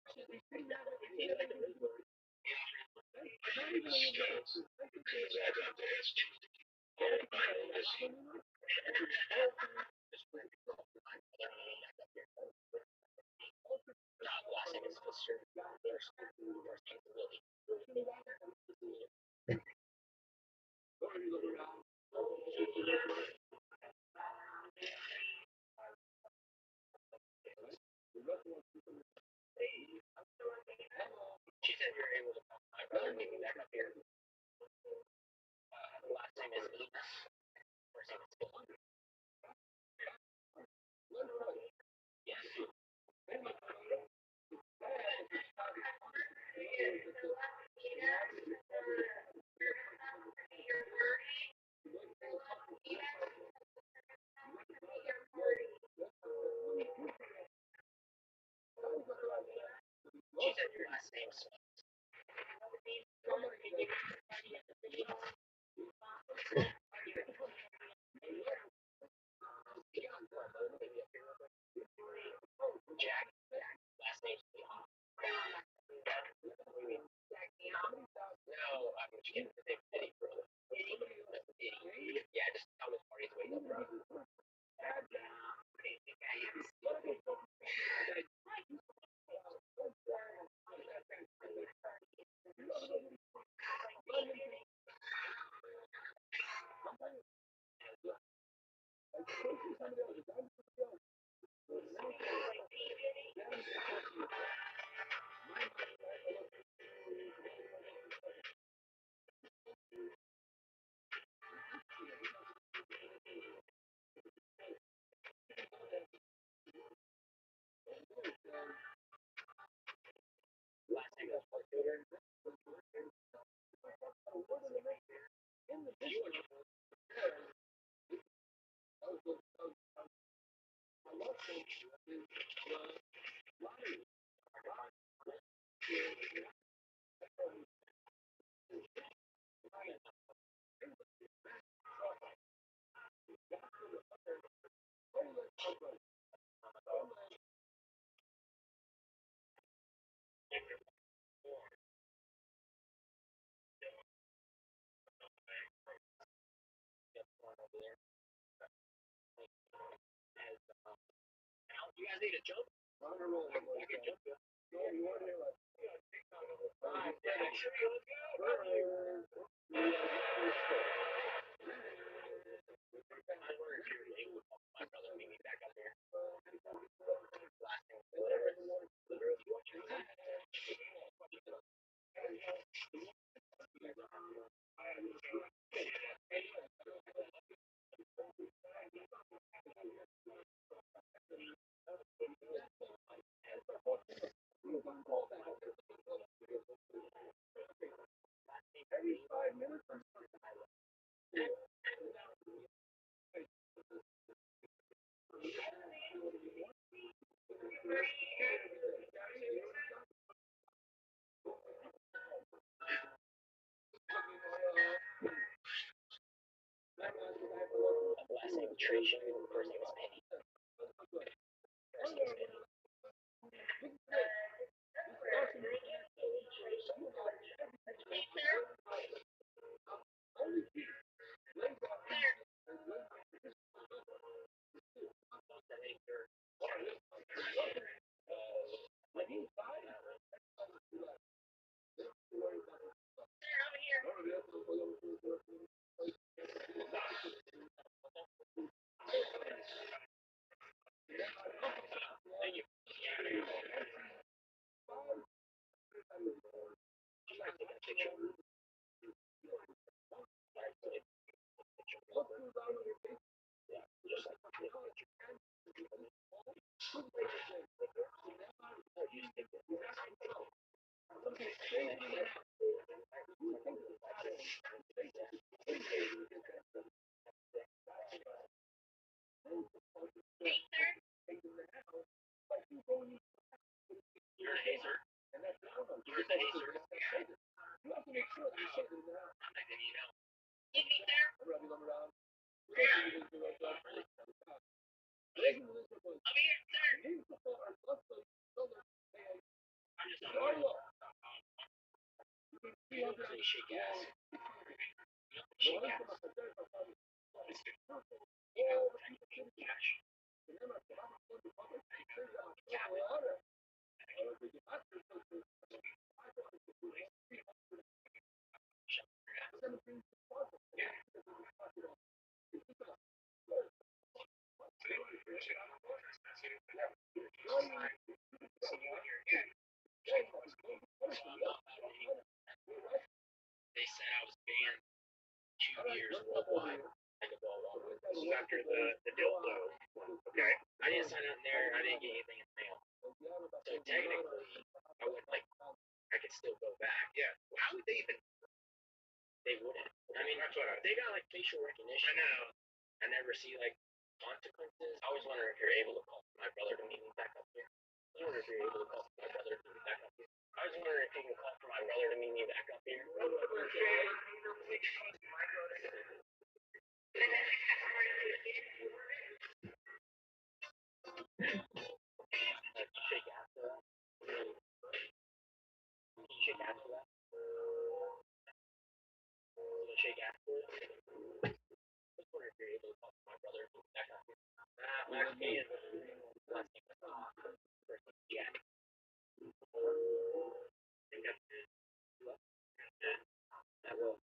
She said you're able to call my brother meet me back up here. Last name is Enos. First name is Phil. Yes. She said your last name is Jack. Last name's Leon. No, I'm just kidding. His name's Eddie, bro. Eddie. Yeah, just tell him his party's waiting up, bro. Last name is Portugal. You guys need a jump? I can jump you. I wonder if you're able to help my brother meet me back up here. Last name, whatever. Literally, what you said. Last name is Tracy. First name is Penny. First name is Penny. Thank you. You're a hazer. You're a hazer. I'm not gonna, you know. They said I was banned 2 years worldwide. Like a ball walker. This is after the dildo one. Okay. I didn't sign up there. I didn't get anything in the mail. So technically, I would like I could still go back. Yeah. Well, how would they even? They wouldn't. I mean, that's what they got like facial recognition. I know. I never see like consequences. I always wonder if you're able to call my brother to meet me back up here. I wonder if you're able to call my brother to meet me back up here. I was wondering if you can call for my brother to meet me back up here. Shake after that. Shake after that. Shake after that. I was wondering if you're able to call for my brother to meet me back up here. Last name. Last name. First name Jack. I will.